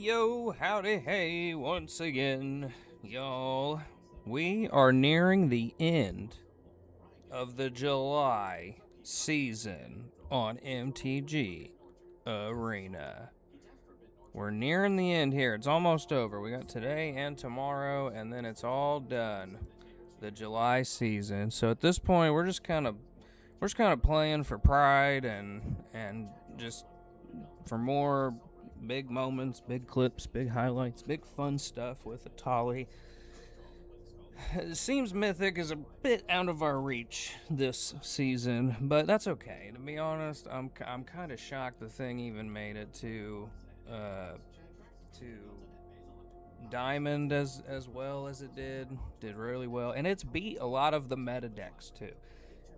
Yo, howdy, hey, once again, y'all. We are nearing the end of the July season on MTG Arena. We're nearing the end here. It's almost over. We got today and tomorrow, and then it's all done. The July season. So at this point, we're just kind of playing for pride and just for more big moments, big clips, big highlights, big fun stuff with Etali. It seems Mythic is a bit out of our reach this season, but that's okay. To be honest, I'm kind of shocked the thing even made it to Diamond as well as it did. Did really well, and it's beat a lot of the meta decks too.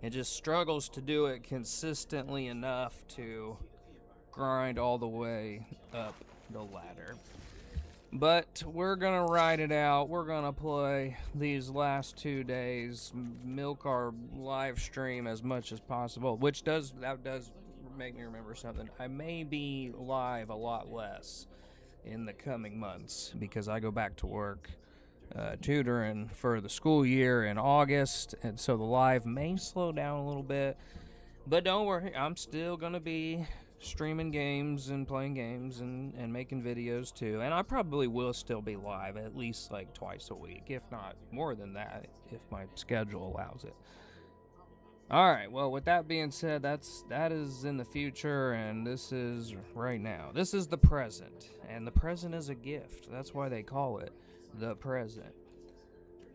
It just struggles to do it consistently enough to grind all the way up the ladder. But we're gonna ride it out. We're gonna play these last 2 days, milk our live stream as much as possible, which does make me remember something. I may be live a lot less in the coming months because I go back to work tutoring for the school year in August, and so the live may slow down a little bit. But don't worry, I'm still gonna be streaming games and playing games and making videos too, and I probably will still be live at least like twice a week, if not more than that, if my schedule allows it. Alright, well, with that being said, that is in the future, and this is right now. This is the present, and the present is a gift. That's why they call it the present.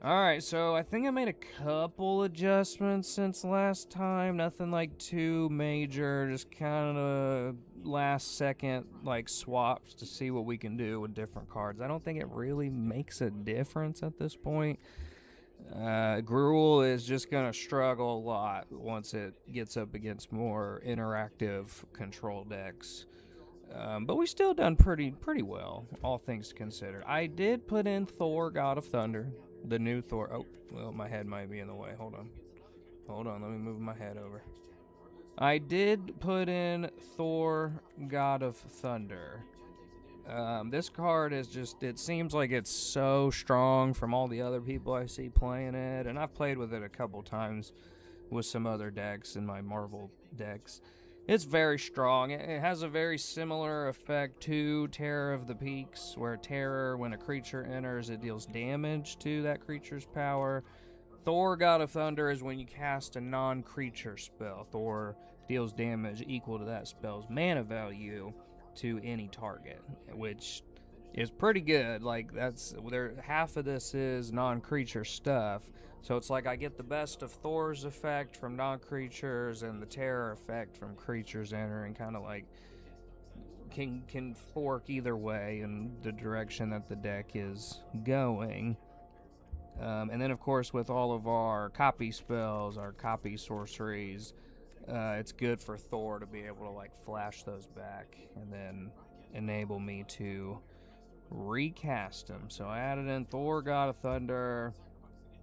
Alright, so I think I made a couple adjustments since last time. Nothing like too major, just kind of last second like swaps to see what we can do with different cards. I don't think it really makes a difference at this point. Gruul is just gonna struggle a lot once it gets up against more interactive control decks. But we still done pretty well, all things considered. I did put in Thor, God of Thunder, the new Thor. Oh, well, my head might be in the way. Hold on, let me move my head over. I did put in Thor, God of Thunder. This card is just, it seems like it's so strong from all the other people I see playing it, and I've played with it a couple times with some other decks in my Marvel decks. It's very strong. It has a very similar effect to Terror of the Peaks, where Terror, when a creature enters, it deals damage to that creature's power. Thor, God of Thunder, is when you cast a non-creature spell. Thor deals damage equal to that spell's mana value to any target, which is pretty good. Like, that's half of this is non-creature stuff. So it's like I get the best of Thor's effect from non-creatures and the terror effect from creatures entering, kind of like can fork either way in the direction that the deck is going. And then of course with all of our copy spells, our copy sorceries, it's good for Thor to be able to like flash those back and then enable me to recast them. So I added in Thor, God of Thunder.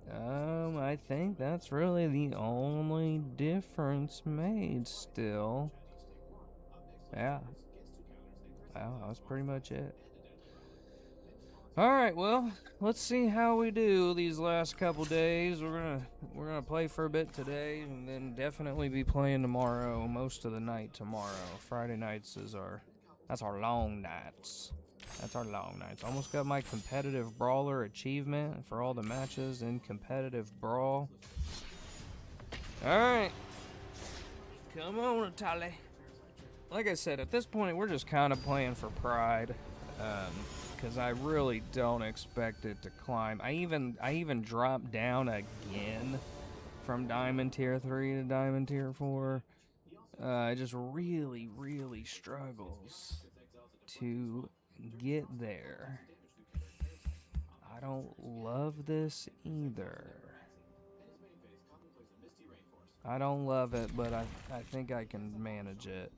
I think that's really the only difference made still. Yeah. Well, that was pretty much it. Alright, well, let's see how we do these last couple days. We're gonna play for a bit today, and then definitely be playing tomorrow, most of the night tomorrow. Friday nights is that's our long nights. That's our long nights. Almost got my competitive brawler achievement for all the matches in competitive brawl. Alright. Come on, Etali. Like I said, at this point, we're just kind of playing for pride. Because I really don't expect it to climb. I even dropped down again from Diamond Tier 3 to Diamond Tier 4. It just really struggles to get there. I don't love this either. I don't love it, but I think I can manage it.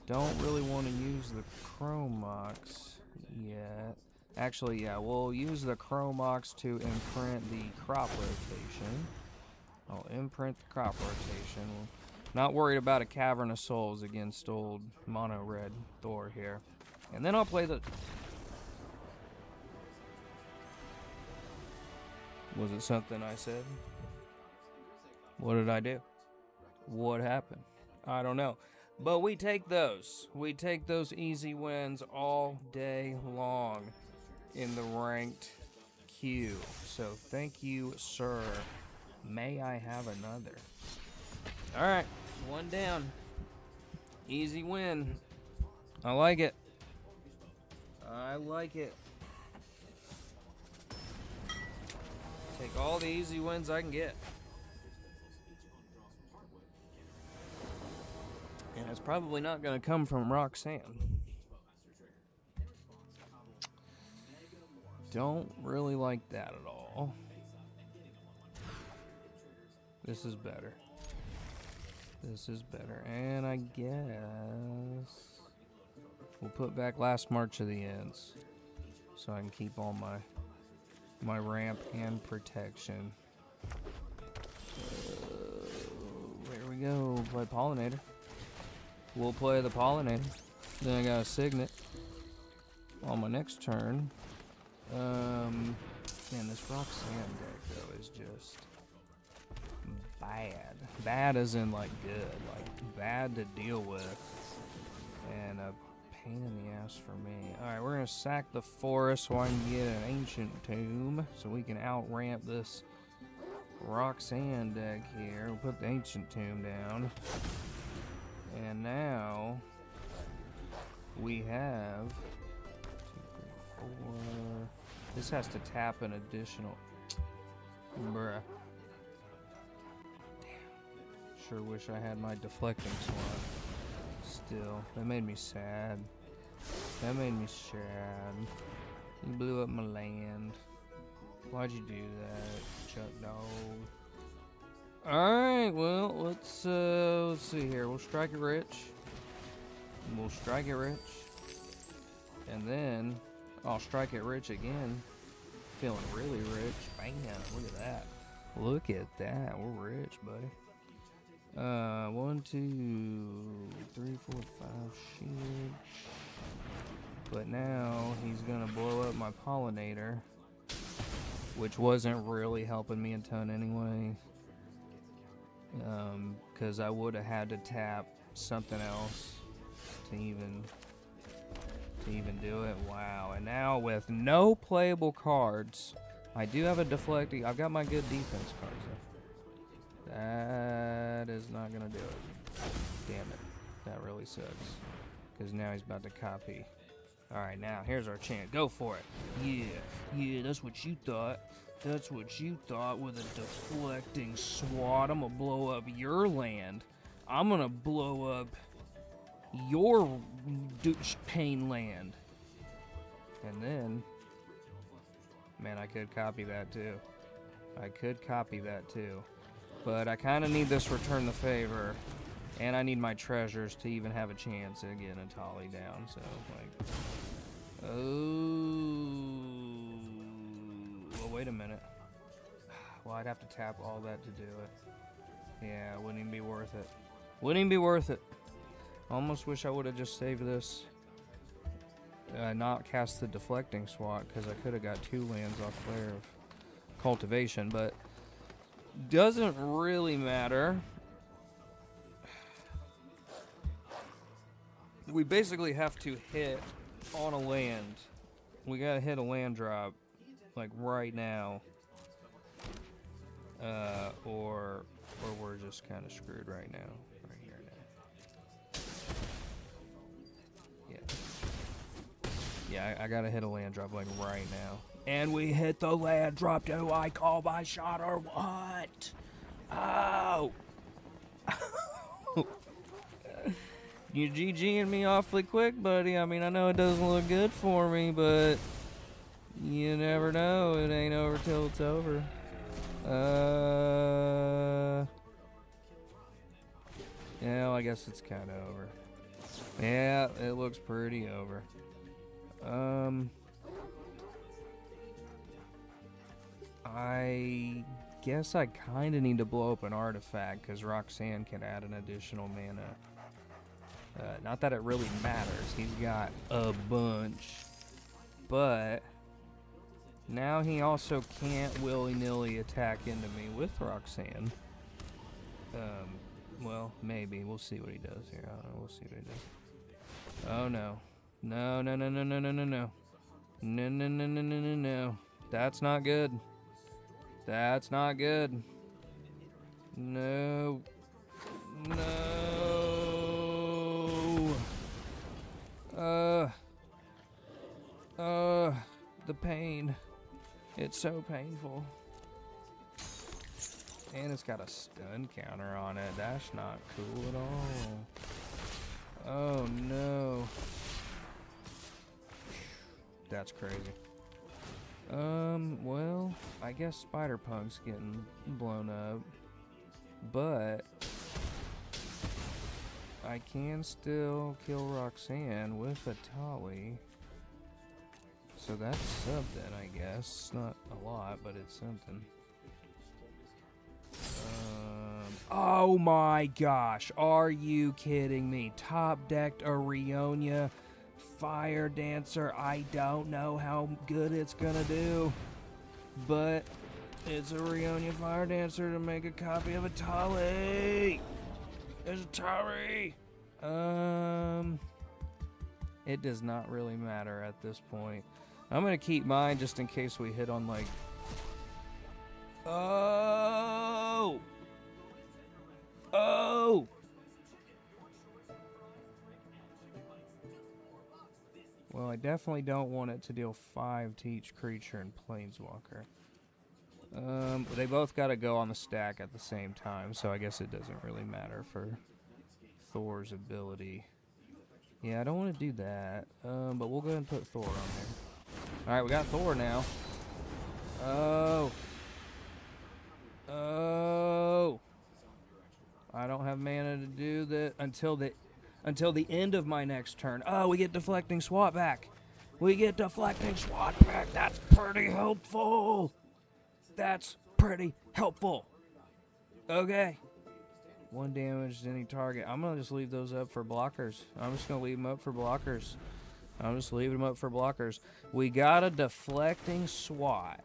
Don't really want to use the Chromox yet. Actually, yeah, we'll use the Chromox to imprint the crop rotation. I'll imprint the crop rotation. Not worried about a Cavern of Souls against old mono red Thor here. And then I'll play the Was it something I said? What did I do? What happened? I don't know. But we take those. We take those easy wins all day long in the ranked queue. So thank you, sir. May I have another? All right, one down. Easy win. I like it. I like it. Take all the easy wins I can get. And it's probably not going to come from Roxanne. Don't really like that at all. This is better. This is better. And I guess we'll put back last March of the Ends so I can keep all my ramp and protection. There we go. Play Pollinator. We'll play the Pollinator. Then I got a Signet on my next turn. Man, this Roxanne deck though is just bad. Bad as in like good, like bad to deal with, and a pain in the ass for me. All right, we're gonna sack the forest so I can get an Ancient Tomb, so we can out ramp this Roxanne deck here. We'll put the Ancient Tomb down, and now we have 2, 3, 4. This has to tap an additional. Bruh. Damn. Sure wish I had my deflecting slot. Still, that made me sad. That made me sad. You blew up my land. Why'd you do that, Chuck Dog? Alright, well, let's see here. We'll strike it rich. We'll strike it rich. And then I'll strike it rich again. Feeling really rich. Bam, look at that. Look at that. We're rich, buddy. 1, 2, 3, 4, 5 shield. But now he's gonna blow up my Pollinator, which wasn't really helping me a ton anyway. Because I would have had to tap something else to even do it. Wow. And now with no playable cards, I do have a deflecting. I've got my good defense cards though. That is not gonna do it. Damn it. That really sucks. Because now he's about to copy. Alright, now here's our chance. Go for it. Yeah, that's what you thought. That's what you thought with a deflecting swat. I'm gonna blow up your land. I'm gonna blow up your pain land. And then, man, I could copy that too. I could copy that too. But I kind of need this return the favor. And I need my treasures to even have a chance at getting Etali down. So, like, oh, well, wait a minute. Well, I'd have to tap all that to do it. Yeah, it wouldn't even be worth it. Wouldn't even be worth it. Almost wish I would have just saved this. Not cast the deflecting swat, because I could have got 2 lands off Flare of Cultivation, but doesn't really matter. We basically have to hit on a land. We gotta hit a land drop, like right now, or we're just kind of screwed right now. Right here now. Yeah, I gotta hit a land drop like right now. And we hit the land drop. Do I call my shot or what? Oh! You're GGing me awfully quick, buddy. I mean, I know it doesn't look good for me, but you never know. It ain't over till it's over. Yeah, well, I guess it's kind of over. Yeah, it looks pretty over. I guess I kind of need to blow up an artifact because Roxanne can add an additional mana. Not that it really matters. He's got a bunch. But Now he also can't willy-nilly attack into me with Roxanne. Well, maybe. We'll see what he does here. I don't know. We'll see what he does. Oh, no. No, no, no, no, no, no, no, no. No, no, no, no, no, no, no. That's not good. That's not good. No. No. The pain. It's so painful. And it's got a stun counter on it. That's not cool at all. Oh no. That's crazy. Well, I guess Spider-Punk's getting blown up. But I can still kill Roxanne with Etali. So that's something, I guess. Not a lot, but it's something. Oh my gosh, are you kidding me? Top decked a Rionia Fire Dancer. I don't know how good it's gonna do, but it's a Rionia Fire Dancer to make a copy of Etali. There's Etali. It does not really matter at this point. I'm gonna keep mine just in case we hit on like. Oh! Oh! Well, I definitely don't want it to deal 5 to each creature and Planeswalker. They both gotta go on the stack at the same time, so I guess it doesn't really matter for Thor's ability. Yeah, I don't want to do that, but we'll go ahead and put Thor on there. Alright, we got Thor now. Oh. Oh. I don't have mana to do that until the end of my next turn. Oh, we get Deflecting Swat back. We get Deflecting Swat back. That's pretty helpful. That's pretty helpful. Okay. 1 damage to any target. I'm going to just leave those up for blockers. I'm just going to leave them up for blockers. I'm just leaving them up for blockers. We got a Deflecting Swat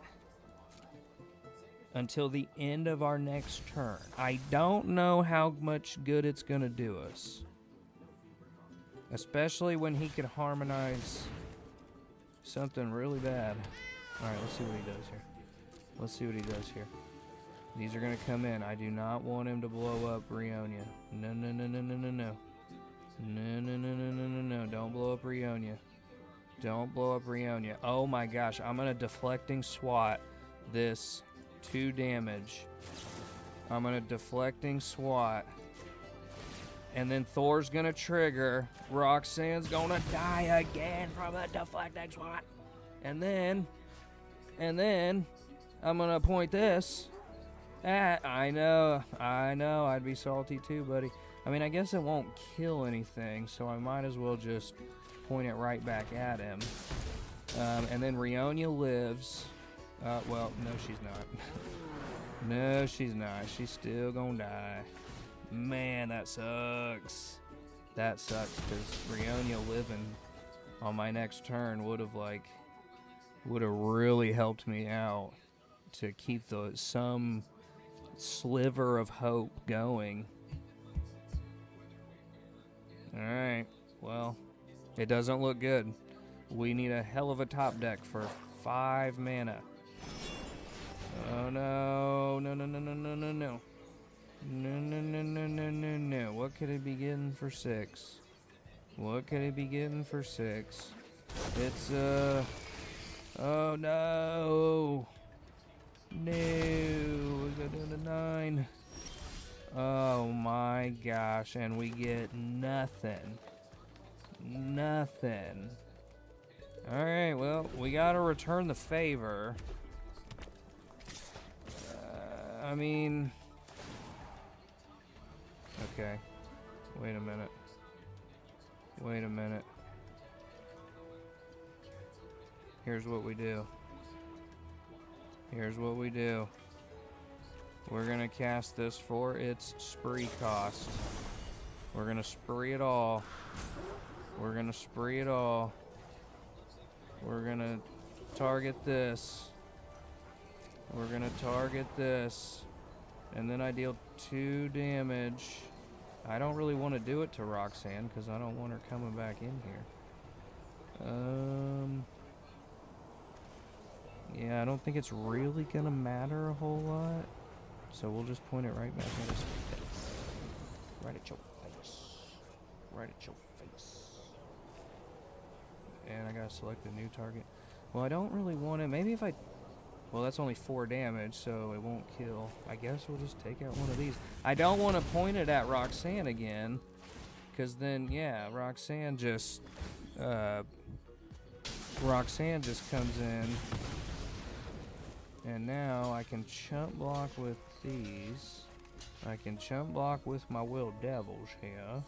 until the end of our next turn. I don't know how much good it's going to do us. Especially when he can harmonize something really bad. Alright, let's see what he does here. Let's see what he does here. These are going to come in. I do not want him to blow up Rionia. No, no, no, no, no, no, no. No, no, no, no, no, no, no. Don't blow up Rionia. Don't blow up Rionia. Oh my gosh, I'm going to Deflecting Swat this 2 damage. I'm going to Deflecting Swat. And then Thor's going to trigger. Roxanne's going to die again from a Deflecting Swat. And then I'm going to point this at, I know, I'd be salty too, buddy. I mean, I guess it won't kill anything, so I might as well just point it right back at him. And then Rionia lives. Well, no, she's not. No, she's not. She's still gonna die. Man, that sucks. That sucks, because Rionia living on my next turn would have really helped me out to keep some sliver of hope going. Alright, well, it doesn't look good. We need a hell of a top deck for 5 mana. Oh no, no, no, no, no, no, no, no. No, no, no, no, no, no, no. What could it be getting for 6? What could it be getting for 6? It's, oh no. No, we go down to 9. Oh my gosh, and we get nothing. Nothing. Alright, well, we gotta return the favor. I mean... Okay. Wait a minute. Wait a minute. Here's what we do. Here's what we do. We're gonna cast this for its spree cost. We're gonna spree it all. We're gonna spree it all. We're gonna target this. We're gonna target this. And then I deal 2 damage. I don't really want to do it to Roxanne because I don't want her coming back in here. Yeah, I don't think it's really gonna matter a whole lot. So we'll just point it right back at his face. Right at your face. Right at your face. And I gotta select a new target. Well, I don't really want it. Maybe if I... Well, that's only 4 damage, so it won't kill. I guess we'll just take out one of these. I don't want to point it at Roxanne again. Because then, yeah, Roxanne just comes in. And now I can chump block with these. I can chump block with my Will Devils here.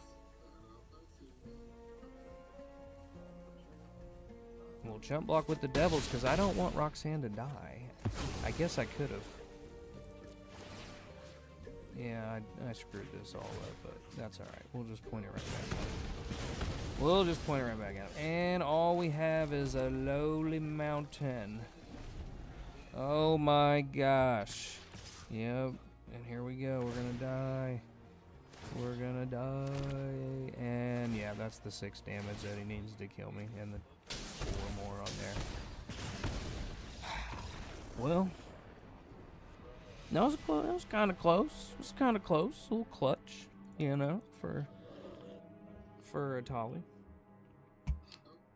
We'll chump block with the Devils because I don't want Roxanne to die. I guess I could have. Yeah, I screwed this all up, but that's alright. We'll just point it right back at. We'll just point it right back at. And all we have is a lowly mountain. Oh my gosh. Yep. And here we go. We're gonna die. We're gonna die. And yeah, that's the 6 damage that he needs to kill me. And the 4 more on there. Well, that was kind of close. It was kind of close. A little clutch, you know, for Etali.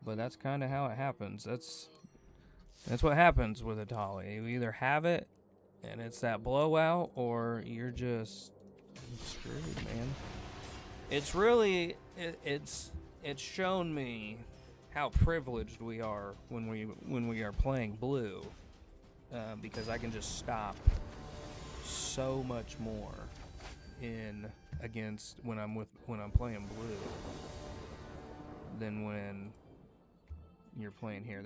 But that's kind of how it happens. That's what happens with Etali. You either have it, and it's that blowout, or you're just screwed, man. It's really it's shown me how privileged we are when we are playing blue, because I can just stop so much more against when I'm playing blue than when you're playing here.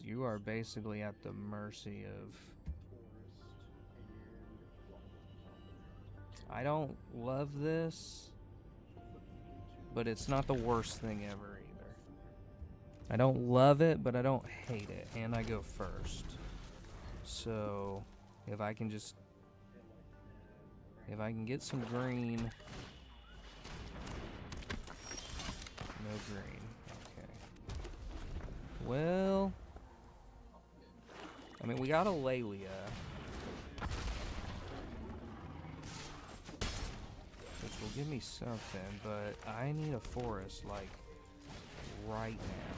You are basically at the mercy of... I don't love this, but it's not the worst thing ever either. I don't love it, but I don't hate it, and I go first. So if I can get some green. No green. Okay. Well, I mean, we got a Lelia, which will give me something, but I need a forest, like, right now.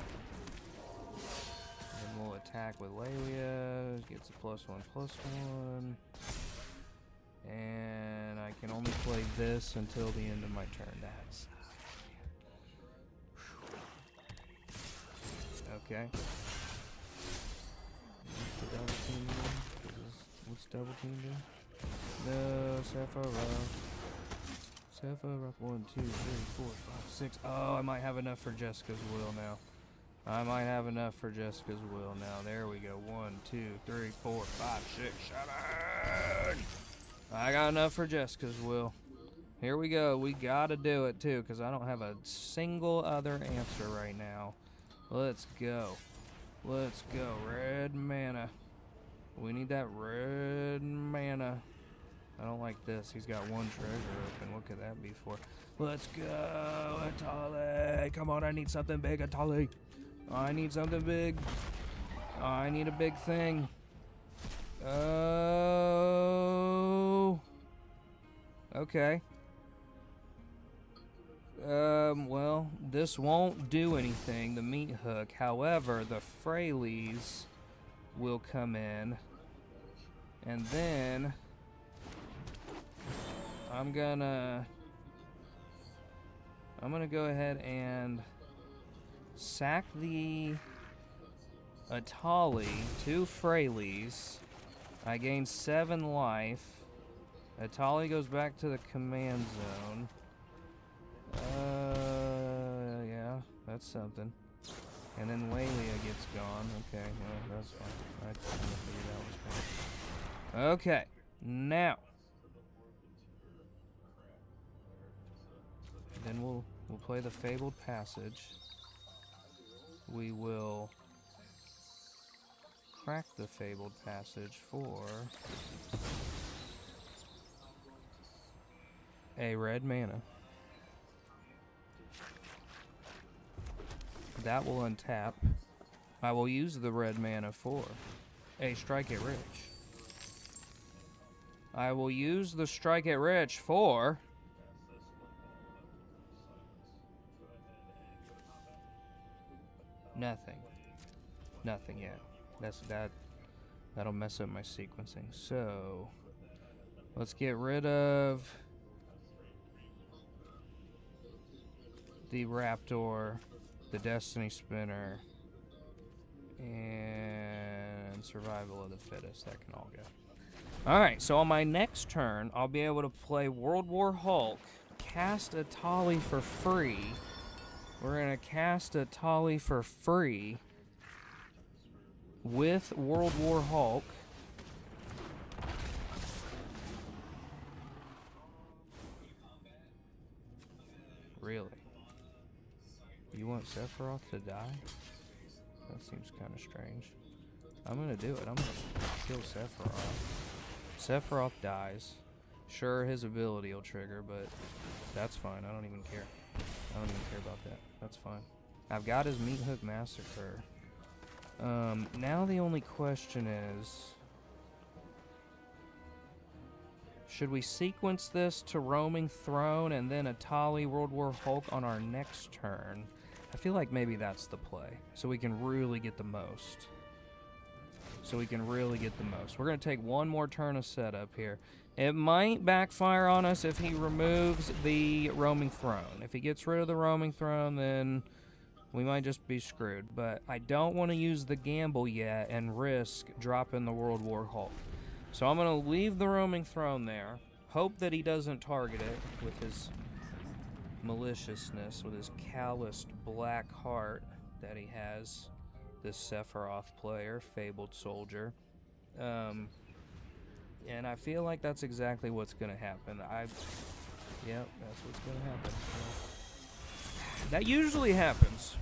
And we'll attack with Lelia. Gets a +1/+1. And I can only play this until the end of my turn. That's... Okay. What's double team do? No, Sephiroth. Sephiroth. 1, 2, 3, 4, 5, 6. Oh, I might have enough for Jessica's will now. I might have enough for Jessica's will now. There we go. 1, 2, 3, 4, 5, 6, 7. I got enough for Jessica's will. Here we go. We gotta do it too, because I don't have a single other answer right now. Let's go. Let's go. Red mana. We need that red mana. I don't like this. He's got 1 treasure open. What could that be for? Let's go, Etali. Come on, I need something big, Etali. I need something big. I need a big thing. Oh. Okay. Well, this won't do anything, the meat hook. However, the Freyleys will come in. And then I'm gonna go ahead and sack the Etali, 2 Freyleys. I gain 7 life. Etali goes back to the command zone. Yeah, that's something. And then Lelia gets gone. Okay, well, that's fine. I kind of figured that was fine. Okay, now. Then we'll play the Fabled Passage. We will crack the Fabled Passage for a red mana. That will untap. I will use the red mana for a Strike It Rich. I will use the Strike It Rich for nothing. Nothing, yeah. That'll mess up my sequencing. So let's get rid of the Raptor, the Destiny Spinner, and Survival of the Fittest. That can all go. Alright, so on my next turn, I'll be able to play World War Hulk, cast Etali for free. We're going to cast Etali for free with World War Hulk. Really? You want Sephiroth to die? That seems kind of strange. I'm going to do it. I'm going to kill Sephiroth. Sephiroth dies. Sure, his ability will trigger, but that's fine. I don't even care. I don't even care about that. That's fine. I've got his Meat Hook Massacre. Now the only question is, should we sequence this to Roaming Throne and then Etali World War Hulk on our next turn? I feel like maybe that's the play, so we can really get the most. We're going to take one more turn of setup here. It might backfire on us if he removes the Roaming Throne. If he gets rid of the Roaming Throne, then we might just be screwed. But I don't want to use the gamble yet and risk dropping the World War Hulk. So I'm going to leave the Roaming Throne there. Hope that he doesn't target it with his maliciousness, with his calloused black heart that he has. This Sephiroth player, Fabled Soldier. And I feel like that's exactly what's going to happen. Yep, that's what's going to happen. That usually happens,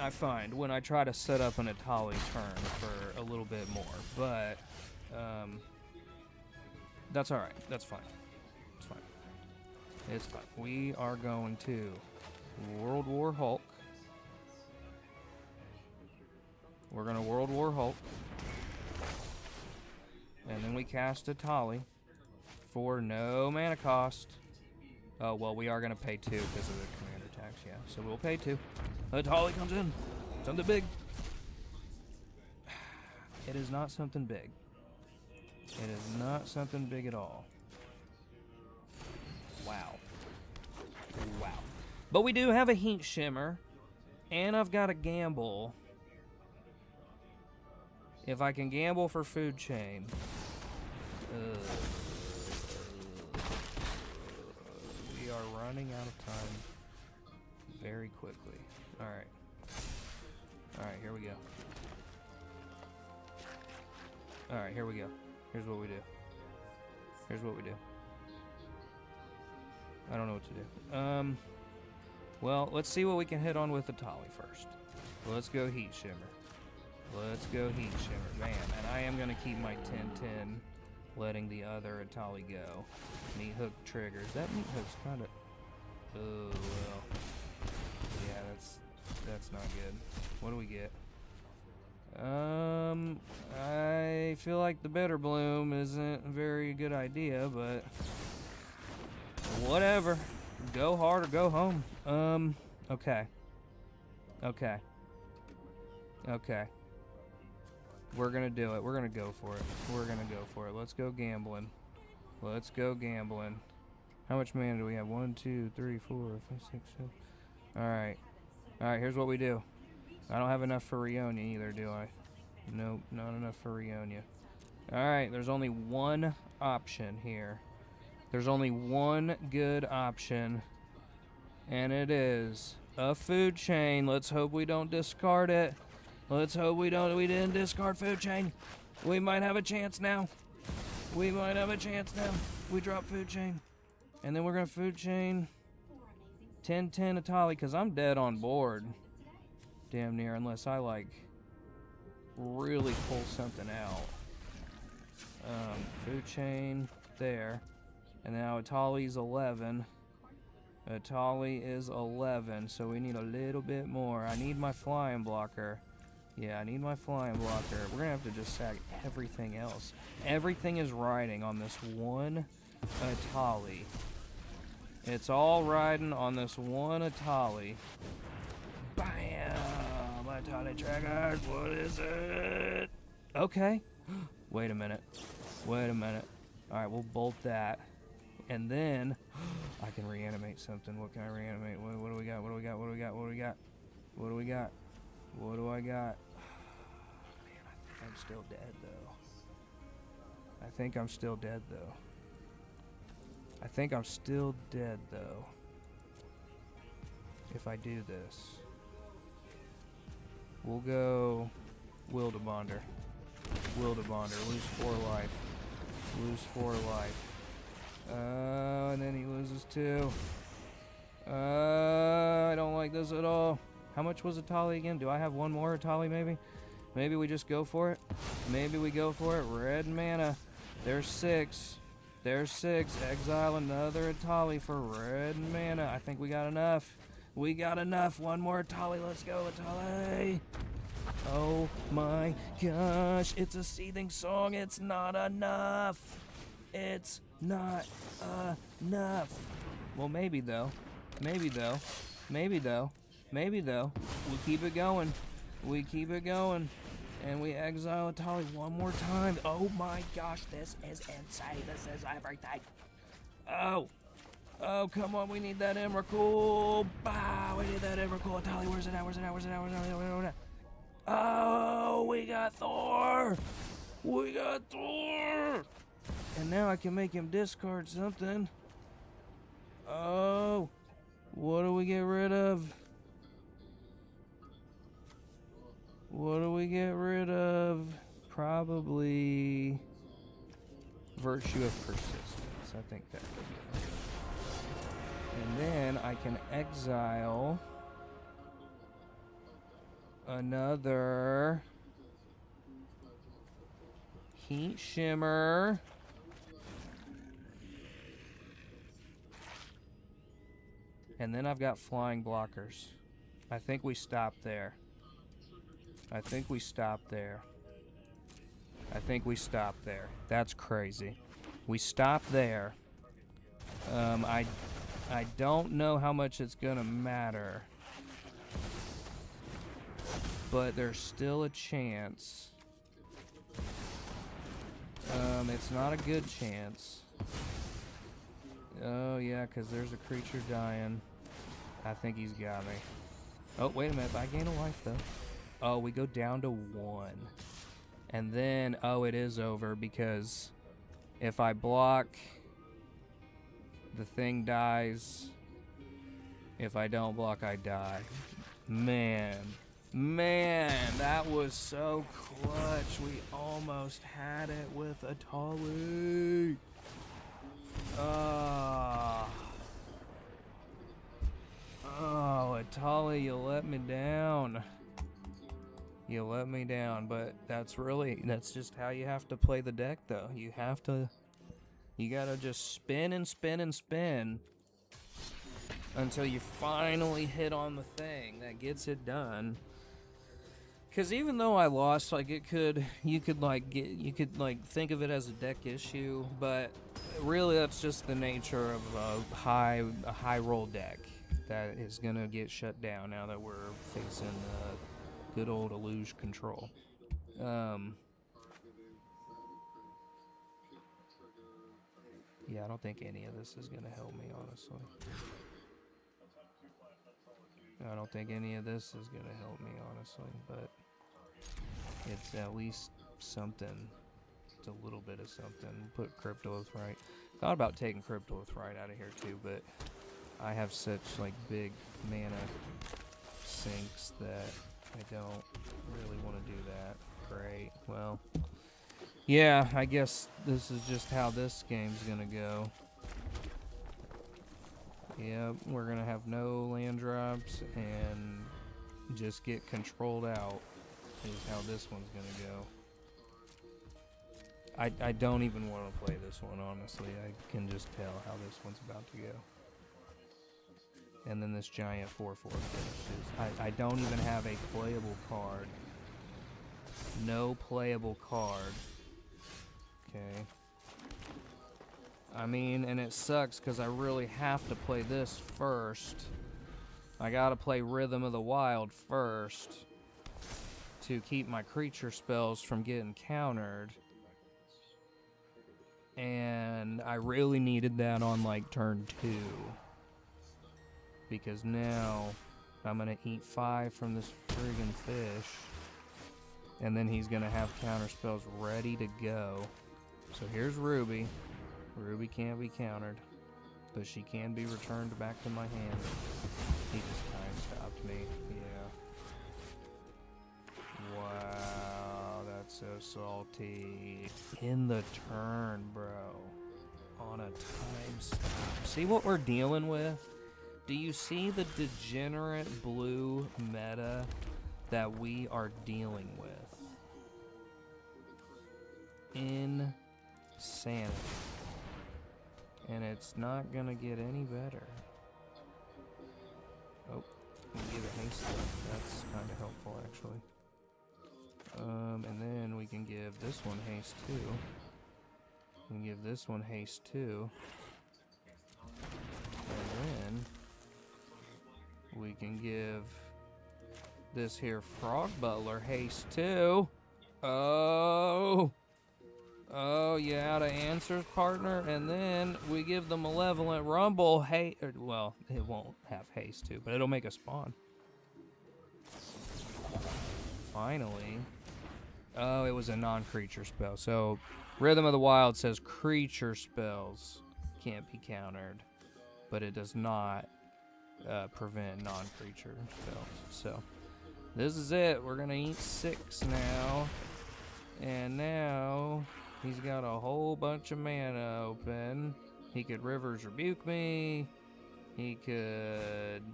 I find, when I try to set up an Etali turn for a little bit more. But, that's alright. That's fine. It's fine. It's fine. We are going to World War Hulk. We're going to World War Hulk. And then we cast Etali for no mana cost. Oh, well, we are going to pay 2 because of the commander tax, yeah. So we'll pay 2. Etali comes in. Something big. It is not something big. It is not something big at all. Wow. Wow. But we do have a Heat Shimmer. And I've got a gamble. If I can gamble for Food Chain. We are running out of time very quickly. Alright. Alright, here we go. Alright, here we go. Here's what we do. Here's what we do. I don't know what to do. Well, let's see what we can hit on with Etali first. Let's go Heat Shimmer. Let's go Heat Shimmer. Man, and I am going to keep my 10-10, letting the other Etali go. Meat Hook triggers. That Meat Hook's kind of... Oh, well. Yeah, that's not good. What do we get? I feel like the Bitter Bloom isn't a very good idea, but... whatever. Go hard or go home. Okay. Okay. Okay. We're gonna do it. We're gonna go for it. We're gonna go for it. Let's go gambling. Let's go gambling. How much mana do we have? 1, 2, 3, 4, 5, 6, 7. Alright. Alright, here's what we do. I don't have enough for Rionia either, do I? Nope, not enough for Rionia. Alright, there's only one option here. There's only one good option. And it is a Food Chain. Let's hope we don't discard it. Let's hope we didn't discard Food Chain. We might have a chance now. We might have a chance now. We drop Food Chain. And then we're going to Food Chain 10-10 Etali, because I'm dead on board. Damn near, unless I, like, really pull something out. Food chain there. And now Etali's 11. Etali is 11, so we need a little bit more. I need my flying blocker. Yeah, I need my flying blocker. We're gonna have to just sack everything else. Everything is riding on this one Etali. It's all riding on this one Etali. Bam! Etali triggers. What is it? Okay. Wait a minute. Wait a minute. Alright, we'll bolt that. And then I can reanimate something. What can I reanimate? What do we got? What do we got? What do we got? What do we got? What do we got? What do I got? Man, I think I'm still dead though. I think I'm still dead though. I think I'm still dead though. If I do this. We'll go Wildebonder. Wildebonder. Lose 4 life. Lose 4 life. And then he loses 2. I don't like this at all. How much was Etali again? Do I have one more Etali maybe? Maybe we just go for it? Maybe we go for it. Red mana. There's 6. There's 6. Exile another Etali for red mana. I think we got enough. We got enough. One more Etali. Let's go, Etali. Oh my gosh. It's a seething song. It's not enough. It's not enough. Well, maybe though. Maybe though. Maybe though. Maybe though. We keep it going. We keep it going. And we exile Etali one more time. Oh my gosh, this is insane. This is everything. Oh. Oh, come on. We need that Emrakul. Bah, we need that Emrakul. Etali, where's it at? Where's it at? Where's it at? Where's it at? Where's it at? Oh, we got Thor. We got Thor. And now I can make him discard something. Oh. What do we get rid of? What do we get rid of? Probably Virtue of Persistence. I think that would be. And then I can exile another Heat Shimmer. And then I've got flying blockers. I think we stop there. I think we stop there. I think we stop there. That's crazy. We stop there. I don't know how much it's gonna matter. But there's still a chance. It's not a good chance. Oh yeah, because there's a creature dying. I think he's got me. Oh, wait a minute. I gain a life though. Oh, we go down to 1. And then, oh, it is over because if I block, the thing dies. If I don't block, I die. Man, that was so clutch. We almost had it with Etali. Oh, Etali, you let me down. You let me down, but that's just how you have to play the deck, though. You gotta just spin and spin and spin until you finally hit on the thing that gets it done. Because even though I lost, like you could think of it as a deck issue, but really that's just the nature of a high roll deck that is gonna get shut down now that we're facing good old Illuge control. Yeah, I don't think any of this is gonna help me, honestly. I don't think any of this is gonna help me, honestly, but it's at least something. It's a little bit of something. Put Crypto with Right. Thought about taking Crypto with Right out of here too, but I have such like big mana sinks that I don't really want to do that. Great. Well, yeah, I guess this is just how this game's gonna go. Yep, we're gonna have no land drops and just get controlled out. is how this one's gonna go. I don't even want to play this one, honestly. I can just tell how this one's about to go. And then this giant 4/4 finishes. I don't even have a playable card. No playable card. Okay. I mean, and it sucks because I really have to play this first. I gotta play Rhythm of the Wild first to keep my creature spells from getting countered. And I really needed that on like turn 2. Because now I'm gonna eat 5 from this friggin' fish. And then he's gonna have counter spells ready to go. So here's Ruby. Ruby can't be countered, but she can be returned back to my hand. He just time stopped me. Yeah. Wow, that's so salty. In the turn, bro. On a time stop. See what we're dealing with? Do you see the degenerate blue meta that we are dealing with? Insanity. And it's not gonna get any better. Oh, we give it haste. That's kind of helpful, actually. And then we can give this one haste too. We can give this one haste too. And then we can give this here Frog Butler haste too. Oh! Oh, you out of answers, partner? And then we give the Malevolent Rumble haste. Well, it won't have haste too, but it'll make a spawn. Finally. Oh, it was a non-creature spell. So, Rhythm of the Wild says creature spells can't be countered, but it does not prevent non-creature spells. So, this is it. We're going to eat 6 now. And now he's got a whole bunch of mana open. He could River's Rebuke me. He could...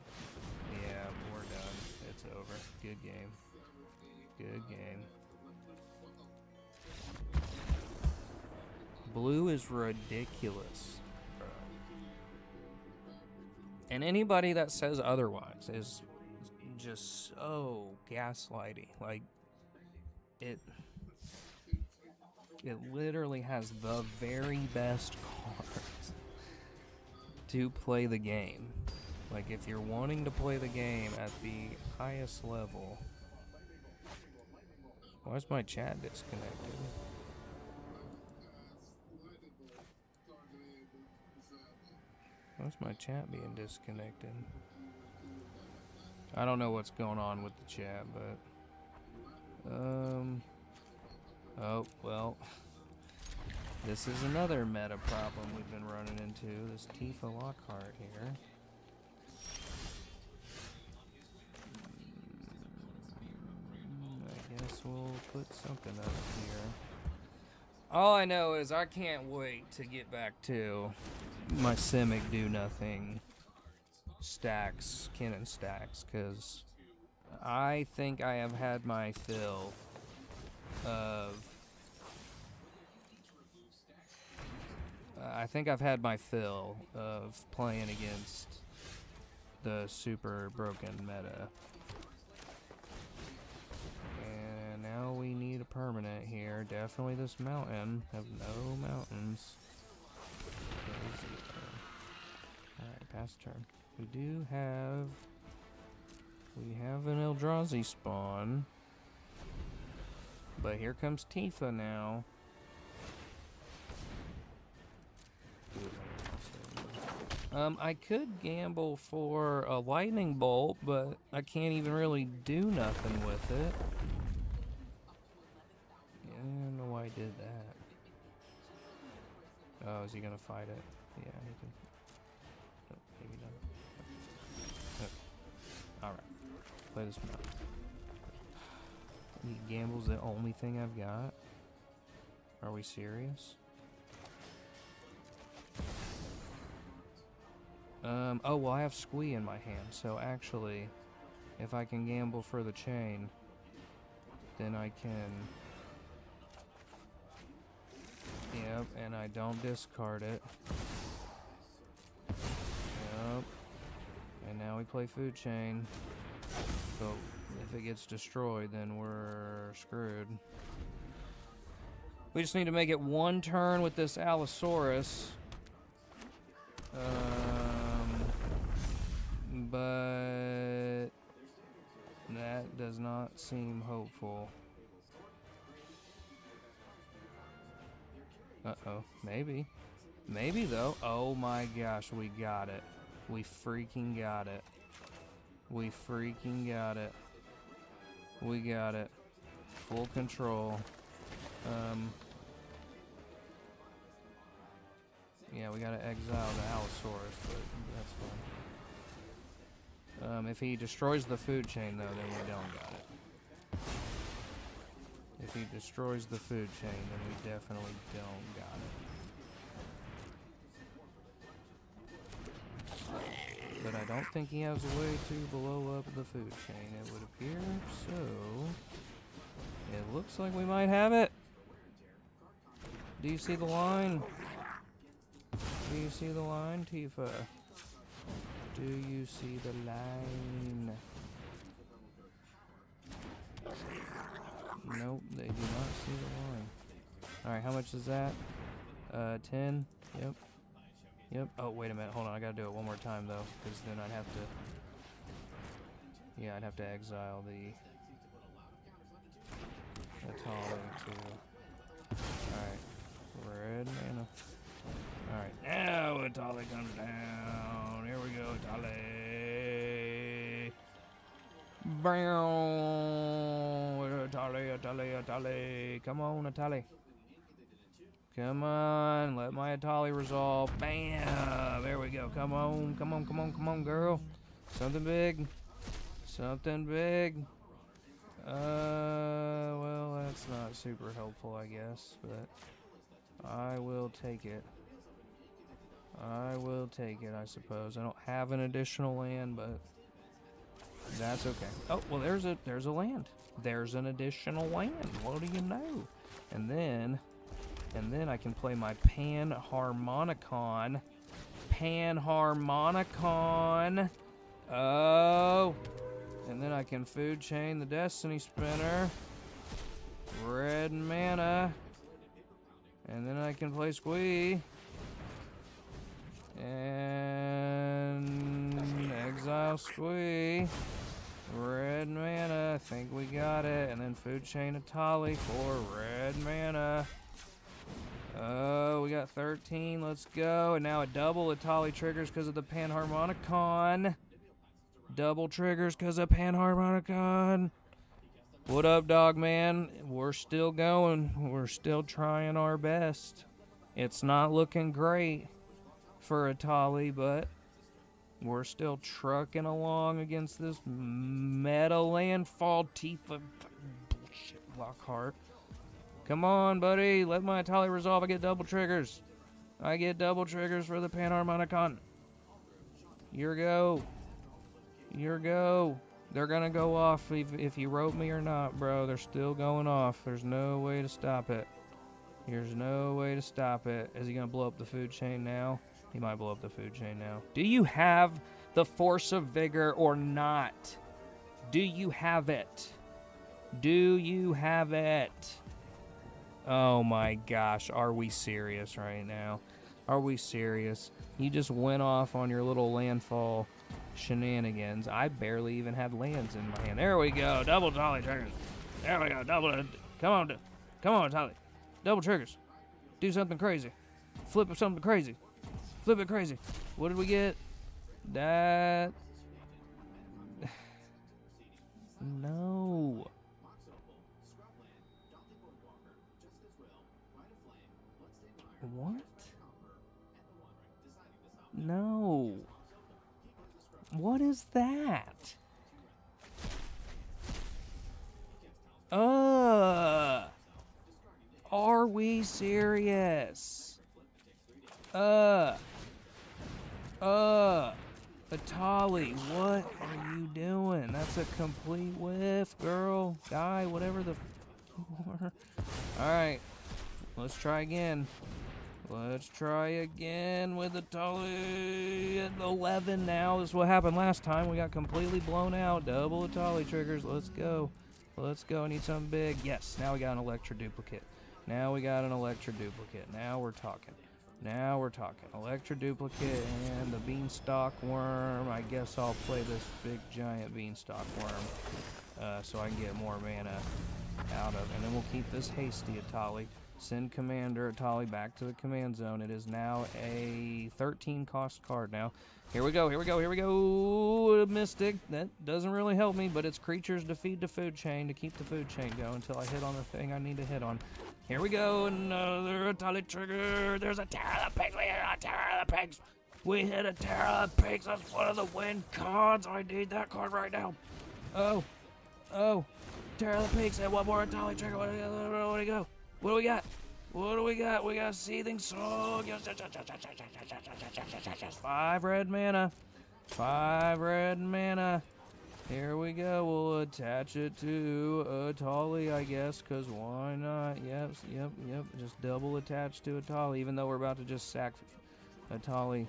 Yeah, we're done. It's over. Good game. Good game. Blue is ridiculous, bro. And anybody that says otherwise is just so gaslighting. Like, it literally has the very best cards to play the game. Like, if you're wanting to play the game at the highest level... Why is my chat disconnected? Why's my chat being disconnected? I don't know what's going on with the chat, but... Oh, well. This is another meta problem we've been running into. This Tifa Lockhart here. I guess we'll put something up here. All I know is I can't wait to get back to my Simic do nothing stacks, Kinnan stacks, because I think I have had my fill of... I think I've had my fill of playing against the super broken meta. And now we need a permanent here. Definitely this mountain. Have no mountains. Alright, pass turn. We have an Eldrazi spawn. But here comes Tifa now. I could gamble for a lightning bolt, but I can't even really do nothing with it. Yeah, I don't know why I did that. Oh, is he gonna fight it? Yeah, he can. Oh, maybe not. Oh. Alright. Play this map. Gamble's the only thing I've got? Are we serious? Oh, well, I have Squee in my hand, so actually, if I can gamble for the chain, then I can... Yep, and I don't discard it. Yep. And now we play food chain. But if it gets destroyed, then we're screwed. We just need to make it one turn with this Allosaurus. But that does not seem hopeful. Uh-oh, maybe. Maybe, though. Oh my gosh, we got it. We freaking got it. We freaking got it. We got it. Full control. Yeah, we gotta exile the Allosaurus, but that's fine. If he destroys the food chain, though, then we don't got it. If he destroys the food chain, then we definitely don't got it. But I don't think he has a way to blow up the food chain, it would appear. So, it looks like we might have it. Do you see the line? Do you see the line, Tifa? Do you see the line? Nope, they do not see the line. Alright, how much is that? 10? Yep. Yep. Oh, wait a minute. Hold on, I gotta do it one more time, though, because then I'd have to... Yeah, I'd have to exile the... Etali too. Alright. Red mana. Alright, now Etali comes down. Here we go, Etali. Bam! Etali. Come on, Etali. Come on, let my Etali resolve. Bam! There we go. Come on, girl. Something big. Something big. Well, that's not super helpful, I guess, but I will take it. I will take it, I suppose. I don't have an additional land, but that's okay. Oh, well, there's a land. There's an additional land. What do you know? And then I can play my Panharmonicon. Oh. And then I can food chain the Destiny Spinner. Red mana. And then I can play Squee. And exile Squee. Red mana. I think we got it. And then food chain Etali for red mana. Oh, we got 13. Let's go. And now a double Etali triggers because of the Panharmonicon. Double triggers because of Panharmonicon. What up, dog man? We're still going. We're still trying our best. It's not looking great for Etali, but we're still trucking along against this meta landfall Tifa bullshit Lockhart. Come on, buddy. Let my Etali resolve. I get double triggers. I get double triggers for the Panharmonicon. Your go. Your go. They're gonna go off if you wrote me or not, bro. They're still going off. There's no way to stop it. There's no way to stop it. Is he gonna blow up the food chain now? He might blow up the food chain now. Do you have the Force of Vigor or not? Do you have it? Do you have it? Oh my gosh, are we serious right now? Are we serious? You just went off on your little landfall shenanigans. I barely even had lands in my hand. There we go. Double Etali triggers. There we go. Come on, Etali. Double triggers. Do something crazy. Flip it something crazy. Flip it crazy. What did we get? That. No. What? No. What is that? Are we serious? Etali, what are you doing? That's a complete whiff, girl. Guy, whatever the Alright. Let's try again. Let's try again with Etali at 11 now. This is what happened last time. We got completely blown out. Double Etali triggers. Let's go. Let's go. I need something big. Yes, now we got an Electra duplicate. Now we got an Electra duplicate. Now we're talking. Now we're talking. Electra duplicate and the Beanstalk Worm. I guess I'll play this big giant Beanstalk Worm so I can get more mana out of. And then we'll keep this hasty Etali. Send Commander Etali back to the command zone. It is now a 13 cost card now. Here we go, here we go, here we go. Mystic. That doesn't really help me, but it's creatures to feed the food chain, to keep the food chain going until I hit on the thing I need to hit on. Here we go, another Etali trigger. There's a Terror of the Pigs. We hit a Terror of the Pigs. We hit a Terror of the Pigs. That's one of the win cards. I need that card right now. Oh. Oh. Terror of the Pigs. And one more Etali trigger. Where do we go? What do we got? What do we got? We got Seething Soul. 5 red mana. 5 red mana. Here we go. We'll attach it to Etali, I guess, because why not? Yep. Just double attach to Etali, even though we're about to just sack Etali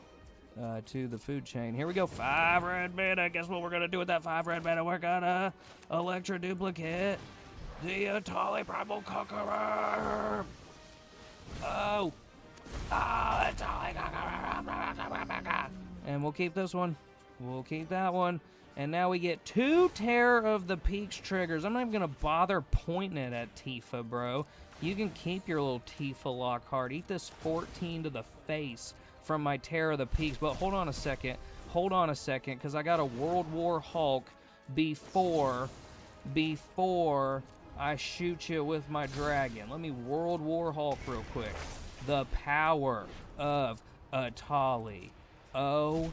to the food chain. Here we go. 5 red mana. Guess what we're going to do with that 5 red mana? We're going to Electra duplicate the Etali Primal Conqueror. Oh, Etali Conqueror. And we'll keep this one. We'll keep that one. And now we get 2 Terror of the Peaks triggers. I'm not even going to bother pointing it at Tifa, bro. You can keep your little Tifa lock card. Eat this 14 to the face from my Terror of the Peaks. But hold on a second. Hold on a second, because I got a World War Hulk before I shoot you with my dragon. Let me World War Hulk real quick. The power of Etali. Oh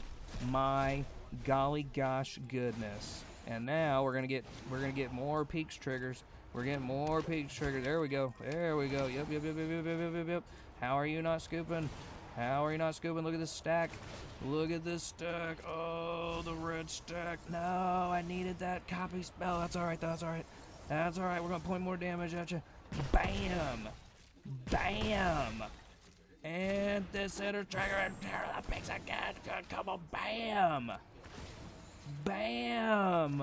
my golly gosh goodness. And now we're gonna get more Peaks triggers. We're getting more Peaks triggers. There we go. There we go. Yep. How are you not scooping? How are you not scooping? Look at this stack. Look at this stack. Oh, the red stack. No, I needed that copy spell. That's alright, that's alright. That's alright, we're gonna point more damage at you. Bam! Bam! And this center trigger and Terror of the Pigs again. Good, come on, bam! Bam!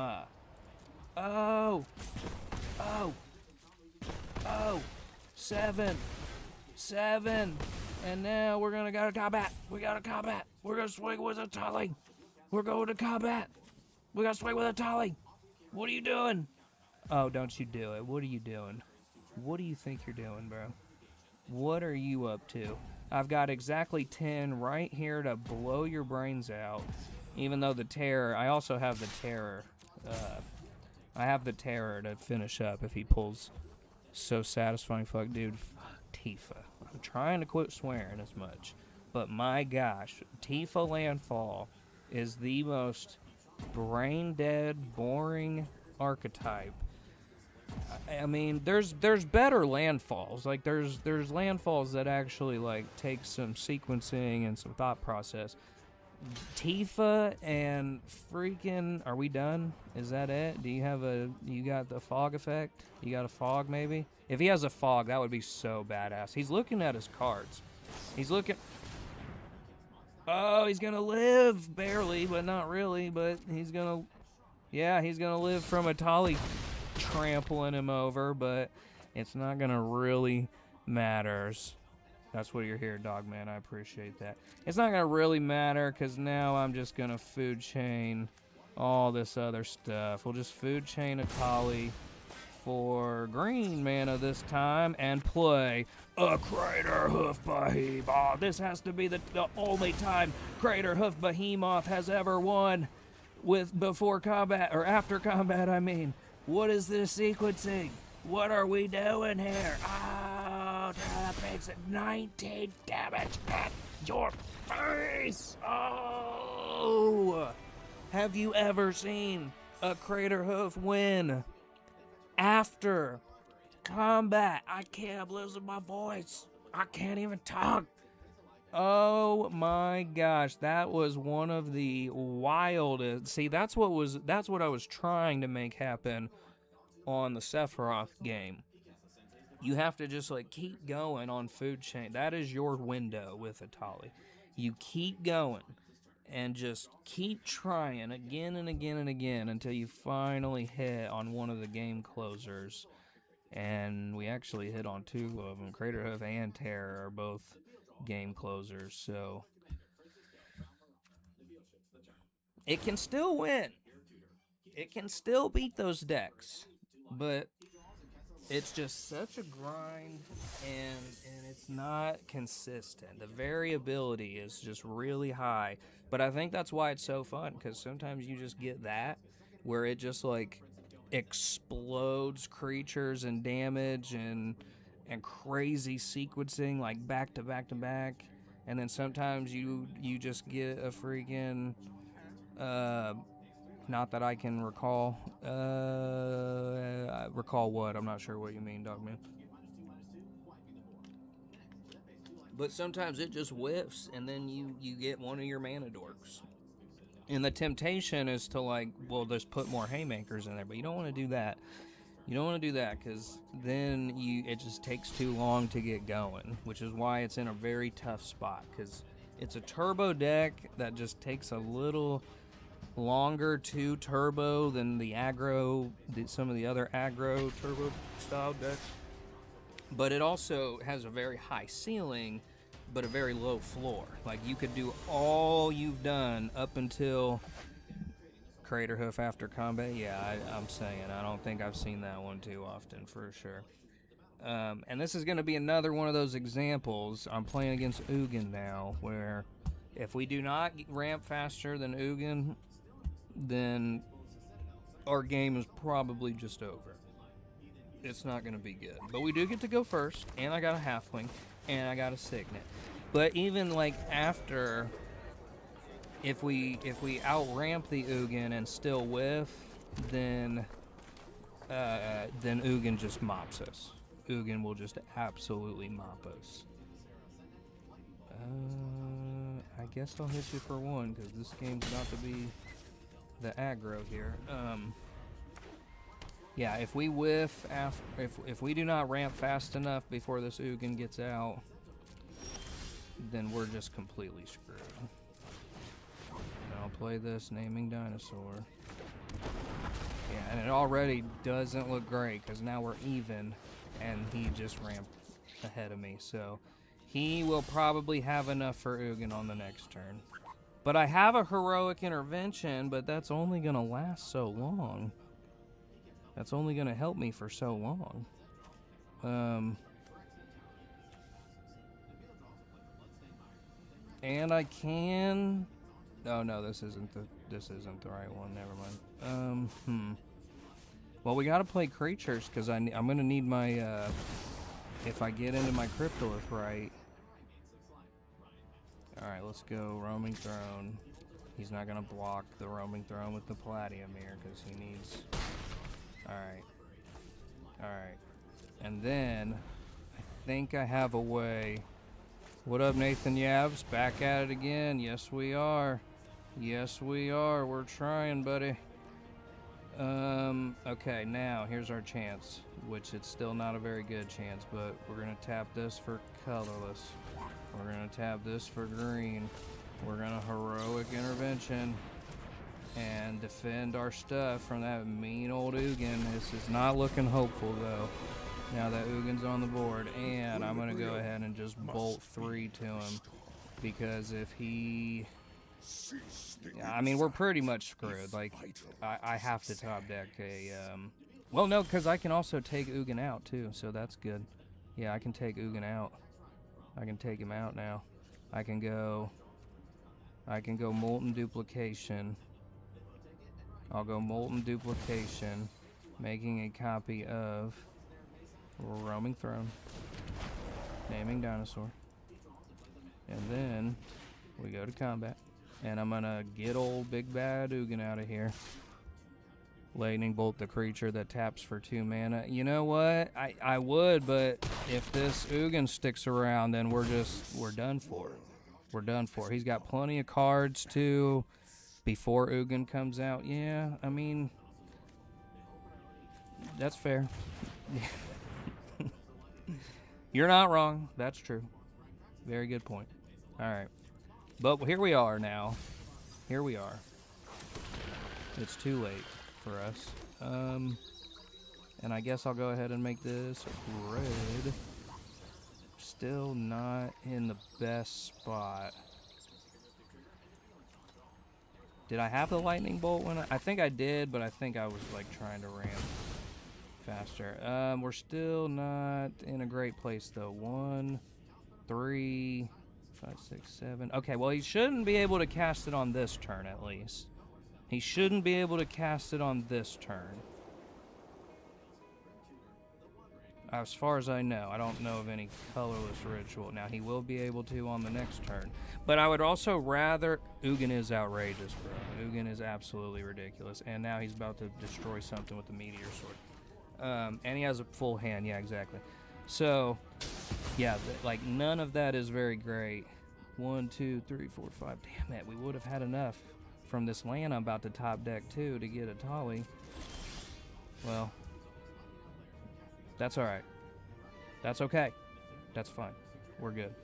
Oh! 7! And now we're gonna go to combat. We got to combat. We're gonna swing with Etali. We're going to combat. We gotta swing with Etali. What are you doing? Oh, don't you do it. What are you doing? What do you think you're doing, bro? What are you up to? I've got exactly 10 right here to blow your brains out. Even though the Terror, I also have the Terror. I have the Terror to finish up if he pulls so satisfying. Fuck, dude. Fuck Tifa. I'm trying to quit swearing as much. But my gosh, Tifa Landfall is the most brain-dead, boring archetype. I mean, there's better landfalls. Like there's landfalls that actually like take some sequencing and some thought process. Tifa and freaking, are we done? Is that it? Do you got the fog effect? You got a fog maybe? If he has a fog, that would be so badass. He's looking at his cards. He's looking. Oh, he's gonna live barely, but not really. But he's gonna, yeah, he's gonna live from Etali trampling him over, but it's not gonna really matters. That's what you're here, Dogman. I appreciate that. It's not gonna really matter because now I'm just gonna food chain all this other stuff. We'll just food chain Etali for green mana this time and play a Crater Hoof Behemoth. This has to be the only time Crater Hoof Behemoth has ever won before combat, or after combat, I mean. What is this sequencing? What are we doing here? Oh, that makes it 19 damage at your face. Oh! Have you ever seen a Crater Hoof win after combat? I'm losing my voice. I can't even talk. Oh my gosh, that was one of the wildest. See, that's what I was trying to make happen on the Sephiroth game. You have to just like keep going on food chain. That is your window with Etali. You keep going and just keep trying again and again and again until you finally hit on one of the game closers. And we actually hit on two of them. Craterhoof and Terror are both game closers, so it can still win. It can still beat those decks, but it's just such a grind, and it's not consistent. The variability is just really high, but I think that's why it's so fun, because sometimes you just get that where it just like explodes creatures and damage and crazy sequencing like back to back to back, and then sometimes you just get a freaking not that I can recall. Recall what? I'm not sure what you mean, Dogman. But sometimes it just whiffs, and then you get one of your mana dorks. And the temptation is to like, well, just put more haymakers in there, but you don't want to do that. You don't want to do that because then it just takes too long to get going, which is why it's in a very tough spot, because it's a turbo deck that just takes a little longer to turbo than the aggro, some of the other aggro turbo style decks. But it also has a very high ceiling, but a very low floor. Like you could do all you've done up until Craterhoof after combat. Yeah, I'm saying I don't think I've seen that one too often for sure. And this is going to be another one of those examples. I'm playing against Ugin now, where if we do not ramp faster than Ugin, then our game is probably just over. It's not going to be good. But we do get to go first, and I got a halfling, and I got a signet. But even like after, if we outramp the Ugin and still whiff, then Ugin just mops us. Ugin will just absolutely mop us. I guess I'll hit you for one, because this game's about to be the aggro here. Yeah, if we whiff if we do not ramp fast enough before this Ugin gets out, then we're just completely screwed. And I'll play this Naming Dinosaur. Yeah, and it already doesn't look great because now we're even, and he just ramped ahead of me. So he will probably have enough for Ugin on the next turn. But I have a heroic intervention, but that's only going to last so long. That's only going to help me for so long. And I can... Oh, no, this isn't the right one. Never mind. Well, we got to play creatures, because I'm going to need my... if I get into my Cryptolith right... Alright, let's go Roaming Throne. He's not going to block the Roaming Throne with the Palladium here, because he needs... Alright. Alright. And then, I think I have a way... What up, Nathan Yabs? Back at it again. Yes, we are. Yes, we are. We're trying, buddy. Okay, now, here's our chance. Which it's still not a very good chance, but we're going to tap this for colorless. We're going to tap this for green. We're going to heroic intervention and defend our stuff from that mean old Ugin. This is not looking hopeful, though, now that Ugin's on the board. And I'm going to go ahead and just bolt 3 to him, because if he... I mean, we're pretty much screwed. Like, I have to top deck a... Well, no, because I can also take Ugin out, too, so that's good. Yeah, I can take Ugin out. I can take him out now. I can go Molten Duplication. I'll go Molten Duplication, making a copy of Roaming Throne, Naming Dinosaur. And then we go to combat. And I'm going to get old Big Bad Ugin out of here. Lightning Bolt the creature that taps for 2 mana. You know what? I would, but if this Ugin sticks around, then we're done for. We're done for. He's got plenty of cards, too, before Ugin comes out. Yeah, I mean, that's fair. You're not wrong. That's true. Very good point. All right. But here we are now. Here we are. It's too late for us. And I guess I'll go ahead and make this red. Still not in the best spot. Did I have the lightning bolt when I think I did, but I think I was like trying to ramp faster. We're still not in a great place though. 1, 3, 5, 6, 7. Okay, well he shouldn't be able to cast it on this turn at least. He shouldn't be able to cast it on this turn. As far as I know, I don't know of any colorless ritual. Now, he will be able to on the next turn. But I would also rather... Ugin is outrageous, bro. Ugin is absolutely ridiculous. And now he's about to destroy something with the meteor sword. And he has a full hand. Yeah, exactly. So, yeah, like, none of that is very great. 1, 2, 3, 4, 5. Damn it, we would have had enough from this land I'm about to top deck, too, to get Etali. Well... That's alright. That's okay. That's fine. We're good.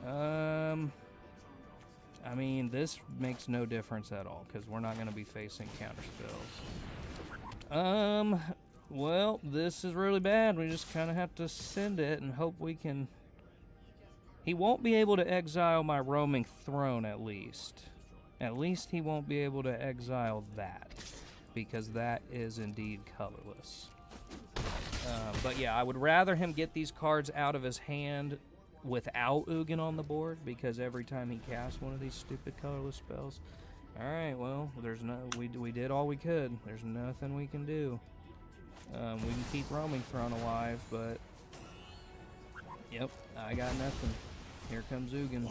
I mean, this makes no difference at all, because we're not going to be facing counter spells. Well, this is really bad. We just kind of have to send it and hope we can... He won't be able to exile my roaming throne, at least. At least he won't be able to exile that, because that is indeed colorless. But yeah, I would rather him get these cards out of his hand without Ugin on the board, because every time he casts one of these stupid colorless spells. Alright, well, there's no we did all we could. There's nothing we can do. We can keep roaming throne alive, but yep, I got nothing. Here comes Ugin.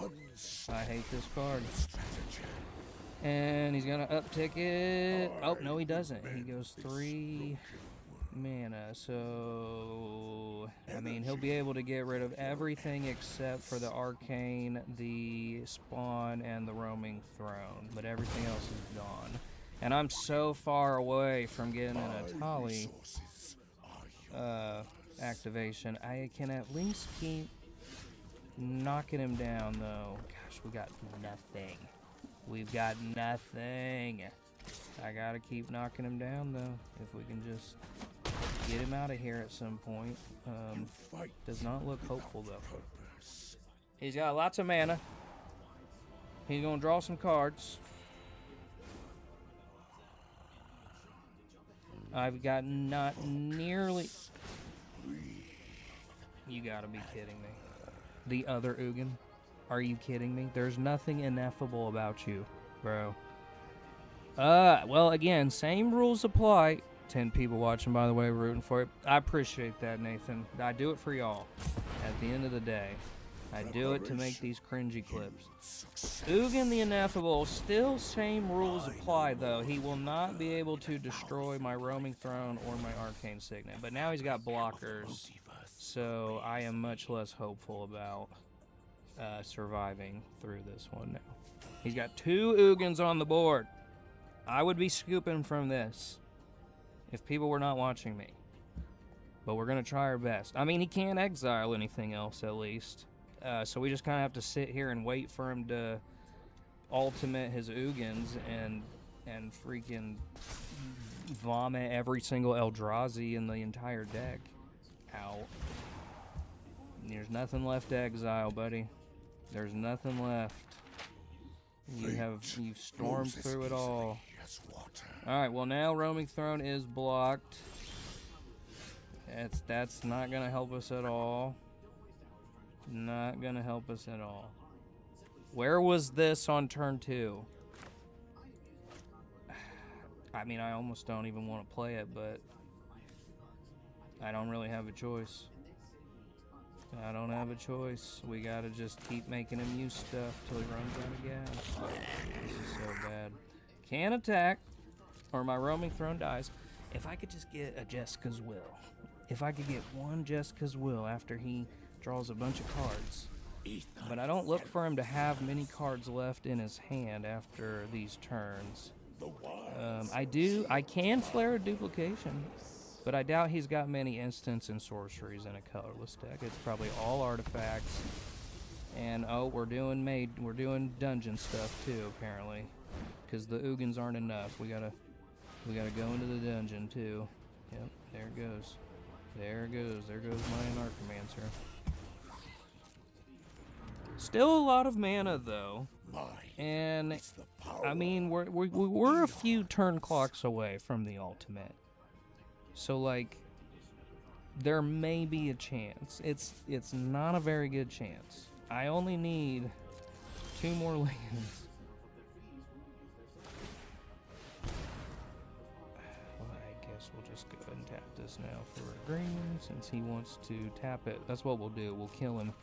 I hate this card. And he's gonna uptick it. Oh no, he doesn't. He goes 3 mana, so I mean he'll be able to get rid of everything except for the arcane, the spawn, and the roaming throne, but everything else is gone. And I'm so far away from getting an Etali activation. I can at least keep knocking him down though. Gosh, we got nothing. We've got nothing. I gotta keep knocking him down though, if we can just get him out of here at some point. Does not look hopeful though. He's got lots of mana. He's gonna draw some cards. I've got not nearly... You gotta be kidding me. The other Ugin? Are you kidding me? There's nothing ineffable about you, bro. Well, again, same rules apply. 10 people watching, by the way, rooting for it. I appreciate that, Nathan. I do it for y'all. At the end of the day, I do it to make these cringy clips. Ugin the Ineffable, still same rules apply, though. He will not be able to destroy my roaming throne or my arcane signet. But now he's got blockers, so I am much less hopeful about surviving through this one now. He's got 2 Ugins on the board. I would be scooping from this if people were not watching me. But we're going to try our best. I mean, he can't exile anything else, at least. So we just kind of have to sit here and wait for him to ultimate his Ugins and freaking vomit every single Eldrazi in the entire deck out. There's nothing left to exile, buddy. There's nothing left. You've stormed through it all. Alright, well now roaming throne is blocked. That's not gonna help us at all. Not gonna help us at all. Where was this on turn 2? I mean, I almost don't even want to play it, but I don't really have a choice. I don't have a choice. We gotta just keep making him use stuff till he runs out of gas. This is so bad. Can't attack, or my roaming throne dies. If I could just get a Jessica's Will. If I could get one Jessica's Will after he draws a bunch of cards. But I don't look for him to have many cards left in his hand after these turns. I can flare a duplication. But I doubt he's got many instants and sorceries in a colorless deck. It's probably all artifacts. And oh, we're doing dungeon stuff too, apparently. Because the Ugins aren't enough. We gotta go into the dungeon too. Yep, there it goes. There it goes. There goes my Anarchomancer. Still a lot of mana though. And I mean we're a few turn clocks away from the ultimate. So like there may be a chance. It's not a very good chance. I only need 2 more lands. Well, I guess we'll just go ahead and tap this now for a green since he wants to tap it. That's what we'll do. We'll kill him.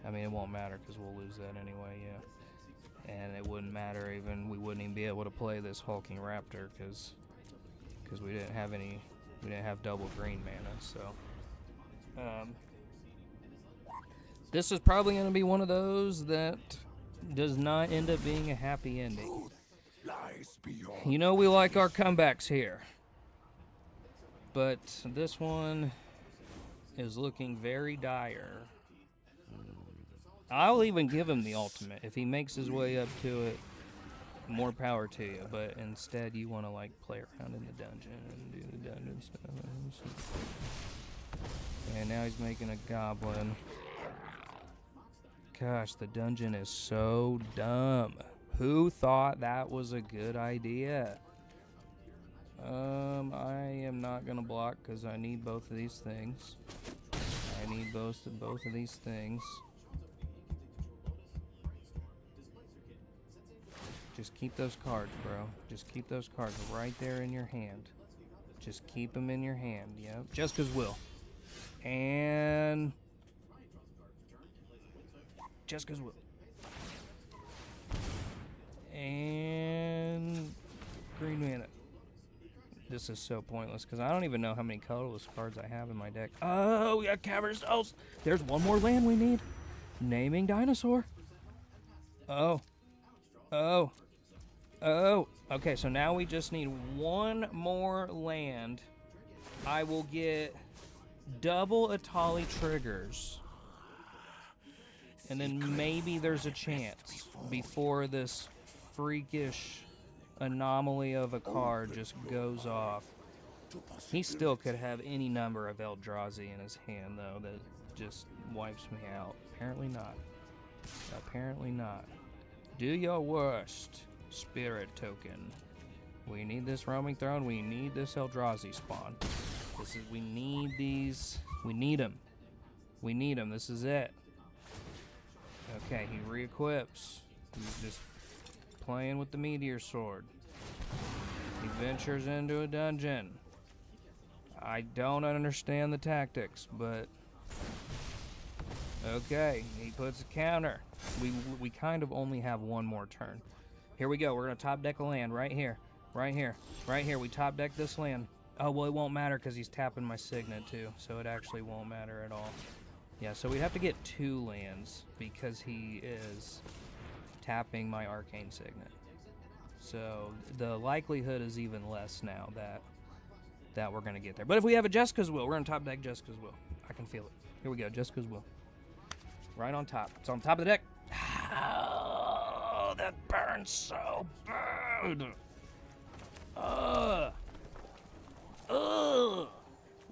I mean, it won't matter because we'll lose that anyway, yeah. And it wouldn't matter even. We wouldn't even be able to play this hulking raptor because we didn't have any. We didn't have double green mana, so. This is probably going to be one of those that does not end up being a happy ending. You know we like our comebacks here. But this one is looking very dire. I'll even give him the ultimate. If he makes his way up to it, more power to you. But instead you want to like play around in the dungeon and do the dungeon stuff. And now he's making a goblin. Gosh, the dungeon is so dumb. Who thought that was a good idea? I am not gonna block because I need both of these things. I need both of these things. Just keep those cards, bro. Just keep those cards right there in your hand. Just keep them in your hand, yep. Jessica's Will. And Jessica's Will. And green mana. This is so pointless because I don't even know how many colorless cards I have in my deck. Oh, we got Cavern Cells. There's one more land we need. Naming Dinosaur. Oh. Oh. Oh. Okay, so now we just need one more land. I will get double Etali triggers. And then maybe there's a chance before this freakish anomaly of a card just goes off. He still could have any number of Eldrazi in his hand, though, that just wipes me out. Apparently not. Apparently not. Do your worst, Spirit Token. We need this Roaming Throne. We need this Eldrazi spawn. We need these. We need them. We need them. This is it. Okay, he re-equips. He's just playing with the Meteor Sword. He ventures into a dungeon. I don't understand the tactics, but okay, he puts a counter. We kind of only have one more turn. Here we go. We're gonna top deck a land right here, right here, right here. We top deck this land. Oh well, it won't matter because he's tapping my Signet too, so it actually won't matter at all. Yeah, so we'd have to get 2 lands because he is tapping my Arcane Signet. So the likelihood is even less now that we're going to get there. But if we have a Jessica's Will, we're going to top deck Jessica's Will. I can feel it. Here we go, Jessica's Will. Right on top. It's on top of the deck. Oh, that burns so bad.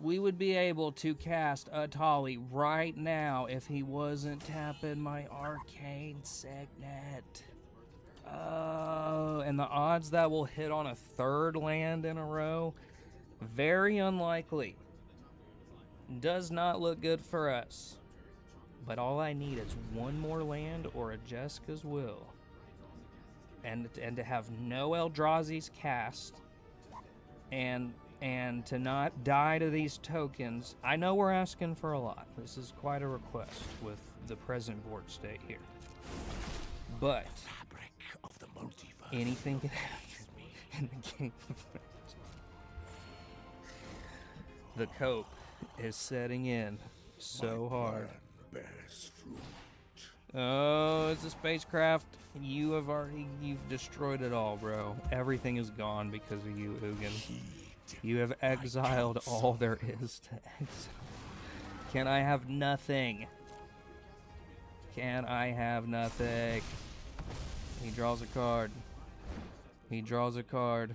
We would be able to cast Etali right now if he wasn't tapping my Arcane Signet. Oh, and the odds that we'll hit on a 3rd land in a row, very unlikely. Does not look good for us. But all I need is one more land or a Jessica's Will. And to have no Eldrazi's cast and to not die to these tokens. I know we're asking for a lot. This is quite a request with the present board state here. But anything can happen in the game. The cope is setting in so hard. Oh, it's a spacecraft. You've destroyed it all, bro. Everything is gone because of you, Ugin. You have exiled all there is to exile. Can I have nothing? Can I have nothing? He draws a card. He draws a card.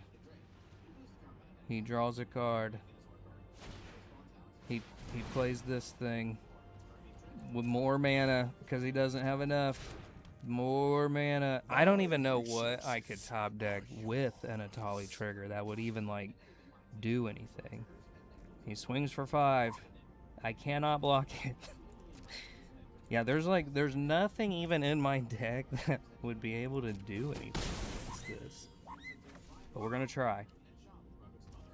He draws a card. He plays this thing with more mana because he doesn't have enough. More mana. I don't even know what I could top deck with an Etali trigger that would even, like, do anything. He swings for 5. I cannot block it. Yeah, there's nothing even in my deck that would be able to do anything against this. But we're gonna try.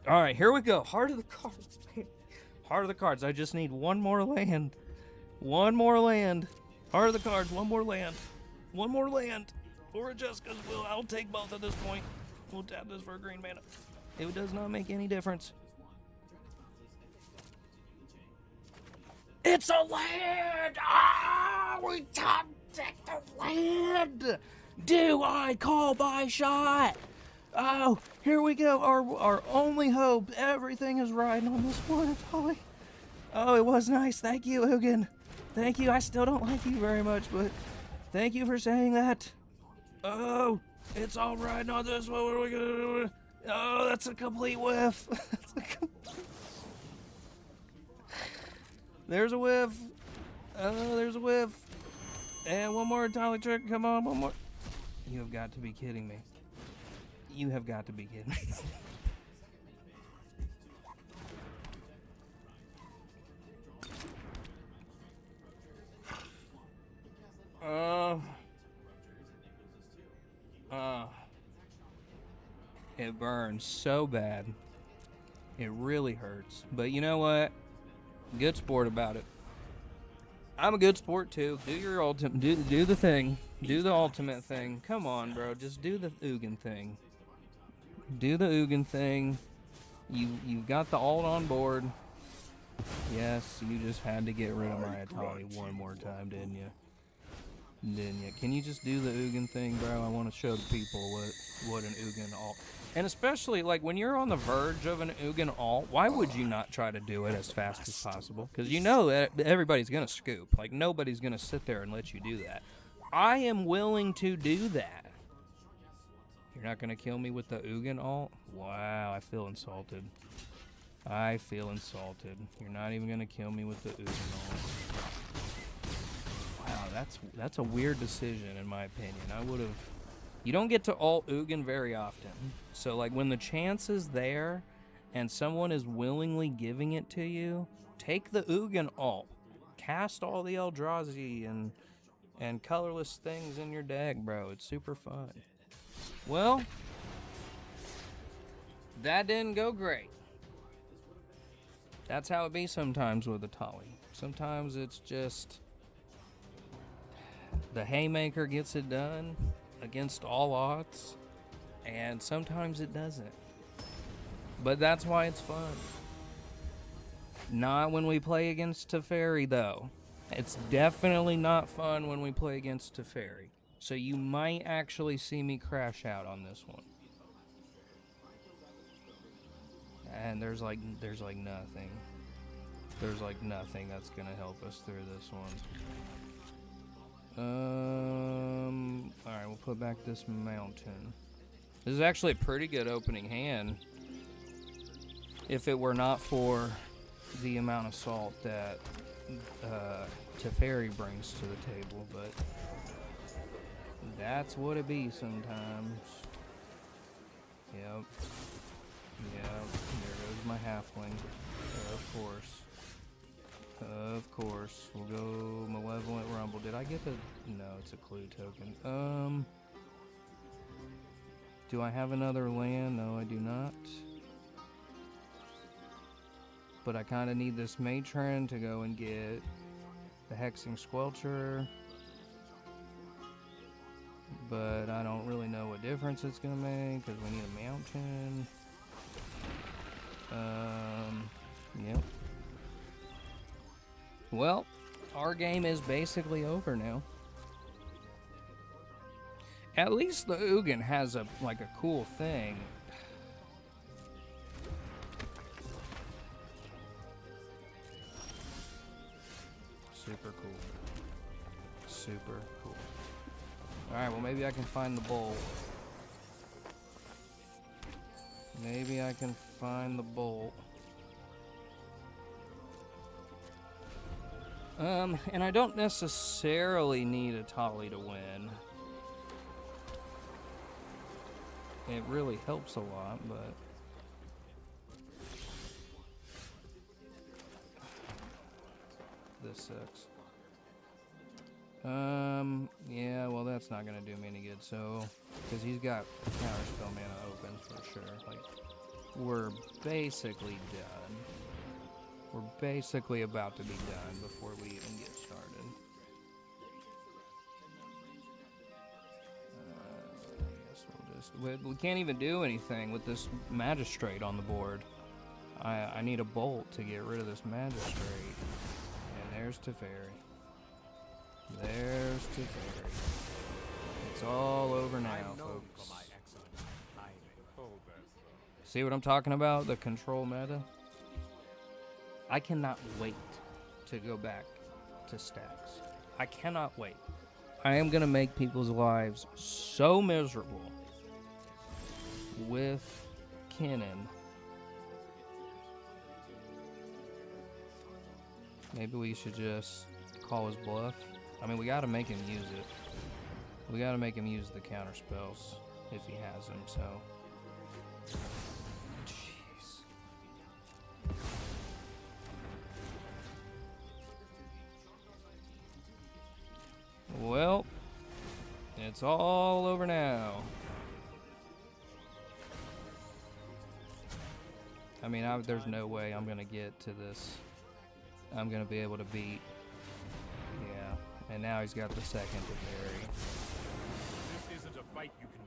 Alright, here we go. Heart of the cards. Heart of the cards. I just need one more land. One more land. Heart of the cards, one more land. One more land. Or Jessica's will. I'll take both at this point. We'll tap this for a green mana. It does not make any difference. It's a land! Ah, we top decked the land! Do I call my shot? Oh, here we go. Our only hope. Everything is riding on this one, Etali. Oh, it was nice. Thank you, Ugin. Thank you. I still don't like you very much, but thank you for saying that. Oh, it's all riding on this one. What are we gonna do? Oh, that's a complete whiff. There's a whiff. Oh, there's a whiff. And one more Etali trick. Come on, one more. You have got to be kidding me. You have got to be kidding me. It burns so bad. It really hurts. But you know what? Good sport about it. I'm a good sport too. Do your ultimate. Do the thing. Do the ultimate thing. Come on, bro. Just do the Ugin thing. Do the Ugin thing. You've got the ult on board. Yes, you just had to get rid of my Etali one more time, didn't you? Didn't you? Can you just do the Ugin thing, bro? I want to show the people what an Ugin ult. And especially, like, when you're on the verge of an Ugin ult, why would you not try to do it as fast as possible? Because you know that everybody's going to scoop. Like, nobody's going to sit there and let you do that. I am willing to do that. You're not going to kill me with the Ugin ult? Wow, I feel insulted. I feel insulted. You're not even going to kill me with the Ugin ult. Wow, that's a weird decision in my opinion. I would have... You don't get to ult Ugin very often. So, like, when the chance is there and someone is willingly giving it to you, take the Ugin ult. Cast all the Eldrazi and colorless things in your deck, bro. It's super fun. Well, that didn't go great. That's how it be sometimes with Etali. Sometimes it's just the haymaker gets it done against all odds, and sometimes it doesn't. But that's why it's fun. Not when we play against Teferi, though. It's definitely not fun when we play against Teferi. So you might actually see me crash out on this one. And there's like nothing. There's like nothing that's gonna help us through this one. Alright, we'll put back this mountain. This is actually a pretty good opening hand. If it were not for the amount of salt that Teferi brings to the table, but that's what it be sometimes. Yep. Yep. There goes my halfling. Of course. Of course. We'll go Malevolent Rumble. Did I get the... No, it's a clue token. Do I have another land? No, I do not. But I kind of need this Matron to go and get the Hexing Squelcher. But I don't really know what difference it's going to make because we need a mountain. Yep. Well, our game is basically over now. At least the Ugin has a cool thing. super cool. Super cool. Alright, well maybe I can find the bolt. Maybe I can find the bolt. And I don't necessarily need Etali to win. It really helps a lot, but... This sucks. Yeah, well that's not gonna do me any good, so... Because he's got counterspell mana open for sure. Like, we're basically done. We're basically about to be done before we even get started. I guess we'll just... We can't even do anything with this Magistrate on the board. I need a bolt to get rid of this Magistrate. And there's Teferi. There's Teferi. It's all over now, folks. See what I'm talking about? The control meta? I cannot wait to go back to stacks. I cannot wait. I am going to make people's lives so miserable with Kennen. Maybe we should just call his bluff. I mean, we got to make him use it. We got to make him use the counter spells if he has them, so... Well, it's all over now. I mean, there's no way I'm going to get to this. I'm going to be able to beat. Yeah, and now he's got the second to bury. This isn't a fight you can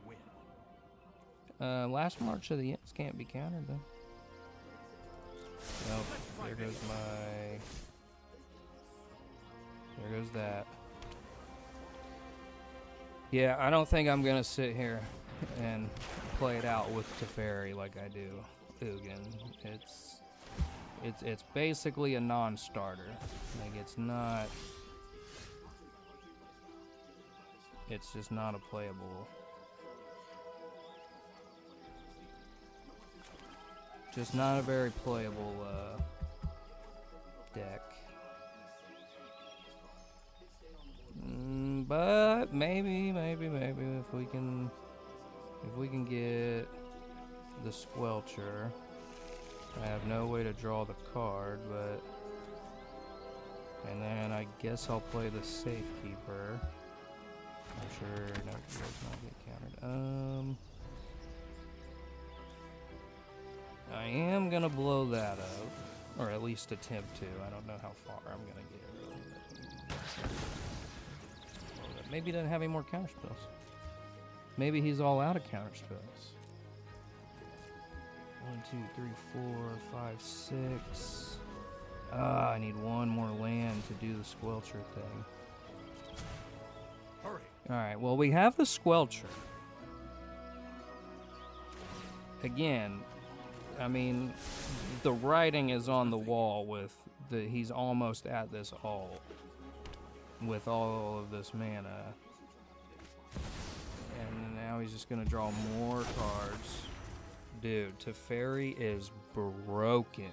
win. Last March of the Ents can't be countered, though. Nope, there goes my... There goes that. Yeah, I don't think I'm going to sit here and play it out with Teferi like I do Ugin. It's basically a non-starter. Like, it's not... It's just not a playable... Just not a very playable deck. But maybe if we can get the Squelcher. I have no way to draw the card, but and then I guess I'll play the Safekeeper. I'm sure no, it does not get countered. I am gonna blow that up, or at least attempt to. I don't know how far I'm gonna get. Maybe he doesn't have any more counterspells. Maybe he's all out of counterspells. 1, 2, 3, 4, 5, 6. Ah, I need one more land to do the Squelcher thing. Hurry. Alright, well, we have the Squelcher. Again, I mean, the writing is on the wall with he's almost at this ult with all of this mana. And now he's just gonna draw more cards. Dude, Teferi is broken.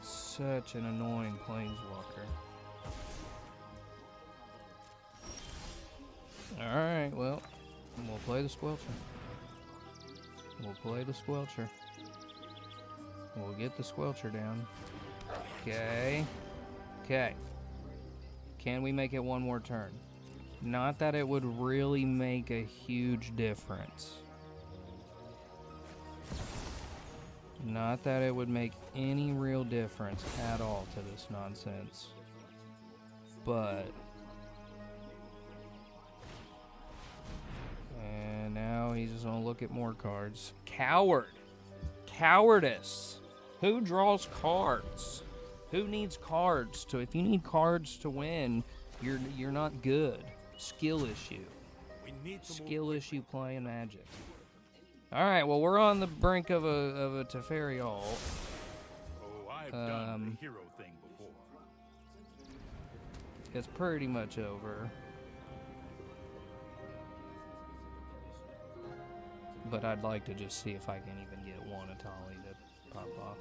Such an annoying planeswalker. Alright, well, we'll play the Squelcher. We'll play the Squelcher. We'll get the Squelcher down. Okay. Okay. Can we make it one more turn? Not that it would really make a huge difference. Not that it would make any real difference at all to this nonsense. But... And now he's just gonna look at more cards. Coward! Cowardice! Who draws cards? Who needs cards to... If you need cards to win, you're not good. Skill issue. Skill issue playing Magic. Alright, well, we're on the brink of a Teferi ult. Oh, I've done the hero thing before. It's pretty much over. But I'd like to just see if I can even get one Etali to pop off.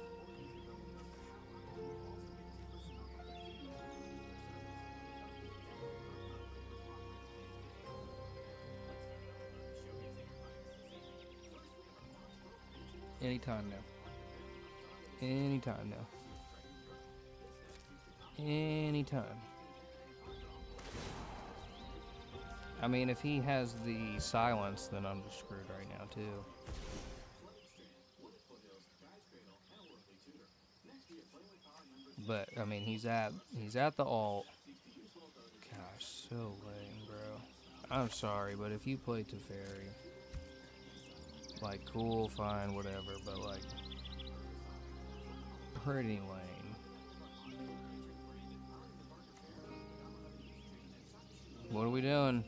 Anytime now. Anytime now. Anytime. I mean, if he has the silence, then I'm just screwed right now, too. But, I mean, he's at the alt. Gosh, so lame, bro. I'm sorry, but if you play Teferi, like, cool, fine, whatever, but, like, pretty lame. What are we doing?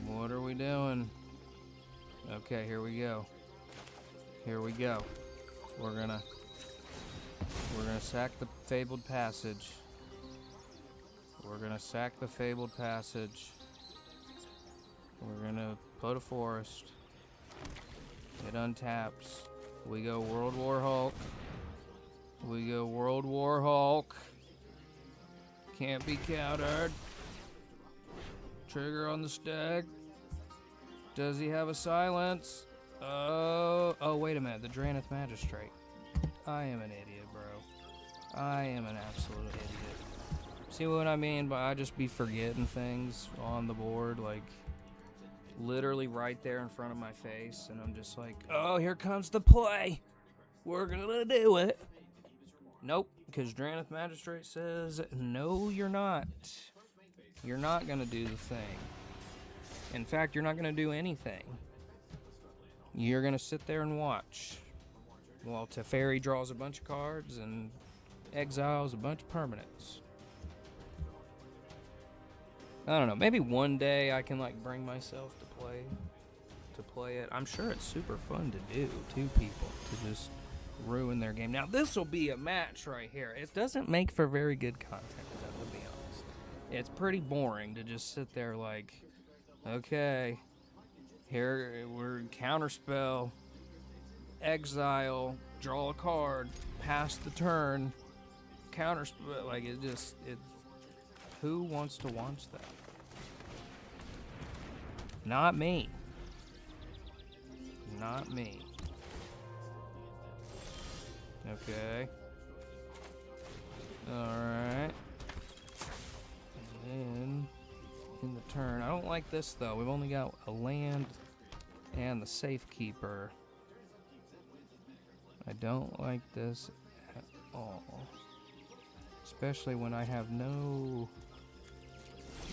What are we doing? Okay, here we go. Here we go. We're gonna sack the Fabled Passage. We're gonna sack the Fabled Passage. We're gonna put a forest. It untaps. We go World War Hulk. We go World War Hulk. Can't be countered. Trigger on the stack. Does he have a silence? Oh, wait a minute. The Draneth Magistrate. I am an idiot, bro. I am an absolute idiot. See what I mean? But I just be forgetting things on the board, like literally right there in front of my face, and I'm just like, oh, here comes the play. We're gonna do it. Nope, because Draneth Magistrate says, no, you're not. You're not gonna do the thing. In fact, you're not gonna do anything. You're gonna sit there and watch while Teferi draws a bunch of cards and exiles a bunch of permanents. I don't know. Maybe one day I can like bring myself to play it. I'm sure it's super fun to do. Two people to just ruin their game. Now this will be a match right here. It doesn't make for very good content, though, to be honest. It's pretty boring to just sit there like, okay, here we're counterspell, exile, draw a card, pass the turn, counterspell. Like it. Who wants to watch that? Not me. Not me. Okay. Alright. And then in the turn. I don't like this though. We've only got a land and the Safekeeper. I don't like this at all. Especially when I have no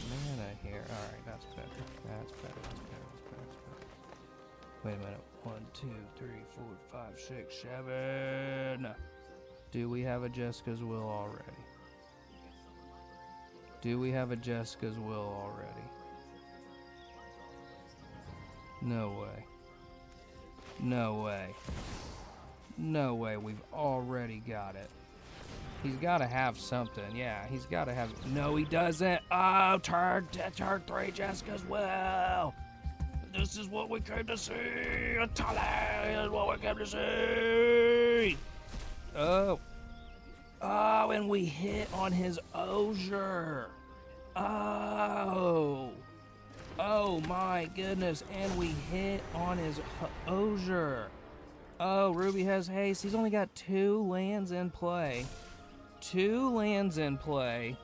mana here. Alright, that's better. That's better. That's better. That's better. That's better. Wait a minute. 1, 2, 3, 4, 5, 6, 7. Do we have a Jessica's Will already? Do we have a Jessica's Will already? No way. No way. No way. We've already got it. He's got to have something. Yeah, he's got to have... No, he doesn't. Oh, turn 3, Jessica's Will. This is what we came to see. Etali is what we came to see. Oh. Oh, and we hit on his Osier. Oh. Oh, my goodness. And we hit on his Osier. Oh, Ruby has haste. He's only got 2 lands in play. 2 lands in play.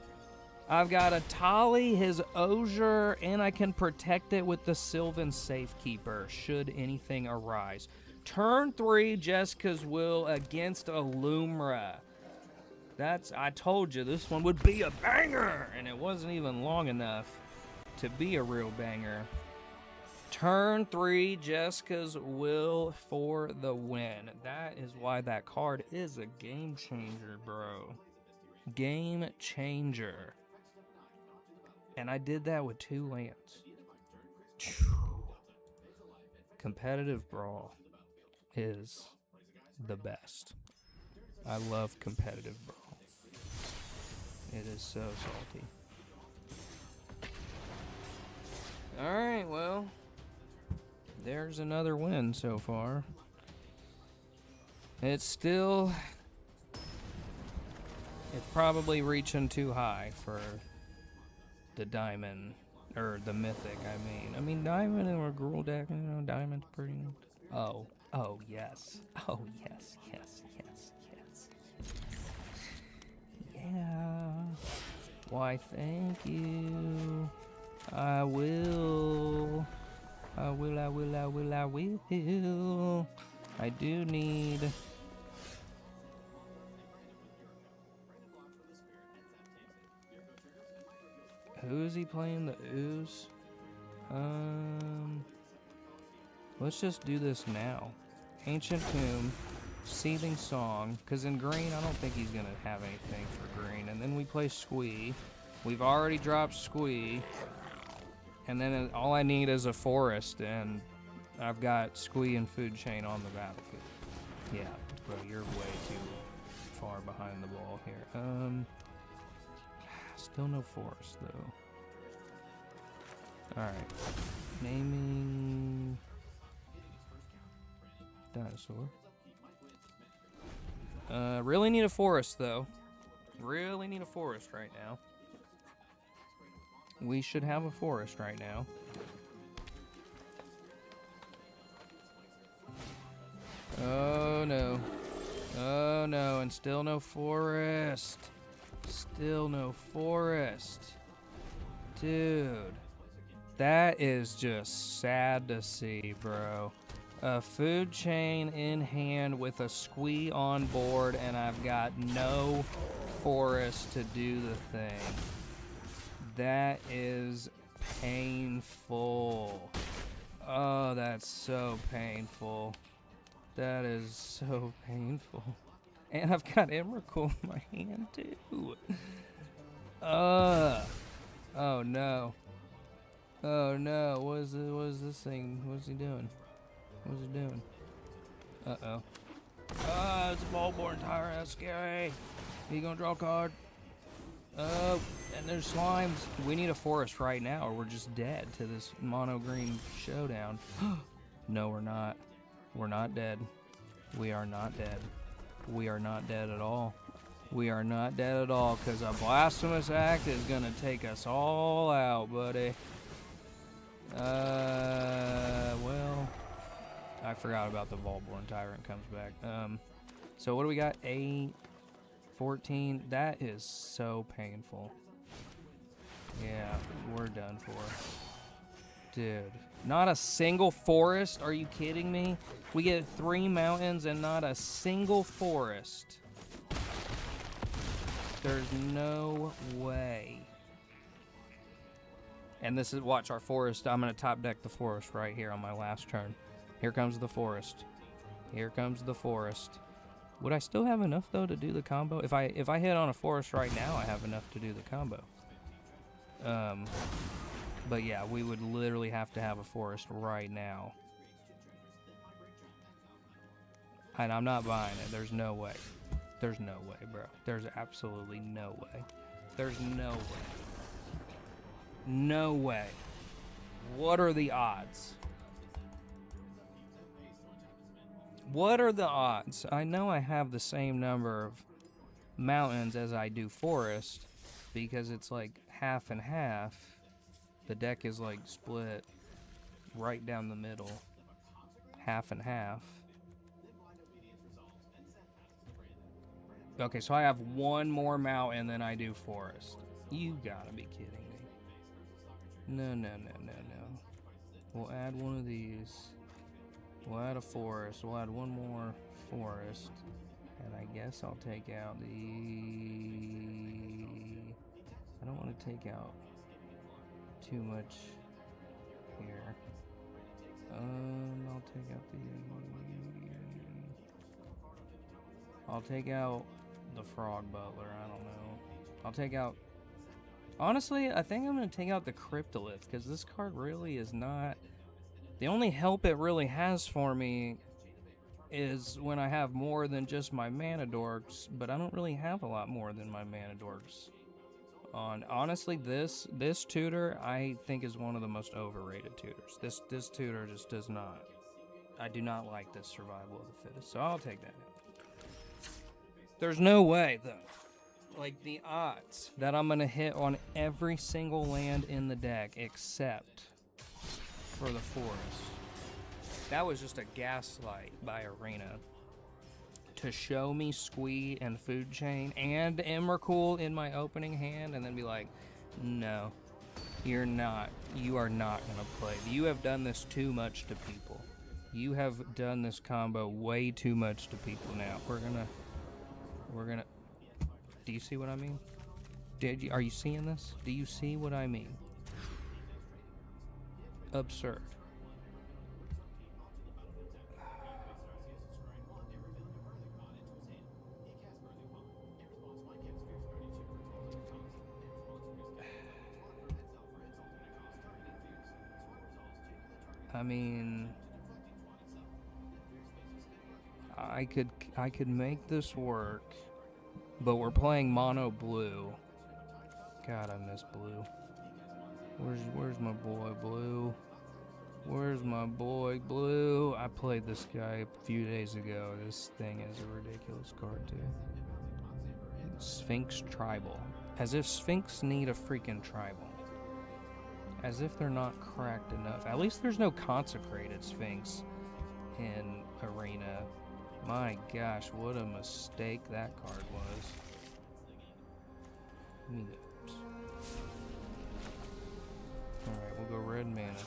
I've got Etali, his Osier, and I can protect it with the Sylvan Safekeeper should anything arise. Turn 3, Jessica's Will against Illumra. I told you this one would be a banger, and it wasn't even long enough to be a real banger. Turn 3, Jessica's Will for the win. That is why that card is a game changer, bro. Game changer. And I did that with 2 lands. Competitive Brawl is the best. I love competitive Brawl. is so salty. Alright, well, there's another win so far. It's probably reaching too high for the diamond, or the mythic, I mean diamond and a gruel deck, you know, diamond's pretty. Oh, yes. Oh, yes. Yeah. Why, thank you. I will. I do need. Who is he playing? The Ooze? Let's just do this now. Ancient Tomb, Seething Song, because in green, I don't think he's going to have anything for green. And then we play Squee. We've already dropped Squee. And then all I need is a forest, and I've got Squee and Food Chain on the battlefield. Yeah, bro, you're way too far behind the ball here. Still no forest, though. Alright. Naming... dinosaur. Really need a forest, though. Really need a forest right now. We should have a forest right now. Oh, no. Oh, no, and still no forest. Still no forest. Dude. That is just sad to see, bro. A Food Chain in hand with a Squee on board, and I've got no forest to do the thing. That is painful. Oh, that's so painful. That is so painful. And I've got Emrakul in my hand, too. Oh, no. Oh, no. What is this thing? What's he doing? What's he doing? Uh-oh. Ah, it's a ball-born tyrant. That's scary. He gonna draw a card? Oh, and there's slimes. We need a forest right now, or we're just dead to this mono-green showdown. No, we're not. We're not dead. We are not dead. We are not dead at all. We are not dead at all, because a blasphemous act is gonna take us all out, buddy. Well, I forgot about the Volborn Tyrant comes back. So what do we got? 8, 14. That is so painful. Yeah, we're done for. Dude, not a single forest? Are you kidding me? We get 3 mountains and not a single forest. There's no way. And this is, watch our forest. I'm going to top deck the forest right here on my last turn. Here comes the forest. Here comes the forest. Would I still have enough, though, to do the combo? If I hit on a forest right now, I have enough to do the combo. But yeah, we would literally have to have a forest right now. And I'm not buying it. There's no way. There's no way, bro. There's absolutely no way. There's no way. No way. What are the odds? What are the odds? I know I have the same number of mountains as I do forest, because it's like half and half. The deck is like split right down the middle. Half and half. Okay, so I have one more mountain than I do forest. You gotta be kidding me. No, no, no, no, no. We'll add one of these. We'll add a forest. We'll add one more forest. And I guess I'll take out the... I don't want to take out too much here. I'll take out the... I'll take out the Frog Butler. I don't know. I'll take out... Honestly, I think I'm going to take out the Cryptolith, because this card really is not... The only help it really has for me is when I have more than just my mana dorks, but I don't really have a lot more than my mana dorks. Honestly, this tutor I think is one of the most overrated tutors. This tutor just does not. I do not like this survival of the fittest, so I'll take that out. There's no way though. Like the odds that I'm gonna hit on every single land in the deck except for the forest. That was just a gaslight by Arena to show me Squee and Food Chain and Emrakul in my opening hand and then be like, no, you're not. You are not gonna play. You have done this too much to people. You have done this combo way too much to people now. We're gonna, do you see what I mean? Are you seeing this? Do you see what I mean? Absurd. I mean, I could make this work, but we're playing mono blue. God, I miss blue. Where's my boy blue? Where's my boy blue? I played this guy a few days ago. This thing is a ridiculous card too. Sphinx Tribal. As if Sphinx need a freaking tribal. As if they're not cracked enough. At least there's no consecrated Sphinx in Arena. My gosh, what a mistake that card was. Oops. Alright, we'll go red mana.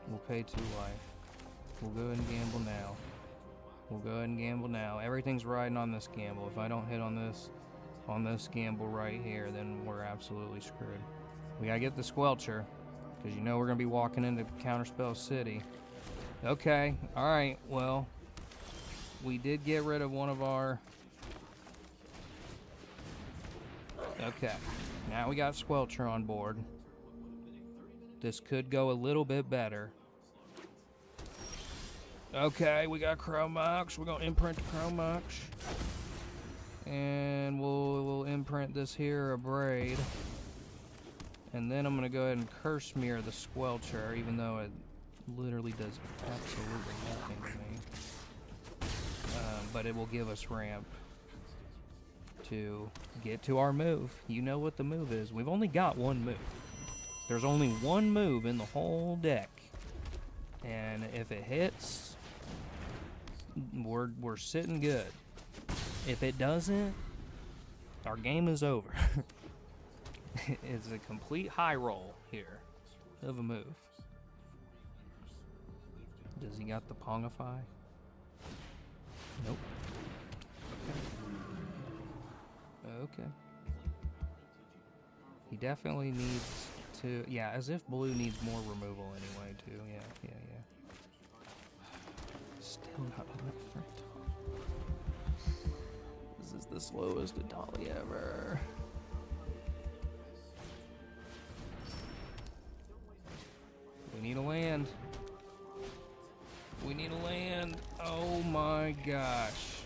We'll pay 2 life. We'll go ahead and gamble now. We'll go ahead and gamble now. Everything's riding on this gamble. If I don't hit on this gamble right here, then we're absolutely screwed. We gotta get the Squelcher, because you know we're gonna be walking into Counterspell City. Okay, alright, well, we did get rid of one of our... Okay, now we got Squelcher on board. This could go a little bit better. Okay, we got Chromox. We're gonna imprint Chromox. And we'll imprint this here, a Braid. And then I'm gonna go ahead and Curse Mirror the Squelcher, even though it literally does absolutely nothing to me. But it will give us ramp to get to our move. You know what the move is. We've only got one move. There's only one move in the whole deck. And if it hits, we're sitting good. If it doesn't, our game is over. It's a complete high roll here of a move. Does he got the Pongify? Nope. Okay. He definitely needs to... Yeah, as if blue needs more removal anyway, too. Yeah. Still not enough. This is the slowest Etali ever. We need a land. We need a land. Oh my gosh.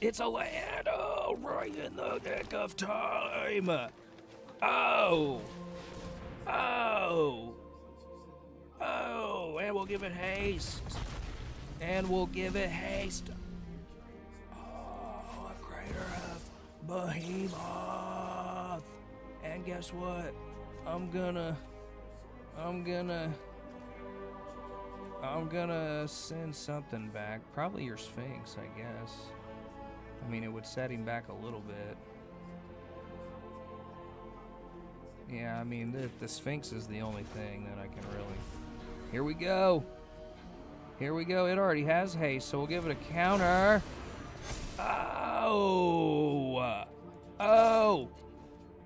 It's a land. Oh, right in the nick of time. Oh. And we'll give it haste. Oh, a Crater of Behemoth. And guess what? I'm gonna send something back. Probably your Sphinx, I guess. I mean, it would set him back a little bit. Yeah, I mean, the Sphinx is the only thing that I can really... Here we go. It already has haste, so we'll give it a counter.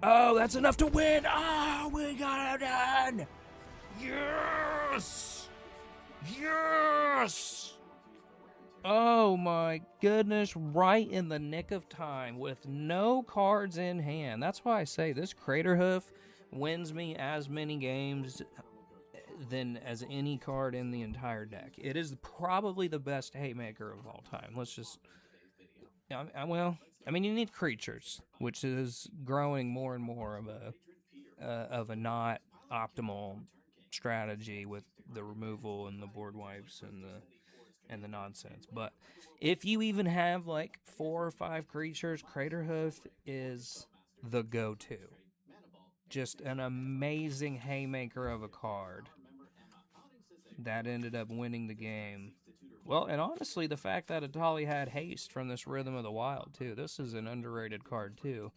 Oh, that's enough to win. Oh, we got it done. Yes. Oh my goodness, right in the nick of time with no cards in hand. That's why I say this Craterhoof wins me as many games than as any card in the entire deck. It is probably the best Haymaker of all time. Let's just... well, I mean, you need creatures, which is growing more and more of a not optimal strategy with the removal and the board wipes and the nonsense. But if you even have like 4 or 5 creatures, Craterhoof is the go-to. Just an amazing haymaker of a card that ended up winning the game. Well, and honestly, the fact that Etali had haste from this Rhythm of the Wild, too. This is an underrated card, too,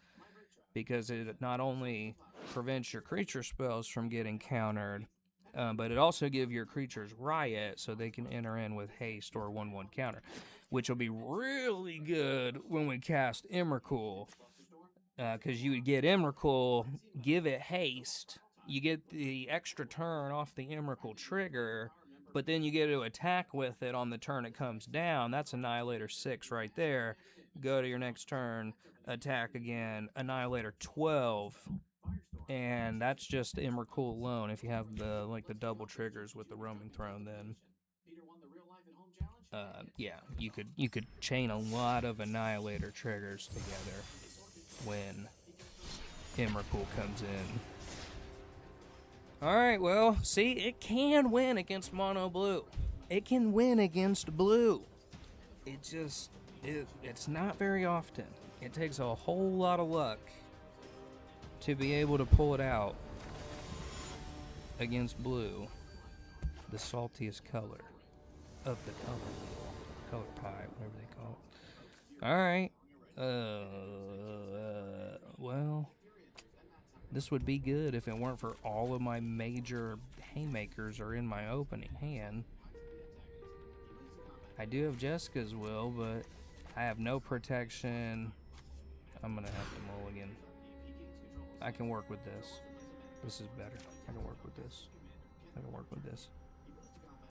because it not only prevents your creature spells from getting countered, but it also gives your creatures riot so they can enter in with haste or 1/1 counter, which will be really good when we cast Emrakul, because you would get Emrakul, give it haste, you get the extra turn off the Emrakul trigger, but then you get to attack with it on the turn it comes down. That's Annihilator 6 right there. Go to your next turn, attack again, Annihilator 12, and that's just Emrakul alone. If you have the double triggers with the Roaming Throne, then yeah, you could chain a lot of Annihilator triggers together when Emrakul comes in. Alright, well, see, it can win against mono blue. It can win against blue. It's not very often. It takes a whole lot of luck to be able to pull it out against blue, the saltiest color of the color wheel. Color pie, whatever they call it. Alright. Well, this would be good if it weren't for all of my major haymakers are in my opening hand. I do have Jessica's Will, but I have no protection. I'm gonna have to mulligan. I can work with this. This is better. I can work with this. I can work with this.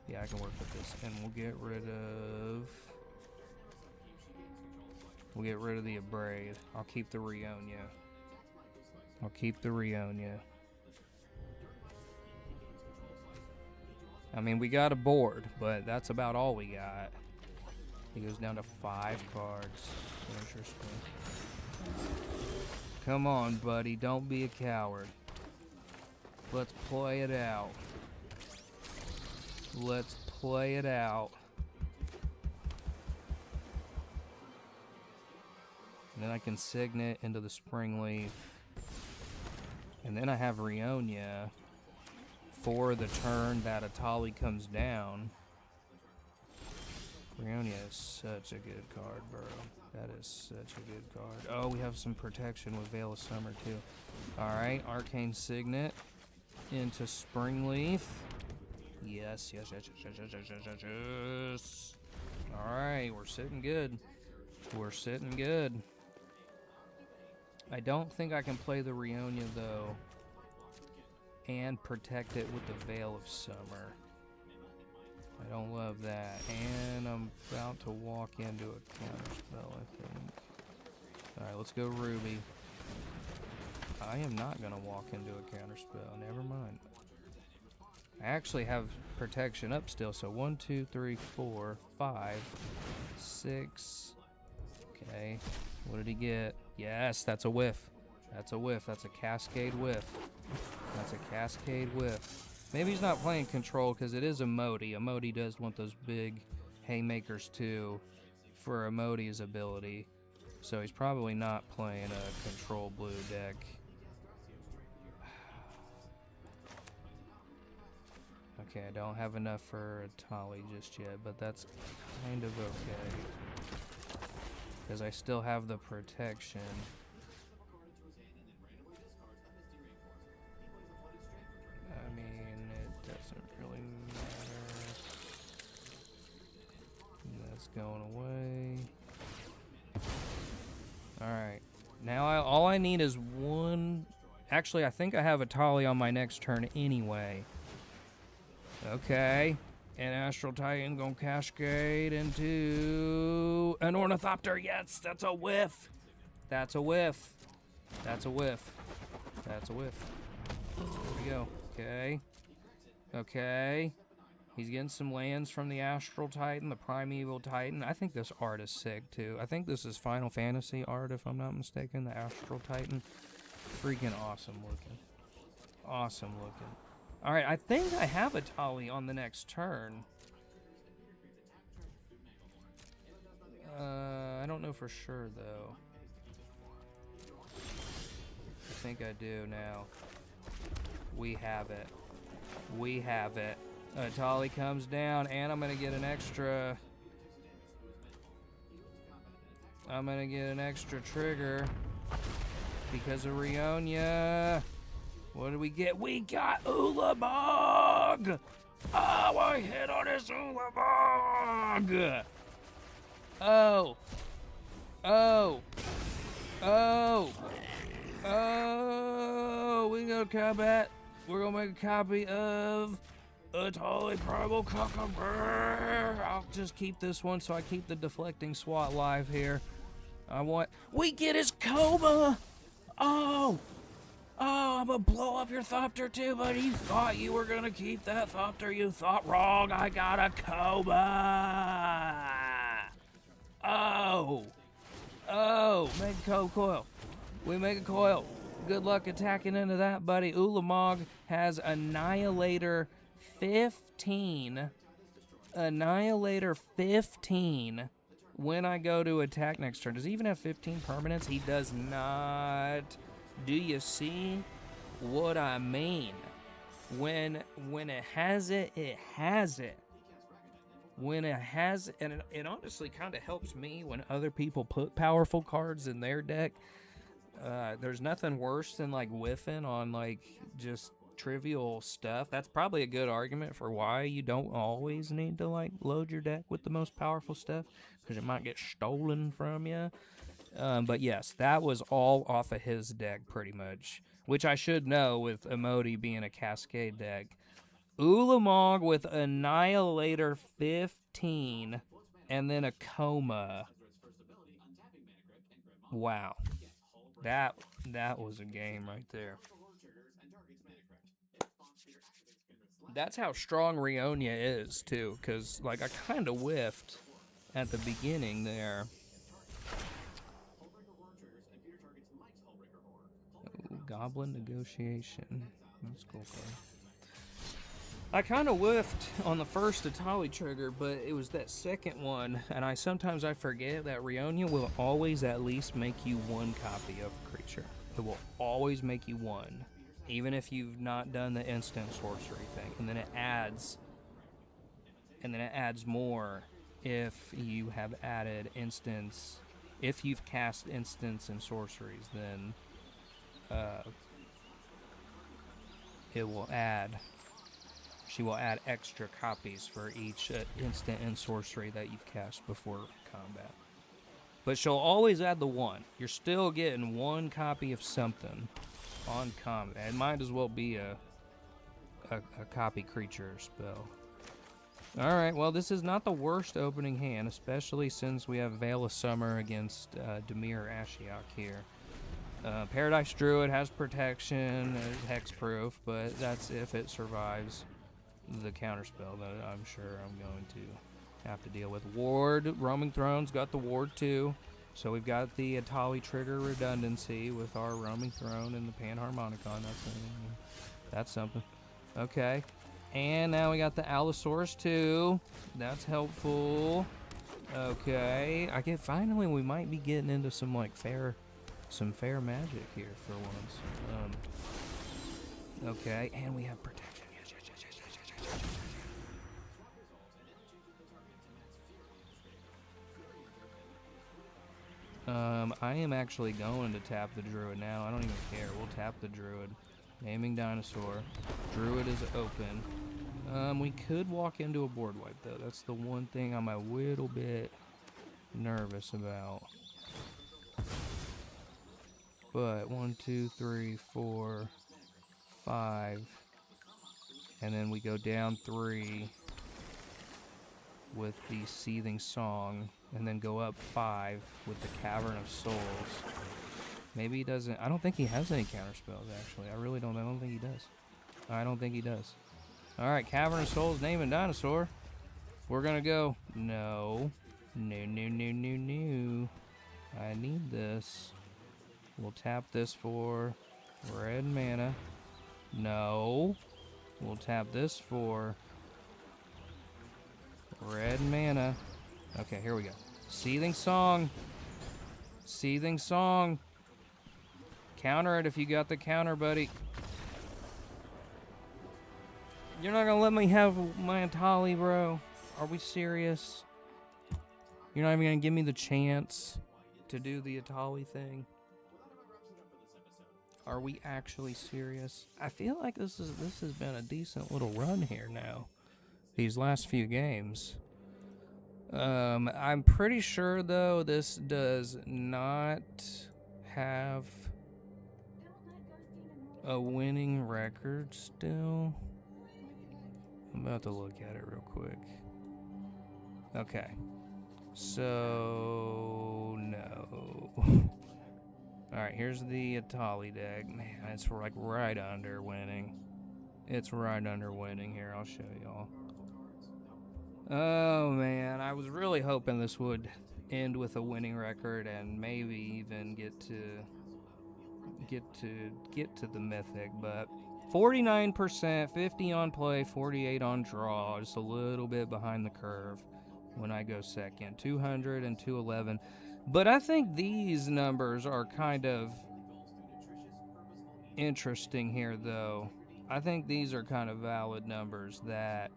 Yeah, I can work with this. And we'll get rid of the Abrade. I'll keep the Rionia. I mean, we got a board, but that's about all we got. He goes down to 5 cards. Interesting. Come on, buddy. Don't be a coward. Let's play it out. Let's play it out. And then I can Signet into the Springleaf. And then I have Rionia for the turn that Etali comes down. Rionia is such a good card, bro. That is such a good card. Oh, we have some protection with Veil of Summer, too. Alright, Arcane Signet into Springleaf. Yes. Alright, we're sitting good. I don't think I can play the Rionia, though, and protect it with the Veil of Summer. I don't love that. And I'm about to walk into a counterspell, I think. Alright, let's go Ruby. I am not going to walk into a counterspell. Never mind. I actually have protection up still, so 1, 2, 3, 4, 5, 6. Okay. What did he get? Yes, that's a whiff. That's a Cascade whiff. Maybe he's not playing Control because it is Emoti. Emoti does want those big haymakers too for Emoti's ability. So he's probably not playing a Control blue deck. Okay, I don't have enough for Etali just yet, but that's kind of okay. Because I still have the protection. I mean, it doesn't really matter. That's going away. Alright. Now all I need is one... Actually, I think I have Etali on my next turn anyway. Okay. And Astral Titan gonna cascade into an Ornithopter. Yes, that's a whiff. That's a whiff. There we go. Okay. He's getting some lands from the Astral Titan, the Primeval Titan. I think this art is sick, too. I think this is Final Fantasy art, if I'm not mistaken, the Astral Titan. Freaking awesome looking. Awesome looking. Alright, I think I have Etali on the next turn. I don't know for sure, though. I think I do now. We have it. We have it. Etali comes down, and I'm going to get an extra... I'm going to get an extra trigger because of Rionia. What did we get? We got Ulamog! Oh, I hit on his Ulamog! Oh. Oh. Oh. Oh. We go combat. We're going to make a copy of Etali Primal Cucumber. I'll just keep this one so I keep the deflecting SWAT live here. We get his coma! Oh! Oh, I'm gonna blow up your Thopter too, but you thought you were gonna keep that Thopter. You thought wrong. I got a coma! Oh! Oh! Make a coil. We make a coil. Good luck attacking into that, buddy. Ulamog has Annihilator 15. Annihilator 15 when I go to attack next turn. Does he even have 15 permanents? He does not. Do you see what I mean? When it has it, it has it. When it has, and it honestly kind of helps me when other people put powerful cards in their deck. There's nothing worse than like whiffing on like just trivial stuff. That's probably a good argument for why you don't always need to like load your deck with the most powerful stuff, because it might get stolen from you. But yes, that was all off of his deck pretty much, which I should know with Emoti being a Cascade deck. Ulamog with Annihilator 15 and then a coma. Wow. That was a game right there. That's how strong Rionia is, too, because, like, I kind of whiffed at the beginning there. Ooh, Goblin Negotiation. That's cool. I kind of whiffed on the first Etali trigger, but it was that second one, and sometimes I forget that Rionia will always at least make you one copy of a creature. It will always make you one, even if you've not done the instant sorcery thing, and then it adds more if you have added instants. If you've cast instants and sorceries, then it will add. She will add extra copies for each instant and sorcery that you've cast before combat. But she'll always add the one. You're still getting one copy of something on combat. It might as well be a copy creature spell. Alright, well, this is not the worst opening hand, especially since we have Veil of Summer against Dimir Ashiok here. Paradise Druid has protection, hexproof, but that's if it survives the counterspell that I'm sure I'm going to have to deal with. Ward, Roaming Throne's got the ward too, so we've got the Etali trigger redundancy with our Roaming Throne and the Panharmonicon. That's something. Okay, and now we got the Allosaurus too. That's helpful. Okay, finally we might be getting into some like fair magic here for once. Okay, and we have protection. I am actually going to tap the Druid now. I don't even care. We'll tap the Druid. Naming Dinosaur. Druid is open. We could walk into a board wipe, though. That's the one thing I'm a little bit nervous about. But 1, 2, 3, 4, 5. And then we go down 3 with the Seething Song, and then go up 5 with the Cavern of Souls. Maybe he doesn't. I don't think he has any counterspells, actually. I don't think he does. I don't think he does. All right, Cavernous Souls, name and dinosaur. We're gonna go. No. No, no, no, no, no. I need this. We'll tap this for red mana. No. We'll tap this for red mana. Okay, here we go. Seething Song. Seething Song. Counter it if you got the counter, buddy. You're not gonna let me have my Etali, bro. Are we serious? You're not even gonna give me the chance to do the Etali thing? Are we actually serious? I feel like this has been a decent little run here now. These last few games. I'm pretty sure though this does not have a winning record still. I'm about to look at it real quick. Okay. So no. Alright, here's the Etali deck. Man, it's like right under winning. It's right under winning here. I'll show y'all. Oh man, I was really hoping this would end with a winning record and maybe even get to the mythic, but 49%, 50 on play, 48 on draw, just a little bit behind the curve when I go second. 200 and 211. But I think these numbers are kind of interesting here, though. I think these are kind of valid numbers that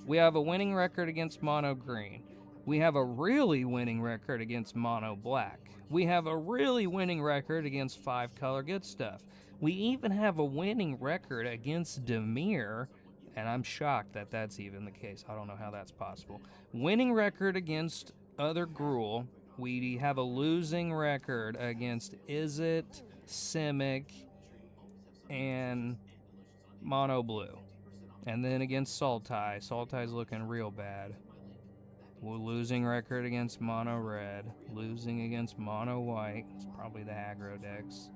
we have a winning record against mono green. We have a really winning record against mono black. We have a really winning record against 5-color good stuff. We even have a winning record against Dimir, and I'm shocked that that's even the case. I don't know how that's possible. Winning record against other Gruul. We have a losing record against Izzet, Simic, and Mono Blue. And then against Sultai. Sultai's looking real bad. We're losing record against Mono Red. Losing against Mono White. It's probably the aggro decks.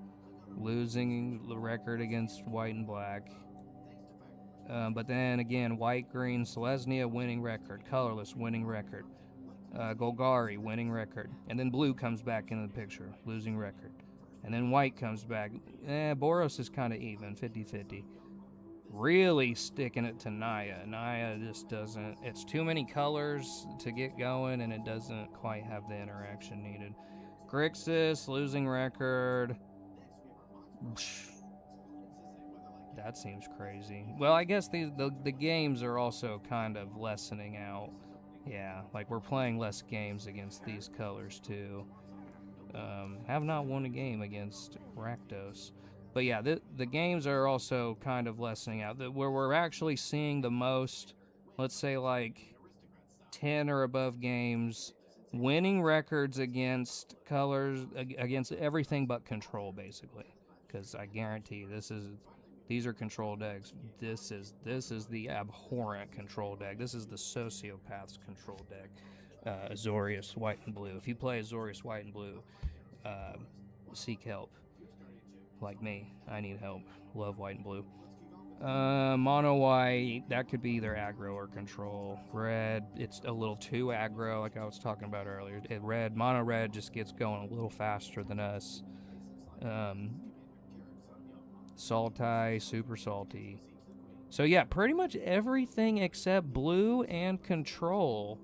Losing the record against White and Black. But then again, White, Green, Selesnya, winning record. Colorless, winning record. Golgari, winning record. And then Blue comes back into the picture, losing record. And then White comes back. Boros is kind of even, 50-50. Really sticking it to Naya. Naya just doesn't... It's too many colors to get going, and it doesn't quite have the interaction needed. Grixis, losing record. That seems crazy. Well, I guess the games are also kind of lessening out. Yeah, like we're playing less games against these colors too. Have not won a game against Rakdos. But yeah, the games are also kind of lessening out. Where we're actually seeing the most, let's say like 10 or above games, winning records against colors, against everything but control, basically. Because I guarantee these are control decks. This is the abhorrent control deck. This is the sociopath's control deck. Azorius, white and blue. If you play Azorius, white and blue, seek help. Like me, I need help. Love white and blue. Mono white, that could be either aggro or control. Red, it's a little too aggro, like I was talking about earlier. Mono red just gets going a little faster than us. Sultai, super salty. So yeah, pretty much everything except blue and control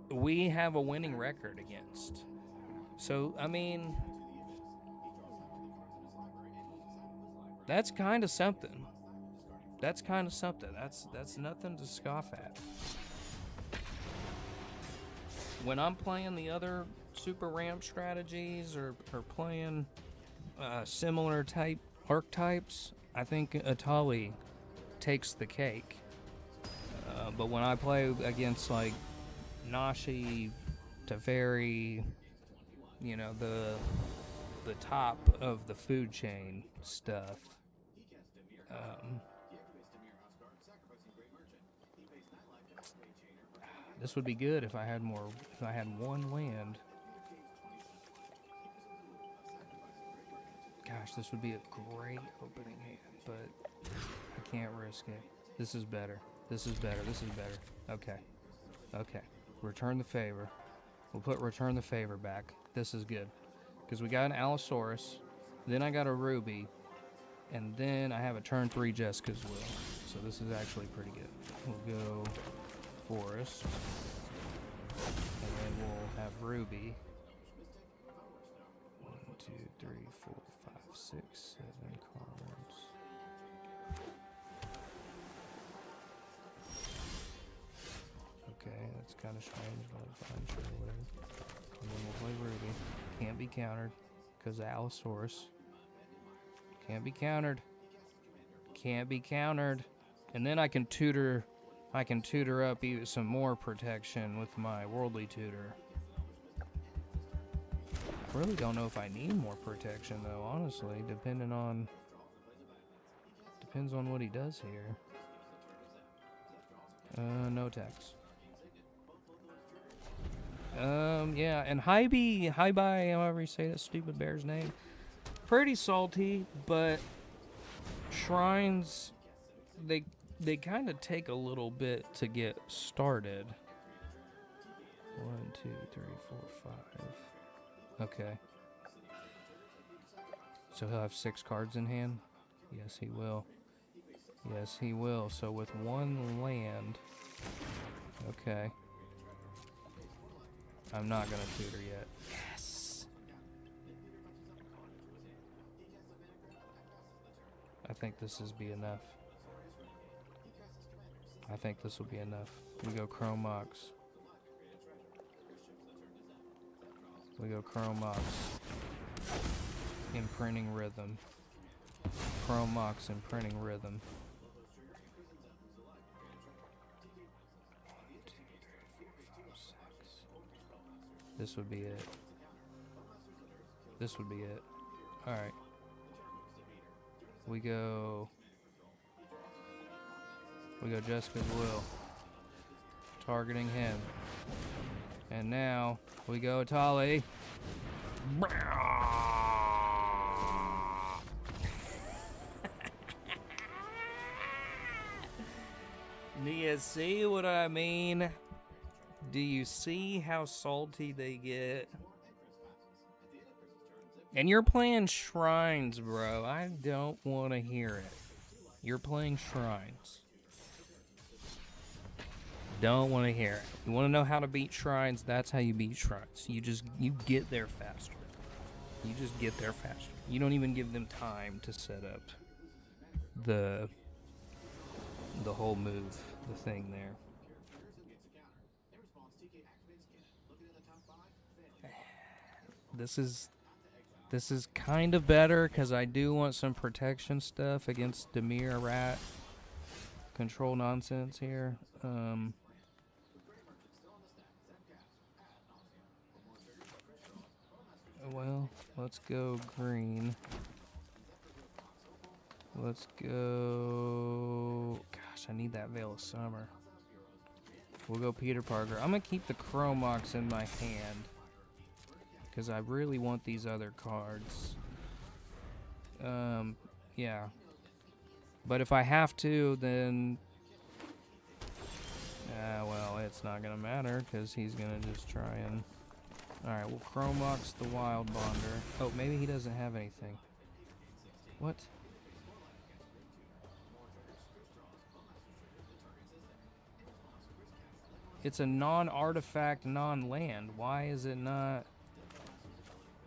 we have a winning record against. So, I mean, that's kind of something. That's kind of something. That's nothing to scoff at. When I'm playing the other super ramp strategies or playing similar type archetypes, I think Etali takes the cake. But when I play against like Nashi, Teferi, you know, the top of the food chain stuff, this would be good if I had one land. Gosh, this would be a great opening hand, but I can't risk it. This is better. This is better. This is better. Okay. Okay. Return the favor. We'll put return the favor back. This is good. Because we got an Allosaurus. Then I got a Ruby. And then I have a turn 3 Jessica's Will. So this is actually pretty good. We'll go Forest. And then we'll have Ruby. 1, 2, 3, 4, 5, 6, 7 cards. Okay, that's kind of strange, but fine, sure, whatever. And then we'll play Ruby. Can't be countered because of Allosaurus. Can't be countered. Can't be countered. And then I can tutor up even some more protection with my Worldly Tutor. I really don't know if I need more protection though, honestly, depends on what he does here. No tax. Yeah, and Hybe, however you say that stupid bear's name, pretty salty, but shrines, they kind of take a little bit to get started. 1, 2, 3, 4, 5. Okay. So he'll have 6 cards in hand? Yes, he will. Yes, he will. So with 1 land... Okay. I'm not gonna tutor yet. Yes! I think this is be enough. I think this will be enough. We go Chrome Mox. We go Chrome Mox. Imprinting Rhythm. Chrome Mox Imprinting Rhythm. 1, 2, 3, 4, 5, 6. This would be it. This would be it. Alright. We go Jessica's Will. Targeting him. And now we go Etali. Do you see what I mean? Do you see how salty they get? And you're playing shrines, bro. I don't want to hear it. You're playing shrines. Don't want to hear it. You want to know how to beat shrines? That's how you beat shrines. You get there faster. You just get there faster. You don't even give them time to set up the whole move, the thing there. This is kind of better because I do want some protection stuff against Demir Rat control nonsense here. Well, let's go green. Let's go... Gosh, I need that Veil of Summer. We'll go Peter Parker. I'm going to keep the Chrome Mox in my hand because I really want these other cards. Yeah. But if I have to, then... well, it's not going to matter because he's going to just try and... Alright, we'll Chrome Mox the Wild Bonder. Oh, maybe he doesn't have anything. What? It's a non-artifact, non-land. Why is it not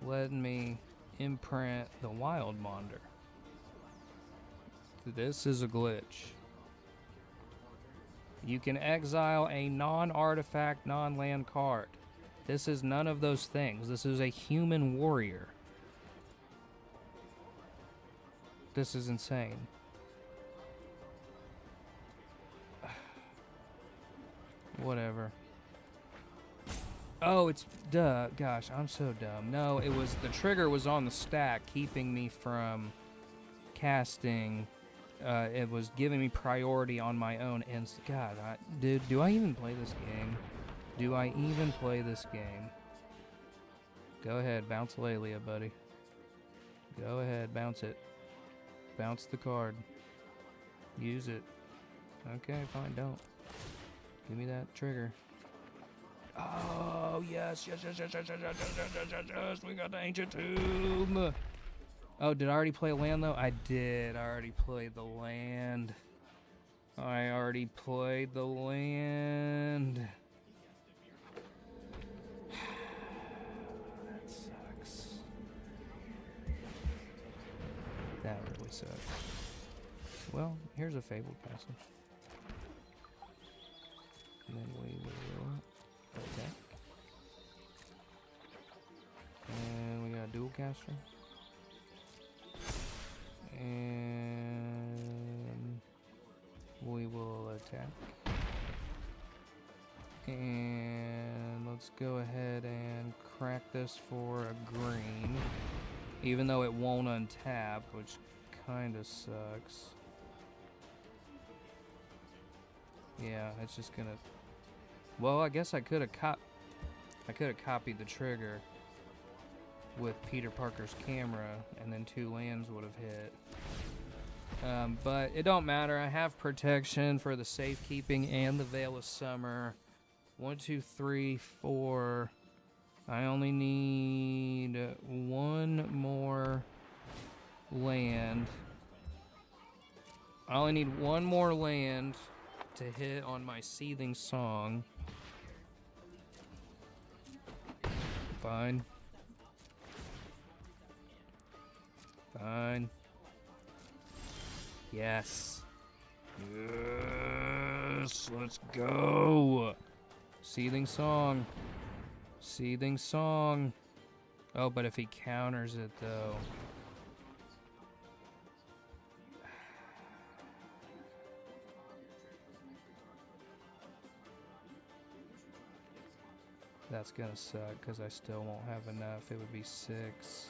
letting me imprint the Wild Bonder? This is a glitch. You can exile a non-artifact, non-land card. This is none of those things. This is a human warrior. This is insane. Whatever. Oh, it's duh. Gosh, I'm so dumb. No, it was the trigger was on the stack, keeping me from casting. It was giving me priority on my own. And God, dude, do I even play this game? Do I even play this game? Go ahead, bounce Lelia, buddy. Go ahead, bounce it. Bounce the card. Use it. Okay, fine, don't. Give me that trigger. Oh, yes, yes, yes, yes, yes, yes, yes, yes, yes, yes, yes, we got the Ancient Tomb. Oh, did I already play land, though? I did. I already played the land. I already played the land. That sucks. That really sucks. Well, here's a Fabled Castle. And then we will attack. And we got a dual caster. And we will attack. And let's go ahead and crack this for a green. Even though it won't untap, which kind of sucks. Yeah, it's just gonna... Well, I guess I could have copied the trigger with Peter Parker's camera, and then 2 lands would have hit. But it don't matter. I have protection for the safekeeping and the Veil of Summer. 1, 2, 3, 4. I only need 1 more land. I only need 1 more land to hit on my Seething Song. Fine. Fine. Yes. Yes, let's go. Seething Song. Seething Song. Oh, but if he counters it, though. That's gonna suck, because I still won't have enough. It would be 6.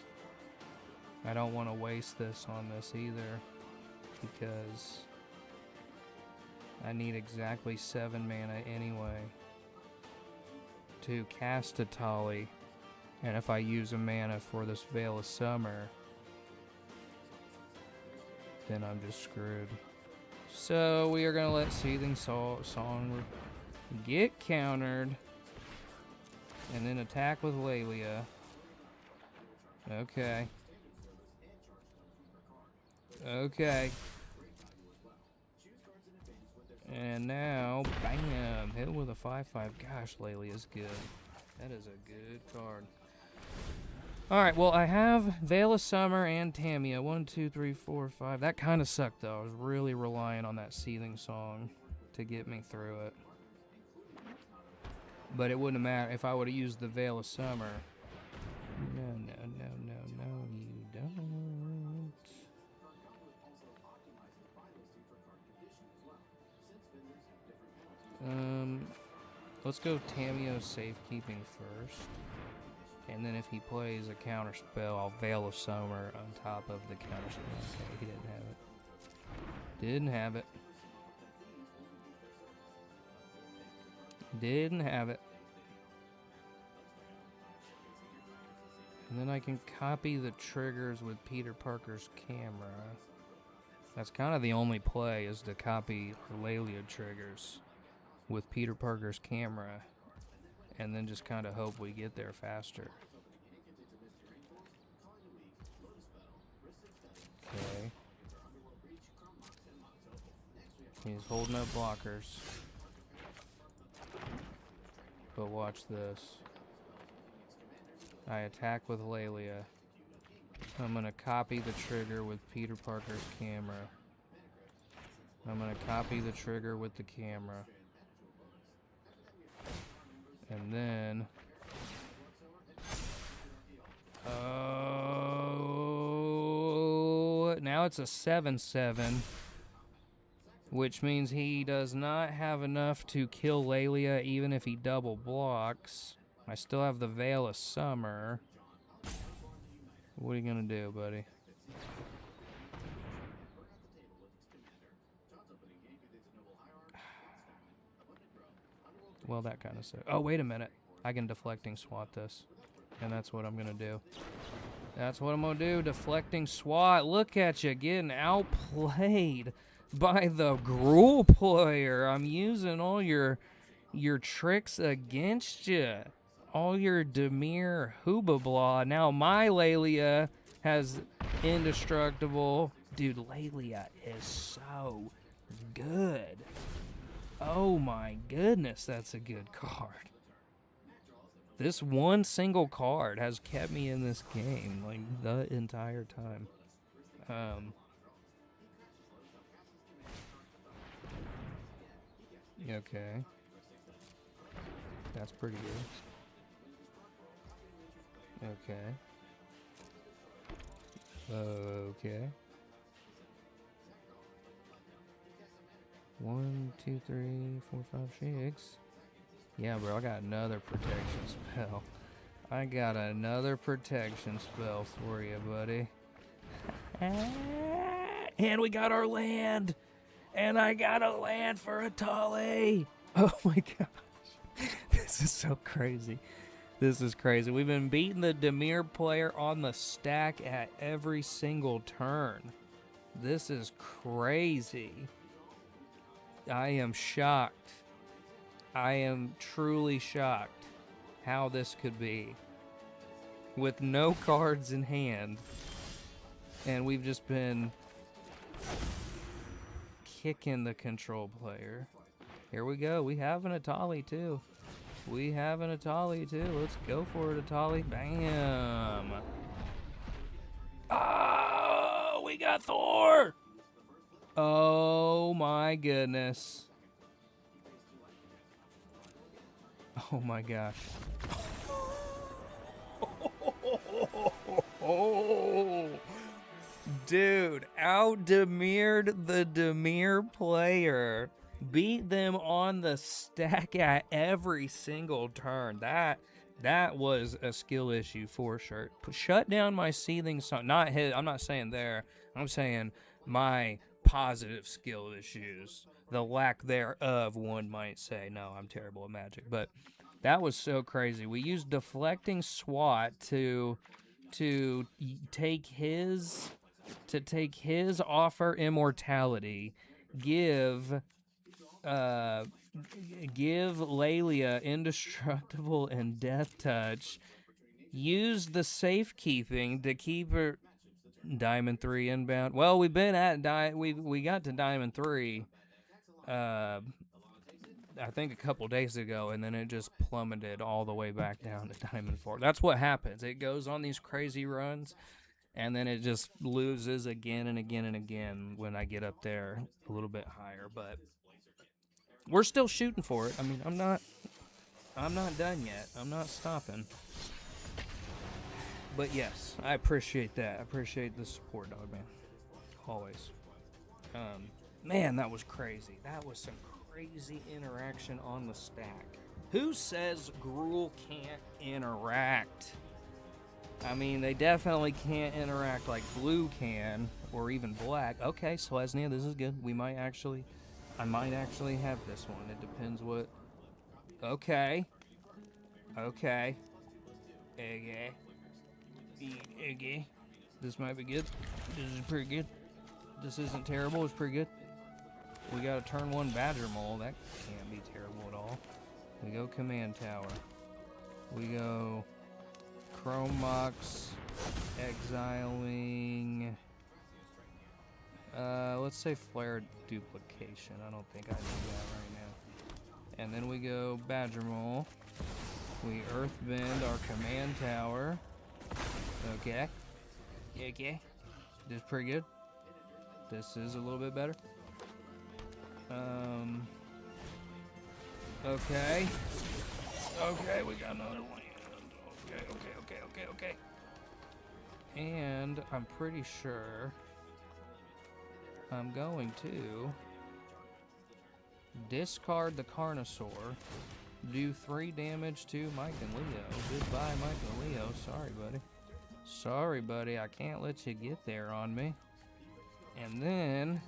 I don't want to waste this on this either, because I need exactly 7 mana anyway to cast Etali. And if I use a mana for this Veil of Summer, then I'm just screwed. So we are going to let Seething Song get countered. And then attack with Lelia. Okay. Okay. And now, bam! Hit with a 5/5. Gosh, Lelia's good. That is a good card. Alright, well, I have Veil of Summer and Tamia. 1, 2, 3, 4, 5. That kind of sucked, though. I was really relying on that Seething Song to get me through it. But it wouldn't have mattered if I would have used the Veil of Summer. No, no, no, no, no, you don't. Let's go Tamio Safekeeping first. And then if he plays a counter spell, I'll Veil of Summer on top of the counter spell. Okay, he didn't have it. Didn't have it. Didn't have it. And then I can copy the triggers with Peter Parker's camera. That's kind of the only play, is to copy Lelia triggers with Peter Parker's camera. And then just kind of hope we get there faster. Okay. He's holding up blockers. But watch this. I attack with Lelia. I'm going to copy the trigger with Peter Parker's camera. I'm going to copy the trigger with the camera. And then... Oh... Now it's a 7/7. Which means he does not have enough to kill Lelia even if he double blocks. I still have the Veil of Summer. What are you gonna do, buddy? Well, that kind of sucks. Oh, wait a minute. I can Deflecting Swat this. And that's what I'm gonna do. That's what I'm gonna do. Deflecting Swat. Look at you getting outplayed. by the Gruul player. I'm using all your tricks against you. All your Demir hoobablah. Now my Lelia has indestructible. Dude, Lelia is so good. Oh my goodness, that's a good card. This one single card has kept me in this game like the entire time. Okay. That's pretty good. Okay. Okay. 1, 2, 3, 4, 5, 6. Yeah, bro, I got another protection spell. I got another protection spell for you, buddy. And we got our land. And I got a land for Etali. Oh my gosh. This is so crazy. This is crazy. We've been beating the Demir player on the stack at every single turn. This is crazy. I am shocked. I am truly shocked how this could be. With no cards in hand. And we've just been kicking the control player. Here we go. We have an Etali too. We have an Etali too. Let's go for it, Etali. Bam. Oh, we got Thor. Oh my goodness. Oh my gosh. Oh, dude, out-Demired the Demir player. Beat them on the stack at every single turn. That was a skill issue for sure. Shut down my seething sun. Not his. I'm not saying there. I'm saying my positive skill issues. The lack thereof, one might say. No, I'm terrible at Magic, but that was so crazy. We used deflecting SWAT to take his offer immortality, give Lelia indestructible and death touch, use the safekeeping to keep her Diamond 3 inbound. Well, we've been at we got to Diamond 3 I think a couple days ago, and then it just plummeted all the way back down to Diamond 4. That's what happens. It goes on these crazy runs, and then it just loses again and again and again when I get up there a little bit higher. But we're still shooting for it. I mean, I'm not done yet. I'm not stopping. But yes, I appreciate that. I appreciate the support, dog man. Always. Man, that was crazy. That was some crazy interaction on the stack. Who says Gruul can't interact? I mean, they definitely can't interact like blue can, or even black. Okay, Selesnya, this is good. I might actually have this one. It depends what. Okay. Okay. This might be good. This is pretty good. This isn't terrible. It's pretty good. We got a turn 1 Badger Mole. That can't be terrible at all. We go Command Tower. We go Chrome Mox, exiling. Let's say Flare Duplication. I don't think I need that right now. And then we go Badger Mole. We Earthbend our Command Tower. Okay. Okay. This is pretty good. This is a little bit better. Okay. Okay, we got another one. Okay. And I'm pretty sure I'm going to discard the Carnosaur, do 3 damage to Mike and Leo. Goodbye, Mike and Leo. Sorry, buddy. Sorry, buddy. I can't let you get there on me. And then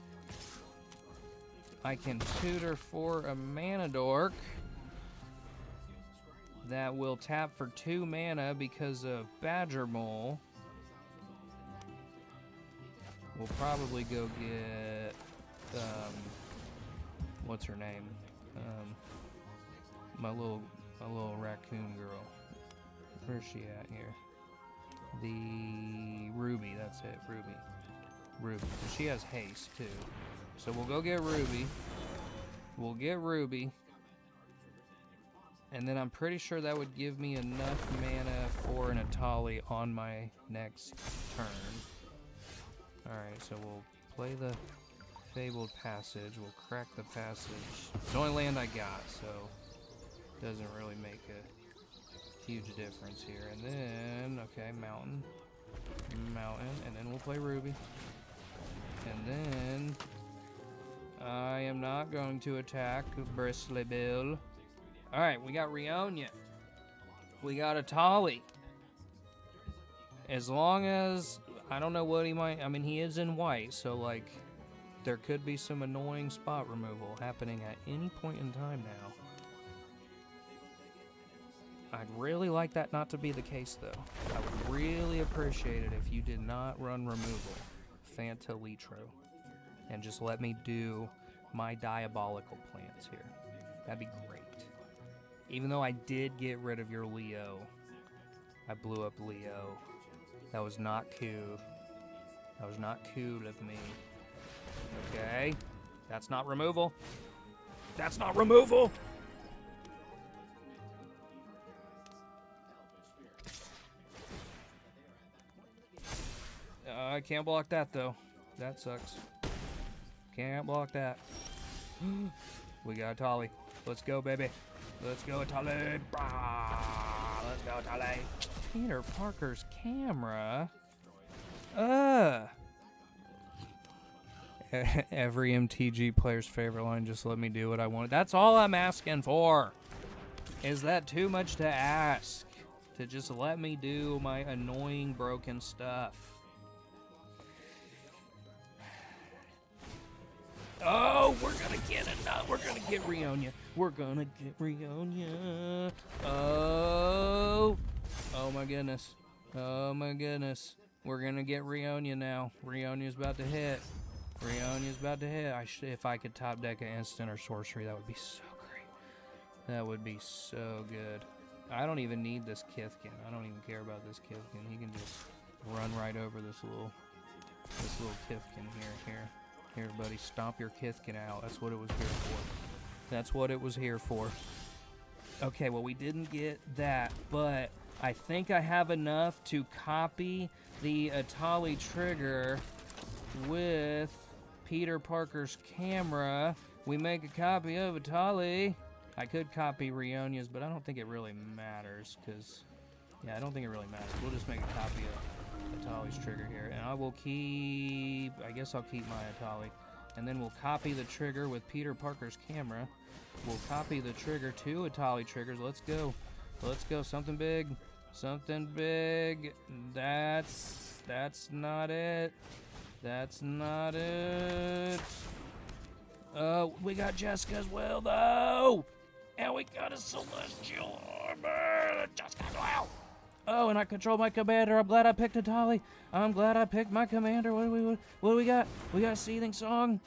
I can tutor for a Mana Dork that will tap for 2 mana because of Badger Mole. We'll probably go get what's her name? My little raccoon girl. Where's she at here? The Ruby, that's it, Ruby. Ruby. She has haste too. So we'll go get Ruby. We'll get Ruby. And then I'm pretty sure that would give me enough mana for an Etali on my next turn. Alright, so we'll play the Fabled Passage. We'll crack the Passage. It's the only land I got, so it doesn't really make a huge difference here. And then, okay, Mountain. Mountain. And then we'll play Ruby. And then I am not going to attack Bristly Bill. Alright, we got Rionia. We got Etali. As long as, I don't know what he might, I mean, he is in white, so, like, there could be some annoying spot removal happening at any point in time now. I'd really like that not to be the case, though. I would really appreciate it if you did not run removal, Fanta Litro, and just let me do my diabolical plans here. That'd be great. Even though I did get rid of your Leo, I blew up Leo. That was not cool. That was not cool of me. Okay, that's not removal. That's not removal! I can't block that, though. That sucks. Can't block that. We got Etali. Let's go, baby. Let's go, Etali. Let's go, Etali. Peter Parker's camera. Every MTG player's favorite line, just let me do what I want. That's all I'm asking for. Is that too much to ask? To just let me do my annoying broken stuff. Oh, we're gonna get enough. We're gonna get Rionia. We're gonna get Rionia. Oh. Oh my goodness. Oh my goodness. We're gonna get Rionia now. Rionia's about to hit. Rionia's about to hit. If I could top deck an instant or sorcery, that would be so great. That would be so good. I don't even need this Kithkin. I don't even care about this Kithkin. He can just run right over this little Kithkin here. Here, buddy, stomp your Kithkin out. That's what it was here for. That's what it was here for. Okay, well, we didn't get that, but I think I have enough to copy the Etali trigger with Peter Parker's camera. We make a copy of Etali. I could copy Rionia's, but I don't think it really matters, because, yeah, I don't think it really matters. We'll just make a copy of Etali's trigger here, and I will keep, I guess I'll keep my Etali, and then we'll copy the trigger with Peter Parker's camera. We'll copy the trigger to Etali triggers. Let's go. Let's go. Something big. Something big. That's not it. That's not it. Oh, we got Jessica as well, though. And we got a Celestial Armor. Jessica as well. Oh, and I control my commander. I'm glad I picked Etali. I'm glad I picked my commander. What do we got? We got a Seething Song.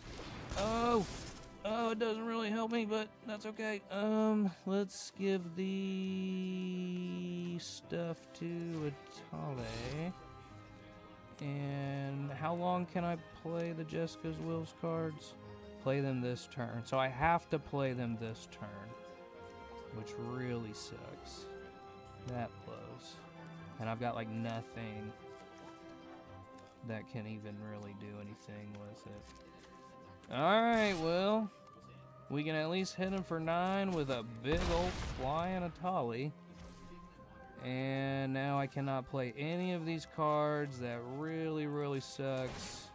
Oh, it doesn't really help me, but that's okay. Let's give the stuff to Etali. And how long can I play the Jessica's Wills cards? Play them this turn. So I have to play them this turn, which really sucks. That blows. And I've got like nothing that can even really do anything with it. Alright, well, we can at least hit him for 9 with a big old flying Etali. And now I cannot play any of these cards. That really, really sucks.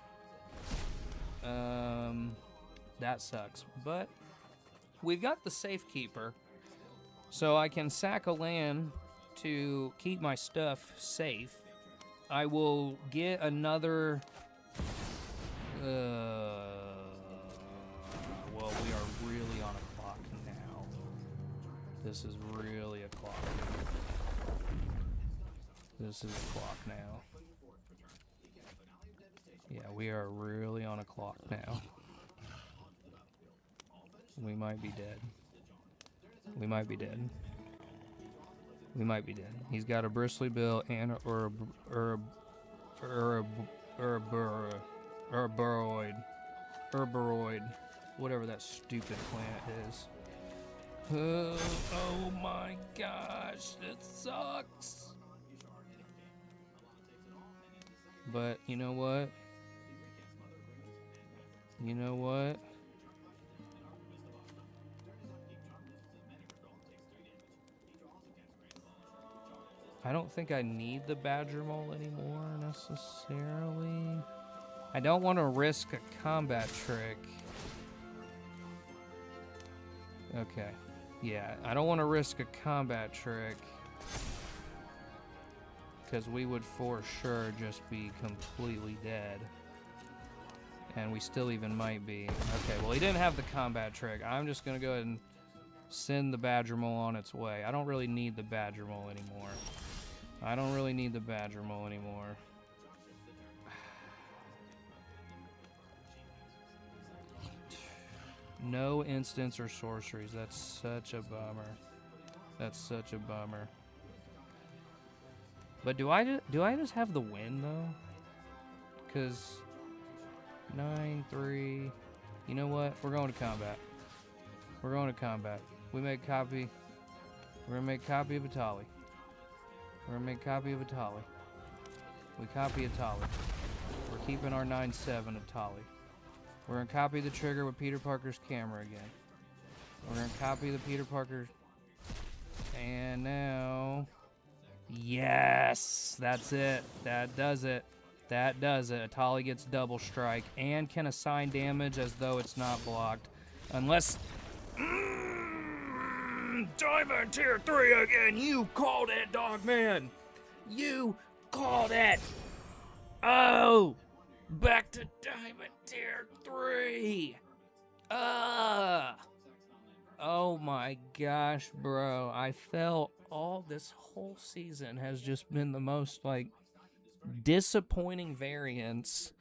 That sucks. But we've got the Safekeeper, so I can sack a land to keep my stuff safe. I will get another... well, we are really on a clock now. This is really a clock. This is a clock now. Yeah, we are really on a clock now. We might be dead. We might be dead. We might be dead. He's got a bristly bill and a herbiroid, whatever that stupid plant is. Oh my gosh, it sucks. But you know what? You know what? I don't think I need the Badger Mole anymore necessarily. I don't want to risk a combat trick. Okay. Yeah, I don't want to risk a combat trick. Because we would for sure just be completely dead. And we still even might be. Okay, well he didn't have the combat trick. I'm just going to go ahead and send the Badger Mole on its way. I don't really need the Badger Mole anymore. I don't really need the Badger Mole anymore. No instants or sorceries. That's such a bummer. That's such a bummer. But do I just have the win though? Cause 9-3. You know what? We're going to combat. We're going to combat. We make copy. We're gonna make copy of Etali. We're gonna make copy of Etali. We copy Etali. We're keeping our 9-7 Etali. We're gonna copy the trigger with Peter Parker's camera again. We're gonna copy the Peter Parker. And now... Yes! That's it. That does it. That does it. Etali gets double strike and can assign damage as though it's not blocked. Unless... Diamond Tier 3 again! You called it, Dogman! You called it! Oh! Back to Diamond Tier 3! Oh my gosh, bro. I felt all this whole season has just been the most, like, disappointing variance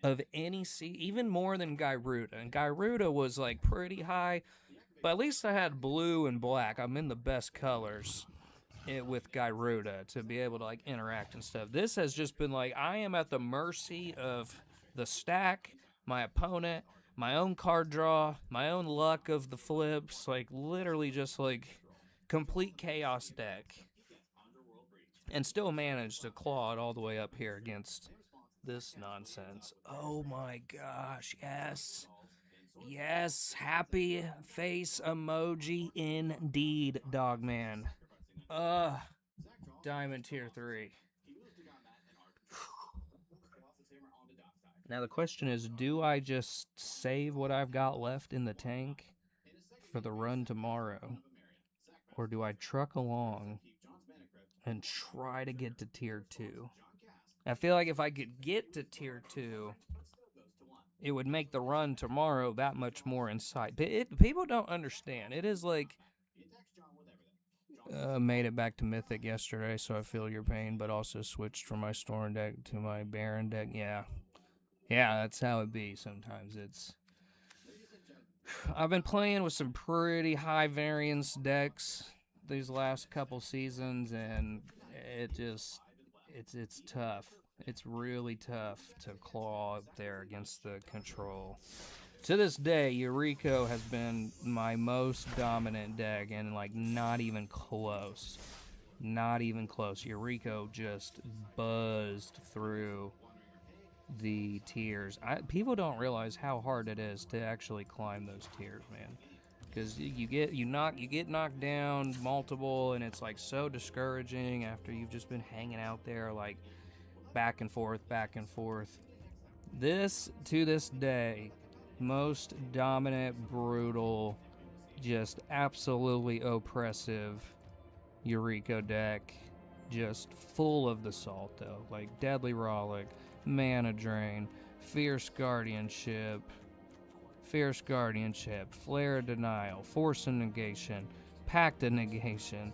of any even more than Gyruda. And Gyruda was, like, pretty high, but at least I had blue and black. I'm in the best colors with Gyruda to be able to, like, interact and stuff. This has just been, like, I am at the mercy of the stack, my opponent, my own card draw, my own luck of the flips, like, literally just, like, complete chaos deck. And still managed to claw it all the way up here against this nonsense. Oh my gosh, yes. Yes, happy face emoji indeed, Dogman. Diamond Tier 3. Now the question is, do I just save what I've got left in the tank for the run tomorrow? Or do I truck along and try to get to Tier 2? I feel like if I could get to Tier 2, it would make the run tomorrow that much more in sight. People don't understand. It is like... made it back to Mythic yesterday, so I feel your pain, but also switched from my Storm deck to my Baron deck. Yeah, that's how it be sometimes. I've been playing with some pretty high variance decks these last couple seasons, and it's tough. It's really tough to claw up there against the control. To this day, Yuriko has been my most dominant deck, and, like, not even close. Not even close. Yuriko just buzzed through the tiers. People don't realize how hard it is to actually climb those tiers, man. Because you get knocked down multiple, and it's, like, so discouraging after you've just been hanging out there, like, back and forth. To this day, most dominant, brutal, just absolutely oppressive Yuriko deck. Just full of the salt, though. Like Deadly Rollick, Mana Drain, Fierce Guardianship, Flare of Denial, Force of Negation, Pact of Negation.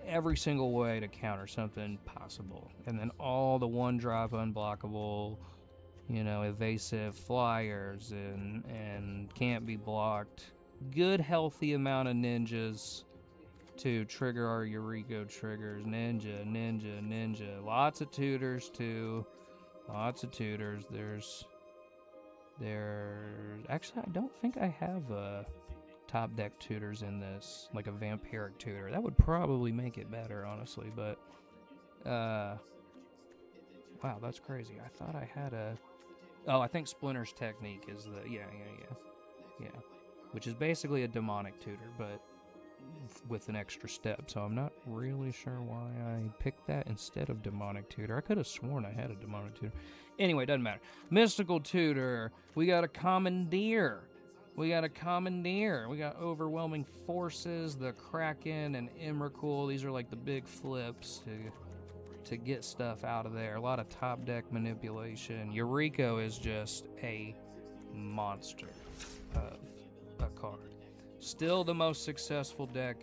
Every single way to counter something possible. And then all the one-drop unblockable you know, evasive flyers and can't be blocked. Good healthy amount of ninjas to trigger our Eureka triggers. Ninja. Lots of tutors too. Lots of tutors. There's actually, I don't think I have top deck tutors in this, like a vampiric tutor. That would probably make it better, honestly, but wow, that's crazy. I thought I had I think Splinter's technique is the yeah, which is basically a demonic tutor, but with an extra step. So I'm not really sure why I picked that instead of demonic tutor. I could have sworn I had a demonic tutor. Anyway, doesn't matter. Mystical tutor. We got a commandeer. We got overwhelming forces, the Kraken and Emrakul. These are like the big flips to get stuff out of there. A lot of top deck manipulation. Eureka is just a monster of a card. Still the most successful deck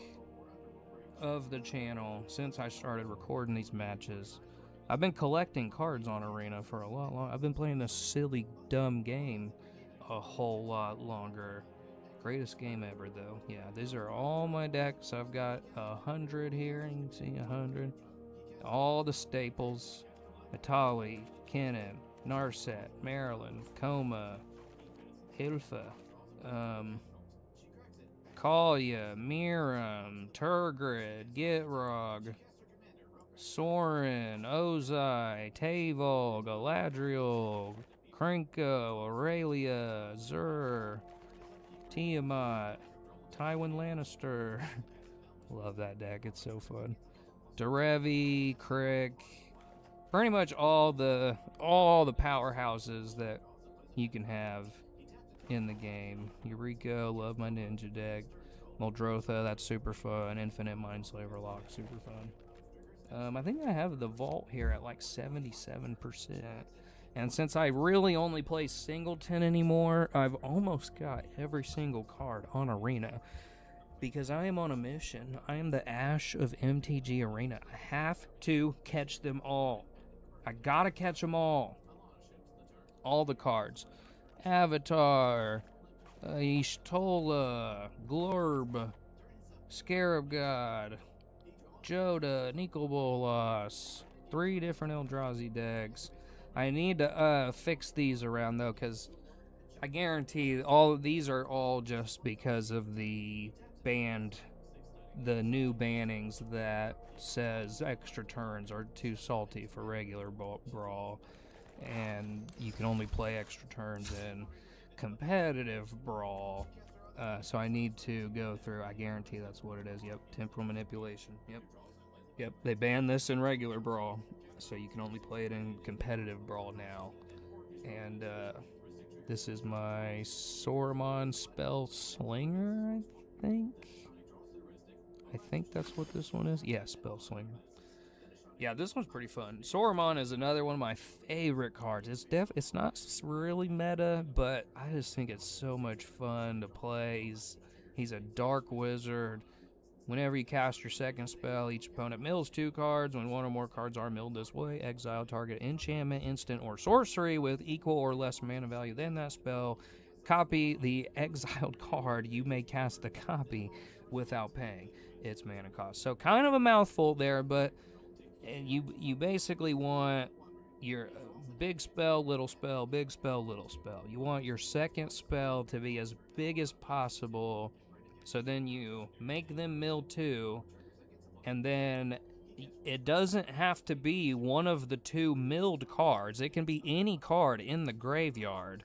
of the channel since I started recording these matches. I've been collecting cards on Arena for a lot longer. I've been playing this silly, dumb game a whole lot longer. Greatest game ever, though. Yeah, these are all my decks. I've got 100 here. You can see 100. All the staples. Etali, Kennen, Narset, Maryland, Coma, Hilfa, Kalia, Miram, Turgrid, Gitrog, Sorin, Ozai, Tavol, Galadriel, Krenko, Aurelia, Zur, Tiamat, Tywin Lannister. Love that deck, it's so fun. Derevi, Crick, pretty much all the powerhouses that you can have in the game. Eureka, love my ninja deck. Muldrotha, that's super fun. Infinite Mindslaver Lock, super fun. I think I have the vault here at like 77%. And since I really only play Singleton anymore, I've almost got every single card on Arena. Because I am on a mission. I am the Ash of MTG Arena. I have to catch them all. I gotta catch them all. All the cards. Avatar, Ishtola, Glurb, Scarab God, Joda, Nikobolas, 3 different Eldrazi decks. I need to fix these around, though, because I guarantee all of these are all just because of the new bannings that says extra turns are too salty for regular Brawl, and you can only play extra turns in competitive Brawl. So I need to go through. I guarantee that's what it is. Yep, temporal manipulation. Yep. They banned this in regular Brawl, so you can only play it in competitive Brawl now. And this is my Saruman Spell Slinger, I think that's what this one is. Yeah, Spell Slinger. Yeah, this one's pretty fun. Saruman is another one of my favorite cards. It's not really meta, but I just think it's so much fun to play. He's a dark wizard. Whenever you cast your second spell, each opponent mills 2 cards. When one or more cards are milled this way, exile target enchantment, instant, or sorcery with equal or less mana value than that spell. Copy the exiled card. You may cast the copy without paying its mana cost. So kind of a mouthful there, but you basically want your big spell, little spell, big spell, little spell. You want your second spell to be as big as possible, so then you make them mill 2, and then it doesn't have to be one of the 2 milled cards. It can be any card in the graveyard,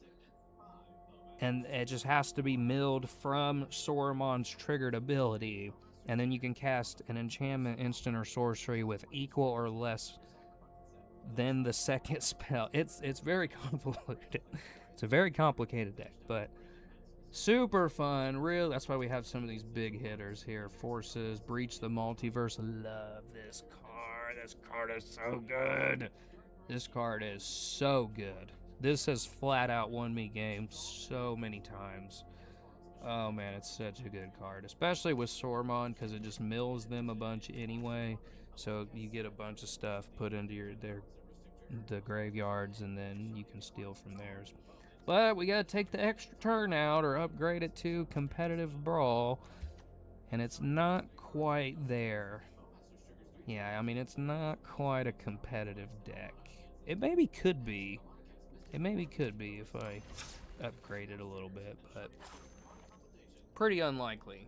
and it just has to be milled from Saruman's triggered ability. And then you can cast an enchantment, instant, or sorcery with equal or less than the second spell. It's very convoluted. It's a very complicated deck, but super fun. Real. That's why we have some of these big hitters here. Forces, Breach the Multiverse. Love this card. This card is so good. This card is so good. This has flat out won me games so many times. Oh man, it's such a good card, especially with Saruman, because it just mills them a bunch anyway. So you get a bunch of stuff put into the graveyards, and then you can steal from theirs. But we gotta take the extra turn out or upgrade it to competitive brawl, and it's not quite there. Yeah, I mean, it's not quite a competitive deck. It maybe could be. It maybe could be if I upgrade it a little bit, but pretty unlikely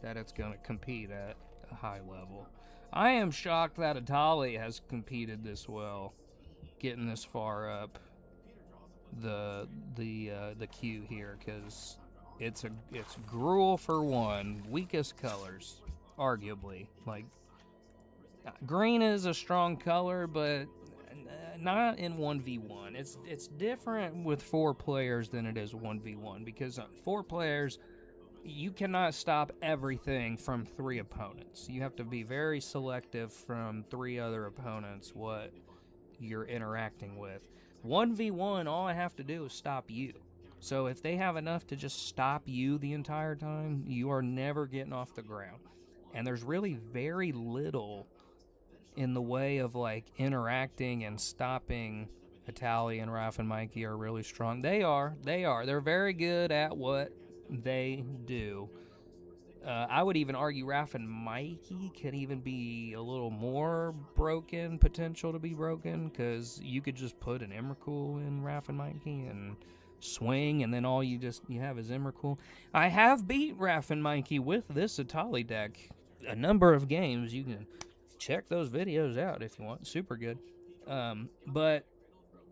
that it's going to compete at a high level. I am shocked that Etali has competed this well, getting this far up the queue here, because it's Gruul for one, weakest colors, arguably. Like, green is a strong color, but not in 1v1. It's different with 4 players than it is 1v1, because 4 players, you cannot stop everything from 3 opponents. You have to be very selective from 3 other opponents what you're interacting with. 1v1, all I have to do is stop you. So if they have enough to just stop you the entire time, you are never getting off the ground. And there's really very little in the way of like interacting and stopping. Etali and Raf and Mikey are really strong. They are. They're very good at what they do. I would even argue Raf and Mikey could even be a little more broken, potential to be broken, because you could just put an Emrakul in Raf and Mikey and swing, and then all you have is Emrakul. I have beat Raf and Mikey with this Etali deck a number of games. You can check those videos out if you want. Super good. But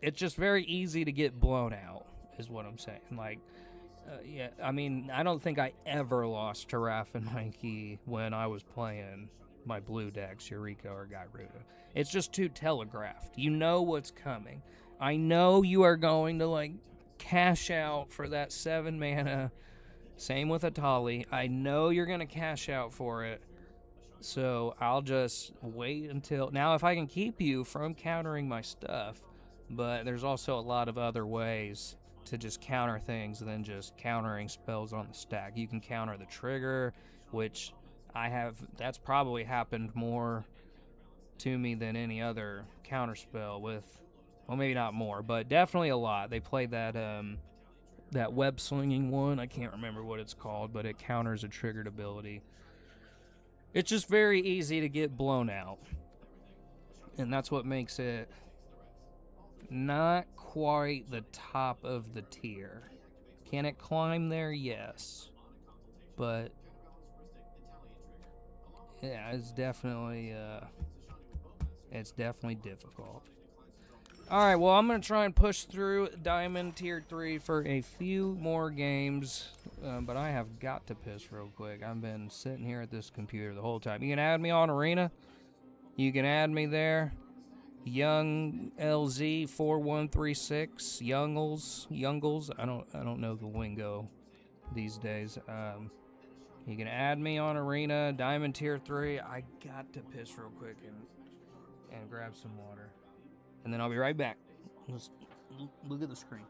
it's just very easy to get blown out, is what I'm saying. Like, yeah, I mean, I don't think I ever lost to Raf and Mikey when I was playing my blue decks, Eureka or Gyruda. It's just too telegraphed. You know what's coming. I know you are going to, like, cash out for that 7 mana. Same with Etali. I know you're going to cash out for it. So I'll just wait until... Now, if I can keep you from countering my stuff, but there's also a lot of other ways to just counter things than just countering spells on the stack. You can counter the trigger, which I have... That's probably happened more to me than any other counter spell with... Well, maybe not more, but definitely a lot. They played that that web slinging one. I can't remember what it's called, but it counters a triggered ability. It's just very easy to get blown out. And that's what makes it not quite the top of the tier. Can it climb there? Yes. But yeah, it's definitely difficult. Alright, well, I'm going to try and push through Diamond Tier 3 for a few more games, but I have got to piss real quick. I've been sitting here at this computer the whole time. You can add me on Arena. You can add me there. Young LZ 4136, Youngles. I don't know the lingo these days. You can add me on Arena, Diamond Tier 3. I got to piss real quick and grab some water. And then I'll be right back. Just look at the screen.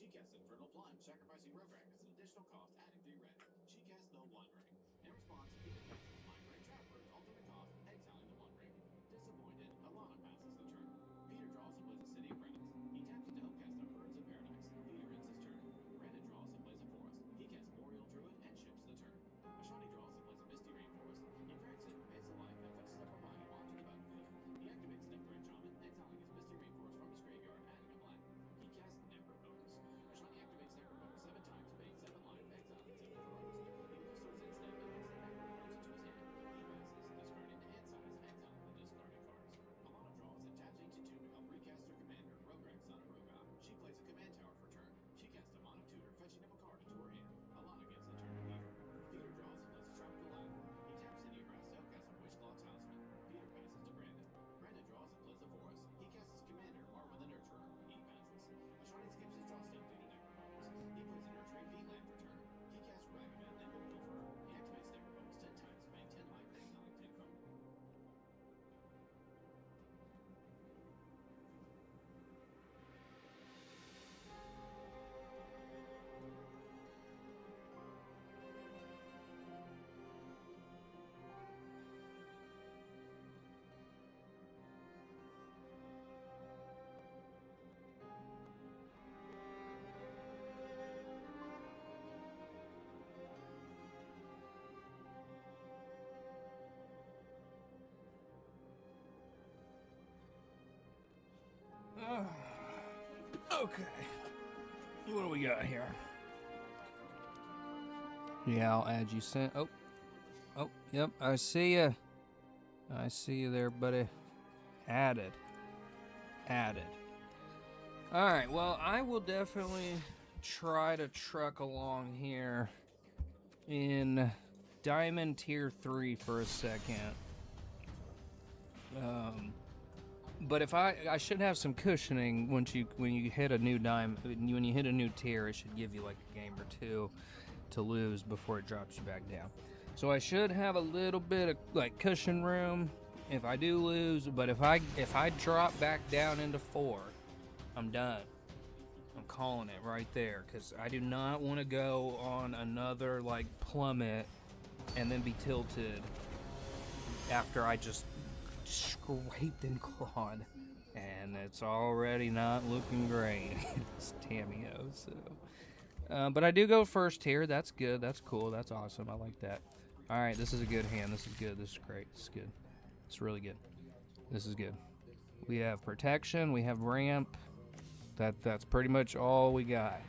She casts Infernal Plunge, sacrificing Rograk as an additional cost, adding 3 red. She casts No One Ring. In response, Peter casts Mind Ring Trap for its ultimate cost, exiling the One Ring. Disappointed, Alana passes the turn. Peter draws and plays a City of Relics. He taps it to help cast a Birds of Paradise. Peter ends his turn. Brandon draws and plays a Forest. He casts Boreal Druid and ships the turn. Ashani draws and plays a Misty Rainforest. He cracks it, pays a life, and fetches up a body onto the battlefield. He activates Necroid Shaman, exiling his Misty Rainforest from his graveyard, adding a black. He casts Necropotus. Ashani activates Necropotus 7 times, paying 7 life, exiling 7 cards. He moves towards end step and puts the Necropotus into his hand. He passes, discarding the hand size, exiling the discarded cards. Alana draws and taps HC2 to help recast her commander, Rograk, son of Roga. She plays a command tower for turn. She casts a Mono Tutor, fetching up a card into her hand. Alana gives the turn to Peter. Peter draws and plays a Tropical Island. He taps City of Brass to help cast a Witchclaw Talisman. Peter passes to Brandon. Brandon draws and plays a Forest. He casts his commander, Marvel the Nurturer. He passes. Ashani skips his draw step due to Necropotus. He plays a Nurturing Beatland for turn. He casts Ragavan, Nimble Pilferer. He activates Necropotus 10 times, paying 10 life, exiling 10 cards. Okay. What do we got here? Yeah, I'll add you sent. Oh, yep, I see you. I see you there, buddy. Added. All right, well, I will definitely try to truck along here in Diamond Tier 3 for a second. But if I should have some cushioning when you hit a new when you hit a new tier, it should give you like a game or two to lose before it drops you back down. So I should have a little bit of like cushion room if I do lose. But if I drop back down into 4, I'm done. I'm calling it right there because I do not want to go on another like plummet and then be tilted after I just scraped and clawed, and it's already not looking great. It's Tamio, so. But I do go first here. That's good. That's cool. That's awesome. I like that. All right, this is a good hand. This is good. This is great. This is good. It's really good. This is good. We have protection. We have ramp. That's pretty much all we got.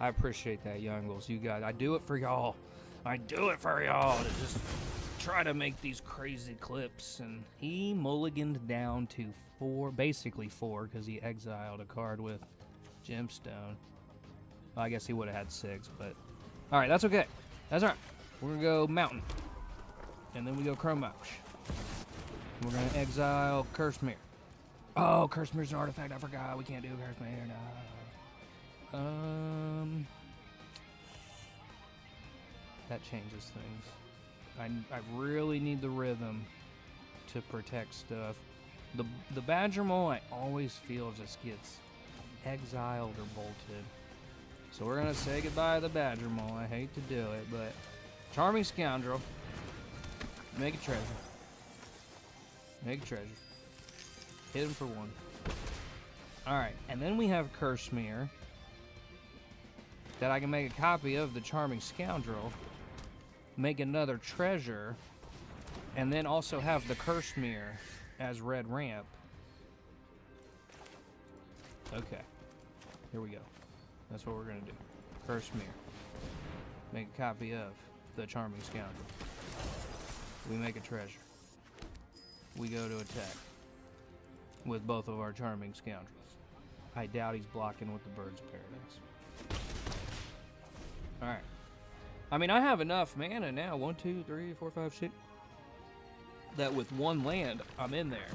I appreciate that, Youngles. You guys. I do it for y'all. I do it for y'all to just try to make these crazy clips. And he mulliganed down to 4, basically 4, because he exiled a card with Gemstone. Well, I guess he would have had 6, but all right, that's okay. That's all right. We're gonna go Mountain, and then we go Chrome Mouse. We're gonna exile Curse Mirror. Oh, Curse Mirror's an artifact. I forgot. We can't do Curse Mirror. No. That changes things. I really need the rhythm to protect stuff. The Badger Mole, I always feel just gets exiled or bolted. So we're gonna say goodbye to the Badger Mole. I hate to do it, but Charming Scoundrel. Make a treasure. Make a treasure. Hit him for 1. Alright, and then we have Curse Mirror that I can make a copy of the Charming Scoundrel, make another treasure, and then also have the Curse Mirror as red ramp. Okay, here we go. That's what we're gonna do. Curse Mirror. Make a copy of the Charming Scoundrel. We make a treasure. We go to attack with both of our Charming Scoundrels. I doubt he's blocking with the Birds of Paradise. Alright. I mean, I have enough mana now. 1, 2, 3, 4, 5, 6. That with 1 land, I'm in there.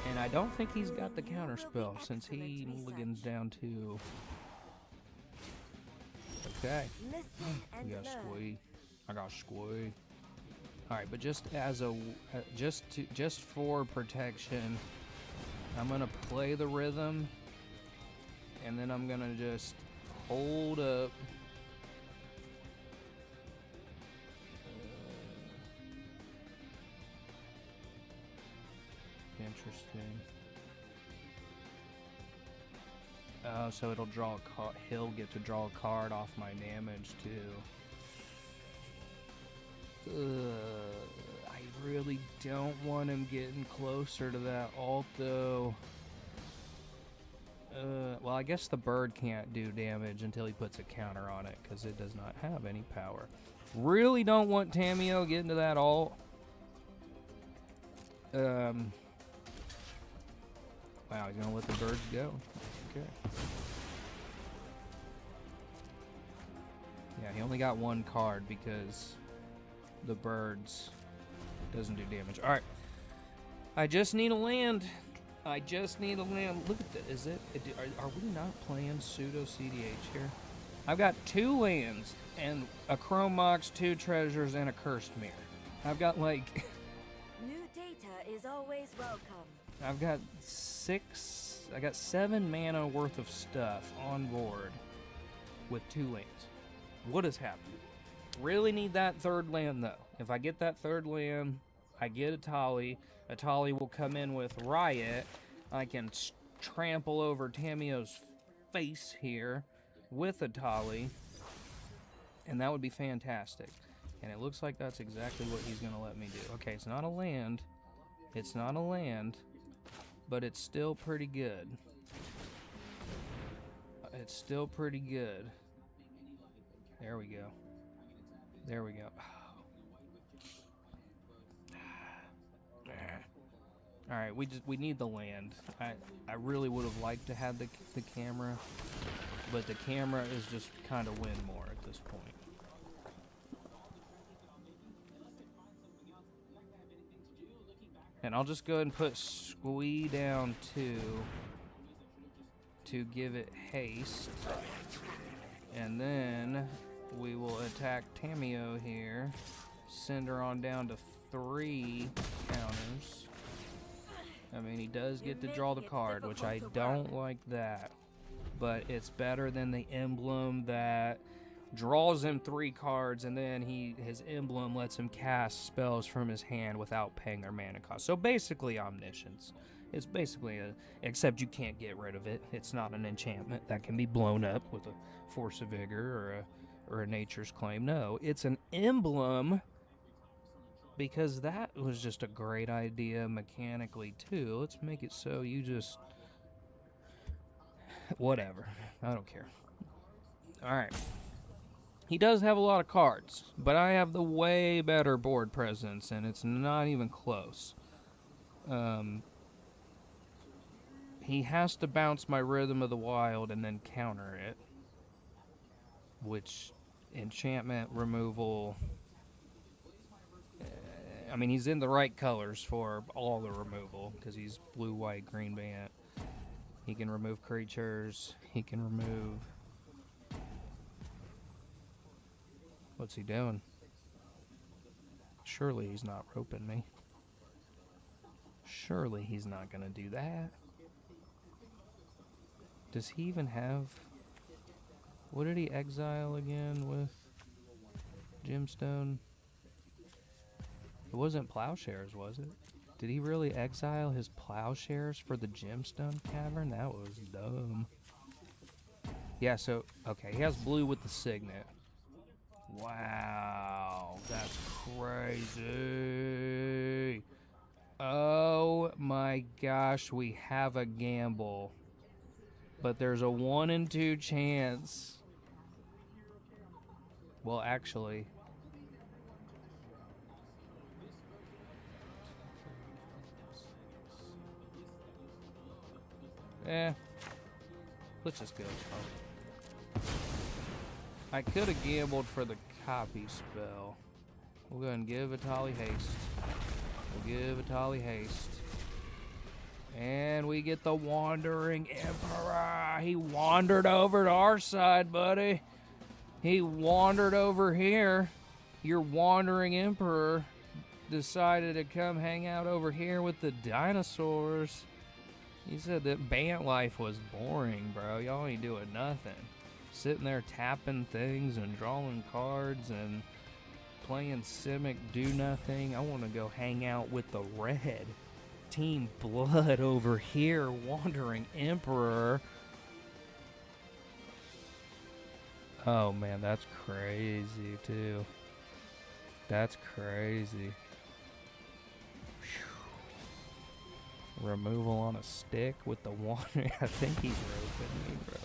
And I don't think he's got the counter spell since he mulligans down to. Okay. We got squee. I got squee. All right, but just as a just for protection, I'm gonna play the rhythm And then I'm gonna just hold up. Interesting. Oh, so it'll draw a card. He'll get to draw a card off my damage too. I really don't want him getting closer to that ult though. Well, I guess the bird can't do damage until he puts a counter on it because it does not have any power. Really don't want Tamiyo getting to that ult. Wow, he's gonna let the birds go. Okay. Yeah, he only got one card because the birds doesn't do damage. All right, I just need a land. I just need a land. Look at that. Is it? Are we not playing pseudo CDH here? I've got 2 lands and a Chrome Mox, 2 treasures, and a cursed mirror. I've got like. New data is always welcome. I've got 7 mana worth of stuff on board with 2 lands. What has happened? Really need that 3rd land though. If I get that 3rd land, I get Etali. Etali will come in with Riot. I can trample over Tamiyo's face here with Etali. And that would be fantastic. And it looks like that's exactly what he's going to let me do. Okay, it's not a land. It's not a land. But it's still pretty good. It's still pretty good. There we go. There we go. All right, we need the land. I really would have liked to have the camera, but the camera is just kind of win more at this point. And I'll just go ahead and put Squee down 2 to give it haste. And then we will attack Tamiyo here. Send her on down to 3 counters. I mean, he does get to draw the card, which I don't like that. But it's better than the emblem that draws him 3 cards, and then his emblem lets him cast spells from his hand without paying their mana cost. So basically omniscience. It's basically except you can't get rid of it. It's not an enchantment that can be blown up with a Force of Vigor or a Nature's Claim. No, it's an emblem, because that was just a great idea mechanically too. Let's make it so you just whatever. I don't care. All right. He does have a lot of cards, but I have the way better board presence, and it's not even close. He has to bounce my Rhythm of the Wild and then counter it, which enchantment removal. I mean, he's in the right colors for all the removal because he's blue, white, green band. He can remove creatures. He can remove. What's he doing? Surely he's not roping me. Surely he's not gonna do that. Does he even have... What did he exile again with Gemstone? It wasn't Plowshares, was it? Did he really exile his Plowshares for the Gemstone Cavern? That was dumb. Yeah, so... Okay, he has blue with the Signet. Wow, that's crazy. Oh my gosh, we have a gamble. But there's a 1 in 2 chance. Well, actually. Let's just go. I could have gambled for the copy spell. We'll go and give Etali haste. We'll give Etali haste. And we get the Wandering Emperor. He wandered over to our side, buddy. He wandered over here. Your Wandering Emperor decided to come hang out over here with the dinosaurs. He said that Bant life was boring, bro. Y'all ain't doing nothing. Sitting there tapping things and drawing cards and playing Simic do nothing. I want to go hang out with the red. Team Blood over here, Wandering Emperor. Oh man, that's crazy too. That's crazy. Whew. Removal on a stick with the Wandering. I think he's roping me, bro.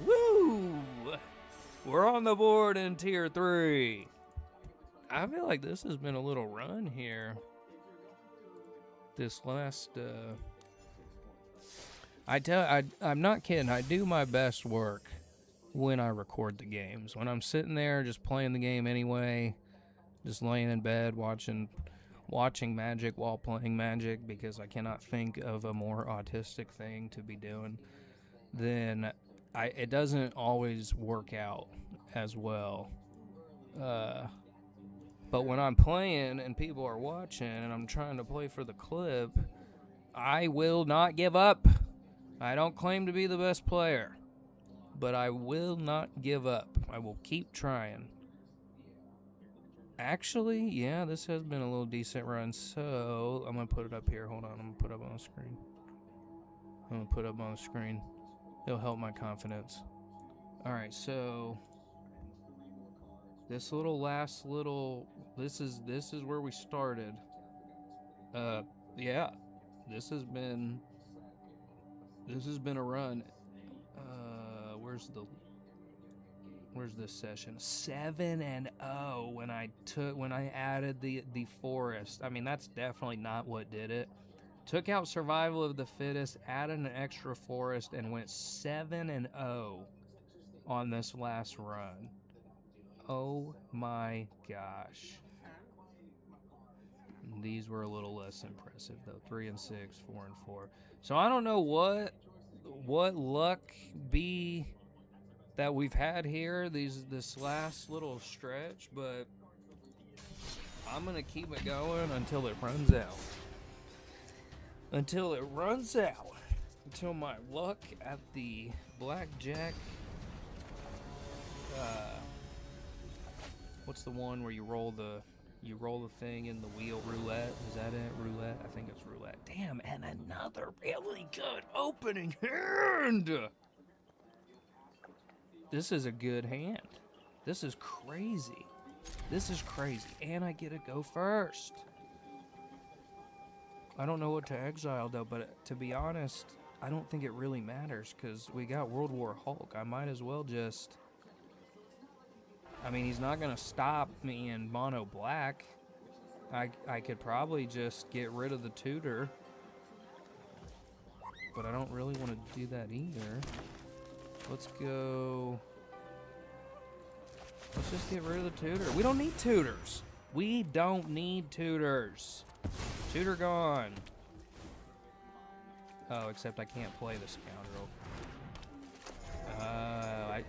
Woo! We're on the board in tier 3. I feel like this has been a little run here. This last, I'm not kidding. I do my best work when I record the games. When I'm sitting there just playing the game anyway, just laying in bed watching Magic while playing Magic because I cannot think of a more autistic thing to be doing, then it doesn't always work out as well. But when I'm playing and people are watching and I'm trying to play for the clip, I will not give up. I don't claim to be the best player, but I will not give up. I will keep trying. Actually, yeah, this has been a little decent run, so I'm going to put it up here. Hold on, I'm going to put it up on the screen. I'm going to put it up on the screen. It'll help my confidence. All right, so this is where we started. Yeah, this has been a run. Where's this session? 7-0 when I added the forest. I mean, that's definitely not what did it. Took out survival of the fittest, added an extra forest, and went 7-0 on this last run. Oh my gosh. These were a little less impressive though. 3-6, 4-4. So I don't know what luck be that we've had here this last little stretch, but I'm gonna keep it going until it runs out. Until my luck at the blackjack. What's the one where you roll the thing in the wheel? Roulette? Is that it? Roulette? I think it's roulette. Damn, and another really good opening hand! This is a good hand. This is crazy. And I get to go first. I don't know what to exile though, but to be honest, I don't think it really matters because we got World War Hulk. I might as well just... I mean, he's not going to stop me in mono black. I could probably just get rid of the tutor. But I don't really want to do that either. Let's go... Let's just get rid of the tutor. We don't need tutors. Tutor gone. Oh, except I can't play the scoundrel.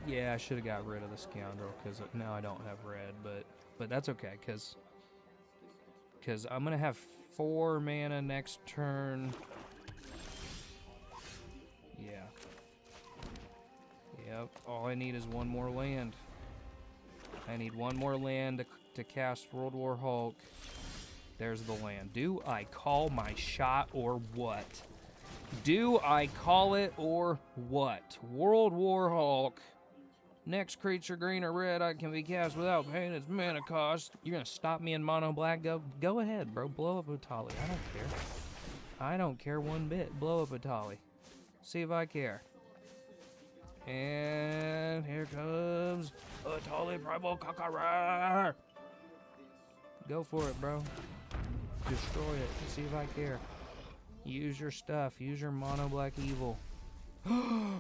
Yeah, I should have got rid of the scoundrel because now I don't have red, but that's okay because I'm gonna have 4 mana next turn. Yeah. Yep. All I need is one more land. I need one more land to cast World War Hulk. There's the land. Do I call my shot or what? Do I call it or what? World War Hulk. Next creature, green or red, I can be cast without paying its mana cost. You're gonna stop me in mono black? Go ahead, bro. Blow up Etali. I don't care. I don't care one bit. Blow up Etali. See if I care. And here comes Etali Primal Conqueror. Go for it, bro. Destroy it. See if I care. Use your stuff. Use your mono black evil.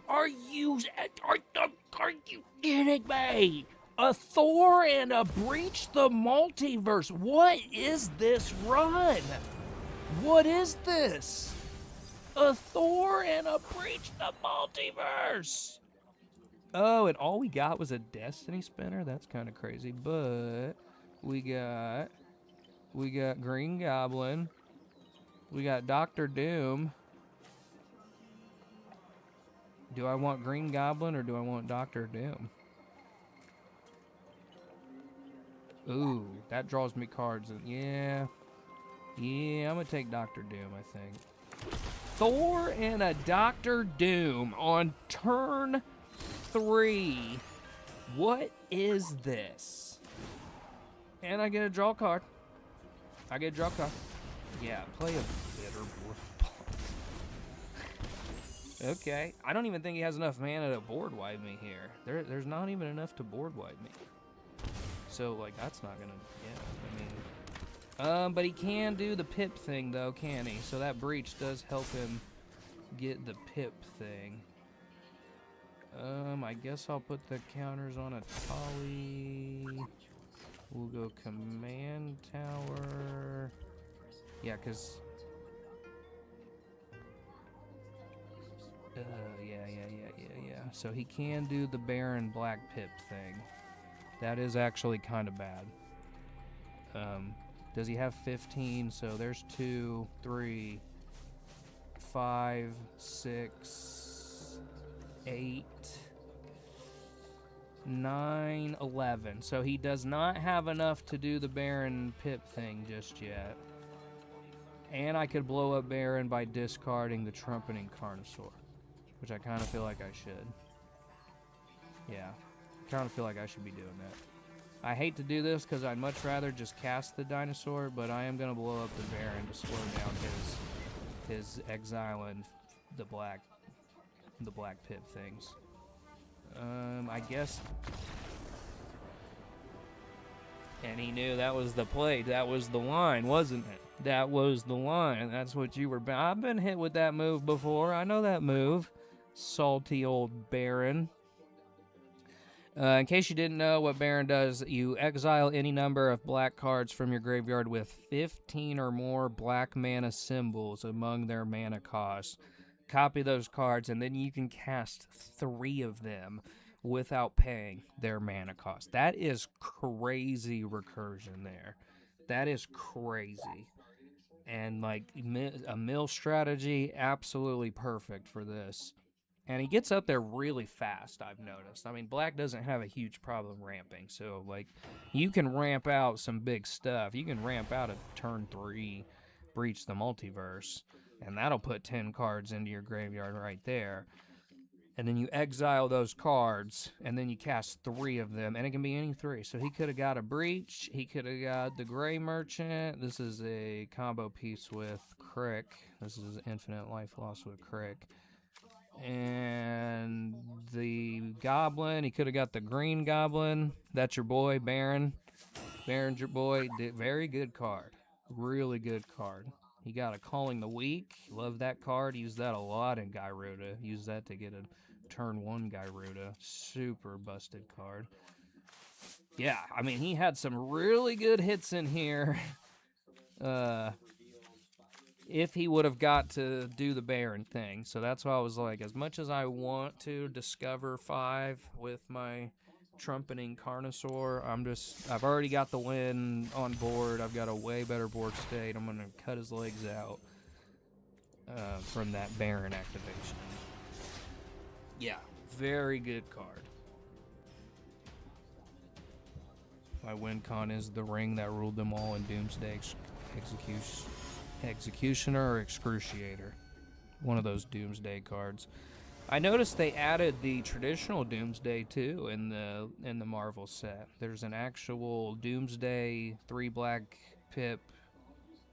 Are you kidding me? A Thor and a Breach the Multiverse. What is this run? What is this? A Thor and a Breach the Multiverse. Oh, and all we got was a Destiny Spinner? That's kind of crazy. But we got Green Goblin. We got Doctor Doom. Do I want Green Goblin or do I want Doctor Doom? Ooh, that draws me cards. Yeah. Yeah, I'm going to take Doctor Doom, I think. Thor and a Doctor Doom on turn 3. What is this? And I get a draw card. I get a draw card. Yeah, play a bitter Okay. I don't even think he has enough mana to board wipe me here. There's not even enough to board wipe me. So, like, that's not gonna, yeah, I mean. But he can do the pip thing, though, can he? So that breach does help him get the pip thing. I guess I'll put the counters on Etali. We'll go command tower. Yeah, because... yeah. So he can do the Baron Black Pip thing. That is actually kind of bad. Does he have 15? So there's 2, 3, 5, 6, 8, 9, 11. So he does not have enough to do the Baron Pip thing just yet. And I could blow up Baron by discarding the Trumpeting Carnosaur, which I kind of feel like I should. Yeah, kind of feel like I should be doing that. I hate to do this because I'd much rather just cast the dinosaur, but I am going to blow up the Baron to slow down his exile and the black pip things. I guess. And he knew that was the play. That was the line, wasn't it? That was the line. That's what you were. I've been hit with that move before. I know that move. Salty old Baron. In case you didn't know what Baron does, you exile any number of black cards from your graveyard with 15 or more black mana symbols among their mana costs. Copy those cards, and then you can cast 3 of them without paying their mana cost. That is crazy recursion there. That is crazy. And, like, a mill strategy, absolutely perfect for this. And he gets up there really fast, I've noticed. I mean, black doesn't have a huge problem ramping. So, like, you can ramp out some big stuff. You can ramp out a turn 3, Breach the Multiverse, and that'll put 10 cards into your graveyard right there. And then you exile those cards, and then you cast 3 of them, and it can be any 3. So he could have got a Breach. He could have got the Gray Merchant. This is a combo piece with Crick. This is Infinite Life Loss with Crick. And the Goblin, he could have got the Green Goblin. That's your boy, Baron. Baron's your boy. Very good card. Really good card. He got a Calling the Weak. Love that card. Use that a lot in Gyruda. Use that to get a turn 1 Gyruda. Super busted card. Yeah, I mean, he had some really good hits in here. If he would have got to do the Baron thing. So that's why I was like, as much as I want to discover 5 with my Trumpeting Carnosaur, I've already got the win on board. I've got a way better board state. I'm going to cut his legs out from that Baron activation. Yeah, very good card. My win con is the ring that ruled them all in Doomsday Executioner or Excruciator. One of those Doomsday cards. I noticed they added the traditional Doomsday too in the Marvel set. There's an actual Doomsday 3 black pip.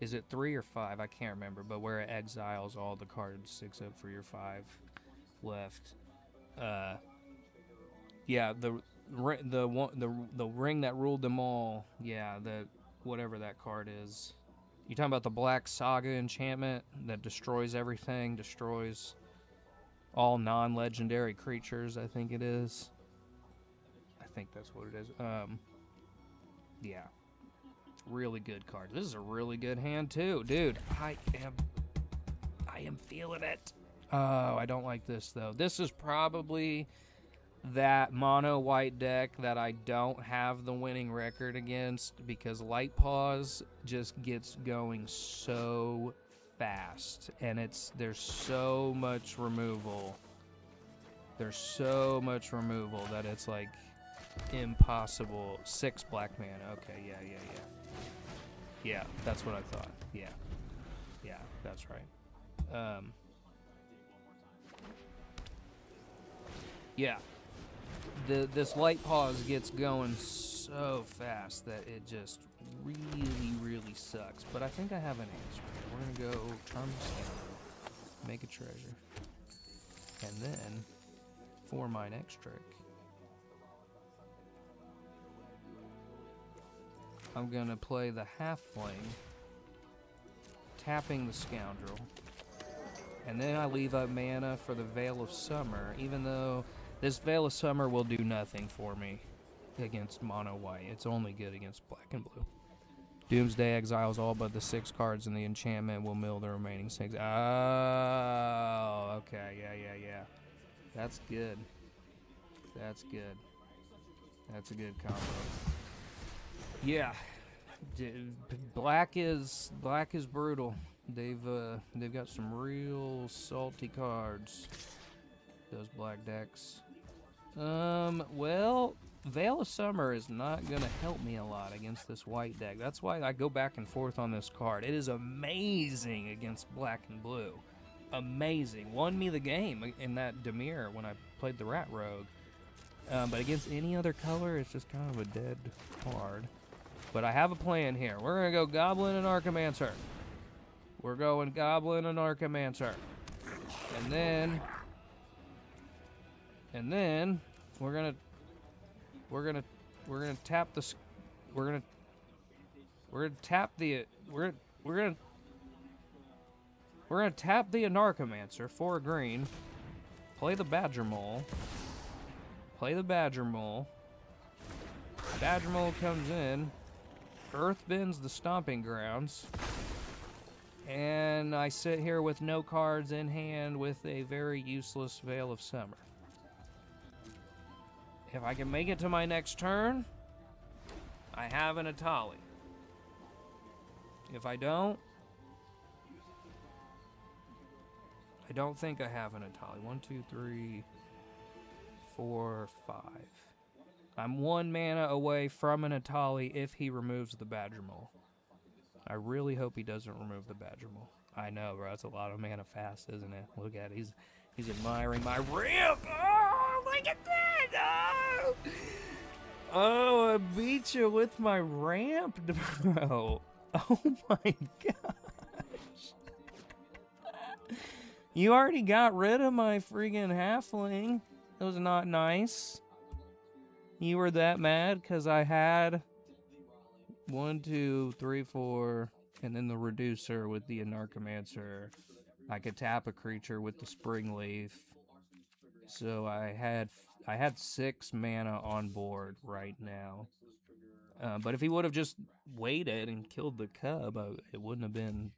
Is it 3 or 5? I can't remember, but where it exiles all the cards except for your 5 left. Yeah, the ring that ruled them all. Yeah, the whatever that card is. You talking about the Black Saga enchantment that destroys everything, destroys all non-legendary creatures, I think it is. I think that's what it is. Yeah. Really good card. This is a really good hand too, dude. I am feeling it. Oh, I don't like this though. This is probably that mono white deck that I don't have the winning record against because Light Paws just gets going so fast, and there's so much removal. There's so much removal that it's like impossible. 6 black mana. Okay, yeah. Yeah, that's what I thought. Yeah, that's right. Yeah, this light pause gets going so fast that it just really sucks. But I think I have an answer. We're gonna go Charm the Scoundrel, make a treasure, and then for my next trick, I'm gonna play the Halfling, tapping the Scoundrel, and then I leave up mana for the Veil of Summer, even though this Veil of Summer will do nothing for me against mono white. It's only good against black and blue. Doomsday exiles all but the 6 cards in the enchantment, will mill the remaining 6. Oh, okay, yeah. That's good. That's good. That's a good combo. Yeah, black is brutal. They've got some real salty cards. Those black decks. Well, Veil of Summer is not gonna help me a lot against this white deck. That's why I go back and forth on this card. It is amazing against black and blue. Amazing. Won me the game in that Dimir when I played the Rat Rogue. But against any other color, it's just kind of a dead card. But I have a plan here. We're going to go Goblin and Archimancer. We're going Goblin and Archimancer. And then we're going to tap the we're going to tap the Anarchomancer for a green. Play the Badger Mole. Badger Mole comes in. Earth bends the Stomping Grounds. And I sit here with no cards in hand with a very useless Veil of Summer. If I can make it to my next turn, I have an Etali. If I don't think I have an Etali. 1, 2, 3, 4, 5. I'm 1 mana away from an Etali if he removes the Badger Mole. I really hope he doesn't remove the Badger Mole. I know, bro. It's a lot of mana fast, isn't it? Look at it. He's admiring my ramp. Oh, look at that. Oh, I beat you with my ramp, bro. Oh, my gosh. You already got rid of my freaking halfling. That was not nice. You were that mad because I had 1, 2, 3, 4, and then the reducer with the Anarchomancer. I could tap a creature with the Spring Leaf. So I had 6 mana on board right now. But if he would have just waited and killed the cub, it wouldn't have been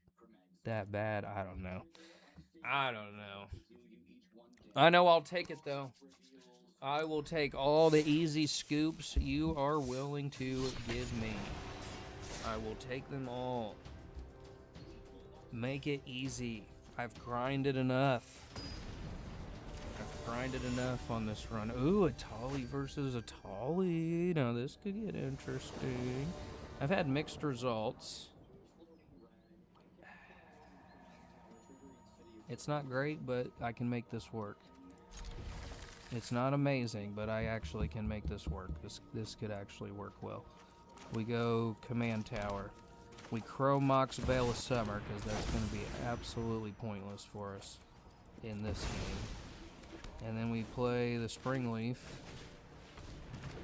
that bad. I don't know. I know I'll take it, though. I will take all the easy scoops you are willing to give me. I will take them all. Make it easy. I've grinded enough. On this run. Ooh, Etali versus Etali. Now this could get interesting. I've had mixed results. It's not great, but I can make this work. It's not amazing, but I actually can make this work. This could actually work well. We go Command Tower. We Crow Mox Veil of Summer, because that's going to be absolutely pointless for us in this game. And then we play the Spring Leaf.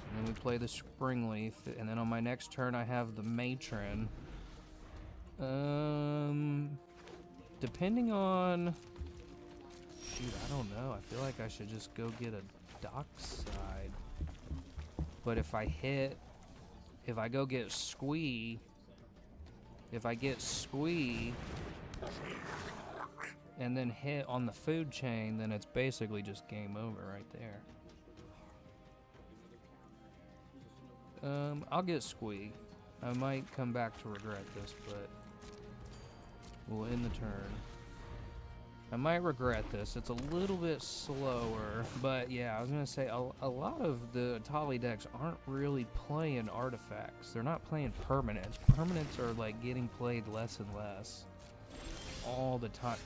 And then we play the Spring Leaf. And then on my next turn, I have the Matron. Depending on... Shoot, I don't know. I feel like I should just go get a Dockside. But if I go get Squee... If I get Squee... and then hit on the food chain, then it's basically just game over right there. I'll get Squee. I might come back to regret this, but We'll end the turn. I might regret this. It's a little bit slower, but yeah, I was going to say a lot of the Etali decks aren't really playing artifacts. They're not playing permanents. Permanents are like getting played less and less all the time.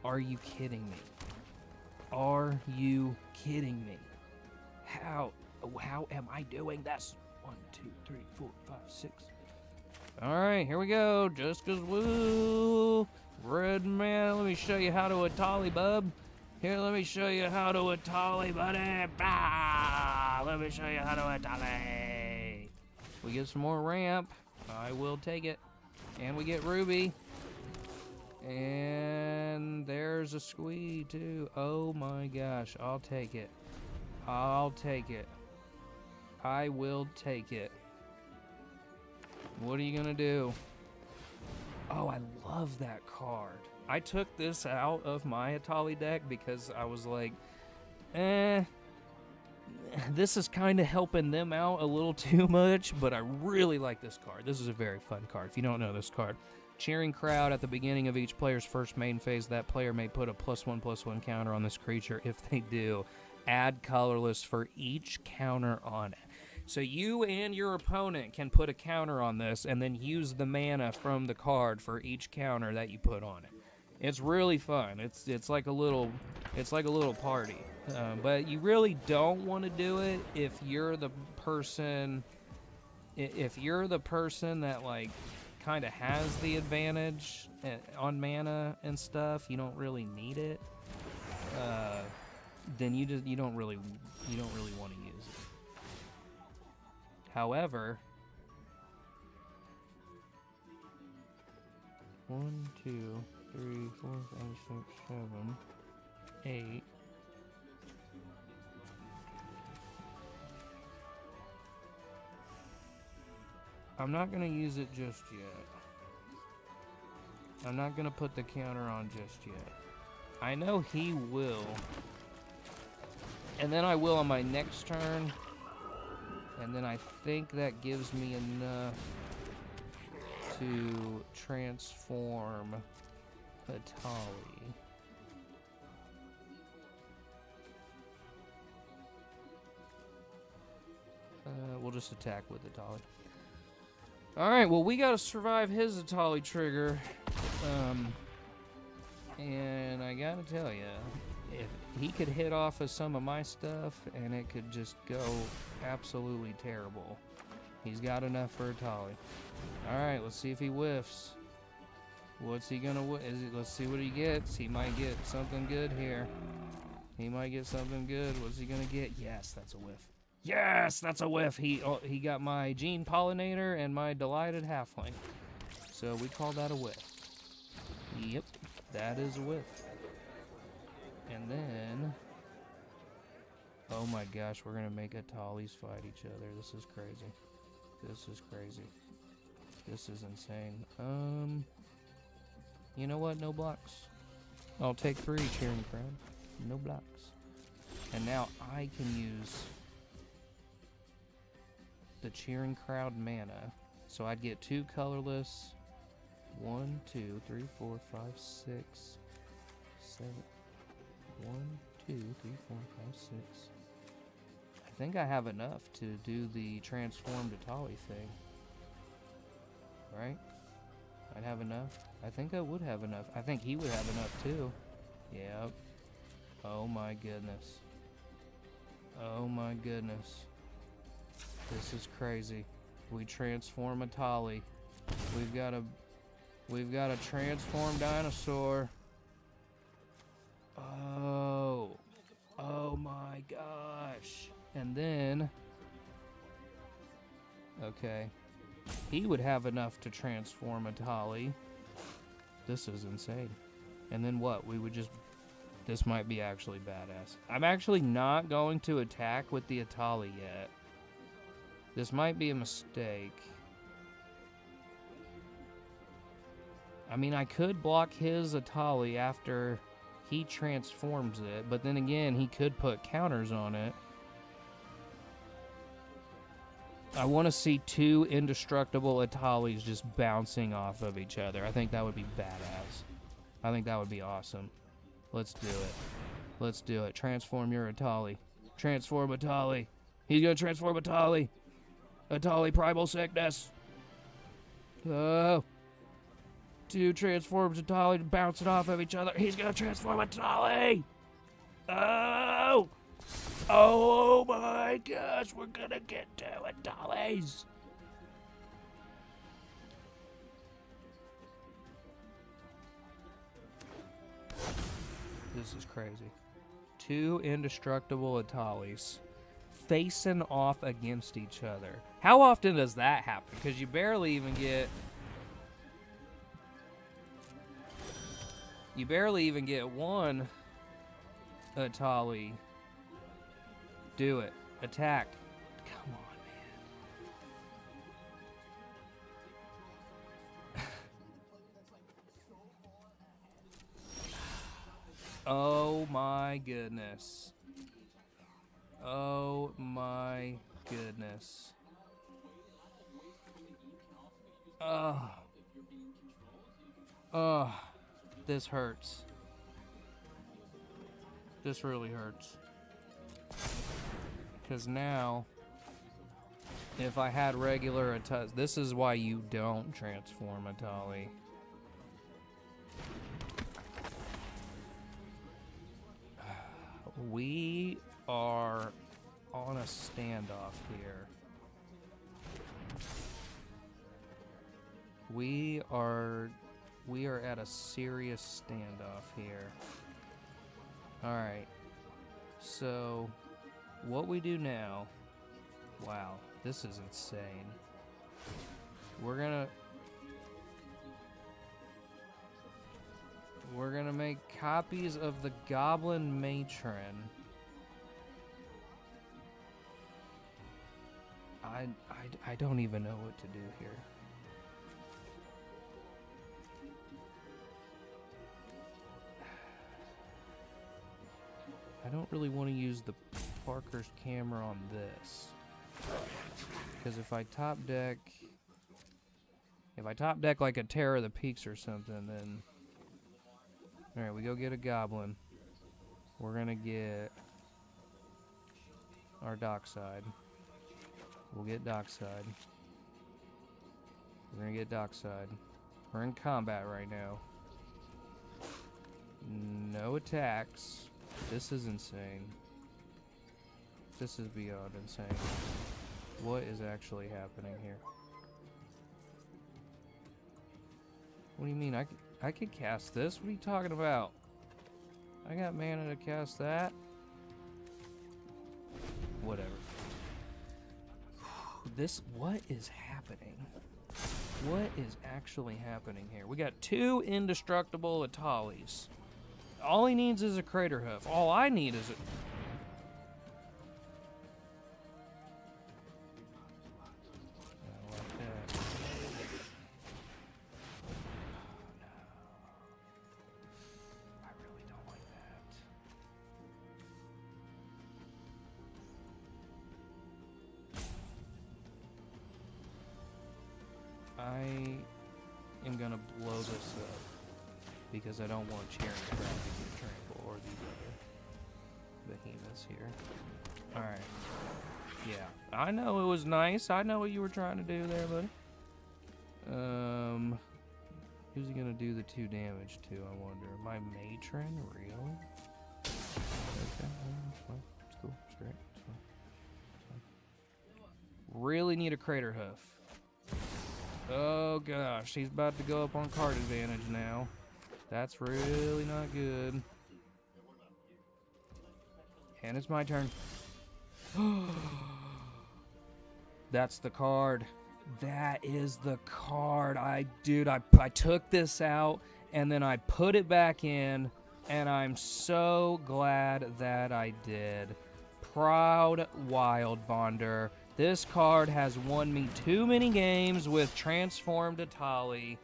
Are you kidding me? Are you kidding me? How am I doing this? 1, 2, 3, 4, 5, 6. All right, here we go. Just 'cause woo. Red man, let me show you how to Etali, bub. Here, let me show you how to Etali, buddy. Bah! Let me show you how to Etali. We get some more ramp. I will take it. And we get Ruby. And there's a squee, too. Oh, my gosh. I'll take it. I'll take it. I will take it. What are you going to do? Oh, I love that card. I took this out of my Etali deck because I was like, this is kind of helping them out a little too much, but I really like this card. This is a very fun card. If you don't know this card, cheering crowd at the beginning of each player's first main phase, that player may put a +1/+1 counter on this creature. If they do, add colorless for each counter on it. So you and your opponent can put a counter on this and then use the mana from the card for each counter that you put on it. It's really fun. It's like a little party. But you really don't want to do it if you're the person that like kind of has the advantage on mana and stuff. You don't really need it. Then you don't really want to use it. However, 1, 2, 3, 4, 5, 6, 7, 8. I'm not going to use it just yet. I'm not going to put the counter on just yet. I know he will. And then I will on my next turn. And then I think that gives me enough to transform Etali. We'll just attack with Etali. Alright, well, we gotta survive his Etali trigger. And I gotta tell you, if he could hit off of some of my stuff, and it could just go absolutely terrible. He's got enough for Etali. Alright, let's see if he whiffs. What's he gonna let's see what he gets. He might get something good here. He might get something good. What's he gonna get? Yes, that's a whiff. Yes, that's a whiff. He got my Gene Pollinator and my Delighted Halfling. So we call that a whiff. Yep, that is a whiff. And then, oh my gosh, we're gonna make Etalis fight each other. This is crazy. This is crazy. This is insane. You know what? No blocks. I'll take 3, cheering crowd. No blocks. And now I can use the cheering crowd mana. So I'd get 2 colorless. 1, 2, 3, 4, 5, 6, 7. 1, 2, 3, 4, 5, 6. I think I have enough to do the transformed Etali thing. Right? I'd have enough. I think I would have enough. I think he would have enough too. Yep. Oh my goodness. Oh my goodness. This is crazy. We transform Etali. We've got a transformed dinosaur. Oh my gosh. And then, okay, he would have enough to transform Etali. This is insane. And then what? We would just, this might be actually badass. I'm actually not going to attack with the Etali yet. This might be a mistake. I mean, I could block his Etali after he transforms it, but then again, he could put counters on it. I want to see 2 indestructible Etalis just bouncing off of each other. I think that would be badass. I think that would be awesome. Let's do it. Let's do it. Transform your Etali. Transform Etali. He's gonna transform Etali. Etali Primal Sickness. Oh. 2 transforms Etali bouncing off of each other. He's gonna transform Etali. Oh. Oh my gosh, we're gonna get 2 Etalis. This is crazy. 2 indestructible Etalis facing off against each other. How often does that happen? Because you barely even get... You barely even get 1 Etali. Do it. Attack. Come on, man. Oh my goodness. Oh my goodness. Oh, this hurts. This really hurts. Because now, if I had regular Etali, this is why you don't transform Etali. We are on a standoff here. We are at a serious standoff here. Alright. So, what we do now... Wow, this is insane. We're gonna make copies of the Goblin Matron. I don't even know what to do here. I don't really want to use the Parker's camera on this. Because if I top deck like a Terror of the Peaks or something, then... Alright, we go get a Goblin. We're gonna get our Dockside. We'll get Dockside. We're gonna get Dockside. We're in combat right now. No attacks. This is insane. This is beyond insane. What is actually happening here? What do you mean? I could cast this? What are you talking about? I got mana to cast that. Whatever. What is happening? What is actually happening here? We got 2 indestructible Etalis. All he needs is a Crater Hoof. All I need is a... I am gonna blow this up because I don't want Chair and Crab to get trample or these other behemoths here. Alright. Yeah. I know it was nice. I know what you were trying to do there, buddy. Who's he gonna do the 2 damage to, I wonder? My Matron? Really? Okay, it's fine. It's cool. It's great. It's fine. It's fine. Really need a Crater Hoof. Oh gosh, he's about to go up on card advantage now. That's really not good. And it's my turn. That's the card. That is the card. I took this out and then I put it back in, and I'm so glad that I did. Proud Wild Bonder. This card has won me too many games with transformed Etali.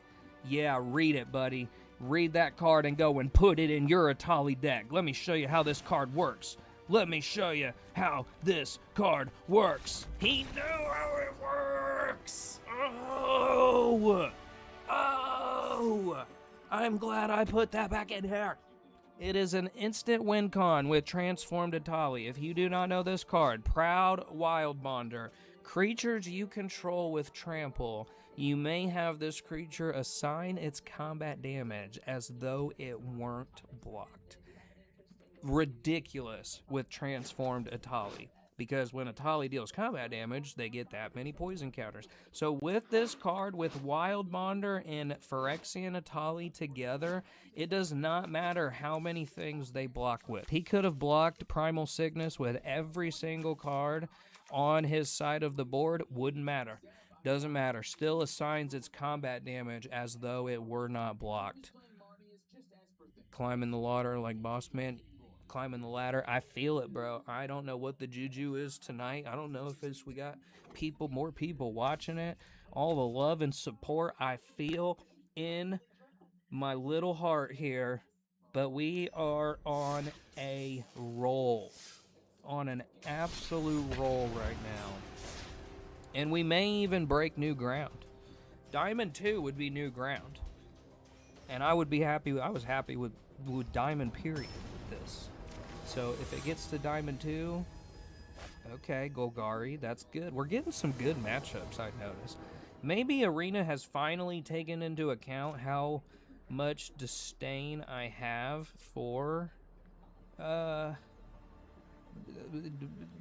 Yeah, read it, buddy. Read that card and go and put it in your Etali deck. Let me show you how this card works. Let me show you how this card works. He knew how it I'm glad I put that back in here. It is an instant win con with Transformed Etali. If you do not know this card, Proud Wild Bonder. Creatures you control with Trample. You may have this creature assign its combat damage as though it weren't blocked. Ridiculous with Transformed Etali. Because when Etali deals combat damage, they get that many poison counters. So with this card, with Wild Bonder and Phyrexian Etali together, it does not matter how many things they block with. He could have blocked Primal Sickness with every single card on his side of the board. Wouldn't matter. Doesn't matter. Still assigns its combat damage as though it were not blocked. Climbing the ladder like Boss Man. Climbing the ladder. I feel it, bro. I don't know what the juju is tonight. I don't know if it's we got more people watching it. All the love and support I feel in my little heart here. But we are on a roll. On an absolute roll right now. And we may even break new ground. Diamond 2 would be new ground. And I would be happy. I was happy with Diamond period with this. So if it gets to Diamond 2, okay, Golgari, that's good. We're getting some good matchups, I noticed. Maybe Arena has finally taken into account how much disdain I have for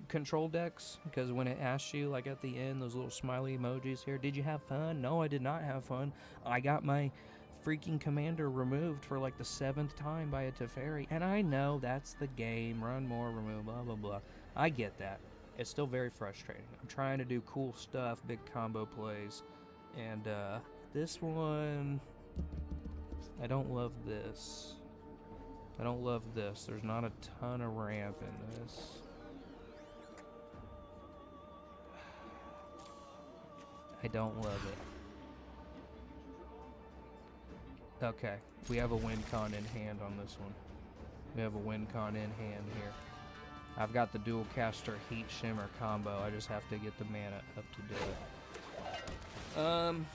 control decks. Because when it asks you, like at the end, those little smiley emojis here, did you have fun? No, I did not have fun. I got my freaking commander removed for like the 7th time by a Teferi, and I know that's the game, run more, remove, blah blah blah. I get that. It's still very frustrating. I'm trying to do cool stuff, big combo plays, and this one, I don't love this. I don't love this. There's not a ton of ramp in this. I don't love it. Okay, we have a win con in hand on this one. We have a win con in hand here. I've got the dual caster heat shimmer combo. I just have to get the mana up to do it.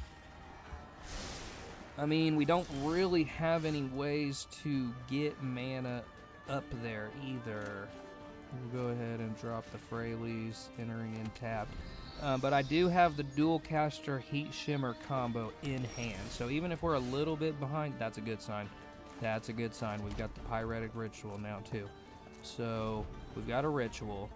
I mean, we don't really have any ways to get mana up there either. We'll go ahead and drop the Freyleys, entering in tapped. But I do have the dual caster heat shimmer combo in hand. So even if we're a little bit behind, that's a good sign. That's a good sign. We've got the pyretic ritual now too. So we've got a ritual.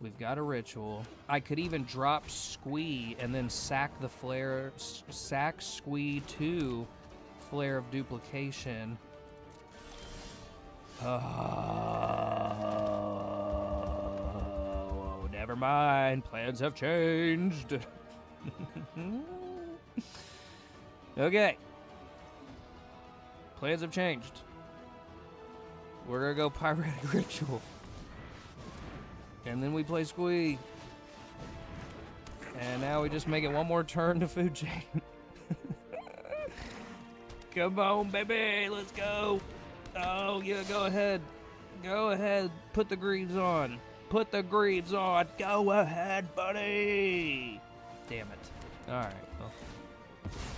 We've got a ritual. I could even drop Squee and then sack the flare, sack Squee to Flare of Duplication. Never mind, plans have changed. Okay. Plans have changed. We're gonna go Pyretic Ritual. And then we play Squee. And now we just make it one more turn to Food Chain. Come on, baby, let's go. Oh, yeah, go ahead. Go ahead, put the greaves on. Put the greaves on. Go ahead, buddy. Damn it. All right. Well,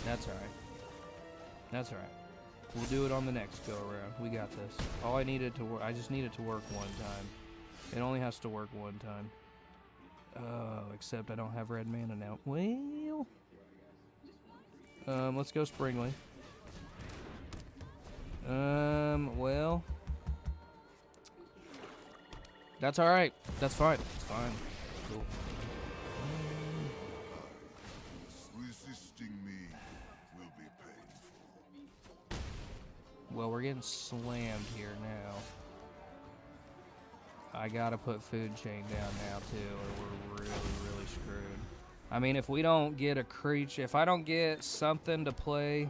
that's all right. That's all right. We'll do it on the next go around. We got this. All I needed to work. I just needed to work one time. It only has to work one time. Oh, except I don't have red mana now. Well, let's go Springly. Well. That's alright. That's fine. It's fine. Cool. Resisting me will be painful. Well, we're getting slammed here now. I gotta put Food Chain down now too, or we're really screwed. I mean, if we don't get a creature, if I don't get something to play,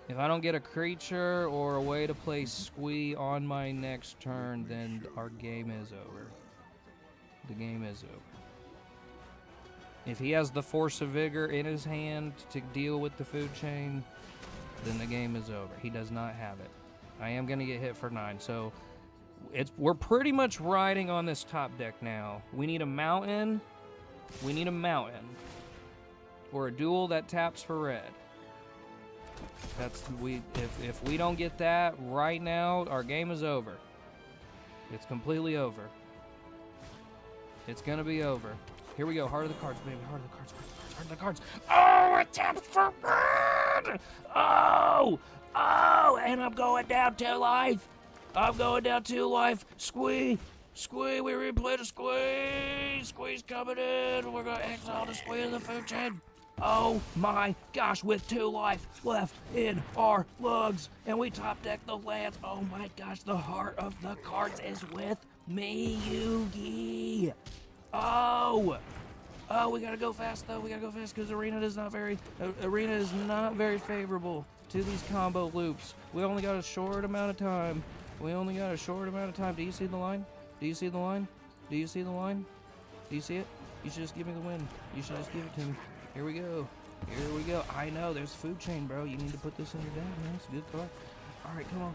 if I don't get a creature or a way to play Squee on my next turn, then our game is over. The game is over. If he has the Force of Vigor in his hand to deal with the Food Chain, then the game is over. He does not have it. I am gonna get hit for 9, so we're pretty much riding on this top deck now. We need a mountain. We need a mountain. Or a duel that taps for red. If we don't get that right now, our game is over. It's completely over. It's gonna be over. Here we go. Heart of the cards, baby. Heart of the cards. Heart of the cards. Oh, it taps for red. Oh, and I'm going down 2 life. I'm going down 2 life. Squee. We replay the squeeze. Squeeze coming in. We're gonna exile the squeeze in the food chain. Oh my gosh, with 2 life left in our lugs, and we top deck the lands. Oh my gosh, the heart of the cards is with me, Yugi. Oh, we gotta go fast though. We gotta go fast because arena is not very favorable to these combo loops. We only got a short amount of time. Do you see the line? Do you see the line? Do you see the line? Do you see it? You should just give me the win. You should just give it to me. Here we go. Here we go. I know, there's food chain, bro. You need to put this in your deck, man. It's a good card. All right, come on,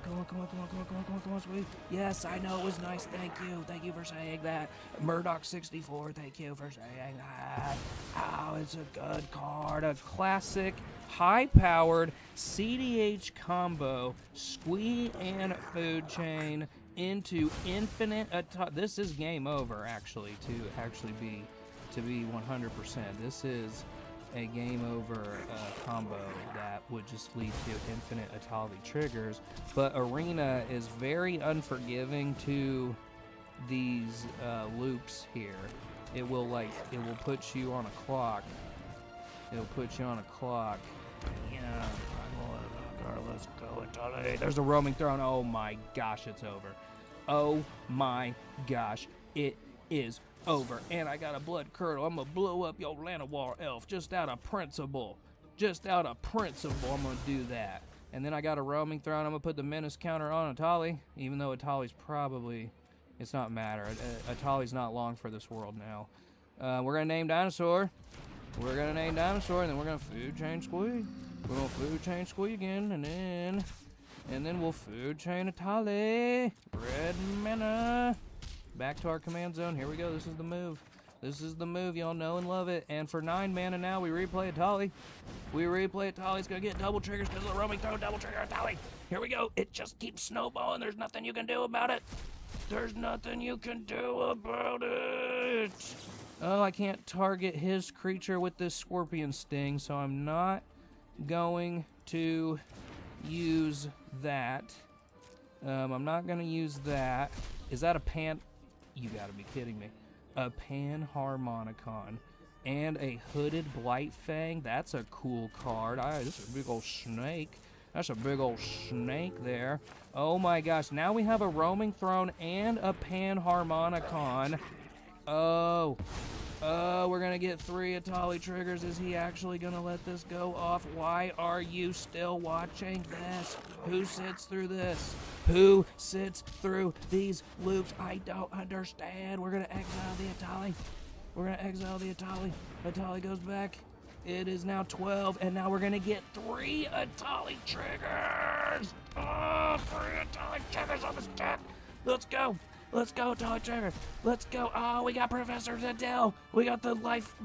sweet. Yes, I know, it was nice. Thank you for saying that. Murdoch64, thank you for saying that. Oh, it's a good card. A classic, high-powered CDH combo, Squee and food chain into infinite. This is game over, actually. To be 100%. This is a game over combo that would just lead to infinite Etali triggers, but Arena is very unforgiving to these loops here. It will put you on a clock. Yeah. Let's go, Etali. There's a roaming throne. Oh my gosh, it's over. Oh my gosh, it is over. And I got a blood curdle. I'm gonna blow up your Llanowar elf just out of principle. I'm gonna do that. And then I got a roaming throne. I'm gonna put the menace counter on Etali, even though Etali's probably, it's not matter. Etali's not long for this world now. We're gonna name dinosaur. And then we're gonna food chain Squee. We're gonna food chain Squee again, and then we'll food chain Etali. Red mana. Back to our command zone. Here we go. This is the move. Y'all know and love it. And for 9 mana now, we replay Etali. It's going to get double triggers because of the roaming throw. Double trigger Etali. Here we go. It just keeps snowballing. There's nothing you can do about it. Oh, I can't target his creature with this scorpion sting, so I'm not going to use that. I'm not going to use that. Is that a pan? You gotta be kidding me. A Panharmonicon and a Hooded Blightfang. That's a cool card. This is a big old snake. That's a big old snake there. Oh my gosh. Now we have a roaming throne and a Panharmonicon. Oh, we're gonna get 3 Etali triggers. Is he actually gonna let this go off? Why are you still watching this? Who sits through this? Who sits through these loops? I don't understand. We're gonna exile the Etali. Etali goes back. It is now 12, and now we're gonna get 3 Etali triggers. Oh, 3 Etali triggers on this deck. Let's go, Etali trigger. Let's go. Oh, we got Professor Zadell. We got the life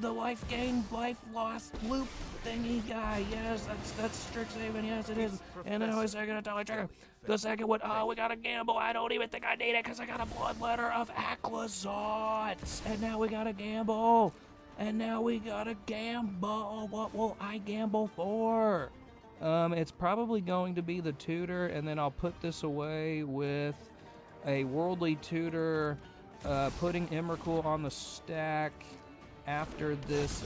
gain, life loss loop thingy guy. Yes, that's Strixhaven. Yes, it is. And then we second Etali trigger. The second one, we got a gamble. I don't even think I need it because I got a bloodletter of Aquazots. And now we got a gamble. What will I gamble for? It's probably going to be the tutor, and then I'll put this away with a worldly tutor, putting Emrakul on the stack after this,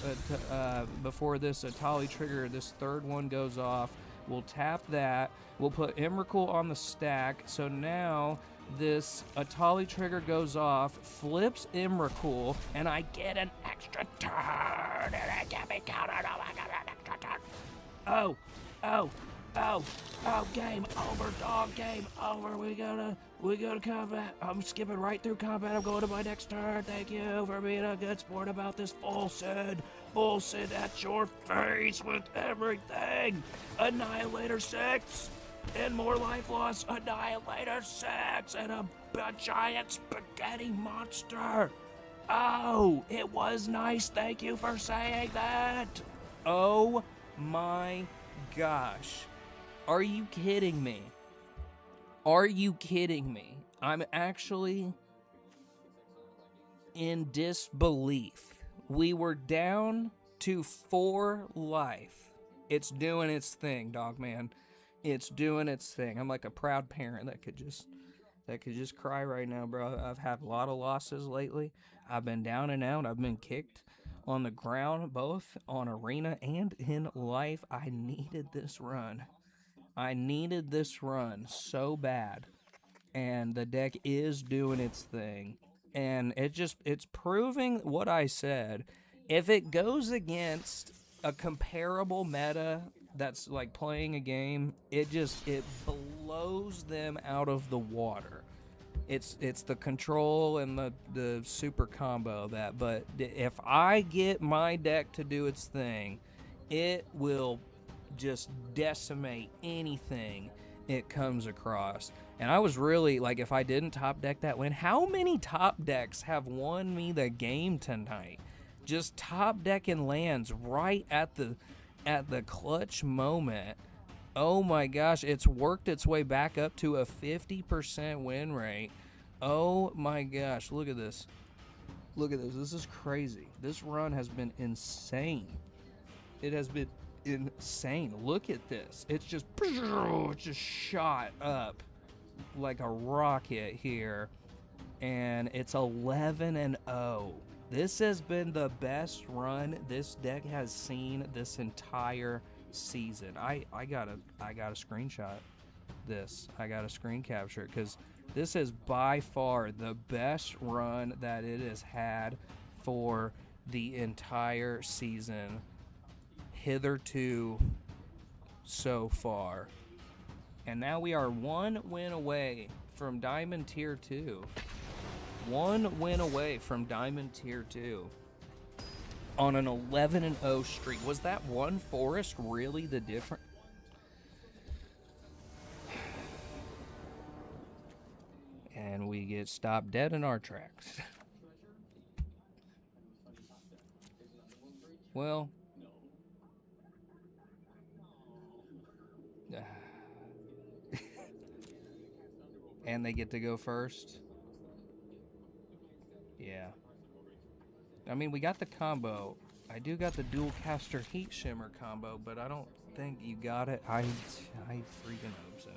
before this Etali trigger, this third one goes off. We'll tap that. We'll put Emrakul on the stack. So now this Etali trigger goes off, flips Emrakul, and I get an extra turn. And I can't be countered. Oh, I got an extra turn. Oh, game over, dog, game over. We go to combat. I'm skipping right through combat. I'm going to my next turn. Thank you for being a good sport about this bullshit. Bullshit at your face with everything. Annihilator 6 and more life loss. Annihilator 6 and a giant spaghetti monster. Oh, it was nice. Thank you for saying that. Oh my gosh. Are you kidding me? Are you kidding me? I'm actually in disbelief. We were down to 4 life. It's doing its thing, dog man. It's doing its thing. I'm like a proud parent that could just cry right now, bro. I've had a lot of losses lately. I've been down and out. I've been kicked on the ground, both on arena and in life. I needed this run. I needed this run so bad. And the deck is doing its thing. And it's proving what I said. If it goes against a comparable meta that's like playing a game, it blows them out of the water. It's the control and the super combo that, but if I get my deck to do its thing, it will just decimate anything it comes across. And I was really like, if I didn't top deck that win, how many top decks have won me the game tonight? Just top decking lands right at the clutch moment. Oh my gosh, it's worked its way back up to a 50% win rate. Oh my gosh, look at this. Look at this. This is crazy. This run has been insane. It has been insane. Look at this. It's just shot up like a rocket here. And it's 11-0. This has been the best run this deck has seen this entire season. I gotta screenshot this. I gotta screen capture it because this is by far the best run that it has had for the entire season hitherto so far. And now we are 1 win away from Diamond Tier 2. 1 win away from Diamond Tier 2 on an 11-0 streak. Was that one forest really the difference? And we get stopped dead in our tracks. Well, and they get to go first. Yeah. I mean, we got the combo. I do got the dual caster heat shimmer combo, but I don't think you got it. I freaking hope so,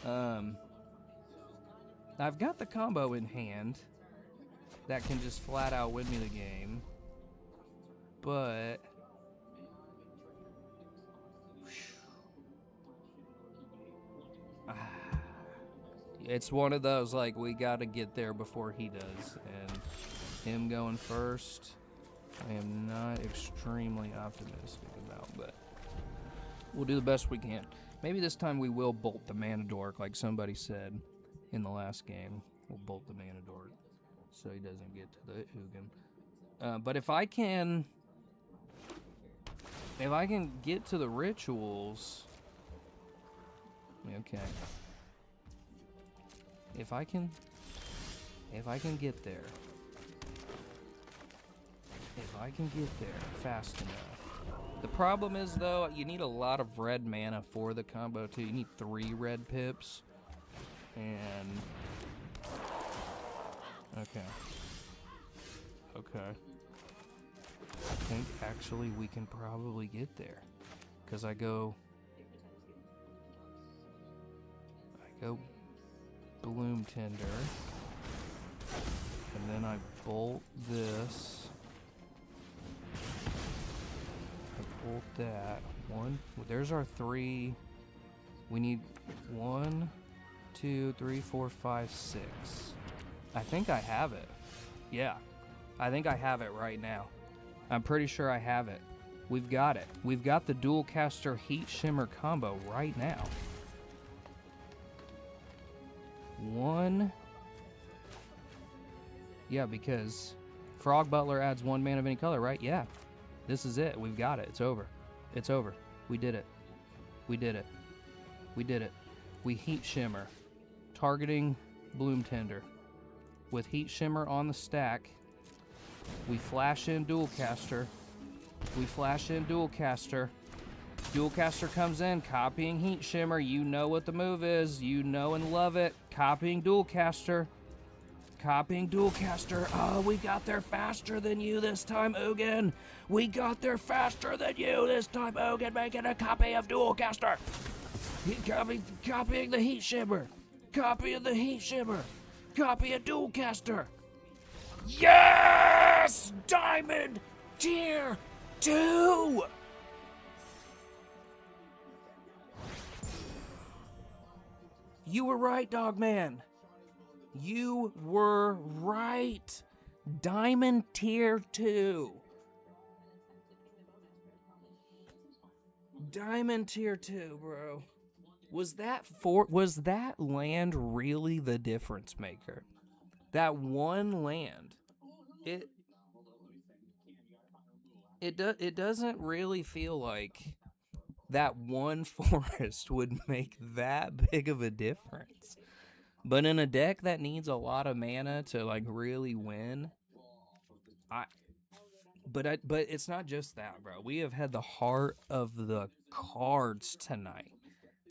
bro. I've got the combo in hand that can just flat out win me the game, but it's one of those, like, we gotta get there before he does, and him going first, I am not extremely optimistic about, but we'll do the best we can. Maybe this time we will bolt the Mana Dork, like somebody said in the last game. We'll bolt the Mana Dork so he doesn't get to the Ugin. But if I can get to the rituals, okay. If I can get there. If I can get there fast enough. The problem is, though, you need a lot of red mana for the combo, too. You need 3 red pips. And... okay. Okay. I think, actually, we can probably get there. Because I go... Bloom Tender, and then I bolt this. I bolt that. There's our 3. We need 1, 2, 3, 4, 5, 6. I think I have it. Yeah, I think I have it right now. I'm pretty sure I have it. We've got it. We've got the dual caster heat shimmer combo right now. 1. Yeah, because Frog Butler adds 1 mana of any color, right? Yeah. This is it. We've got it. It's over. It's over. We did it. We did it. We did it. We Heat Shimmer, targeting Bloom Tender. With Heat Shimmer on the stack, we flash in Dual Caster. We flash in Dual Caster. Dualcaster comes in, copying Heat Shimmer. You know what the move is. You know and love it. Copying Dualcaster. Copying Dualcaster. Oh, we got there faster than you this time, Ugin. We got there faster than you this time, Ugin. Making a copy of Dualcaster. Copying the Heat Shimmer. Copying the Heat Shimmer. Copy a Dualcaster. Yes! Diamond Tier 2! You were right, Dogman. You were right. Diamond Tier 2. Diamond Tier 2, bro. Was that land really the difference maker? That one land. It doesn't really feel like that one forest would make that big of a difference. But in a deck that needs a lot of mana to like really win, but it's not just that, bro. We have had the heart of the cards tonight.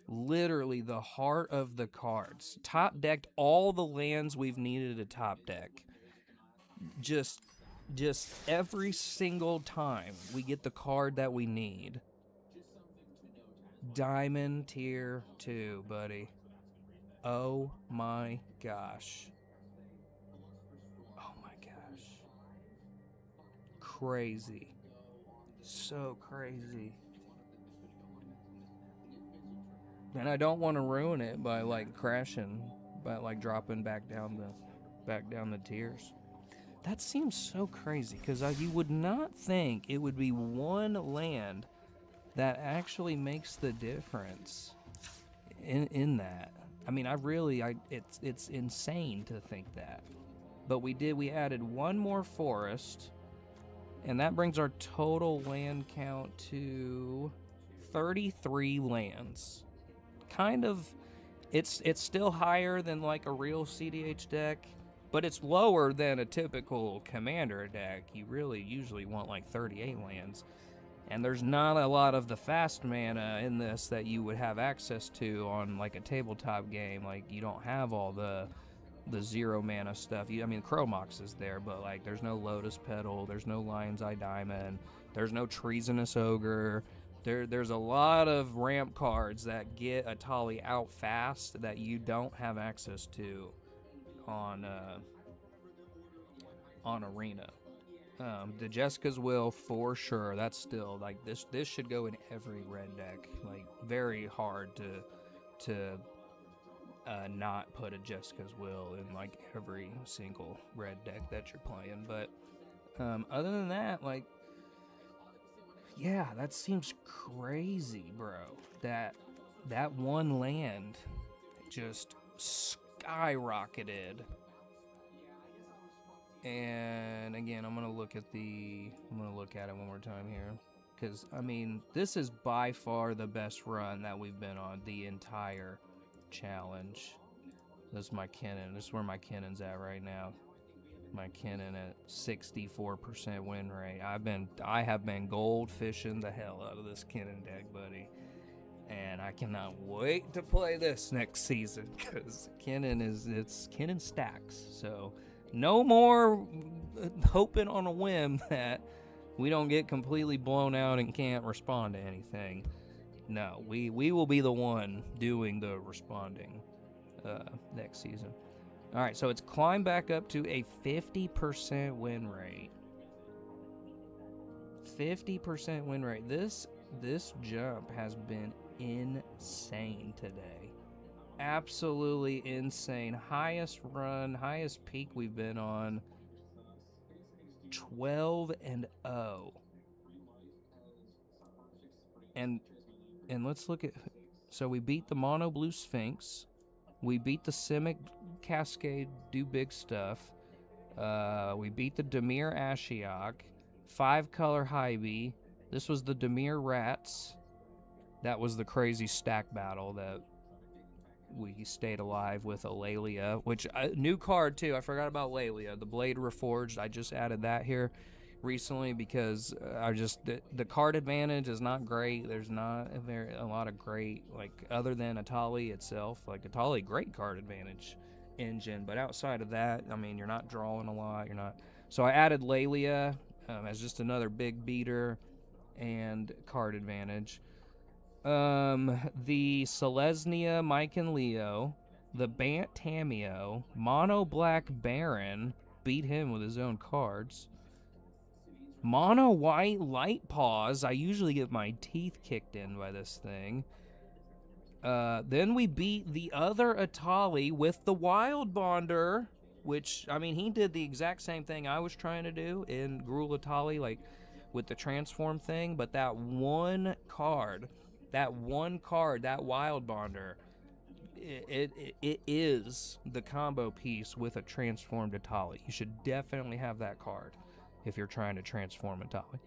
Literally the heart of the cards. Top decked all the lands we've needed to top deck. Just every single time we get the card that we need. Diamond Tier 2, buddy. Oh my gosh. Oh my gosh. Crazy. So crazy. And I don't want to ruin it by like crashing, by like dropping back down the tiers. That seems so crazy because you would not think it would be one land that actually makes the difference in that. I mean, it's insane to think that. But we added one more forest, and that brings our total land count to 33 lands. Kind of, it's still higher than like a real CDH deck, but it's lower than a typical commander deck. You really usually want like 38 lands. And there's not a lot of the fast mana in this that you would have access to on like a tabletop game. Like you don't have all the 0 mana stuff. I mean, Chromox is there, but like there's no Lotus Petal, there's no Lion's Eye Diamond, there's no Treasonous Ogre. There's a lot of ramp cards that get Etali out fast that you don't have access to on Arena. The Jessica's Will for sure. That's still like this should go in every red deck. Like very hard to not put a Jessica's Will in like every single red deck that you're playing. But other than that, like yeah, that seems crazy, bro. That one land just skyrocketed. And again, I'm gonna look at it one more time here, because I mean, this is by far the best run that we've been on the entire challenge. This is my Kennen. This is where my Kennen's at right now. My Kennen at 64% win rate. I have been goldfishing the hell out of this Kennen deck, buddy. And I cannot wait to play this next season, because Kennen stacks. So no more hoping on a whim that we don't get completely blown out and can't respond to anything. No, we will be the one doing the responding next season. All right, so it's climbed back up to a 50% win rate. 50% win rate. This jump has been insane today. Absolutely insane. Highest run, highest peak we've been on. 12-0. And let's look at, so we beat the Mono Blue Sphinx. We beat the Simic Cascade, do big stuff. We beat the Dimir Ashiok. 5-color Hybe. This was the Dimir Rats. That was the crazy stack battle that we stayed alive with Eulalia, which new card too. I forgot about Eulalia, the Blade Reforged. I just added that here. recently because the card advantage is not great. There's not a lot of great, like, other than Etali itself. Like, Etali, great card advantage engine, but outside of that, I mean, you're not drawing a lot. You're not. So I added Lelia as just another big beater and card advantage. The Selesnya, Mike and Leo, the Bant Tamio, Mono Black Baron, beat him with his own cards. Mono White Light Paws, I usually get my teeth kicked in by this thing. Then we beat the other Etali with the Wild Bonder, which, I mean, he did the exact same thing I was trying to do in Gruul Etali, like, with the transform thing, but that one card, that Wild Bonder, it is the combo piece with a transformed Etali. You should definitely have that card if you're trying to transform Etali.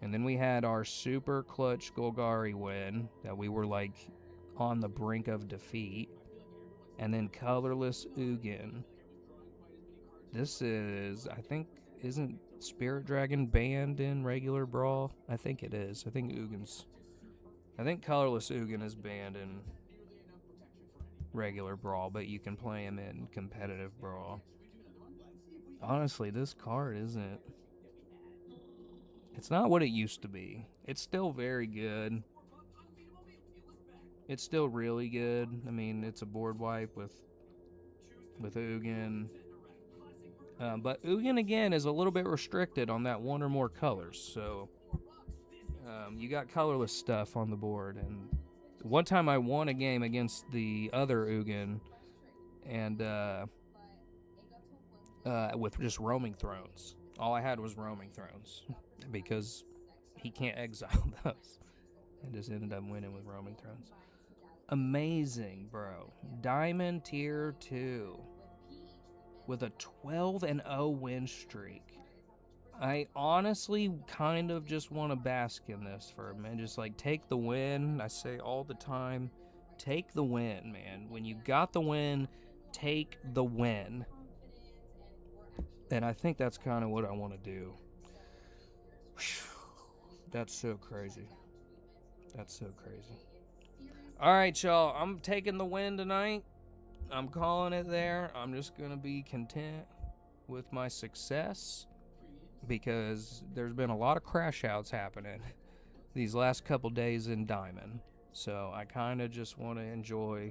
And then we had our super clutch Golgari win that we were like on the brink of defeat. And then colorless Ugin. This is, I think, isn't Spirit Dragon banned in regular Brawl? I think it is. I think colorless Ugin is banned in regular Brawl, but you can play him in competitive Brawl. Honestly, this card isn't... It's not what it used to be. It's still very good. It's still really good. I mean, it's a board wipe with Ugin. But Ugin, again, is a little bit restricted on that one or more colors. So you got colorless stuff on the board. And one time I won a game against the other Ugin and with just Roaming Thrones. All I had was Roaming Thrones because he can't exile those. I just ended up winning with Roaming Thrones. Amazing, bro. Diamond Tier 2 with a 12-0 win streak. I honestly kind of just want to bask in this for a minute. Just like take the win. I say all the time, take the win, man. When you got the win, take the win. And I think that's kind of what I want to do. That's so crazy. That's so crazy. All right, y'all. I'm taking the win tonight. I'm calling it there. I'm just going to be content with my success because there's been a lot of crash outs happening these last couple days in Diamond. So I kind of just want to enjoy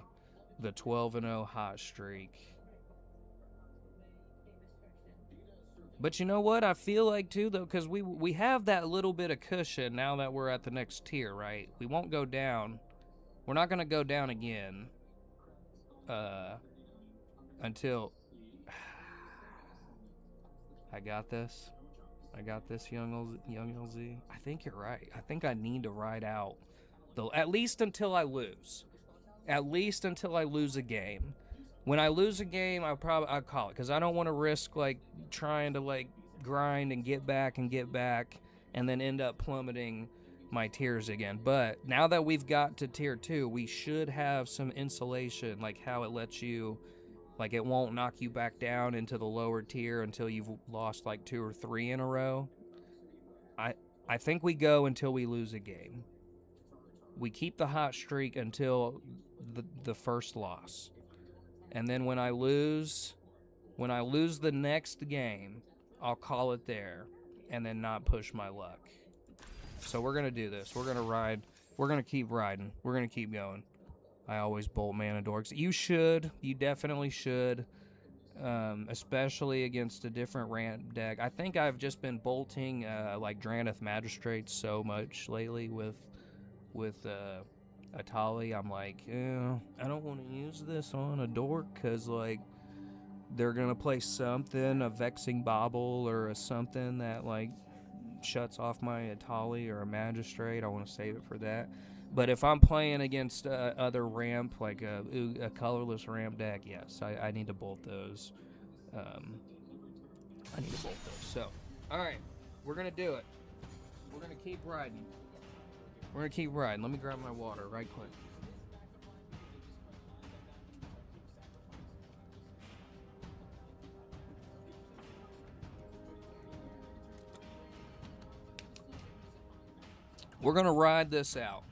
the 12-0 hot streak. But you know what? I feel like, too, though, because we have that little bit of cushion now that we're at the next tier, right? We won't go down. We're not going to go down again until... I got this. I got this, young LZ. I think you're right. I think I need to ride out, at least until I lose. At least until I lose a game. When I lose a game, I'll call it, because I don't want to risk, like, trying to, like, grind and get back, and then end up plummeting my tiers again. But now that we've got to tier 2, we should have some insulation, like how it lets you, like, it won't knock you back down into the lower tier until you've lost, like, 2 or 3 in a row. I think we go until we lose a game. We keep the hot streak until the first loss. And then when I lose the next game, I'll call it there and then not push my luck. So we're going to do this. We're going to ride. We're going to keep riding. We're going to keep going. I always bolt Mana Dorks. You should. You definitely should. Especially against a different ramp deck. I think I've just been bolting like Drannith Magistrates so much lately with Etali. I'm like, I don't want to use this on a dork because, like, they're going to play something, a Vexing Bobble or a something that, like, shuts off my Etali or a Magistrate. I want to save it for that. But if I'm playing against other ramp, like a colorless ramp deck, yes, I need to bolt those. I need to bolt those. So, all right, we're going to do it. We're going to keep riding. We're going to keep riding. Let me grab my water right quick. We're gonna ride this out.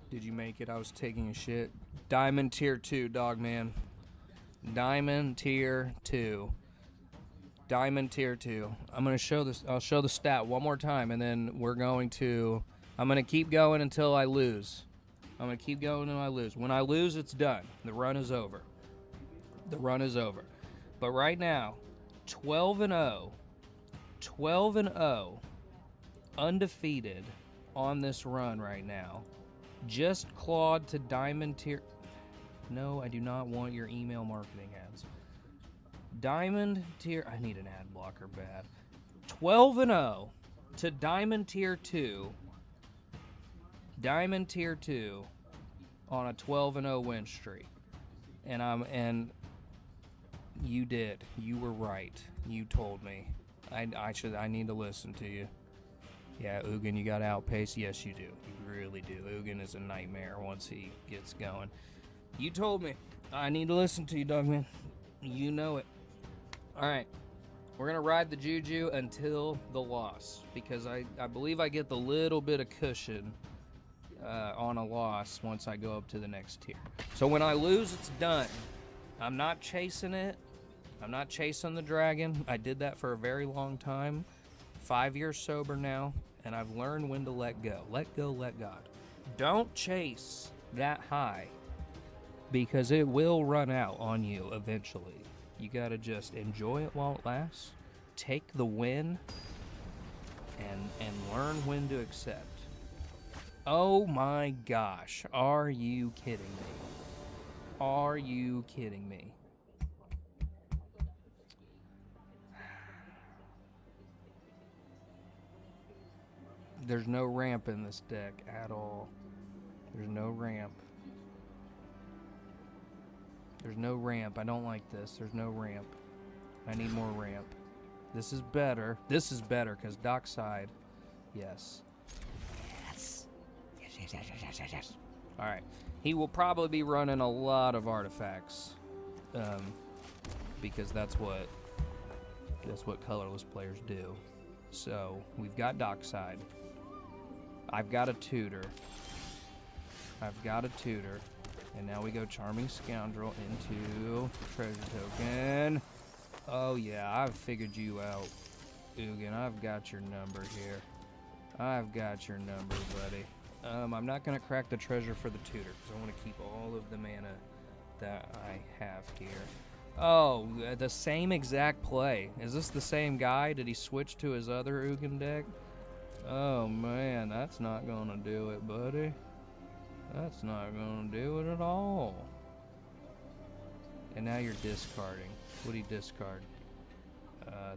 Did you make it? I was taking a shit. Diamond tier 2, dog man. Diamond tier 2. Diamond tier 2. I'm gonna show this. I'll show the stat one more time, and then I'm gonna keep going until I lose. I'm gonna keep going until I lose. When I lose, it's done. The run is over. The run is over. But right now, 12-0. 12-0. Undefeated on this run right now. Just clawed to diamond tier. No, I do not want your email marketing ads. Diamond tier. I need an ad blocker bad. 12-0 to diamond tier 2. Diamond tier 2 on a 12-0 win streak. And you did. You were right. You told me. I need to listen to you. Yeah, Ugin, you got to outpace. Yes, you do. You really do. Ugin is a nightmare once he gets going. You told me. I need to listen to you, Dogman. You know it. All right. We're going to ride the Juju until the loss, because I believe I get the little bit of cushion on a loss once I go up to the next tier. So when I lose, it's done. I'm not chasing it. I'm not chasing the dragon. I did that for a very long time. 5 years sober now, and I've learned when to let go. Let go, let God. Don't chase that high, because it will run out on you eventually. You gotta just enjoy it while it lasts, take the win, and learn when to accept. Oh my gosh, are you kidding me? Are you kidding me? There's no ramp in this deck at all. There's no ramp. There's no ramp. I don't like this. There's no ramp. I need more ramp. This is better. This is better because dockside. Yes. Yes. Yes. All right. He will probably be running a lot of artifacts, because that's what colorless players do. So we've got dockside. I've got a tutor. And now we go Charming Scoundrel into Treasure Token. Oh yeah, I've figured you out, Ugin. I've got your number here. I've got your number, buddy. I'm not going to crack the treasure for the tutor, because I want to keep all of the mana that I have here. Oh, the same exact play. Is this the same guy? Did he switch to his other Ugin deck? Oh man, that's not going to do it, buddy. That's not going to do it at all. And now you're discarding. What do you discard?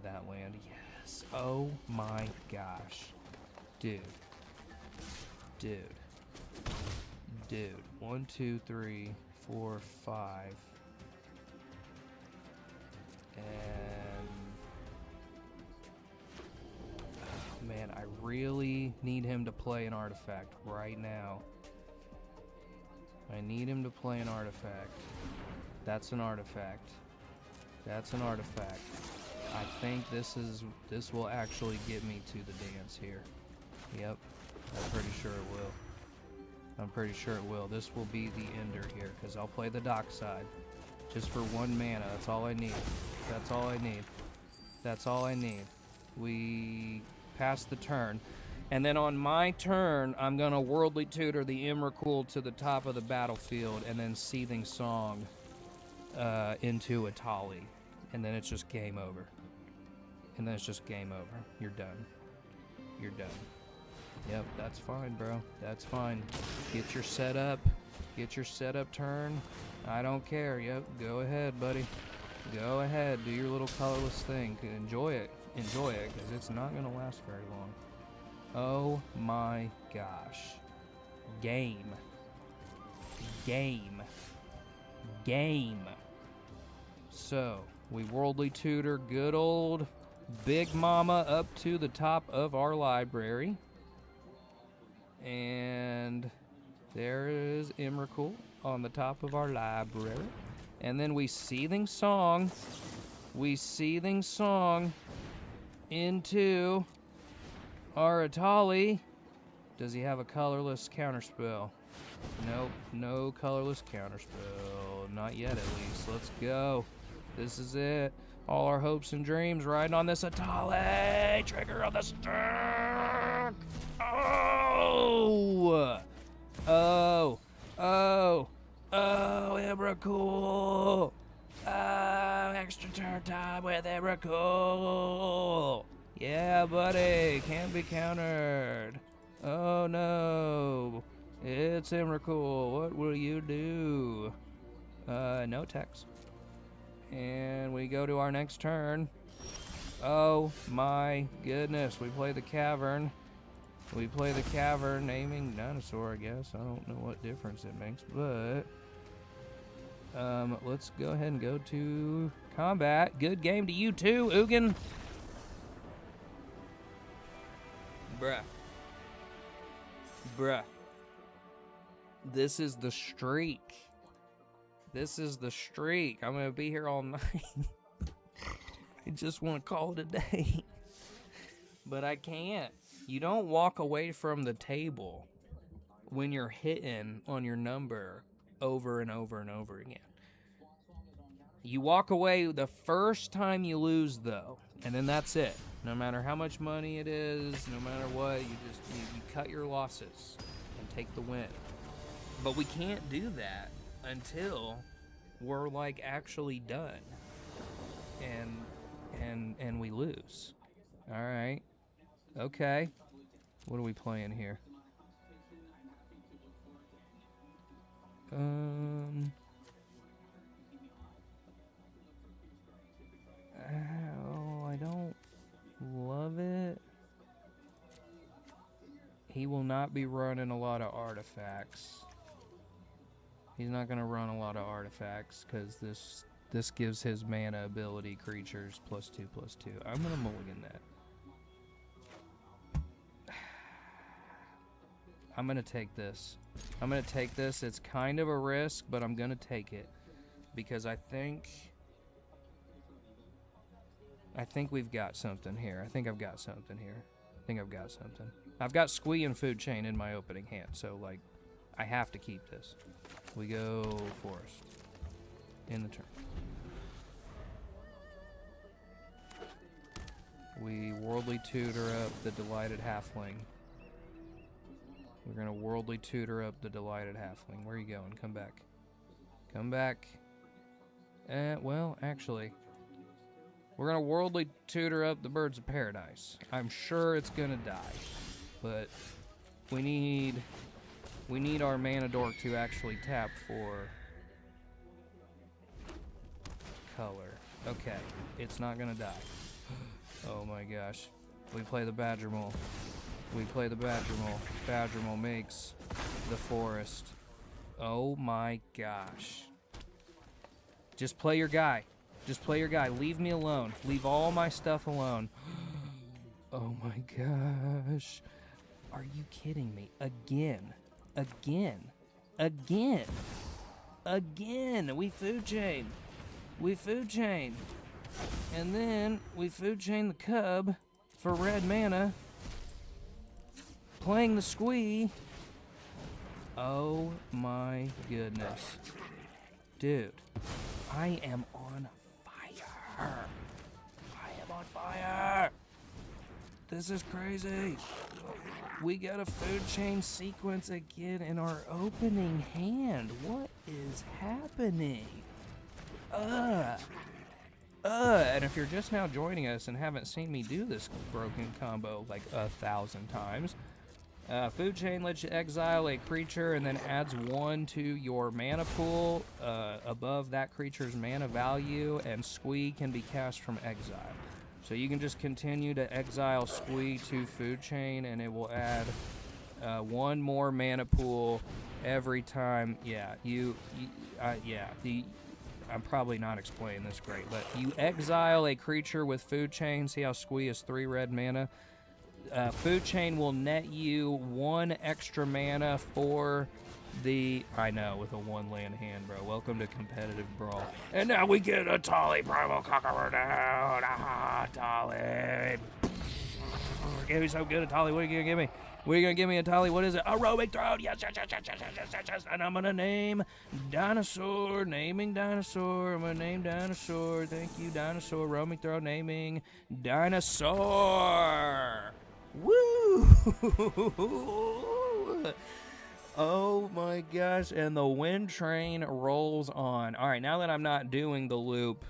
That land. Yes. Oh my gosh. Dude. 1, 2, 3, 4, 5. And oh, man, I really need him to play an artifact right now. I need him to play an artifact. That's an artifact. That's an artifact. I think this will actually get me to the dance here. Yep. I'm pretty sure it will. I'm pretty sure it will. This will be the ender here, because I'll play the dockside. Just for 1 mana. That's all I need. That's all I need. That's all I need. We pass the turn. And then on my turn, I'm going to Worldly Tutor the Emrakul to the top of the battlefield, and then Seething Song into Etali. And then it's just game over. And then it's just game over. You're done. You're done. Yep, that's fine, bro. That's fine. Get your setup. Get your setup turn. I don't care. Yep, go ahead, buddy. Go ahead. Do your little colorless thing. Enjoy it. Enjoy it, because it's not going to last very long. Oh my gosh. Game. Game. Game. So, we Worldly Tutor good old Big Mama up to the top of our library. And there is Emrakul on the top of our library. And then we Seething Song. We Seething Song into our Etali. Does he have a colorless counterspell? Nope, no colorless counterspell. Not yet, at least. Let's go. This is it. All our hopes and dreams riding on this Etali. Trigger of the stick. Oh! Oh! Oh! Oh, Emrakul! Extra turn time with Emrakul! Yeah, buddy, can't be countered. Oh no, it's Emrakul. What will you do? No text. And we go to our next turn. Oh my goodness, we play the Cavern. We play the Cavern, naming dinosaur, I guess. I don't know what difference it makes, but let's go ahead and go to combat. Good game to you too, Ugin. Bruh. Bruh. This is the streak. This is the streak. I'm gonna be here all night. I just want to call it a day. But I can't. You don't walk away from the table when you're hitting on your number over and over and over again. You walk away the first time you lose, though, and then that's it. No matter how much money it is, no matter what, you cut your losses and take the win. But we can't do that until we're like actually done and we lose. All right. Okay. What are we playing here? Oh, I don't love it. He will not be running a lot of artifacts. He's not going to run a lot of artifacts because this gives his mana ability creatures +2/+2. I'm going to mulligan that. I'm going to take this. I'm going to take this. It's kind of a risk, but I'm going to take it because I think we've got something here. I think I've got something here. I've got Squee and Food Chain in my opening hand, so like I have to keep this. We go Forest in the turn. We Worldly Tutor up the Delighted Halfling. We're gonna Worldly Tutor up the Delighted Halfling. Where are you going? Come back. Come back. Well, actually, we're gonna Worldly Tutor up the Birds of Paradise. I'm sure it's gonna die, but we need our mana dork to actually tap for color. Okay, it's not gonna die. Oh my gosh. We play the Badger Mole. We play the Badger Mole. Badger Mole makes the Forest. Oh my gosh. Just play your guy. Just play your guy. Leave me alone. Leave all my stuff alone. Oh my gosh. Are you kidding me? Again. Again. Again. Again. We food chain. We food chain. And then we food chain the Cub for red mana. Playing the Squee. Oh my goodness. Dude, I am on fire. I am on fire. This is crazy. We got a food chain sequence again in our opening hand. What is happening? And if you're just now joining us and haven't seen me do this broken combo like 1,000 times, Food Chain lets you exile a creature and then adds 1 to your mana pool above that creature's mana value, and Squee can be cast from exile. So you can just continue to exile Squee to Food Chain, and it will add 1 more mana pool every time. Yeah, I'm probably not explaining this great, but you exile a creature with Food Chain. See how Squee is 3 red mana? Food Chain will net you 1 extra mana for the... I know, with a 1-land hand, bro. Welcome to competitive brawl. And now we get a Etali Primal Conqueror down. Ah, Etali. Give me so good, Etali. What are you gonna give me? What are you gonna give me, Etali? What is it? A roaming throne. Yes, yes, yes, yes, yes, yes, yes, yes, yes. And I'm gonna name dinosaur. Naming dinosaur. I'm gonna name dinosaur. Thank you, dinosaur. Roaming throne. Naming dinosaur. Woo! Oh my gosh! And the wind train rolls on. All right, now that I'm not doing the loop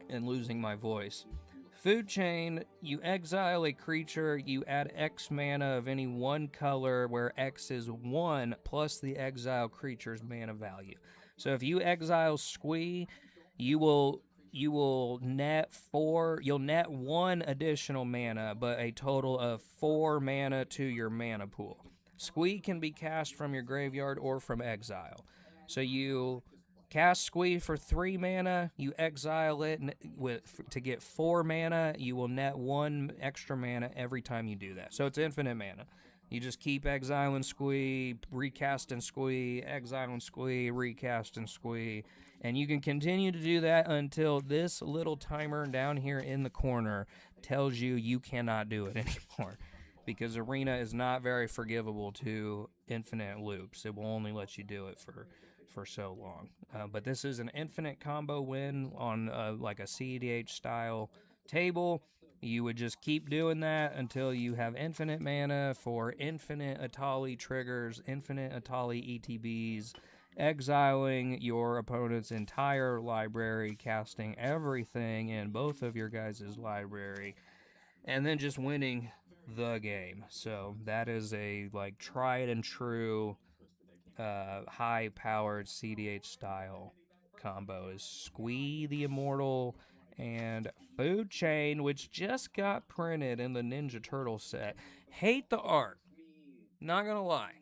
and losing my voice. Food chain, you exile a creature, you add X mana of any one color where X is 1 plus the exile creature's mana value. So if you exile Squee, you'll net 4, you'll net 1 additional mana, but a total of 4 mana to your mana pool. Squee can be cast from your graveyard or from exile. So you cast Squee for 3 mana, you exile it to get 4 mana, you will net 1 extra mana every time you do that. So it's infinite mana. You just keep exiling Squee, recasting Squee, exiling Squee, recasting Squee, and you can continue to do that until this little timer down here in the corner tells you cannot do it anymore. Because Arena is not very forgivable to infinite loops. It will only let you do it for so long. But this is an infinite combo win on like a CEDH style table. You would just keep doing that until you have infinite mana for infinite Etali triggers, infinite Etali ETBs, exiling your opponent's entire library, casting everything in both of your guys' library, and then just winning the game. So that is a like tried and true high powered CDH style combo is Squee the Immortal and Food Chain, which just got printed in the Ninja Turtle set. Hate the art. Not gonna lie.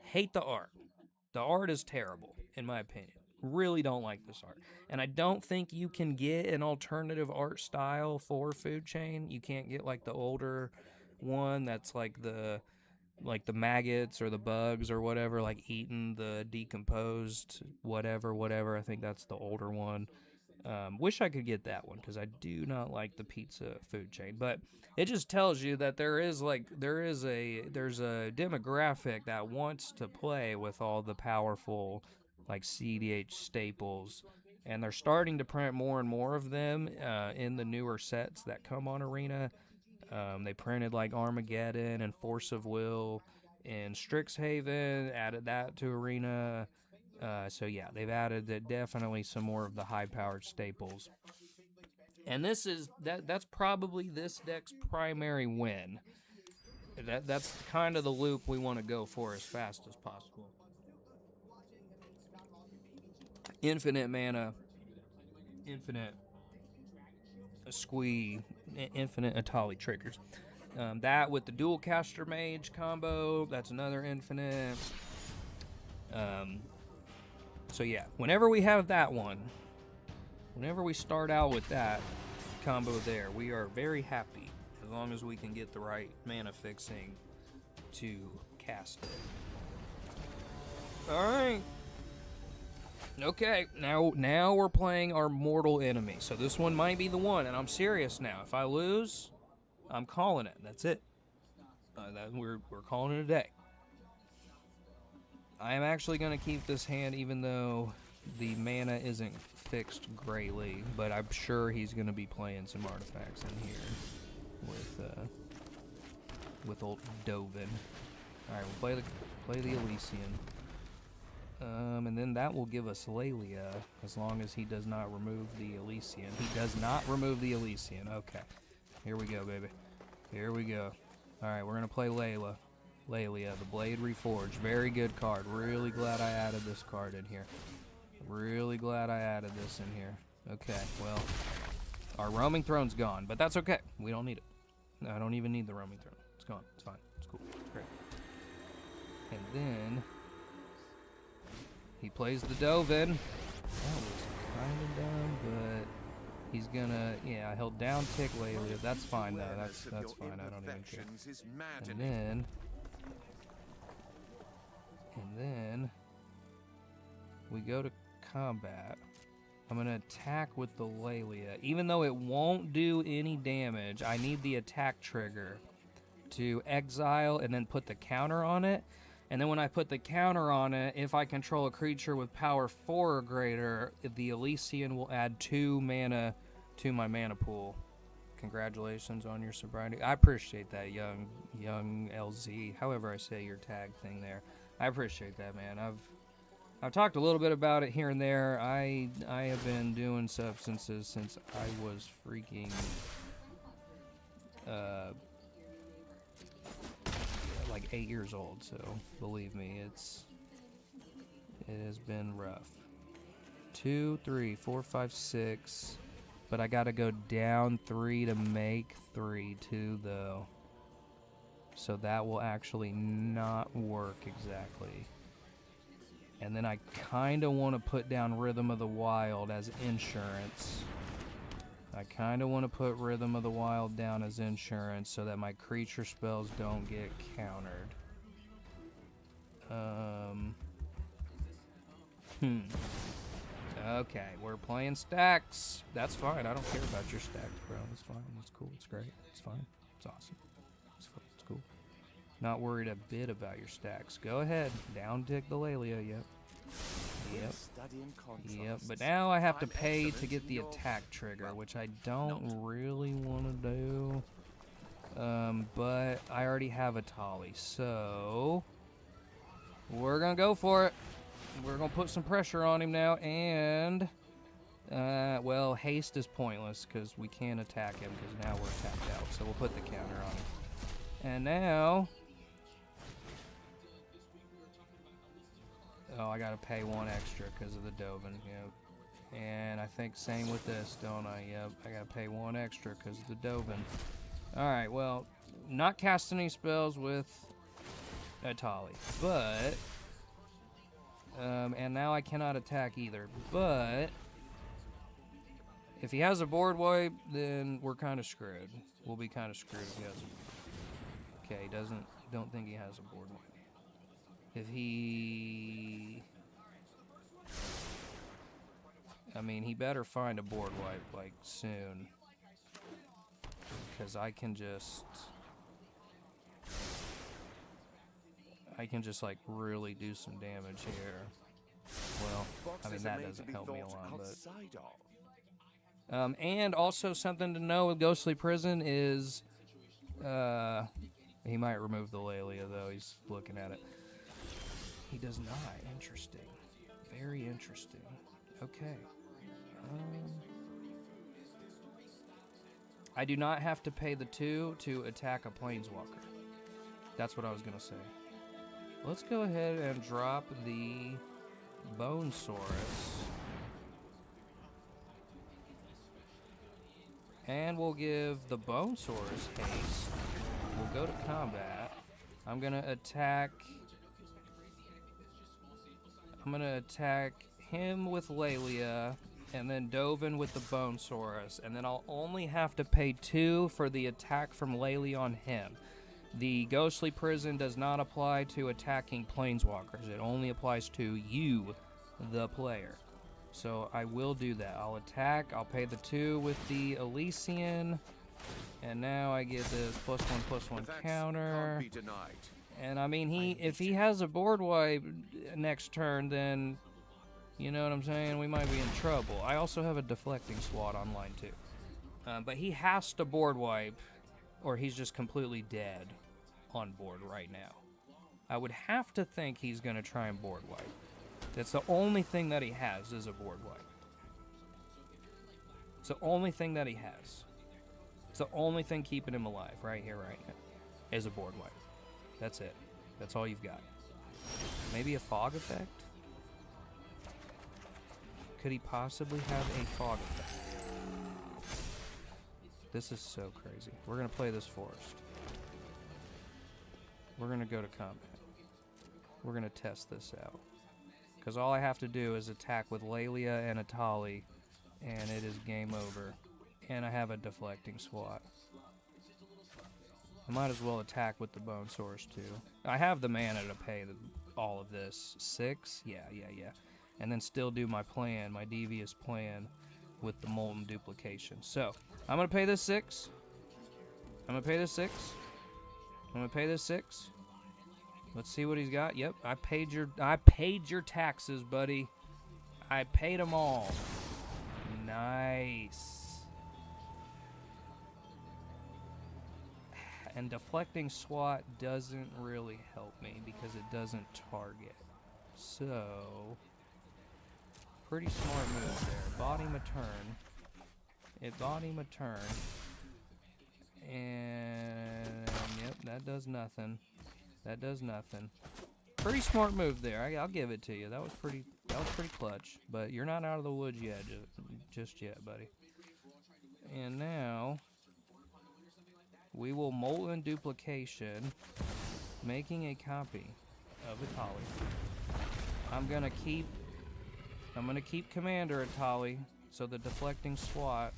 Hate the art. The art is terrible, in my opinion. Really don't like this art. And I don't think you can get an alternative art style for Food Chain. You can't get like the older one that's like the maggots or the bugs or whatever, like eating the decomposed whatever. I think that's the older one. Wish I could get that one because I do not like the pizza Food Chain, but it just tells you that there's a demographic that wants to play with all the powerful like CDH staples, and they're starting to print more and more of them in the newer sets that come on Arena. They printed like Armageddon and Force of Will and Strixhaven, added that to Arena. So yeah, they've added definitely some more of the high-powered staples. And that's probably this deck's primary win. That's kind of the loop we want to go for as fast as possible. Infinite mana, infinite Squee, infinite Etali triggers. That with the dual caster mage combo, that's another infinite. So yeah, whenever we have that one, whenever we start out with that combo there, we are very happy as long as we can get the right mana fixing to cast it. Alright. Okay, now we're playing our mortal enemy. So this one might be the one, and I'm serious now. If I lose, I'm calling it. That's it. We're calling it a day. I am actually going to keep this hand even though the mana isn't fixed greatly, but I'm sure he's going to be playing some artifacts in here with old Dovin. Alright, we'll play the Elysian. And then that will give us Lelia, as long as he does not remove the Elysian. He does not remove the Elysian. Okay. Here we go, baby. Here we go. Alright, we're going to play Lelia, the Blade Reforged. Very good card. Really glad I added this card in here. Really glad I added this in here. Okay, well, our Roaming Throne's gone, but that's okay. We don't need it. No, I don't even need the Roaming Throne. It's gone. It's fine. It's cool. Great. And then he plays the Dovin. That was kind of dumb, but he's gonna. Yeah, I held down tick Lelia. That's fine though. That's fine. I don't even care. And then we go to combat, I'm going to attack with the Lelia. Even though it won't do any damage, I need the attack trigger to exile and then put the counter on it. And then when I put the counter on it, if I control a creature with power 4 or greater, the Elysian will add 2 mana to my mana pool. Congratulations on your sobriety. I appreciate that, young LZ. However I say your tag thing there. I appreciate that, man. I've talked a little bit about it here and there. I have been doing substances since I was freaking like 8 years old, so believe me, it has been rough. 2, 3, 4, 5, 6, but I gotta go down 3 to make 3 too, though. So that will actually not work exactly. And then I kind of want to put down Rhythm of the Wild as insurance. I kind of want to put Rhythm of the Wild down as insurance so that my creature spells don't get countered. Okay, we're playing stacks. That's fine. I don't care about your stacks, bro. It's fine. It's cool. It's great. It's fine. It's awesome. It's cool. Not worried a bit about your stacks. Go ahead. Down tick the Lelia. Yep. But now I have to pay to get the attack trigger, which I don't really want to do. But I already have Etali, so we're gonna go for it. We're gonna put some pressure on him now, and well, haste is pointless because we can't attack him because now we're tapped out. So we'll put the counter on him, and now. Oh, I gotta pay 1 extra because of the Dovin, yep. And I think same with this, don't I? Yep, I gotta pay 1 extra because of the Dovin. Alright, well, not casting any spells with Etali, but... and now I cannot attack either, but... If he has a board wipe, then we're kind of screwed. We'll be kind of screwed if he has a... Okay, don't think he has a board wipe. If he... I mean, he better find a board wipe, like, soon. Because I can just, like, really do some damage here. Well, I mean, that doesn't help me a lot, but... and also something to know with Ghostly Prison is... he might remove the Lelia, though. He's looking at it. He does not. Interesting. Very interesting. Okay. I do not have to pay the 2 to attack a Planeswalker. That's what I was going to say. Let's go ahead and drop the Bonesaurus. And we'll give the Bonesaurus haste. We'll go to combat. I'm going to attack... I'm going to attack him with Lelia, and then Dovin with the Bonesaurus, and then I'll only have to pay 2 for the attack from Lelia on him. The Ghostly Prison does not apply to attacking Planeswalkers. It only applies to you, the player. So I will do that. I'll attack, I'll pay the 2 with the Elysian, and now I get this +1/+1 counter. Can't be denied. And I mean, if he has a board wipe next turn, then, you know what I'm saying, we might be in trouble. I also have a deflecting SWAT online too. But he has to board wipe, or he's just completely dead on board right now. I would have to think he's going to try and board wipe. That's the only thing that he has is a board wipe. It's the only thing that he has. It's the only thing keeping him alive right here, right now, is a board wipe. That's it. That's all you've got. Maybe a fog effect? Could he possibly have a fog effect? This is so crazy. We're going to play this forest. We're going to go to combat. We're going to test this out. Because all I have to do is attack with Lelia and Etali, and it is game over. And I have a deflecting SWAT. I might as well attack with the Bonesaurus too. I have the mana to pay all of this. 6? Yeah. and then still do my plan, my devious plan with the molten duplication. So I'm gonna pay this 6. I'm gonna pay this 6. I'm gonna pay this 6. Let's see what he's got. Yep, I paid your taxes, buddy. I paid them all. Nice. And deflecting SWAT doesn't really help me because it doesn't target. So, pretty smart move there. Bought him a turn. It bought him a turn. And, yep, that does nothing. That does nothing. Pretty smart move there. I'll give it to you. That was pretty clutch. But you're not out of the woods yet, just yet, buddy. And now we will molten duplication, making a copy of Etali. I'm gonna keep Commander Etali, so the deflecting SWAT.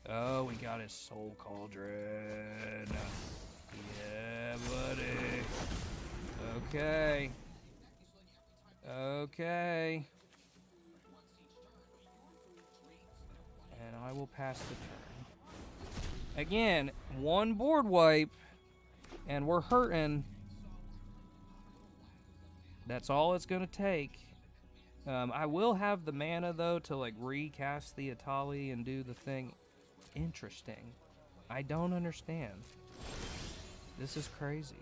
Oh, we got his Soul Cauldron. Yeah, buddy. Okay. Okay. And I will pass the turn. Again, one board wipe, and we're hurting. That's all it's going to take. I will have the mana, though, to, like, recast the Etali and do the thing. Interesting. I don't understand. This is crazy.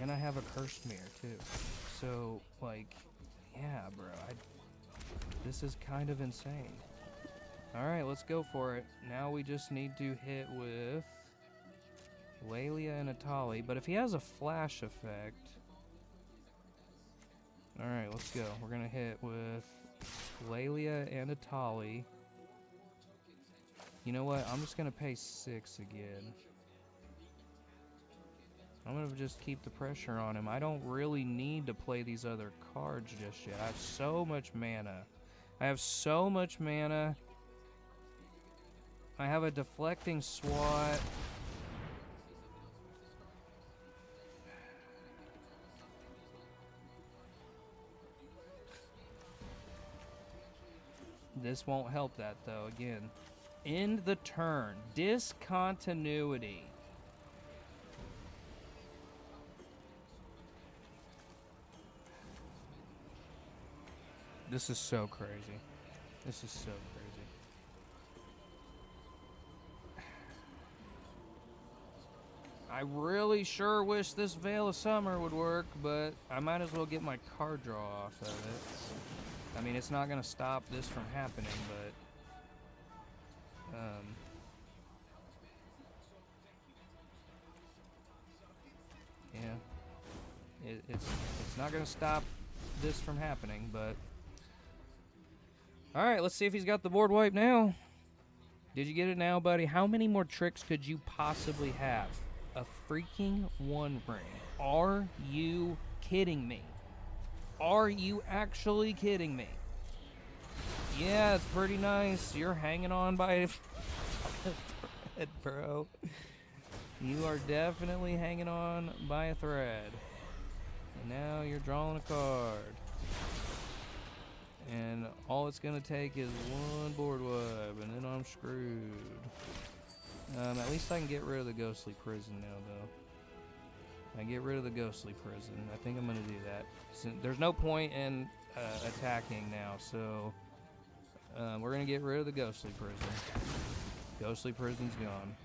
And I have a Cursed Mirror, too. So, like, yeah, bro. This is kind of insane. Alright, let's go for it. Now we just need to hit with Lelia and Etali. But if he has a flash effect... Alright, let's go. We're going to hit with Lelia and Etali. You know what? I'm just going to pay 6 again. I'm going to just keep the pressure on him. I don't really need to play these other cards just yet. I have so much mana. I have so much mana. I have a deflecting SWAT. This won't help that, though. Again, end the turn. Discontinuity. This is so crazy. This is so crazy. I really sure wish this Veil of Summer would work, but I might as well get my card draw off of it. I mean, it's not going to stop this from happening, but... yeah. It's not going to stop this from happening, but... Alright, let's see if he's got the board wipe now. Did you get it now, buddy? How many more tricks could you possibly have? A freaking One Ring. Are you kidding me? Are you actually kidding me? Yeah, it's pretty nice. You're hanging on by a thread, bro. You are definitely hanging on by a thread. And now you're drawing a card. And all it's going to take is one board wipe, and then I'm screwed. At least I can get rid of the Ghostly Prison now, though. I get rid of the Ghostly Prison. I think I'm going to do that. There's no point in attacking now, so we're going to get rid of the Ghostly Prison. Ghostly Prison's gone.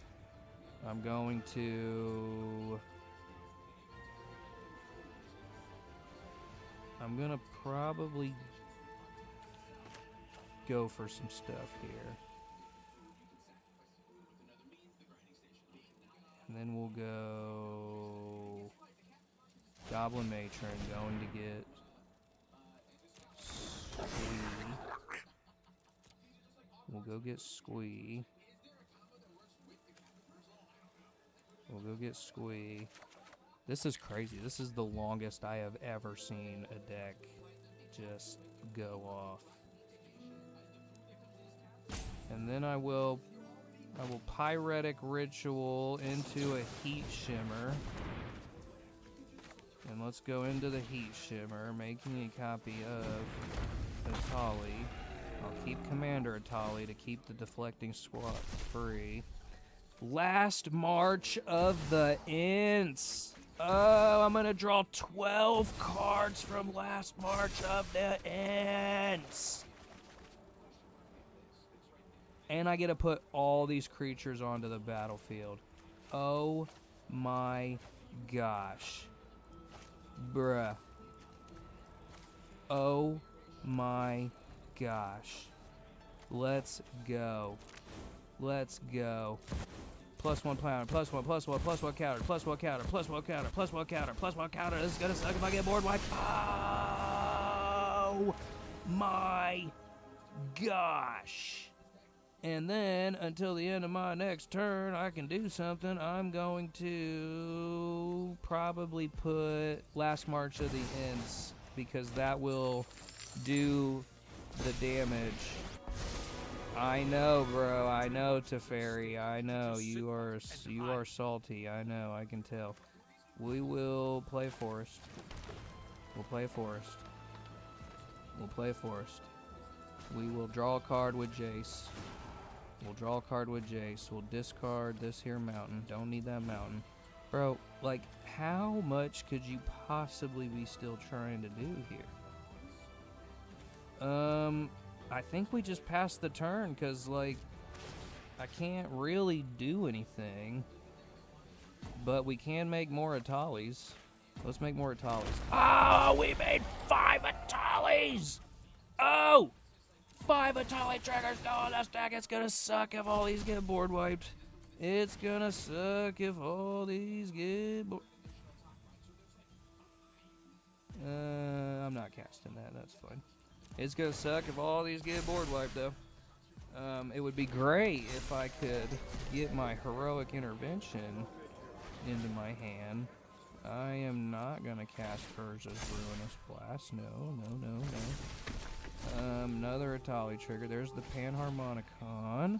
I'm going to probably go for some stuff here. And then we'll go Goblin Matron, going to get Squee. We'll go get Squee. We'll go get Squee. This is crazy. This is the longest I have ever seen a deck just go off. And then I will Pyretic Ritual into a Heat Shimmer. And let's go into the Heat Shimmer, making a copy of Etali. I'll keep Commander Etali to keep the deflecting squad free. Last March of the Ints. Oh, I'm gonna draw 12 cards from Last March of the Ints. And I get to put all these creatures onto the battlefield. Oh my gosh. Bruh. Oh my gosh. Let's go. Let's go. +1 counter, +1, +1, +1 counter, +1 counter, +1 counter, +1 counter, +1 counter. This is gonna suck if I get board wiped. Oh my gosh. And then, until the end of my next turn, I can do something. I'm going to probably put Last March of the Ints, because that will do the damage. I know, bro. I know, Teferi. I know. You are salty. I know. I can tell. We will play Forest. We'll play Forest. We'll play Forest. We will draw a card with Jace. We'll draw a card with Jace. We'll discard this here mountain. Don't need that mountain. Bro, like, how much could you possibly be still trying to do here? I think we just passed the turn, because, like, I can't really do anything. But we can make more Etalis. Let's make more Etalis. Oh, we made 5 Etalis! Oh! 5 Etali triggers going to stack. It's gonna suck if all these get board wiped. It's gonna suck if all these get board... I'm not casting that. That's fine. It's gonna suck if all these get board wiped, though. It would be great if I could get my Heroic Intervention into my hand. I am not gonna cast Urza's Ruinous Blast. No, no, no, no. Another Etali trigger. There's the Panharmonicon.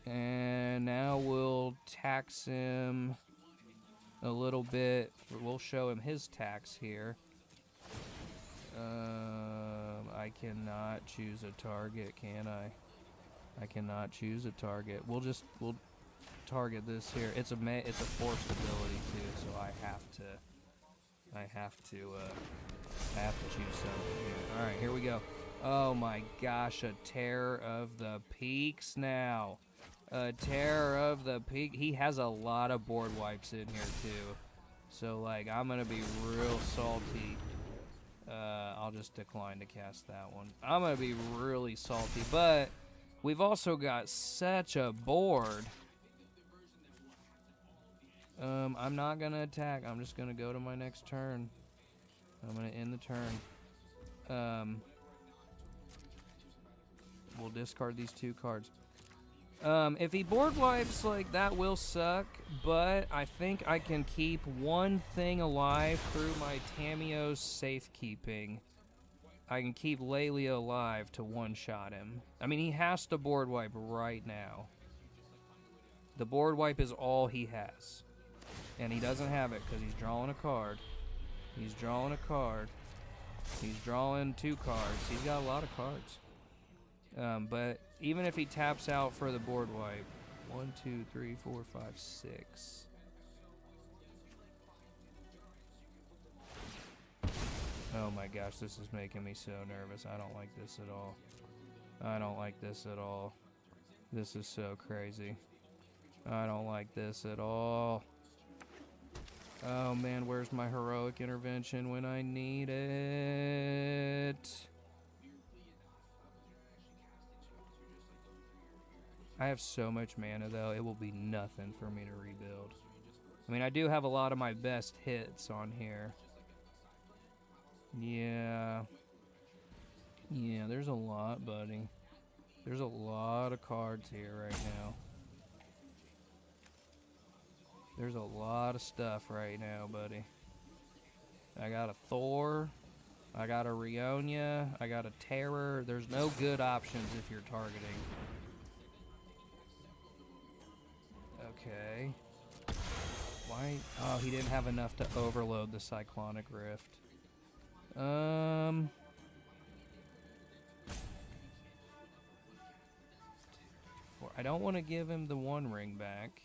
And now we'll tax him a little bit. We'll show him his tax here. I cannot choose a target, can I? I cannot choose a target. We'll target this here. It's a forced ability too, so I have to choose something here. All right, here we go. Oh my gosh, a Terror of the Peaks now. A Terror of the Peak. He has a lot of board wipes in here too. So like, I'm gonna be real salty. I'll just decline to cast that one. I'm gonna be really salty, but we've also got such a board. I'm not gonna attack. I'm just gonna go to my next turn. I'm gonna end the turn. We'll discard these 2 cards. If he board wipes, like, that will suck, but I think I can keep one thing alive through my Tamiyo's safekeeping. I can keep Lelia alive to one-shot him. I mean, he has to board wipe right now. The board wipe is all he has. And he doesn't have it because he's drawing a card. He's drawing a card. He's drawing 2 cards. He's got a lot of cards. But even if he taps out for the board wipe, 1, 2, 3, 4, 5, 6. Oh my gosh, this is making me so nervous. I don't like this at all. I don't like this at all. This is so crazy. I don't like this at all. Oh man, where's my Heroic Intervention when I need it? I have so much mana though, it will be nothing for me to rebuild. I mean, I do have a lot of my best hits on here. Yeah. Yeah, there's a lot, buddy. There's a lot of cards here right now. There's a lot of stuff right now, buddy. I got a Thor. I got a Rionia. I got a Terror. There's no good options if you're targeting. Okay. Why? Oh, he didn't have enough to overload the Cyclonic Rift. I don't want to give him the 1 ring back.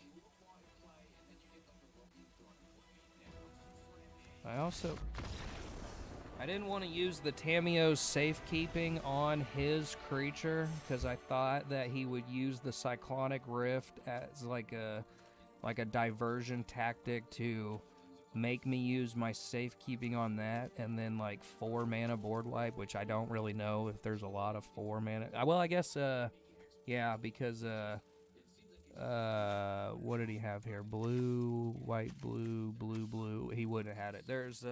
I didn't want to use the Tamiyo's safekeeping on his creature because I thought that he would use the Cyclonic Rift as like a diversion tactic to make me use my safekeeping on that, and then like 4 mana board wipe, which I don't really know if there's a lot of 4 mana. Well, I guess yeah, because what did he have here? Blue, white, blue, blue, blue. He wouldn't have had it. There's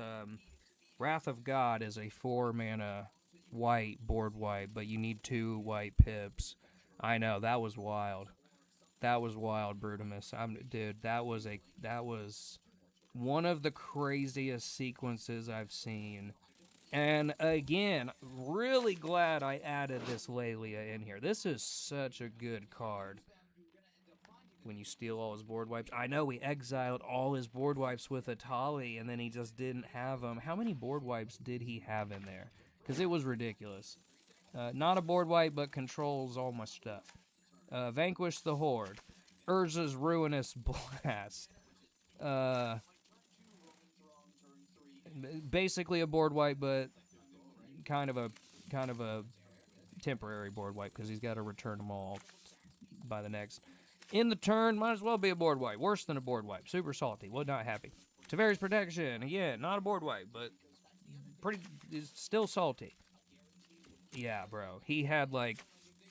Wrath of God is a 4 mana white board wipe, but you need 2 white pips. I know, that was wild. That was wild, Brutimus. Dude, that was one of the craziest sequences I've seen. And again, really glad I added this Lelia in here. This is such a good card. When you steal all his board wipes. I know we exiled all his board wipes with Etali, and then he just didn't have them. How many board wipes did he have in there? Because it was ridiculous. Not a board wipe, but controls all my stuff. Vanquish the Horde. Urza's Ruinous Blast. Basically a board wipe, but kind of a temporary board wipe, because he's got to return them all by the next. In the turn, might as well be a board wipe. Worse than a board wipe. Super salty. Would not happy. Taveri's Protection. Again, not a board wipe, but it's still salty. Yeah, bro. He had, like,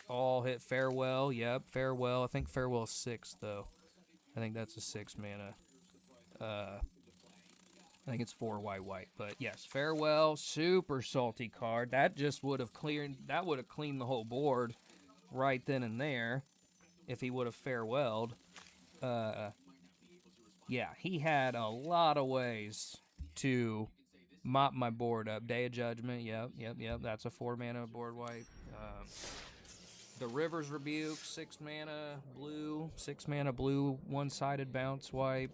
all hit Farewell. Yep, Farewell. I think Farewell's 6, though. I think that's a 6 mana. I think it's 4 white. But, yes, Farewell. Super salty card. That just would have cleaned the whole board right then and there. If he would have farewelled. Yeah, he had a lot of ways to mop my board up. Day of Judgment, yep. That's a 4 mana board wipe. The River's Rebuke, 6 mana blue, one-sided bounce wipe.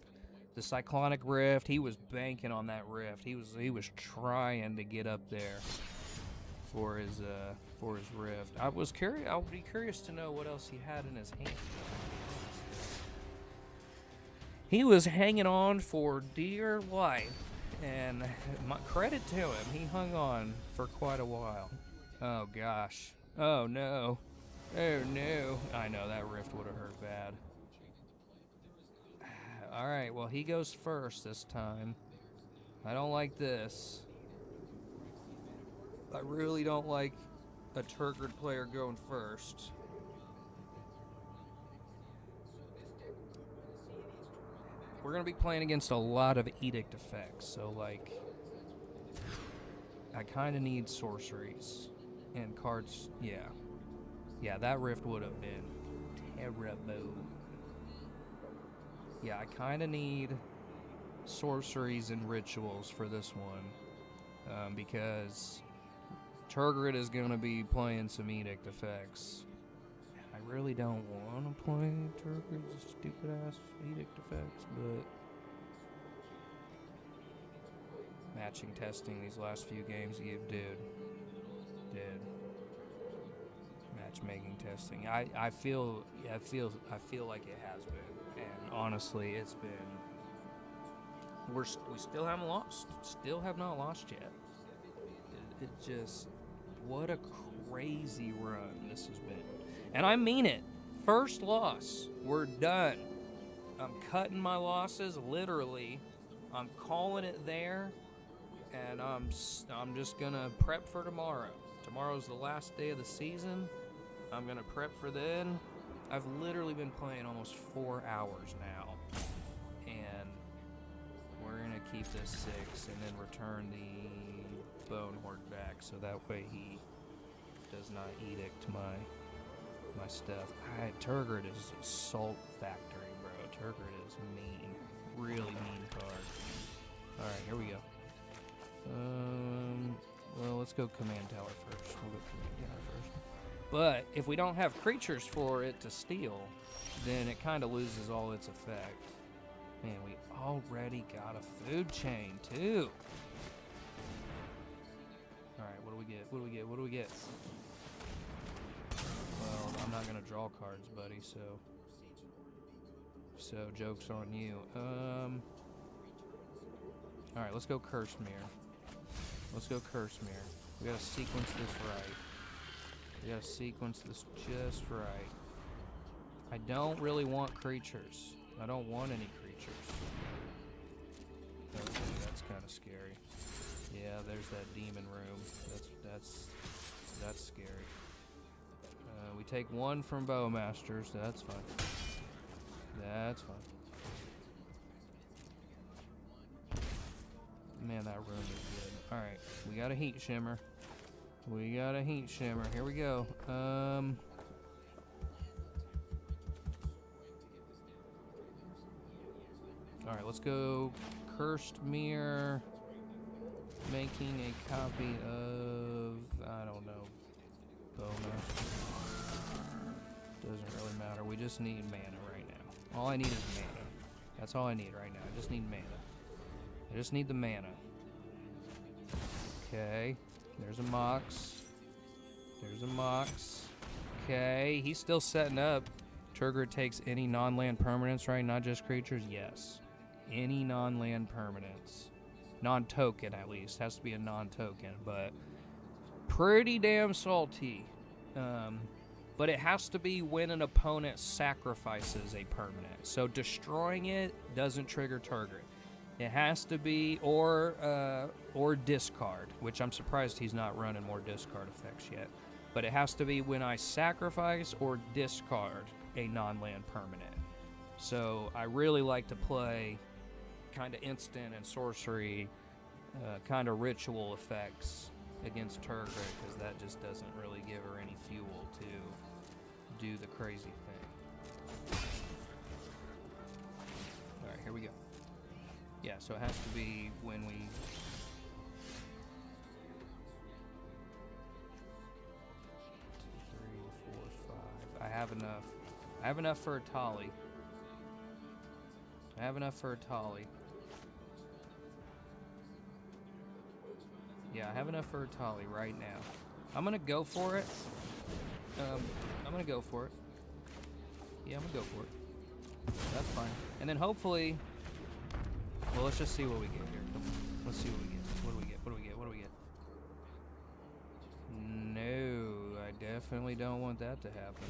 The Cyclonic Rift, he was banking on that Rift. He was trying to get up there for his Rift. I'll be curious to know what else he had in his hand. He was hanging on for dear life, and credit to him, he hung on for quite a while. Oh gosh. Oh no. Oh no. I know, that Rift would have hurt bad. Alright, well, he goes first this time. I don't like this. I really don't like a Turgid player going first. We're going to be playing against a lot of Edict effects, so, like, I kind of need sorceries and cards. Yeah, that Rift would have been terrible. Yeah, I kind of need sorceries and rituals for this one, because Turgid is going to be playing some Edict effects. I really don't want to play Turgid's stupid-ass Edict effects, but matching testing these last few games, did. Matchmaking testing. I feel like it has been, and honestly, it's been. We still haven't lost. Still have not lost yet. It just, what a crazy run this has been. And I mean it. First loss. We're done. I'm cutting my losses, literally. I'm calling it there. And I'm just going to prep for tomorrow. Tomorrow's the last day of the season. I'm going to prep for then. I've literally been playing almost 4 hours now. And we're going to keep this 6 and then return the Bone Horde back. So that way he does not edict my stuff. Turgid is Salt Factory, bro. Turgid is mean. Really mean card. Alright, here we go. Well, let's go Command Tower first. We'll go Command Tower first. But if we don't have creatures for it to steal, then it kind of loses all its effect. And we already got a food chain, too. Alright, what do we get? What do we get? What do we get? Well, I'm not gonna draw cards, buddy, so... So, joke's on you. Alright, let's go Curse Mirror. Let's go Curse Mirror. We gotta sequence this right. We gotta sequence this just right. I don't really want creatures. I don't want any creatures. Okay, that's kind of scary. Yeah, there's that demon room. That's scary. We take one from Bowmasters. That's fine. That's fine. Man, that room is good. All right, we got a Heat Shimmer. We got a Heat Shimmer. Here we go. All right, let's go Cursed Mirror. Making a copy of, I don't know, Bowmaster. Doesn't really matter. We just need mana right now. All I need is mana. That's all I need right now. I just need mana. I just need the mana. Okay. There's a Mox. There's a Mox. Okay. He's still setting up. Turgid takes any non-land permanents, right? Not just creatures? Yes. Any non-land permanents. Non-token, at least. Has to be a non-token, but pretty damn salty. But it has to be when an opponent sacrifices a permanent. So destroying it doesn't trigger Turgid. It has to be, or discard, which I'm surprised he's not running more discard effects yet. But it has to be when I sacrifice or discard a non-land permanent. So I really like to play kind of instant and sorcery, kind of ritual effects against Turgid, because that just doesn't really give her any fuel to do the crazy thing. Alright, here we go. Yeah, so it has to be when we... 2, 3, 4, 5. I have enough. I have enough for Etali. I have enough for Etali. Yeah, I have enough for Etali right now. I'm gonna go for it. I'm gonna go for it. Yeah, I'm gonna go for it. That's fine. And then hopefully... Well, let's just see what we get here. Come on. Let's see what we get. What do we get? What do we get? What do we get? No, I definitely don't want that to happen.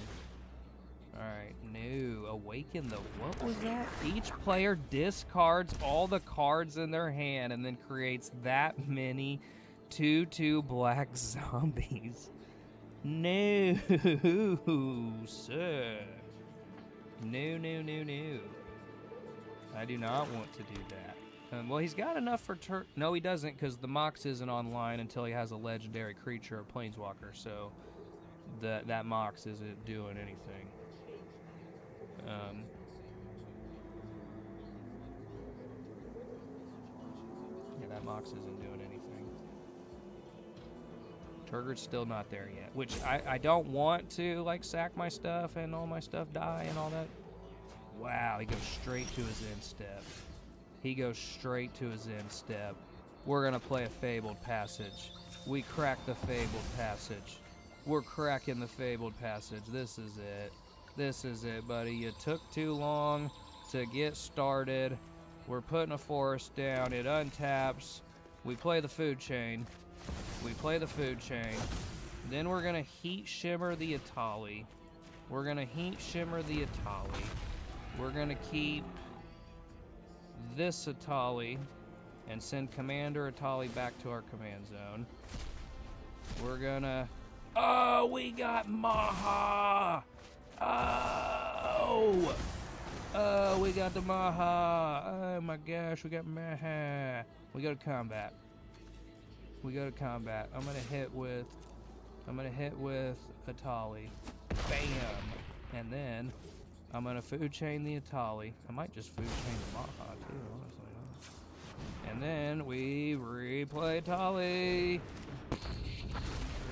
Alright, no. Awaken the... What was that? Each player discards all the cards in their hand and then creates that many 2/2 black zombies. No, sir. No. I do not want to do that. Well, he's got enough for No, he doesn't, because the Mox isn't online until he has a legendary creature or planeswalker, so that Mox isn't doing anything. Yeah, that Mox isn't doing anything. Turgid's still not there yet, which I don't want to, like, sack my stuff and all my stuff die and all that. Wow, he goes straight to his end step. He goes straight to his end step. We're gonna play a Fabled Passage. We crack the Fabled Passage. We're cracking the Fabled Passage. This is it. This is it, buddy. You took too long to get started. We're putting a forest down. It untaps. We play the food chain. We play the food chain. Then we're gonna Heat Shimmer the Etali. We're gonna Heat Shimmer the Etali. We're gonna keep this Etali and send Commander Etali back to our command zone. We're gonna... Oh, we got Maha! Oh! Oh, we got the Maha! Oh my gosh, we got Maha! We go to combat. We go to combat. I'm gonna hit with Etali. Bam! And then I'm gonna food chain the Etali. I might just food chain the Maha too, honestly. And then we replay Etali.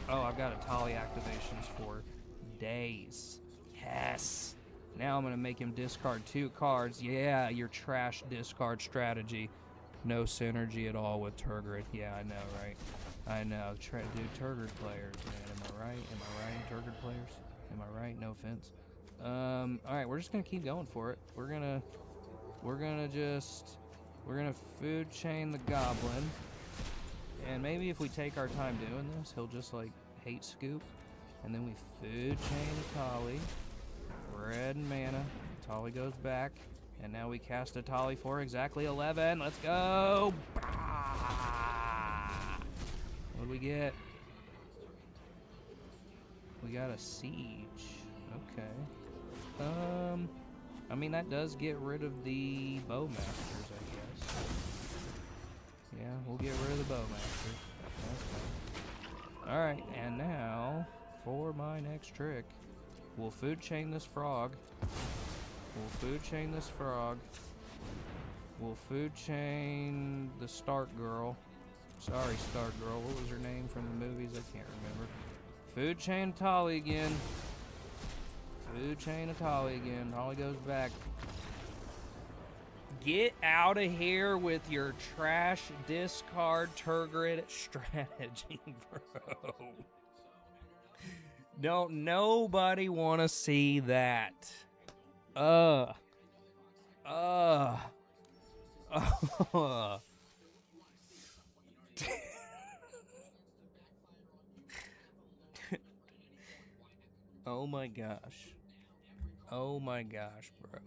Oh, I've got Etali activations for days. Yes. Now I'm going to make him discard 2 cards. Yeah, your trash discard strategy. No synergy at all with Turgid. Yeah, I know, right? I know. Dude, Turgid players, man. Am I right? Am I right? Turgid players? Am I right? No offense. Alright, we're just going to keep going for it. We're going to food chain the goblin. And maybe if we take our time doing this, he'll just, like, hate scoop. And then we food chain Etali. Red and mana. Etali goes back. And now we cast Etali for exactly 11. Let's go! What do we get? We got a siege. Okay. I mean, that does get rid of the Bowmasters, I guess. Yeah, we'll get rid of the Bowmasters. Okay. Alright, and now, for my next trick, we'll food chain this frog. We'll food chain this frog. We'll food chain the Stark Girl. Sorry, Stark Girl. What was her name from the movies? I can't remember. Food chain Etali again. Food chain Etali again. Etali goes back. Get out of here with your trash discard Turgid strategy, bro. Don't nobody want to see that. Oh my gosh. Oh my gosh, bro.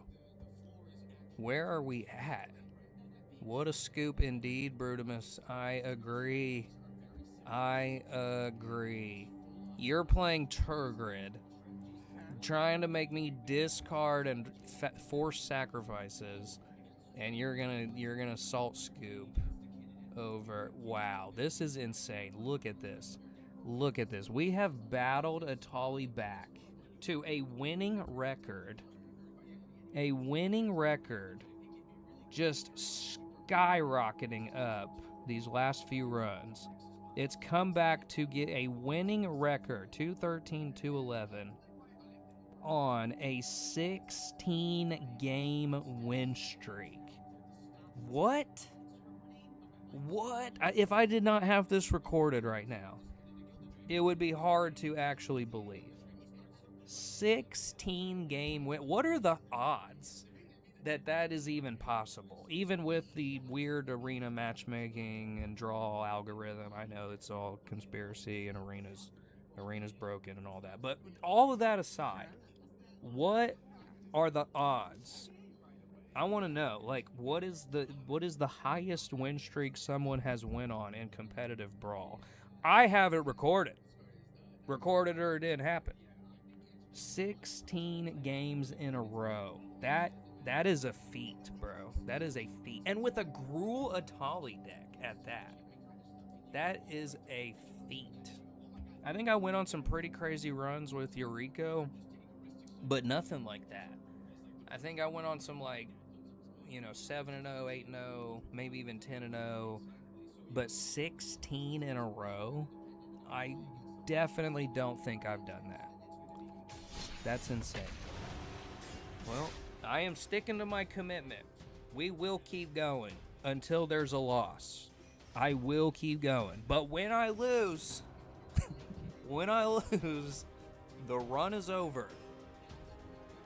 Where are we at? What a scoop indeed, Brudimus. I agree. I agree. You're playing Turgid, trying to make me discard and force sacrifices, and you're gonna salt scoop over. Wow, this is insane. Look at this. Look at this. We have battled Etali back to a winning record. A winning record, just skyrocketing up these last few runs. It's come back to get a winning record, 213-211, on a 16-game win streak. What? What? If I did not have this recorded right now, it would be hard to actually believe. 16-game win. What are the odds that that is even possible? Even with the weird arena matchmaking and draw algorithm. I know it's all conspiracy and arena's broken and all that. But all of that aside, what are the odds? I want to know, like, what is the highest win streak someone has went on in competitive brawl? I have it recorded. Recorded or it didn't happen. 16 games in a row. That is a feat, bro. That is a feat. And with a Gruul Etali deck at that. That is a feat. I think I went on some pretty crazy runs with Yuriko, but nothing like that. I think I went on some, like, 7-0, 8-0, maybe even 10-0, but 16 in a row? I definitely don't think I've done that. That's insane. Well, I am sticking to my commitment. We will keep going until there's a loss. I will keep going. But when I lose, the run is over.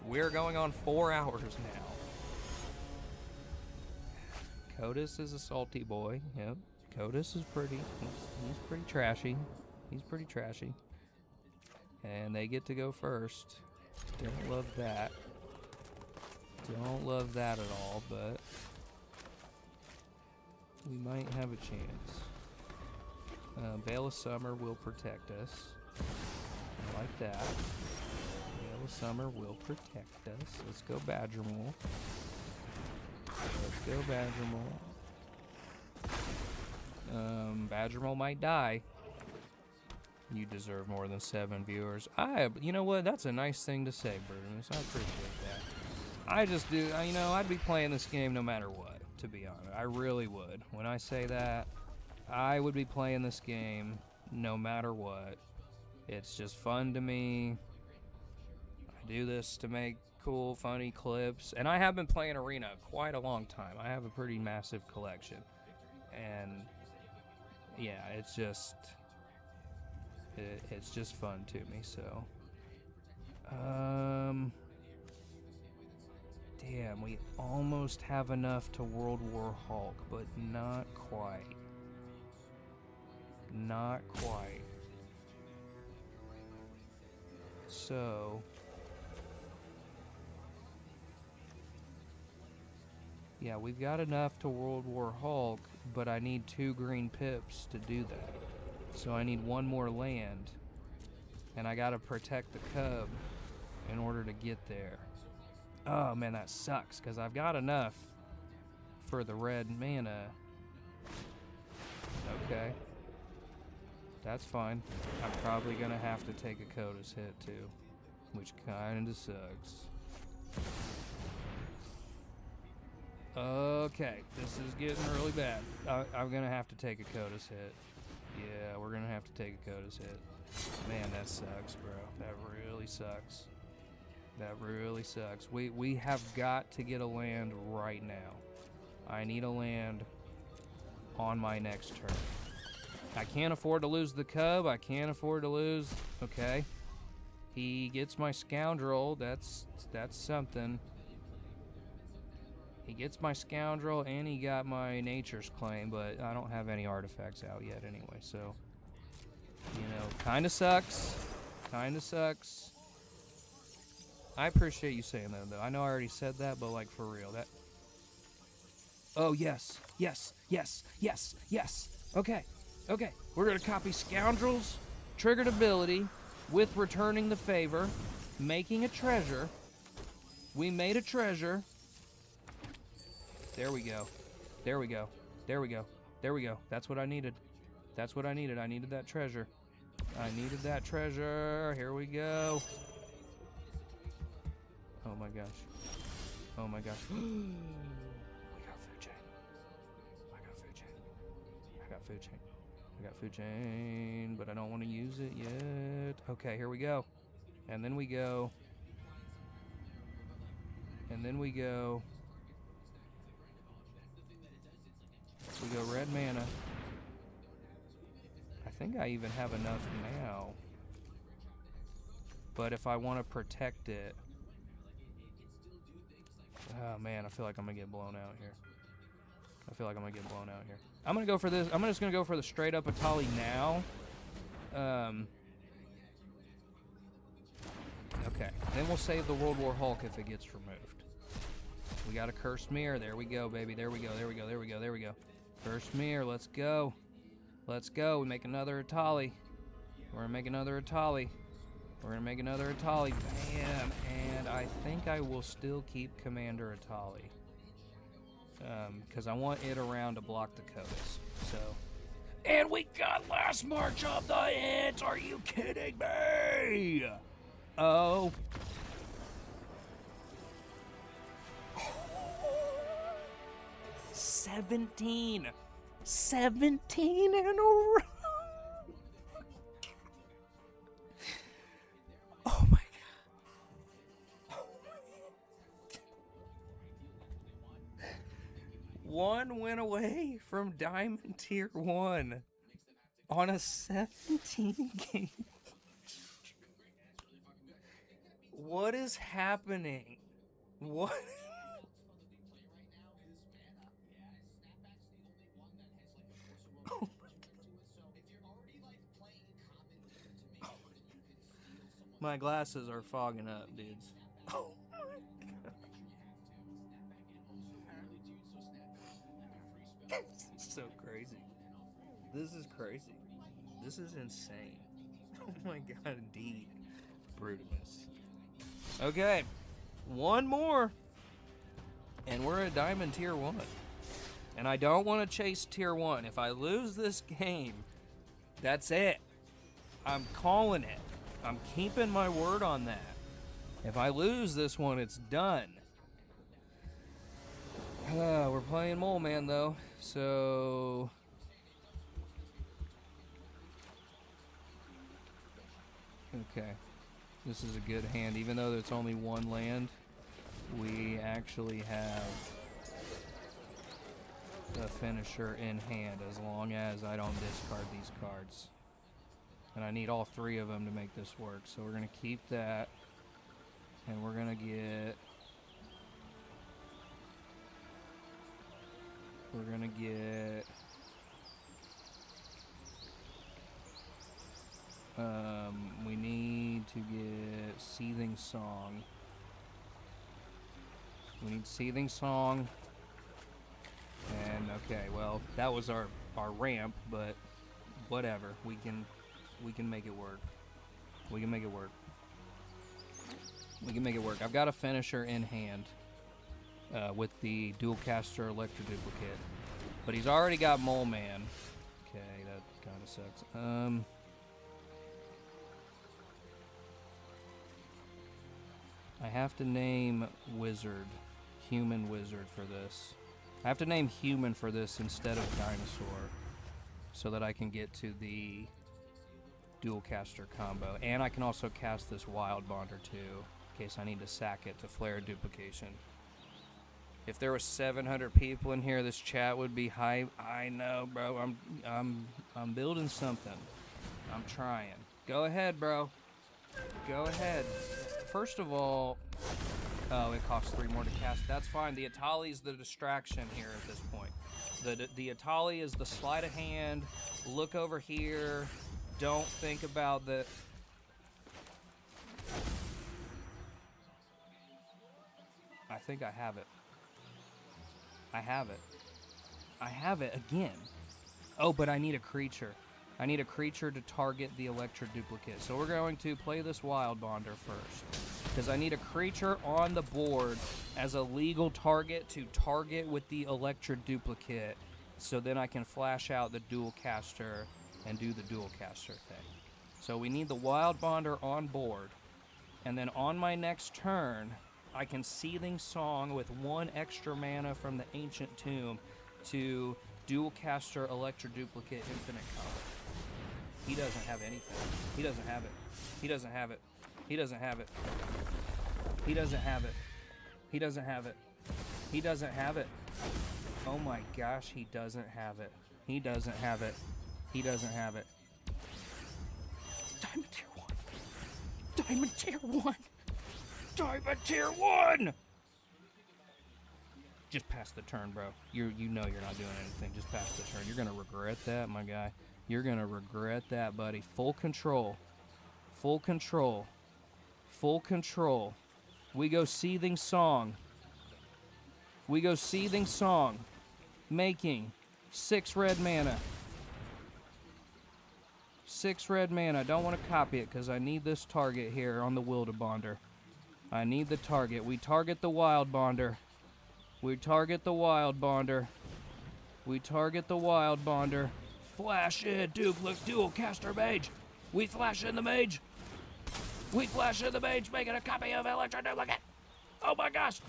We're going on 4 hours now. Codis is a salty boy. Yep. Codis is pretty. He's pretty trashy. He's pretty trashy. And they get to go first. Don't love that. Don't love that at all, but we might have a chance. Veil of Summer will protect us. I like that. Veil of Summer will protect us. Let's go Badger Mole. Let's go Badger Mole. Badger Mole might die. You deserve more than 7 viewers. You know what? That's a nice thing to say, Brutus. I appreciate that. I just do, I'd be playing this game no matter what, to be honest. I really would. When I say that, I would be playing this game no matter what. It's just fun to me. I do this to make cool, funny clips. And I have been playing Arena quite a long time. I have a pretty massive collection. And yeah, it's just fun to me. So damn, we almost have enough to World War Hulk, but not quite. Not quite. So yeah, we've got enough to World War Hulk, but I need 2 green pips to do that. So I need 1 more land, and I gotta protect the cub in order to get there. Oh man, that sucks, because I've got enough for the red mana. Okay. That's fine. I'm probably gonna have to take a Coda's hit too, which kinda sucks. Okay, this is getting really bad. I'm gonna have to take a Coda's hit. Yeah, we're gonna have to take a Coda's hit. Man, that sucks, bro. That really sucks. That really sucks. We have got to get a land right now. I need a land on my next turn. I can't afford to lose the cub. I can't afford to lose. Okay. He gets my scoundrel. That's something. He gets my scoundrel and he got my nature's claim, but I don't have any artifacts out yet anyway, so you know, kinda sucks. Kinda sucks. I appreciate you saying that though. I know I already said that, but like for real. That Oh yes. Yes. Yes. Yes. Yes. Okay. Okay, we're gonna copy Scoundrel's triggered ability with returning the favor, making a treasure. We made a treasure. There we go. There we go. There we go. There we go. That's what I needed. That's what I needed. I needed that treasure. I needed that treasure. Here we go. Oh my gosh. Oh my gosh. We got food chain. I got food chain. I got food chain. I got food chain, but I don't want to use it yet. Okay, here we go. And then we go. And then we go. We go red mana. I think I even have enough now. But if I want to protect it. Oh man, I feel like I'm going to get blown out here. I feel like I'm gonna get blown out here. I'm gonna go for this. I'm just gonna go for the straight up Etali now. Okay. Then we'll save the World War Hulk if it gets removed. We got a cursed mirror. There we go, baby. There we go. There we go. There we go. There we go. Cursed mirror. Let's go. Let's go. We make another Etali. We're gonna make another Etali. We're gonna make another Etali. Bam. And I think I will still keep Commander Etali. Because I want it around to block the Codas. So, and we got last march of the hits. Are you kidding me? Oh. 17 in a row. Oh my god. One went away from Diamond Tier 1 on a 17 game. What is happening? What? Oh my glasses are fogging up, dudes. Oh my god. This is so crazy. This is crazy. This is insane. Oh my god, indeed. Brutus. Okay. One more. And we're at Diamond Tier 1. And I don't want to chase Tier 1. If I lose this game, that's it. I'm calling it. I'm keeping my word on that. If I lose this one, it's done. We're playing Mole Man, though. So... okay. This is a good hand, even though it's only one land. we actually have a finisher in hand, as long as I don't discard these cards. And I need all 3 of them to make this work. So we're going to keep that. And we're going to get... We're going to get... we need to get Seething Song. We need Seething Song. And okay, well, that was our ramp, but whatever. We can make it work. We can make it work. We can make it work. I've got a finisher in hand with the dual caster Electro Duplicate, but he's already got Mole Man. Okay, that kind of sucks. I have to name Wizard, Human Wizard for this. I have to name Human for this instead of Dinosaur, so that I can get to the dual caster combo. And I can also cast this Wild Bonder too, in case I need to sack it to Flare Duplication. If there was 700 people in here, this chat would be hype. I know, bro. I'm building something. I'm trying. Go ahead, bro. Go ahead. First of all, oh, it costs 3 more to cast. That's fine. The Etali is the distraction here at this point. The Etali is the sleight of hand. Look over here. Don't think about the... I think I have it. I have it. I have it again. Oh, but I need a creature. I need a creature to target the Electro Duplicate. So we're going to play this Wild Bonder first, because I need a creature on the board as a legal target to target with the Electro Duplicate, so then I can flash out the dual caster and do the dual caster thing. So we need the Wild Bonder on board, and then on my next turn, I can Seething Song with 1 extra mana from the Ancient Tomb to dual caster Electro Duplicate Infinite Combo. He doesn't have anything. He doesn't have it. He doesn't have it. He doesn't have it. He doesn't have it. He doesn't have it. He doesn't have it. Oh my gosh, he doesn't have it. He doesn't have it. He doesn't have it. Diamond tier 1. Diamond tier 1. Diamond tier 1. Just pass the turn, bro. You know you're not doing anything. Just pass the turn. You're gonna regret that, my guy. You're gonna regret that, buddy. Full control. Full control. Full control. We go Seething Song. We go Seething Song. Making 6 red mana. 6 red mana. Don't want to copy it because I need this target here on the Wilda Bonder. I need the target. We target the Wild Bonder. We target the Wild Bonder. We target the Wild Bonder. Flash in, dual caster mage. We flash in the mage. We flash in the mage, making a copy of Electro Duplicate. Oh my gosh.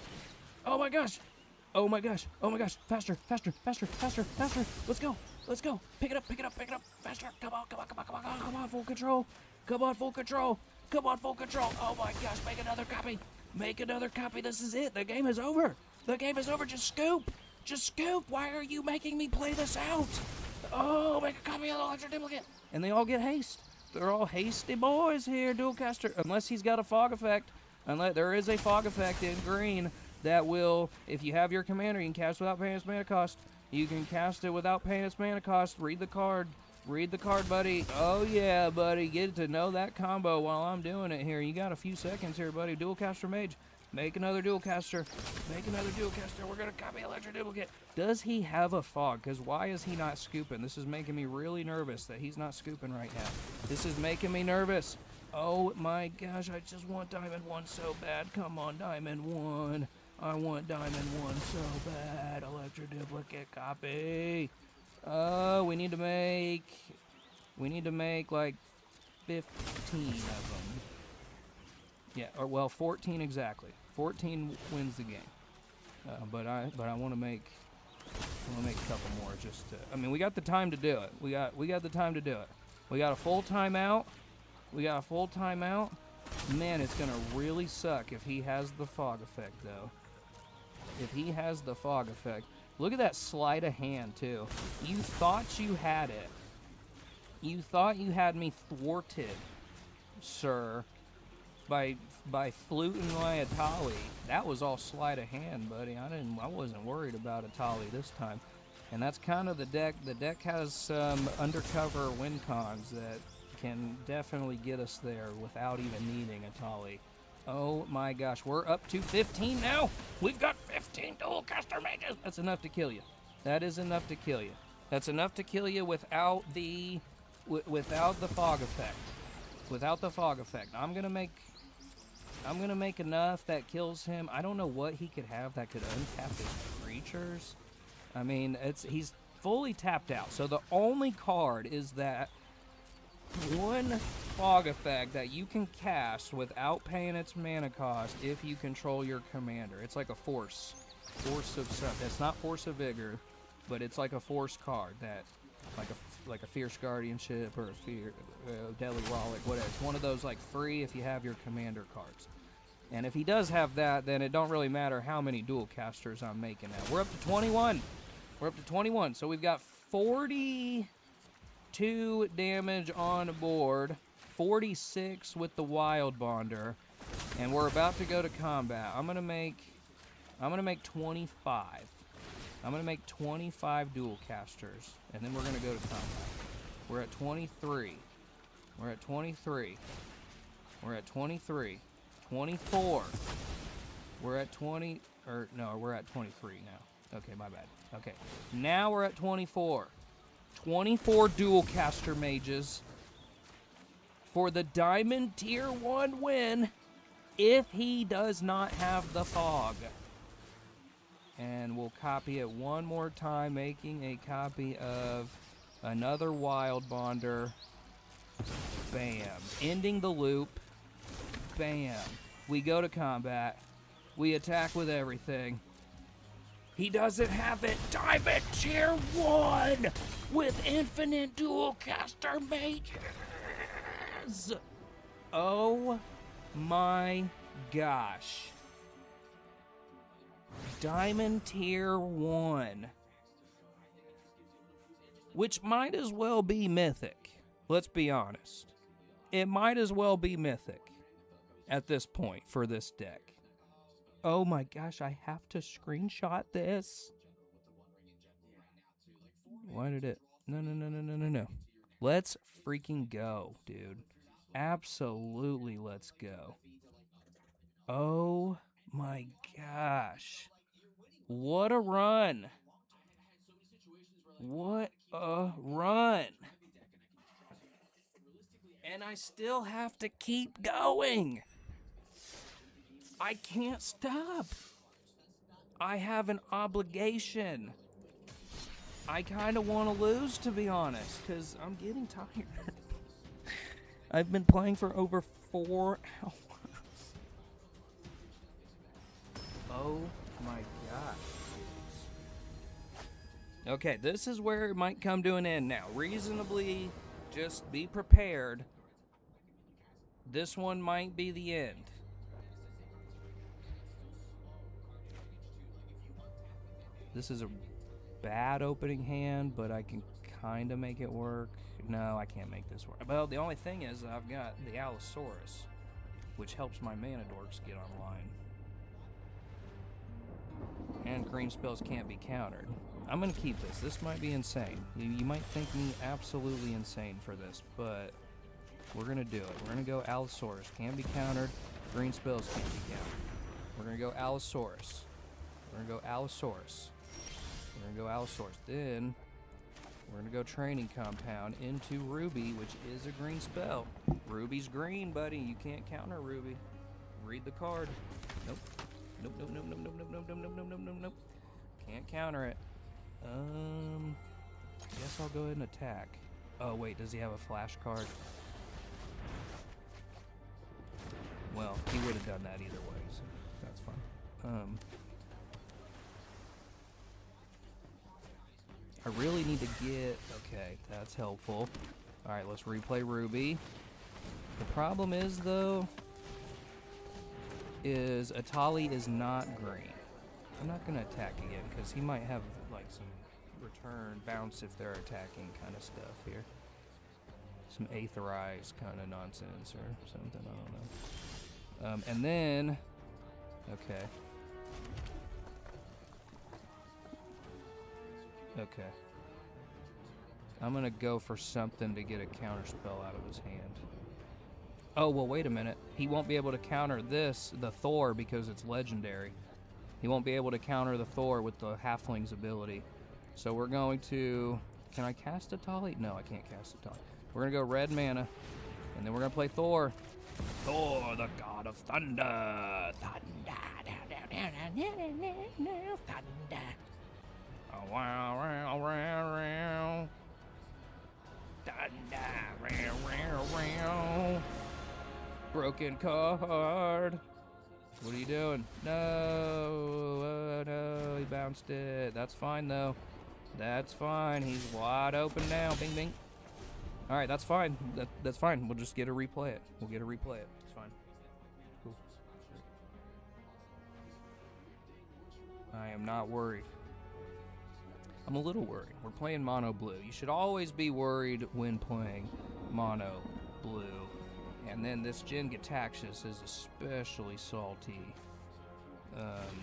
Oh my gosh. Oh my gosh. Oh my gosh. Faster, faster, faster, faster, faster. Let's go. Let's go. Pick it up, pick it up, pick it up. Faster. Come on, come on, come on, come on, come on, full control. Come on, full control. Come on, full control. Oh my gosh, make another copy. Make another copy. This is it. The game is over. The game is over. Just scoop. Just scoop. Why are you making me play this out? Oh, make a copy of the Electro Duplicate. And they all get haste. They're all hasty boys here, dual caster. Unless he's got a fog effect. Unless there is a fog effect in green that will, if you have your commander, you can cast without paying its mana cost. You can cast it without paying its mana cost. Read the card. Read the card, buddy. Oh, yeah, buddy. Get to know that combo while I'm doing it here. You got a few seconds here, buddy. Dual caster mage. Make another dual caster. Make another dual caster. We're going to copy Electro Duplicate. Does he have a fog? Because why is he not scooping? This is making me really nervous that he's not scooping right now. This is making me nervous. Oh, my gosh. I just want Diamond 1 so bad. Come on, Diamond 1. I want Diamond 1 so bad. Electro Duplicate copy. Oh, we need to make like 15 of them. Yeah, or well, 14 exactly. 14 wins the game. But I want to make a couple more just to. I mean, we got the time to do it. We got the time to do it. We got a full timeout. We got a full timeout. Man, it's gonna really suck if he has the fog effect, though. If he has the fog effect. Look at that sleight of hand, too. You thought you had it. You thought you had me thwarted, sir, by fluting my Etali. That was all sleight of hand, buddy. I wasn't worried about Etali this time. And that's kind of the deck. The deck has some undercover win cons that can definitely get us there without even needing Etali. Oh my gosh, we're up to 15 now. We've got 15 dual caster mages. That's enough to kill you. That is enough to kill you. That's enough to kill you without the fog effect. Without the fog effect. I'm gonna make enough that kills him. I don't know what he could have that could untap his creatures. I mean, he's fully tapped out. So the only card is that one fog effect that you can cast without paying its mana cost if you control your commander. It's like a force of stuff. That's not Force of Vigor, but it's like a force card that, like a Fierce Guardianship or a Deadly Rollick, whatever. It's one of those like free if you have your commander cards. And if he does have that, then it don't really matter how many dual casters I'm making now. We're up to 21. We're up to 21. So we've got 42 damage on board, 46 with the Wild Bonder, and we're about to go to combat. I'm gonna make 25. I'm gonna make 25 dual casters, and then we're gonna go to combat. We're at 23. We're at 23. We're at 23. 24. We're at 20, or no, we're at 23 now. Okay, my bad. Okay, now we're at 24. 24 dual caster mages for the Diamond Tier 1 win if he does not have the fog. And we'll copy it one more time, making a copy of another Wild Bonder. Bam. Ending the loop. Bam. We go to combat. We attack with everything. He doesn't have it. Diamond Tier 1 with infinite dual caster mages. Oh my gosh. Diamond Tier 1. Which might as well be mythic. Let's be honest. It might as well be mythic at this point for this deck. Oh my gosh, I have to screenshot this. Why did it? No. Let's freaking go, dude. Absolutely, let's go. Oh my gosh. What a run. What a run. And I still have to keep going. I can't stop. I have an obligation. I kind of want to lose, to be honest, because I'm getting tired. I've been playing for over 4 hours. Oh my gosh. Okay, this is where it might come to an end now. Reasonably, just be prepared. This one might be the end. This is a bad opening hand, but I can kind of make it work. No, I can't make this work. Well, the only thing is I've got the Allosaurus, which helps my mana dorks get online. And green spells can't be countered. I'm going to keep this. This might be insane. You might think me absolutely insane for this, but we're going to do it. We're going to go Allosaurus. Can be countered. Green spells can't be countered. We're going to go Allosaurus. We're going to go Allosaurus. We're going to go Allosaurus. Then we're going to go Training Compound into Ruby, which is a green spell. Ruby's green, buddy. You can't counter Ruby. Read the card. Nope. Nope. Can't counter it. Guess I'll go ahead and attack. Oh, wait. Does he have a flash card? Well, he would have done that either way, so that's fine. I really need to get... Okay, that's helpful. Alright, let's replay Ruby. The problem is, though, is Etali is not green. I'm not gonna attack again because he might have like some return bounce if they're attacking kind of stuff here. Some Aetherize kind of nonsense or something. I don't know. And then, okay. Okay. I'm gonna go for something to get a counter spell out of his hand. Oh, well, wait a minute. He won't be able to counter this, the Thor, because it's legendary. He won't be able to counter the Thor with the Halfling's ability. So we're going to... Can I cast Etali? No, I can't cast Etali. We're going to go red mana, and then we're going to play Thor. Thor, the god of thunder. Thunder. Thunder. Oh, wow, wow, wow, wow. Thunder. Broken card. What are you doing? No, no, he bounced it. That's fine though. That's fine. He's wide open now. Bing, bing. All right, that's fine. That's fine. We'll just get to replay it. We'll get to replay it. It's fine. Cool. I am not worried. I'm a little worried. We're playing mono blue. You should always be worried when playing mono blue. And then this Jin-Gitaxias is especially salty. Okay.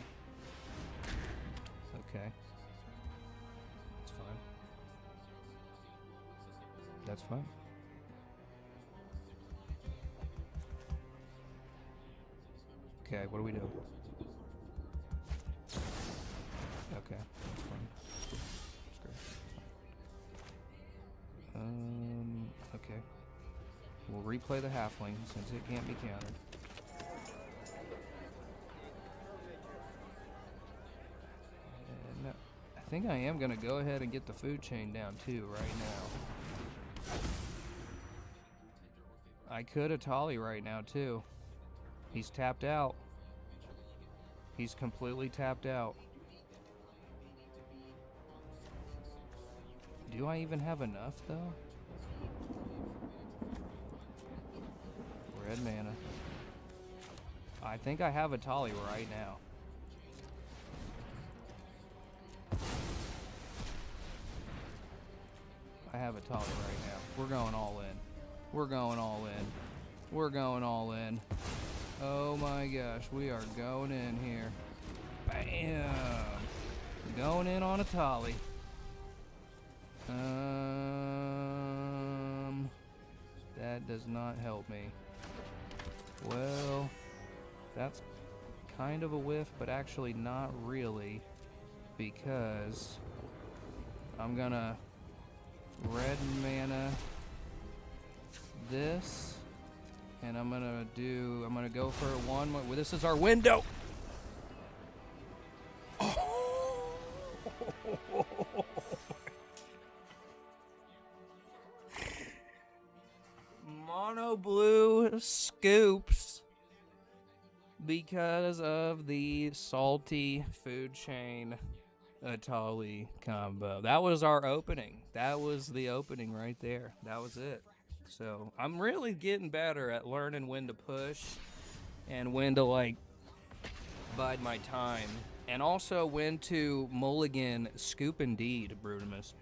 That's fine. That's fine. Okay, what are we doing? Okay, that's fine. That's great. Okay. We'll replay the Halfling since it can't be countered. And I think I am going to go ahead and get the food chain down too right now. I could Etali right now too. He's tapped out. He's completely tapped out. Do I even have enough though? Red mana. I think I have Etali right now. I have Etali right now. We're going all in. We're going all in. We're going all in. Oh my gosh, we are going in here. Bam! Going in on Etali. That does not help me. Well, that's kind of a whiff, but actually not really, because I'm gonna red mana this, and I'm gonna go for one more. Well, this is our window. Mono blue scoops because of the salty food chain Etali combo. That was our opening. That was the opening right there. That was it. So I'm really getting better at learning when to push and when to like bide my time, and also when to mulligan scoop indeed, Brutimus.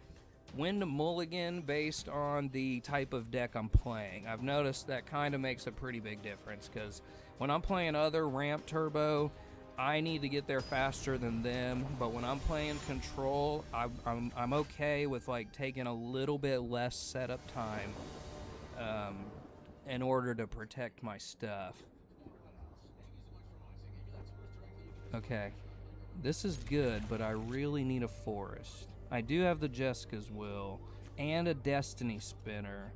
When to mulligan based on the type of deck I'm playing. I've noticed that kind of makes a pretty big difference, because when I'm playing other ramp turbo, I need to get there faster than them, but when I'm playing control, I'm okay with like taking a little bit less setup time in order to protect my stuff. Okay, this is good, but I really need a forest. I do have the Jessica's Will and a Destiny Spinner.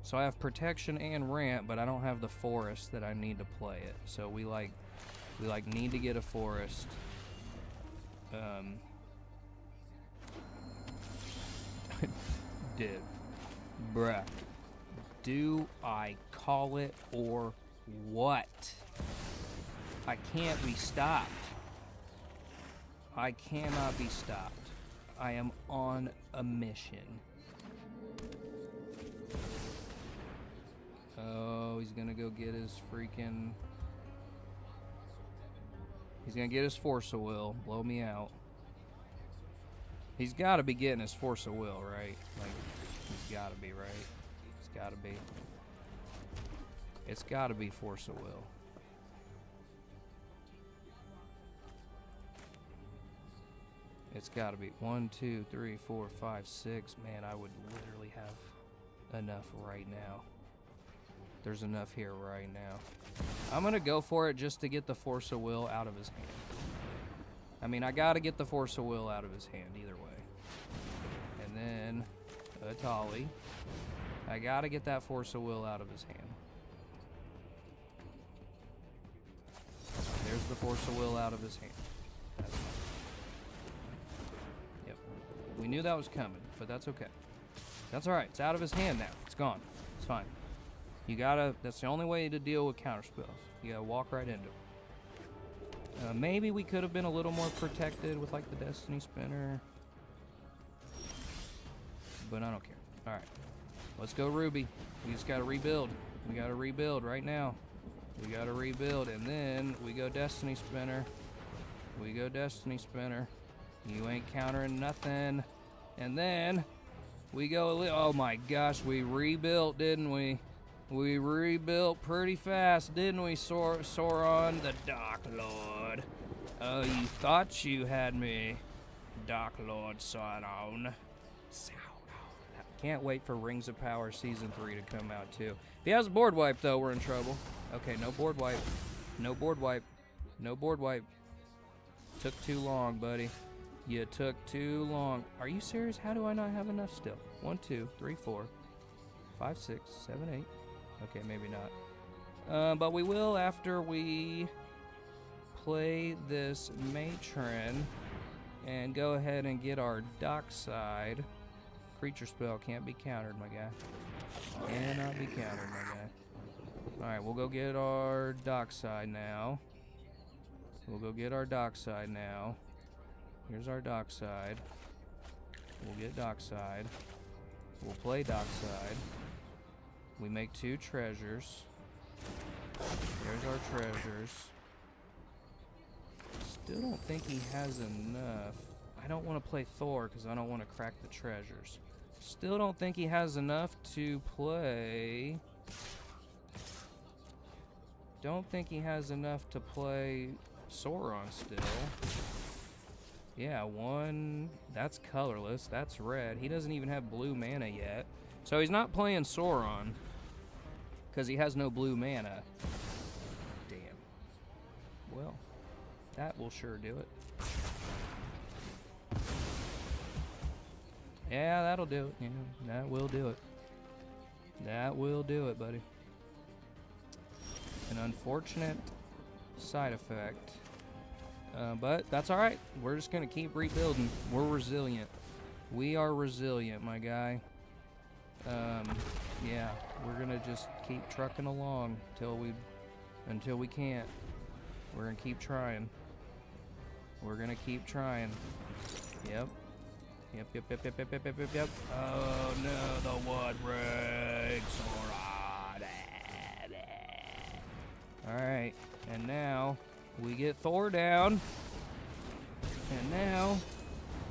So I have protection and ramp, but I don't have the forest that I need to play it. So we need to get a forest. Dude. Bruh. Do I call it or what? I can't be stopped. I cannot be stopped. I am on a mission. Oh, he's gonna go get his freaking He's gonna get his Force of Will, blow me out. He's gotta be getting his Force of Will, right? Like, he's gotta be, right? It's gotta be. It's gotta be Force of Will. It's gotta be 1, 2, 3, 4, 5, 6. Man, I would literally have enough right now. There's enough here right now. I'm gonna go for it just to get the Force of Will out of his hand. I mean, I gotta get the Force of Will out of his hand either way. And then Etali. I gotta get that Force of Will out of his hand. There's the Force of Will out of his hand. That's fine. Yep. We knew that was coming, but that's okay. That's alright. It's out of his hand now. It's gone. It's fine. You gotta, that's the only way to deal with counter spells. You gotta walk right into it. Maybe we could have been a little more protected with like the Destiny Spinner. But I don't care. Alright. Let's go Ruby. We just gotta rebuild. We gotta rebuild right now. We gotta rebuild. And then we go Destiny Spinner. We go Destiny Spinner. You ain't countering nothing. And then we go, oh my gosh, we rebuilt, didn't we? We rebuilt pretty fast, didn't we, Sauron the Dark Lord? Oh, you thought you had me, Dark Lord Sauron. Can't wait for Rings of Power Season 3 to come out, too. If he has a board wipe, though, we're in trouble. Okay, no board wipe. No board wipe. No board wipe. Took too long, buddy. You took too long. Are you serious? How do I not have enough still? 1, 2, 3, 4, 5, 6, 7, 8. Okay, maybe not. But we will after we play this Matron and go ahead and get our Dockside. Creature spell can't be countered, my guy. Cannot be countered, my guy. Alright, we'll go get our Dockside now. We'll go get our Dockside now. Here's our Dockside. We'll get Dockside. We'll play Dockside. We make 2 treasures. There's our treasures. Still don't think he has enough. I don't want to play Thor because I don't want to crack the treasures. Still don't think he has enough to play. Don't think he has enough to play Sauron still. Yeah, 1. That's colorless. That's red. He doesn't even have blue mana yet. So he's not playing Sauron because he has no blue mana. Damn. Well, that will sure do it. Yeah, that'll do it. Yeah, that will do it. That will do it, buddy. An unfortunate side effect. But that's alright. We're just going to keep rebuilding. We're resilient. We are resilient, my guy. Yeah, we're going to just keep trucking along until we can't. We're going to keep trying. We're going to keep trying. Yep. Yep. Oh no, the one ring Sauron. Alright, and now we get Thor down. And now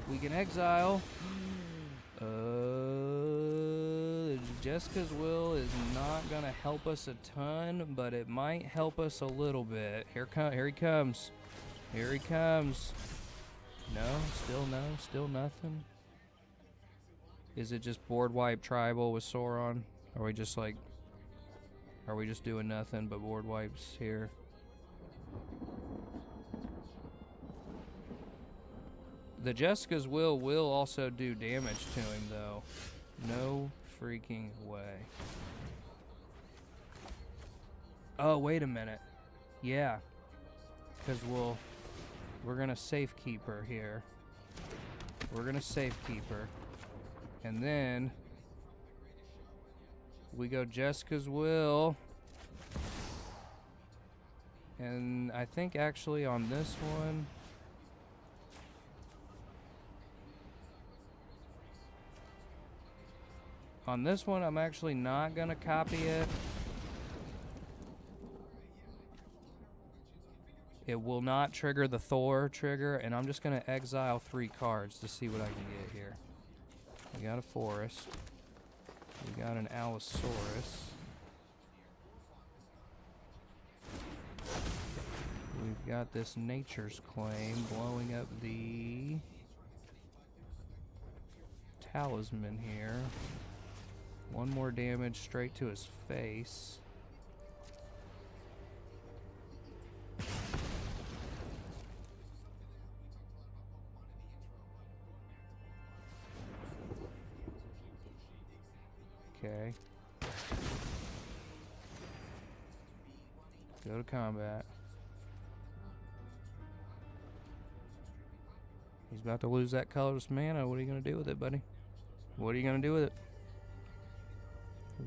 we can exile. Jessica's Will is not gonna help us a ton, but it might help us a little bit. Here he comes. Here he comes. No, still nothing. Is it just board wipe tribal with Sauron? Are we just doing nothing but board wipes here? The Jessica's Will also do damage to him though. No freaking way. Oh, wait a minute. Yeah. Because we're gonna safekeep her here. We're gonna safekeep her. And then we go Jessica's Will. And I think actually on this one, I'm actually not gonna copy it. It will not trigger the Thor trigger, and I'm just going to exile 3 cards to see what I can get here. We got a Forest. We got an Allosaurus. We've got this Nature's Claim blowing up the Talisman here. 1 more damage straight to his face. Okay. Go to combat. He's about to lose that colorless mana. What are you going to do with it, buddy? What are you going to do with it?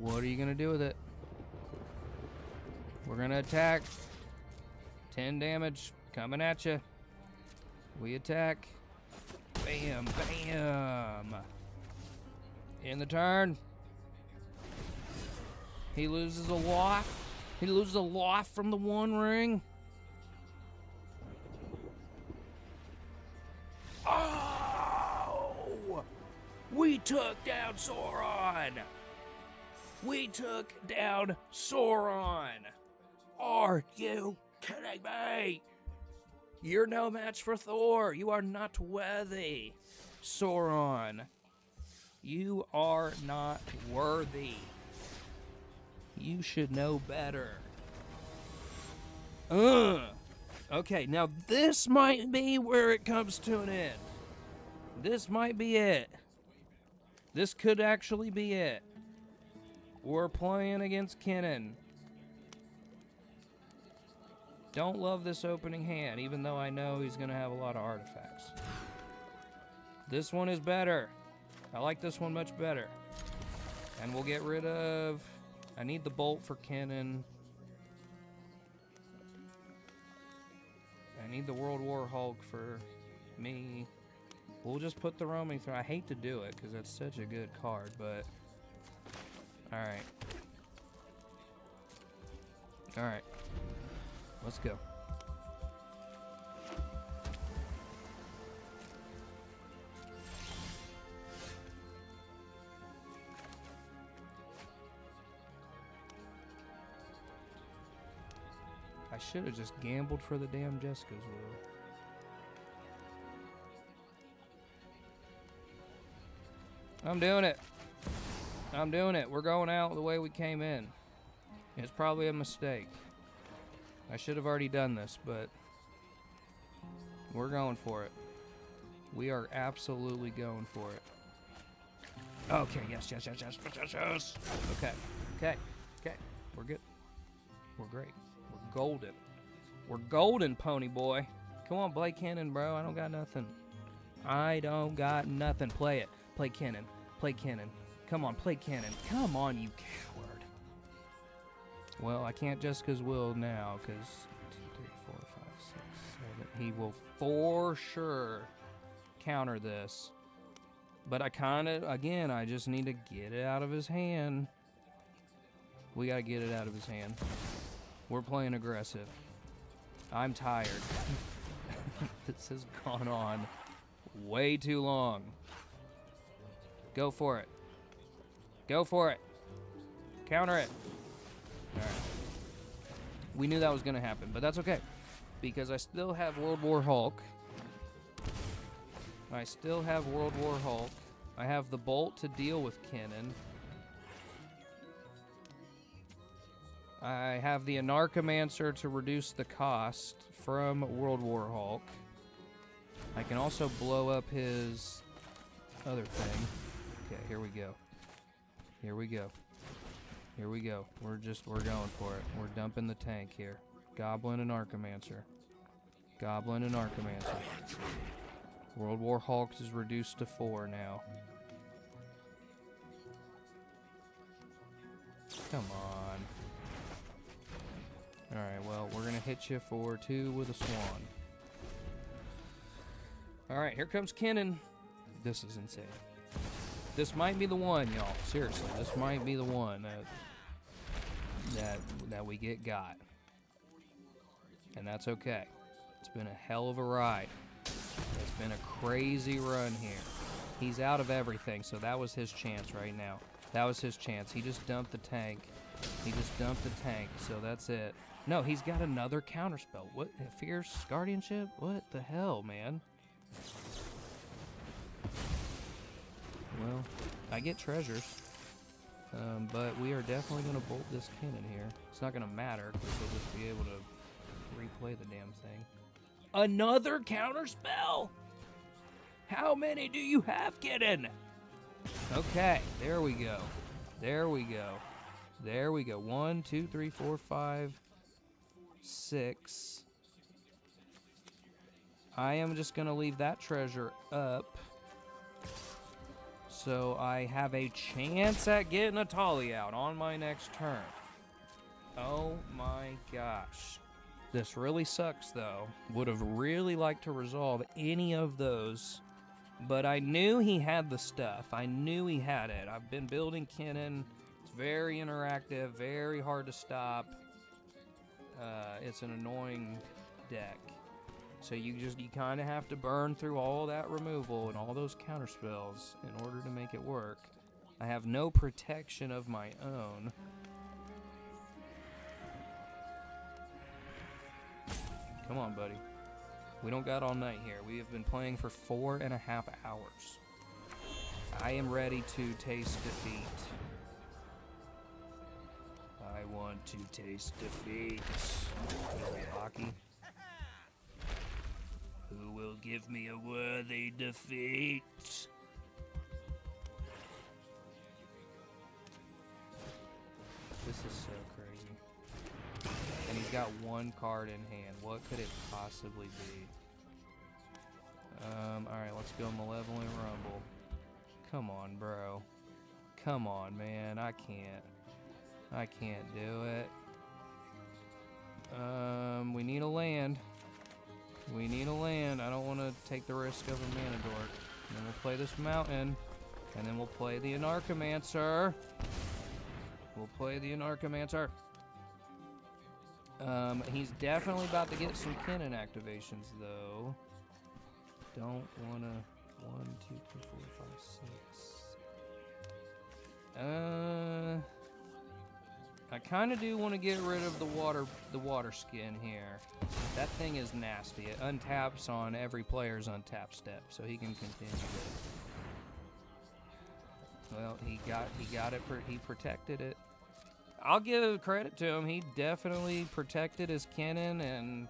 What are you going to do with it? We're going to attack. 10 damage coming at you. We attack. Bam, bam. In the turn. He loses a life. He loses a life from the One Ring. Oh! We took down Sauron. We took down Sauron. Are you kidding me? You're no match for Thor. You are not worthy, Sauron. You are not worthy. You should know better. Okay, now this might be where it comes to an end. This might be it. This could actually be it. We're playing against Kennen. Don't love this opening hand, even though I know he's going to have a lot of artifacts. This one is better. I like this one much better. And we'll get rid of... I need the bolt for Kennen. I need the World War Hulk for me. We'll just put the roaming through. I hate to do it because that's such a good card, but... Alright. Alright. Let's go. I should have just gambled for the damn Jessica's Will. I'm doing it. I'm doing it. We're going out the way we came in. It's probably a mistake. I should have already done this, but we're going for it. We are absolutely going for it. Okay, yes. Okay. We're good. We're great. We're golden. We're golden, pony boy. Come on, play Kennen, bro. I don't got nothing. Play it. Play Kennen. Play Kennen. Come on, play Kennen. Come on, you coward. Well, I can't Jessica's Will now, because 2, 3, 4, 5, 6, 7. He will for sure counter this. But I kind of, again, I just need to get it out of his hand. We got to get it out of his hand. We're playing aggressive. I'm tired. This has gone on way too long. Go for it. Go for it. Counter it. All right. We knew that was going to happen, but that's okay. Because I still have World War Hulk. I still have World War Hulk. I have the Bolt to deal with Kennen. I have the Anarchomancer to reduce the cost from World War Hulk. I can also blow up his other thing. Okay, here we go. Here we go. Here we go. We're going for it. We're dumping the tank here. Goblin and Archomancer. Goblin and Archomancer. World War Hulk is reduced to 4 now. Come on. Alright, well, we're going to hit you for 2 with a Swan. Alright, here comes Kennen. This is insane. This might be the one, y'all. Seriously, this might be the one that we got. And that's okay. It's been a hell of a ride. It's been a crazy run here. He's out of everything, so that was his chance right now. That was his chance. He just dumped the tank. He just dumped the tank, so that's it. No, he's got another counterspell. What? Fierce Guardianship? What the hell, man? Well, I get treasures. But we are definitely going to bolt this cannon here. It's not going to matter, because we'll just be able to replay the damn thing. Another counterspell? How many do you have, kitten? Okay, there we go. There we go. There we go. 1, 2, 3, 4, 5, 6. I am just going to leave that treasure up, so I have a chance at getting Etali out on my next turn. Oh my gosh. This really sucks, though. Would have really liked to resolve any of those, but I knew he had the stuff. I knew he had it. I've been building Kinnan. It's very interactive, very hard to stop. It's an annoying deck. So you kind of have to burn through all that removal and all those counterspells in order to make it work. I have no protection of my own. Come on, buddy. We don't got all night here. We have been playing for 4.5 hours. I am ready to taste defeat. I want to taste defeat. Hockey. Who will give me a worthy defeat? This is so crazy. And he's got one card in hand. What could it possibly be? Alright, let's go Malevolent Rumble. Come on, bro. Come on, man. I can't do it. We need a land. We need a land. I don't want to take the risk of a mana dork. And then we'll play this mountain. And then we'll play the Anarchomancer. We'll play the Anarchomancer. He's definitely about to get some Kinnan activations, though. Don't want to... 1, 2, 3, 4, 5, 6. I kind of do want to get rid of the water skin here. That thing is nasty. It untaps on every player's untap step, so he can continue it. Well, he got it. He protected it. I'll give credit to him. He definitely protected his Kinnan and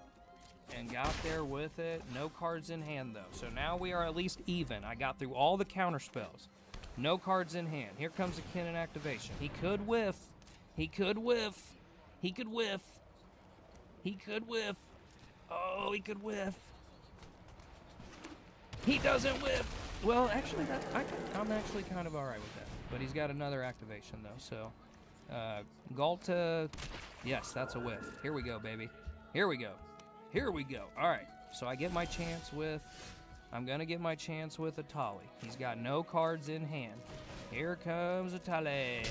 got there with it. No cards in hand, though. So now we are at least even. I got through all the counter spells. No cards in hand. Here comes a Kinnan activation. He could whiff. He could whiff. He could whiff. He could whiff. Oh, he could whiff. He doesn't whiff. Well, actually, I'm actually kind of all right with that. But he's got another activation, though. So, Galta, yes, that's a whiff. Here we go, baby. Here we go. Here we go. All right. So I get my chance with... I'm going to get my chance with Etali. He's got no cards in hand. Here comes Etali.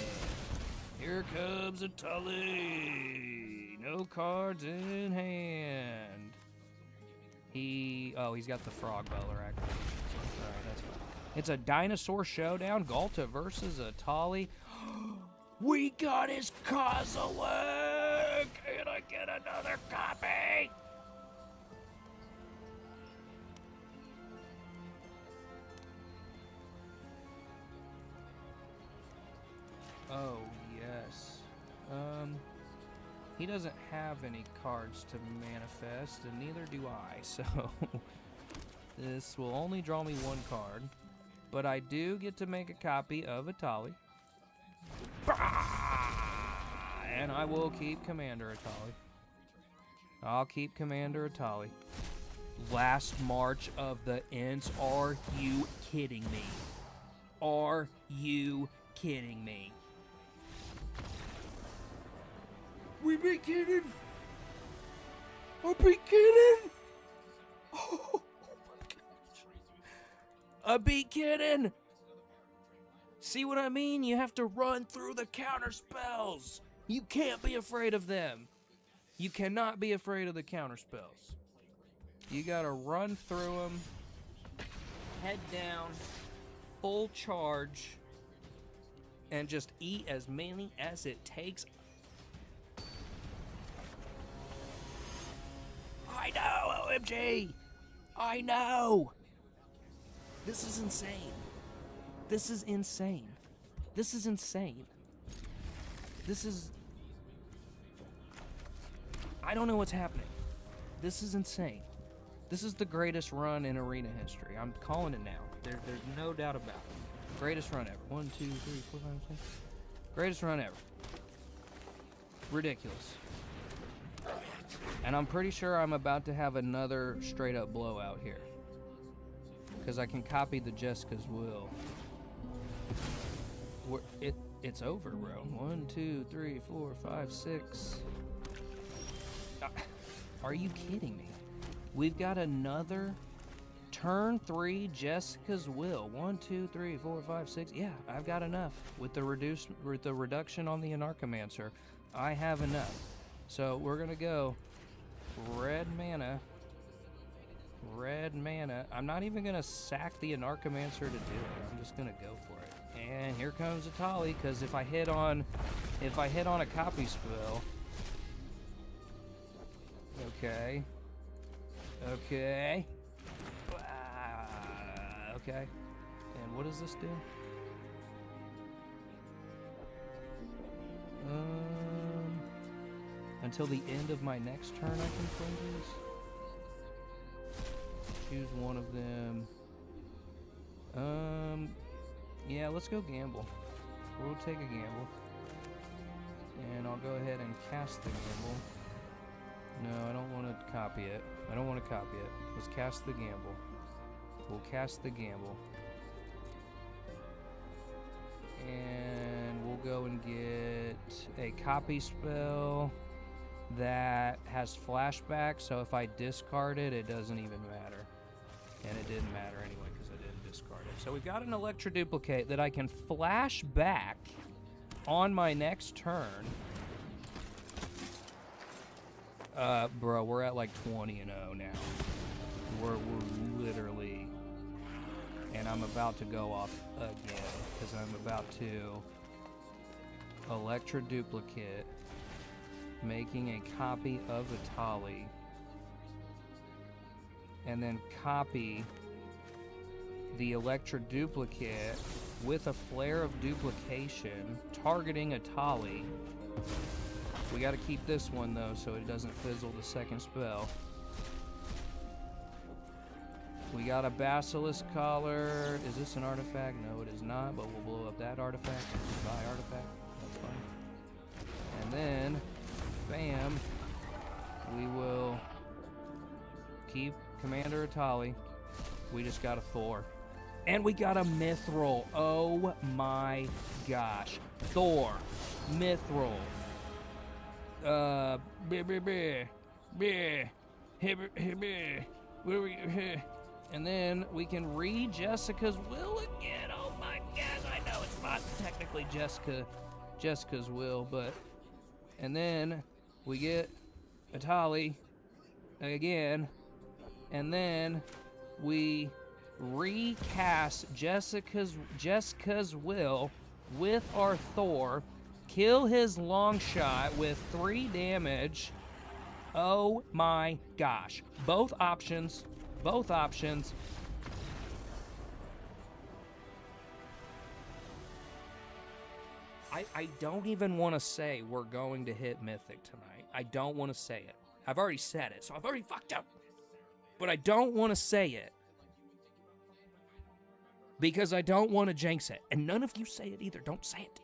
Here comes Etali. No cards in hand. He's got the Frog Beller activation. Alright, that's fine. It's a dinosaur showdown. Galta versus Etali. We got his Kozilek! Can I get another copy? Oh, yes. He doesn't have any cards to manifest, and neither do I, so this will only draw me one card. But I do get to make a copy of Etali. And I will keep Commander Etali. I'll keep Commander Etali. Last March of the Ents. Are you kidding me? Are you kidding me? We be kidding? I be kidding? Oh my gosh. I be kidding? See what I mean? You have to run through the counter spells. You can't be afraid of them. You cannot be afraid of the counter spells. You gotta run through them, head down, full charge, and just eat as many as it takes. I know, OMG! I know! This is insane. This is insane. This is insane. This is... I don't know what's happening. This is insane. This is the greatest run in arena history. I'm calling it now. There's no doubt about it. Greatest run ever. 1, 2, 3, 4, 5, 6. Greatest run ever. Ridiculous. And I'm pretty sure I'm about to have another straight up blowout here. Because I can copy the Jessica's will. It's over, bro. 1, 2, 3, 4, 5, 6. Are you kidding me? We've got another turn 3 Jessica's will. 1, 2, 3, 4, 5, 6. Yeah, I've got enough. With the reduction on the Anarchomancer, I have enough. So we're gonna go red mana. Red mana. I'm not even gonna sack the Anarchomancer to do it. I'm just gonna go for it. And here comes Etali, because if I hit on a copy spell. Okay. Okay. Okay. And what does this do? Until the end of my next turn I can play these. Choose one of them. Yeah, let's go gamble. We'll take a gamble. And I'll go ahead and cast the gamble. No, I don't want to copy it. I don't want to copy it. Let's cast the gamble. We'll cast the gamble. And we'll go and get a copy spell that has flashback, so if I discard it, it doesn't even matter. And it didn't matter anyway because I didn't discard it. So we've got an Electro Duplicate that I can flash back on my next turn. Bro, we're at like 20-0 now. We're literally... And I'm about to go off again because I'm about to Electro Duplicate, making a copy of Etali, and then copy the Electro Duplicate with a Flare of Duplication, targeting Etali. We gotta keep this one though so it doesn't fizzle the second spell. We got a Basilisk Collar. Is this an artifact? No, it is not, but we'll blow up that artifact. Buy artifact. That's fine. And then, bam, we will keep Commander Etali. We just got a Thor. And we got a Mithril. Oh my gosh. Thor. Mithril. And then we can read Jessica's will again. Oh my gosh, I know it's not technically Jessica's will, but... And then we get Etali again, and then we recast Jessica's will with our Thor, kill his long shot with 3 damage. Oh my gosh. Both options. Both options. I don't even want to say we're going to hit Mythic tonight. I don't want to say it. I've already said it, so I've already fucked up. But I don't want to say it. Because I don't want to jinx it. And none of you say it either. Don't say it.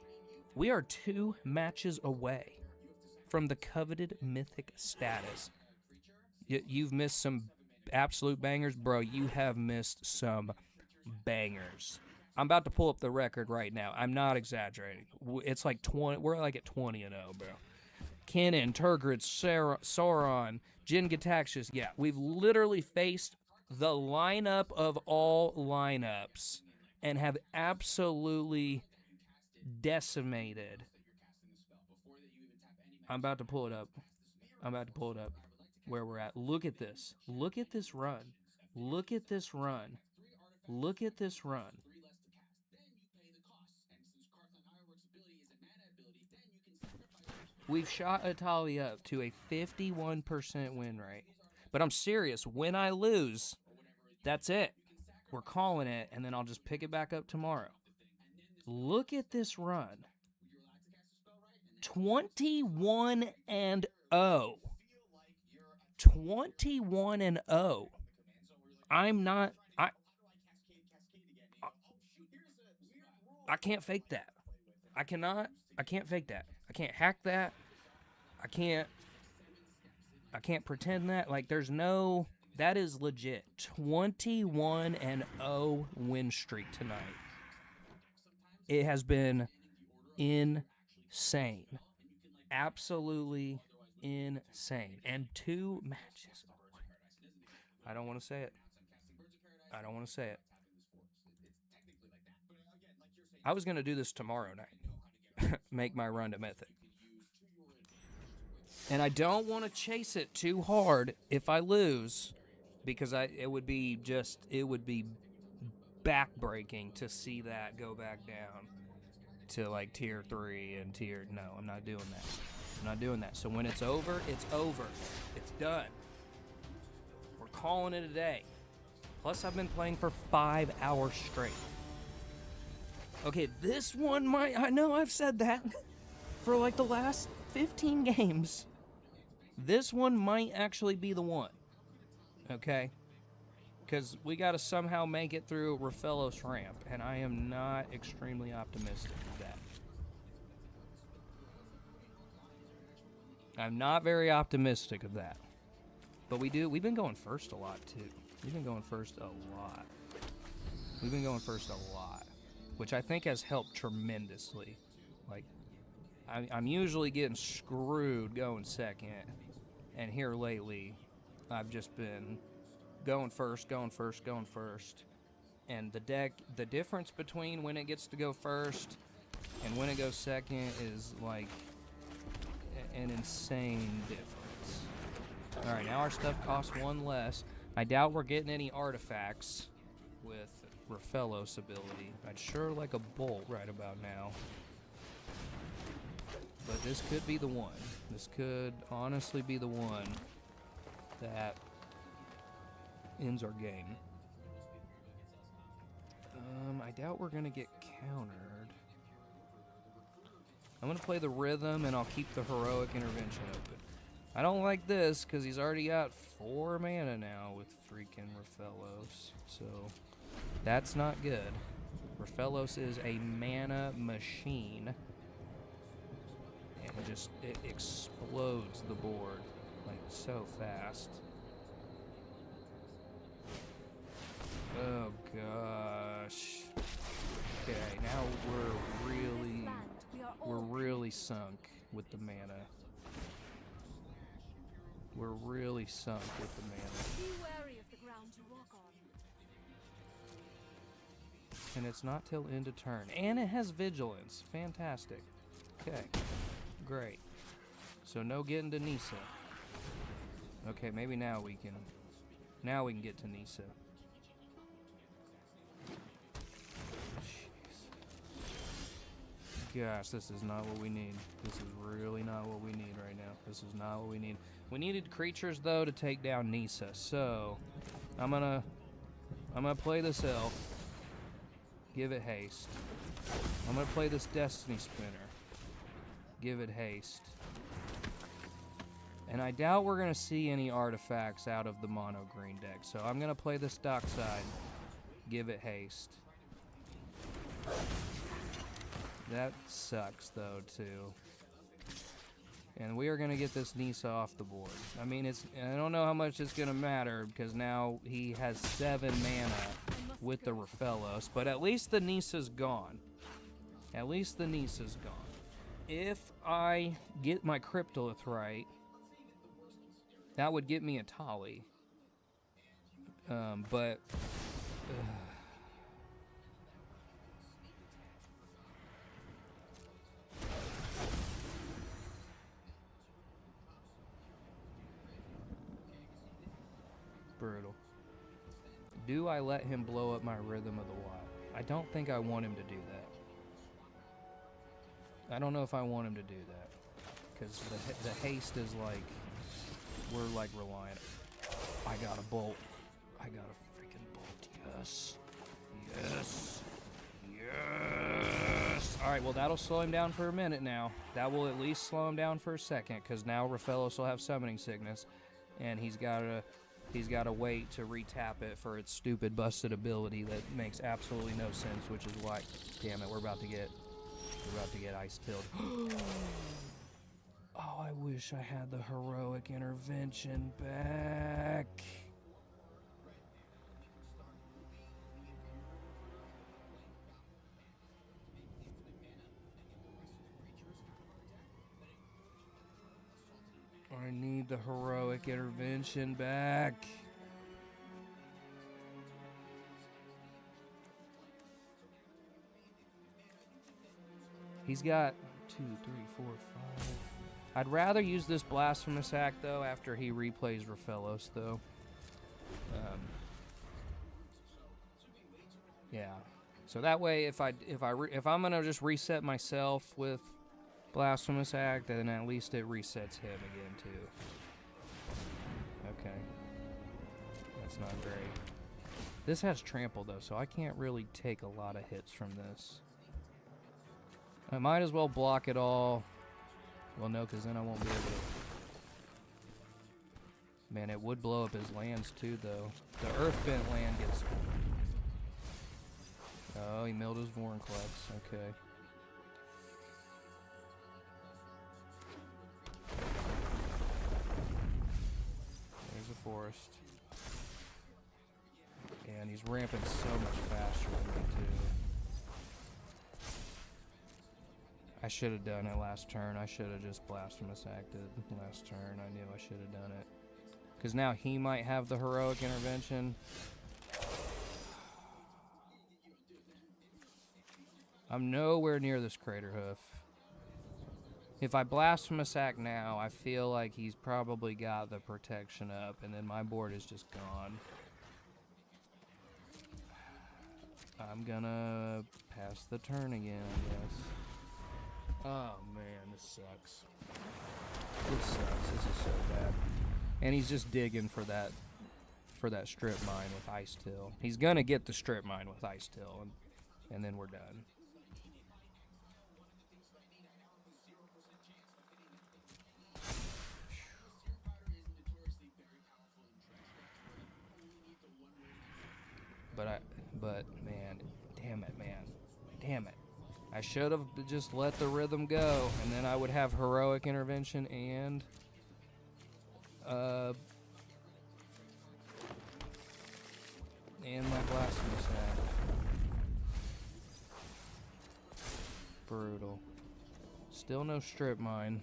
We are 2 matches away from the coveted Mythic status. You've missed some absolute bangers. Bro, you have missed some bangers. I'm about to pull up the record right now. I'm not exaggerating. It's like 20. We're like at 20-0, bro. Kennen, Turgid, Sauron, Jin Gataxius. Yeah, we've literally faced the lineup of all lineups and have absolutely decimated. I'm about to pull it up. I'm about to pull it up. where we're at. Look at this. Look at this run. Look at this run. Look at this run. We've shot Etali up to a 51% win rate. But I'm serious. When I lose, that's it. We're calling it, and then I'll just pick it back up tomorrow. Look at this run. 21 and 0. 21 and 0. I'm not. I can't fake that. I can't fake that. I can't hack that. I can't pretend that. Like, there's no, that is legit. 21 and 0 win streak tonight. It has been insane. Absolutely insane. And 2 matches. I don't want to say it. I don't want to say it. I was going to do this tomorrow night. Make my run to Mythic. And I don't want to chase it too hard if I lose, because it would be backbreaking to see that go back down to like tier 3 and tier. No, I'm not doing that. I'm not doing that. So when it's over, it's over. It's done. We're calling it a day. Plus, I've been playing for 5 hours straight. Okay, this one might. I know I've said that for like the last 15 games. This one might actually be the one. Okay? Because we got to somehow make it through Rafellos ramp, and I am not extremely optimistic of that. I'm not very optimistic of that. But we've been going first a lot, too. We've been going first a lot. Which I think has helped tremendously. Like, I'm usually getting screwed going second. And here lately, I've just been going first. And the difference between when it gets to go first and when it goes second is like an insane difference. Alright, now our stuff costs 1 less. I doubt we're getting any artifacts with Rafellos ability. I'd sure like a bolt right about now. But this could be the one. This could honestly be the one that ends our game. I doubt we're going to get countered. I'm going to play the rhythm, and I'll keep the heroic intervention open. I don't like this, because he's already got 4 mana now with freaking Rafellos. So, that's not good. Rafellos is a mana machine. And it explodes the board, like, so fast. Oh, gosh. Okay, now we're really sunk with the mana. We're really sunk with the mana. Be wary of the ground you walk on. And it's not till end of turn. And it has vigilance. Fantastic. Okay. Great. So no getting to Nisa. Okay, maybe now we can get to Nisa. Gosh, this is not what we need. This is really not what we need right now. This is not what we need. We needed creatures though to take down Nisa. So I'm gonna play this elf. Give it haste. I'm gonna play this Destiny Spinner. Give it haste. And I doubt we're gonna see any artifacts out of the mono green deck. So I'm gonna play this Dockside. Give it haste. That sucks though too. And we are gonna get this Nisa off the board. I mean, I don't know how much it's gonna matter because now he has 7 mana with the Rafellos, but at least the Nisa's gone. At least the Nisa's gone. If I get my Cryptolith right, that would get me Etali. But Do I let him blow up my Rhythm of the Wild? I don't think I want him to do that. I don't know if I want him to do that. Because the haste is like, we're like reliant. I got a bolt. I got a freaking bolt. Yes. Yes. Yes. All right, well, that'll slow him down for a minute now. That will at least slow him down for a second, because now Raphaelos will have summoning sickness, and he's got to wait to retap it for its stupid busted ability that makes absolutely no sense, which is why, damn it, we're about to get ice tilled. Oh, I wish I had the heroic intervention back. I need the heroic intervention back. He's got 2, 3, 4, 5. I'd rather use this Blasphemous Act, though, after he replays Raphaelos, though. Yeah. So that way, if I'm gonna just reset myself with Blasphemous Act, then at least it resets him again too. Okay. That's not great. This has trample though, so I can't really take a lot of hits from this. I might as well block it all. Well, no, because then I won't be able to. Man, it would blow up his lands too, though. The Earthbent land gets. Oh, he milled his Vorinclex. Okay. There's a forest. And he's ramping so much faster than me, too. I should have done it last turn. I should have just Blasphemous Acted last turn. I knew I should have done it. Because now he might have the heroic intervention. I'm nowhere near this Crater Hoof. If I Blasphemous Act now, I feel like he's probably got the protection up, and then my board is just gone. I'm gonna pass the turn again, I guess. Oh man, this sucks. This sucks. This is so bad. And he's just digging for that strip mine with Ice Till. He's gonna get the strip mine with Ice Till, and then we're done. But man, damn it, man. Damn it. I should have just let the Rhythm go, and then I would have heroic intervention and my Blasphemous Act. Brutal. Still no strip mine.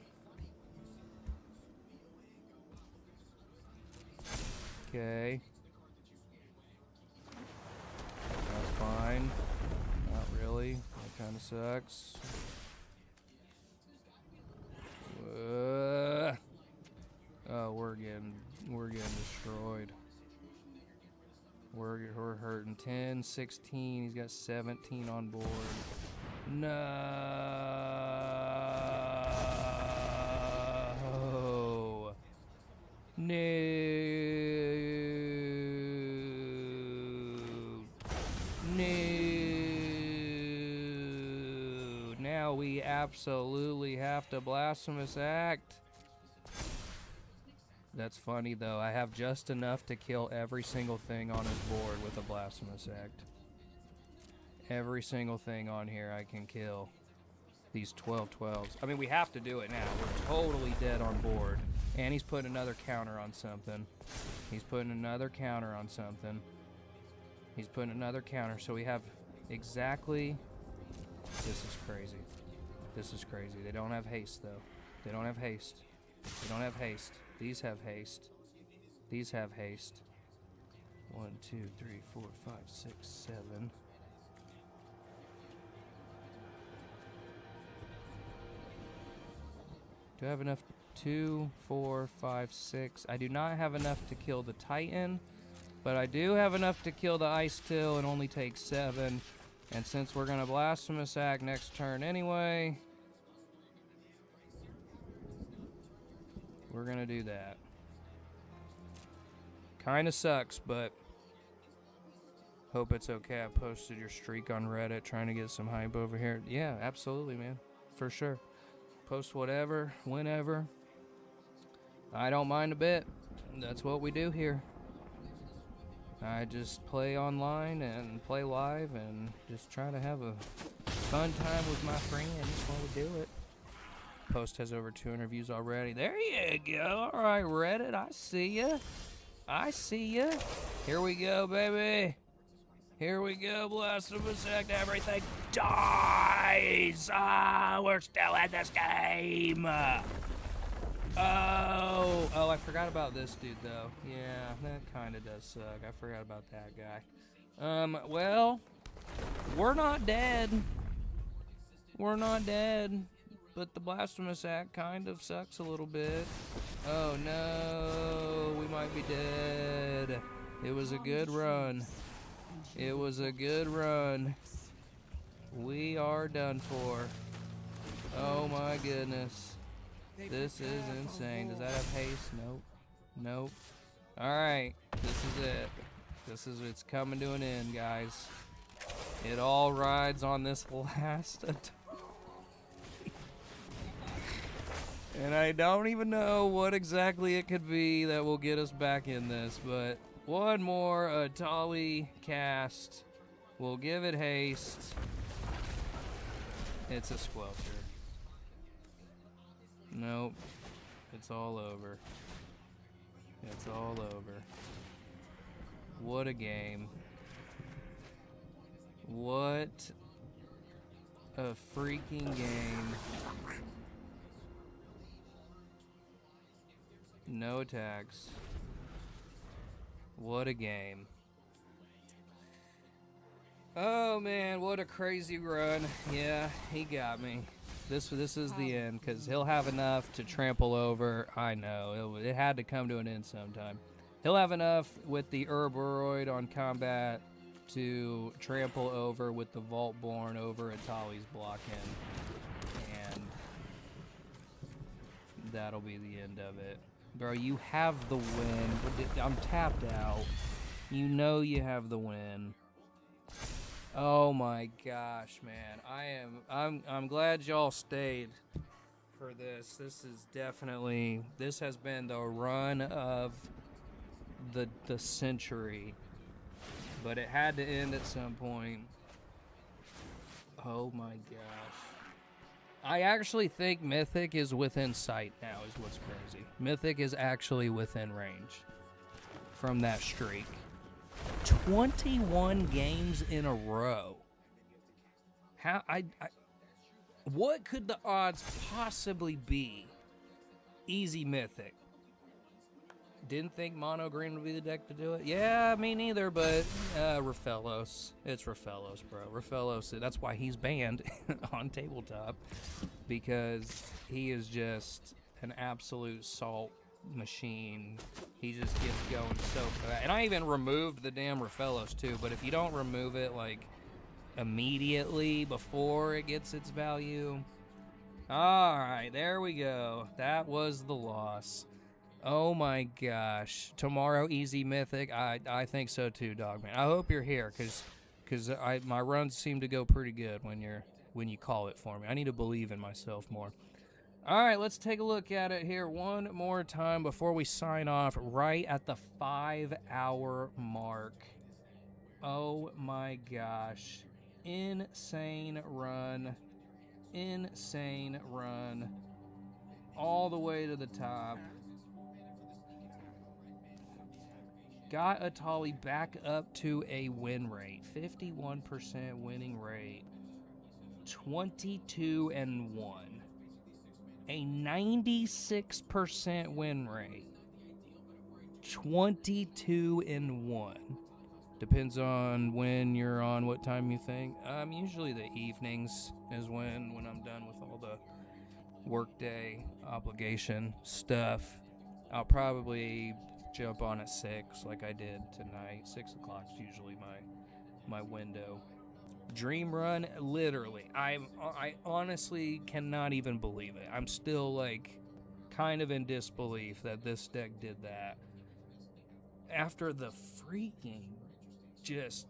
Okay. That's fine. Not really. That kind of sucks. Oh, we're getting destroyed. We're hurting. 10, 16. He's got 17 on board. No. No. No. Now we absolutely have to Blasphemous Act. That's funny, though. I have just enough to kill every single thing on his board with a Blasphemous Act. Every single thing on here I can kill. These 12/12s. I mean, we have to do it now. We're totally dead on board. And he's putting another counter on something. He's putting another counter on something. He's putting another counter. So we have exactly... This is crazy. This is crazy. They don't have haste, though. They don't have haste. They don't have haste. These have haste. These have haste. 1, 2, 3, 4, 5, 6, 7. Do I have enough? 2, 4, 5, 6. I do not have enough to kill the Titan. But I do have enough to kill the Ice Till and only take 7. And since we're going to Blasphemous Act next turn anyway, we're going to do that. Kind of sucks, but hope it's okay. I posted your streak on Reddit trying to get some hype over here. Yeah, absolutely, man. For sure. Post whatever, whenever. I don't mind a bit. That's what we do here. I just play online and play live and just try to have a fun time with my friends while we do it. Post has over 200 views already. There you go. All right, Reddit, I see ya. I see ya. Here we go, baby. Here we go. Blasphemous Act. Everything dies. Ah, we're still in this game. Oh, I forgot about this dude, though. Yeah, that kind of does suck. I forgot about that guy. Well, we're not dead. We're not dead. But the Blasphemous Act kind of sucks a little bit. Oh, no. We might be dead. It was a good run. It was a good run. We are done for. Oh, my goodness. This is insane. Does that have haste? Nope. Nope. Alright. This is it. It's coming to an end, guys. It all rides on this last attempt. And I don't even know what exactly it could be that will get us back in this, but one more Etali cast. We'll give it haste. It's a squelcher. Nope. It's all over. It's all over. What a game. What a freaking game. No attacks. What a game. Oh man, what a crazy run. Yeah, he got me. This is the end, because he'll have enough to trample over. I know, it had to come to an end sometime. He'll have enough with the Herboroid on combat to trample over with the Vaultborn over Etali's blocking. And that'll be the end of it. Bro, you have the win. I'm tapped out. You know you have the win. Oh my gosh, man. I'm glad y'all stayed for this. This has been the run of the century. But it had to end at some point. Oh my gosh. I actually think Mythic is within sight now, is what's crazy. Mythic is actually within range from that streak. 21 games in a row. What could the odds possibly be? Easy Mythic. Didn't think Mono Green would be the deck to do it. Yeah, me neither, but Rafellos. It's Rafellos, bro. Rafellos, that's why he's banned on tabletop, because he is just an absolute salt machine. He just gets going so fast. And I even removed the damn Rafellos too, but if you don't remove it like immediately before it gets its value. Alright, there we go. That was the loss. Oh my gosh. Tomorrow, easy Mythic. I think so too, Dogman. I hope you're here, because my runs seem to go pretty good when you call it for me. I need to believe in myself more. All right, let's take a look at it here one more time before we sign off, right at the 5-hour mark. Oh my gosh. Insane run. Insane run. All the way to the top. Got Etali back up to a win rate. 51% winning rate. 22-1. A 96% win rate. 22-1. Depends on when you're on, what time you think. Usually the evenings is when I'm done with all the workday obligation stuff. I'll probably jump on at 6 like I did tonight. 6 o'clock's usually my window. Dream Run, literally. I honestly cannot even believe it. I'm still like kind of in disbelief that this deck did that. After the freaking just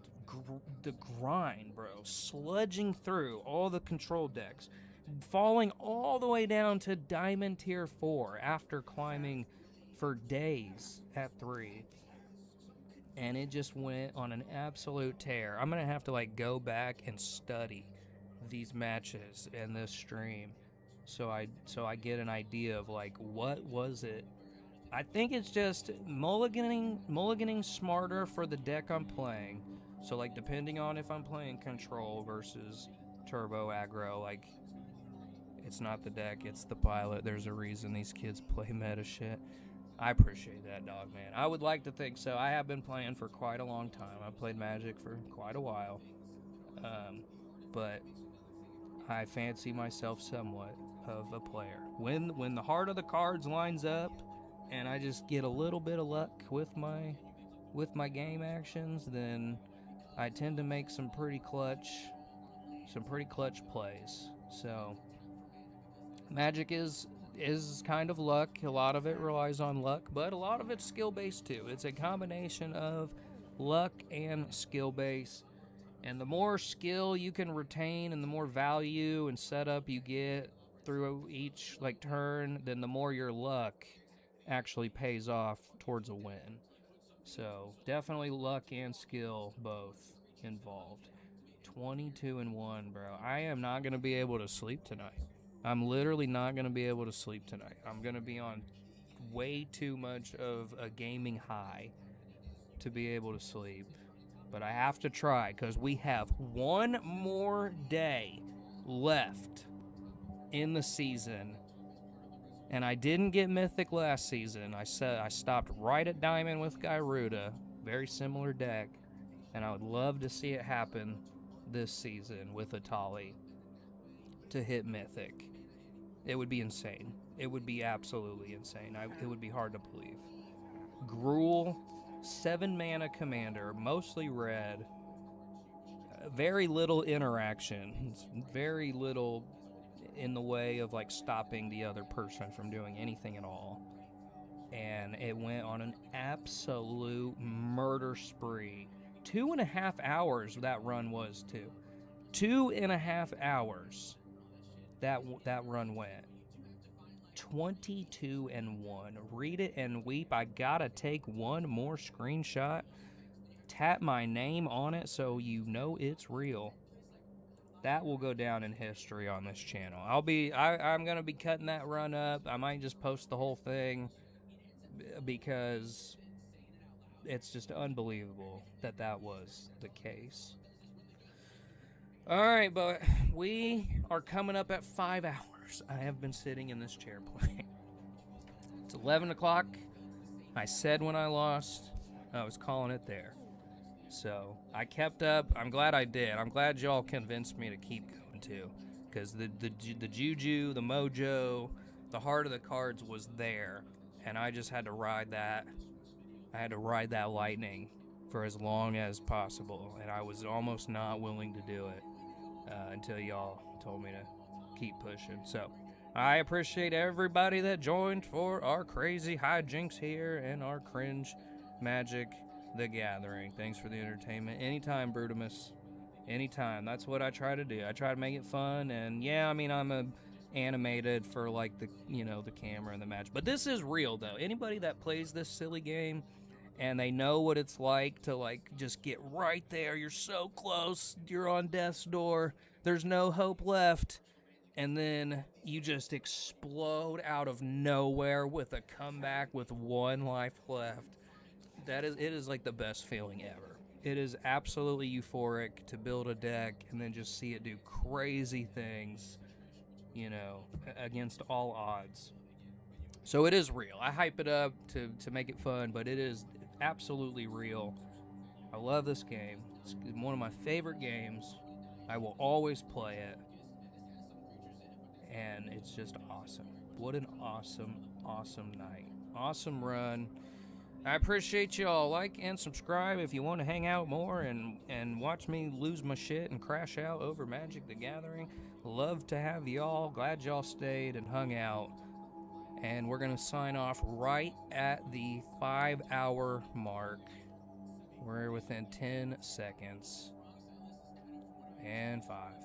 the grind, bro, sludging through all the control decks, falling all the way down to Diamond Tier 4 after climbing for days at 3. And it just went on an absolute tear. I'm gonna have to like go back and study these matches and this stream so I get an idea of like what was it. I think it's just mulliganing smarter for the deck I'm playing. So like depending on if I'm playing control versus turbo aggro, like it's not the deck, it's the pilot. There's a reason these kids play meta shit. I appreciate that, dog, man. I would like to think so. I have been playing for quite a long time. I've played Magic for quite a while. But I fancy myself somewhat of a player. When the heart of the cards lines up and I just get a little bit of luck with my game actions, then I tend to make some pretty clutch plays. So Magic is kind of luck. A lot of it relies on luck, but a lot of it's skill-based too. It's a combination of luck and skill-based. And the more skill you can retain and the more value and setup you get through each like turn, then the more your luck actually pays off towards a win. So definitely luck and skill both involved. 22-1, bro. I am not going to be able to sleep tonight. I'm literally not going to be able to sleep tonight. I'm going to be on way too much of a gaming high to be able to sleep. But I have to try because we have one more day left in the season. And I didn't get Mythic last season. I stopped right at Diamond with Gyruda. Very similar deck. And I would love to see it happen this season with Etali to hit Mythic. It would be insane. It would be absolutely insane. It would be hard to believe. Gruul, 7 mana commander, mostly red. Very little interaction. Very little in the way of like stopping the other person from doing anything at all. And it went on an absolute murder spree. 2.5 hours that run was too. 2.5 hours that run went. 22-1. Read it and weep. I gotta take one more screenshot. Tap my name on it so you know it's real. That will go down in history on this channel. I'm gonna be cutting that run up. I might just post the whole thing because it's just unbelievable that was the case. All right, but we are coming up at 5 hours. I have been sitting in this chair playing. It's 11 o'clock. I said when I lost, I was calling it there. So I kept up. I'm glad I did. I'm glad y'all convinced me to keep going too, because the juju, the mojo, the heart of the cards was there, and I just had to ride that. I had to ride that lightning for as long as possible, and I was almost not willing to do it until y'all told me to keep pushing. So I appreciate everybody that joined for our crazy hijinks here and our cringe Magic the Gathering. Thanks for the entertainment. Anytime, Brutimus. Anytime. That's what I try to do. I try to make it fun, and yeah, I mean, I'm animated for like the camera and the match. But this is real though. Anybody that plays this silly game and they know what it's like to like just get right there, you're so close, you're on death's door, there's no hope left, and then you just explode out of nowhere with a comeback with 1 life left. It is like the best feeling ever. It is absolutely euphoric to build a deck and then just see it do crazy things, against all odds. So it is real. I hype it up to make it fun, but it is absolutely real. I love this game. It's one of my favorite games. I will always play it. And it's just awesome. What an awesome, awesome night. Awesome run. I appreciate y'all. Like and subscribe if you want to hang out more and watch me lose my shit and crash out over Magic the Gathering. Love to have y'all. Glad y'all stayed and hung out. And we're going to sign off right at the 5-hour mark. We're within 10 seconds. And 5.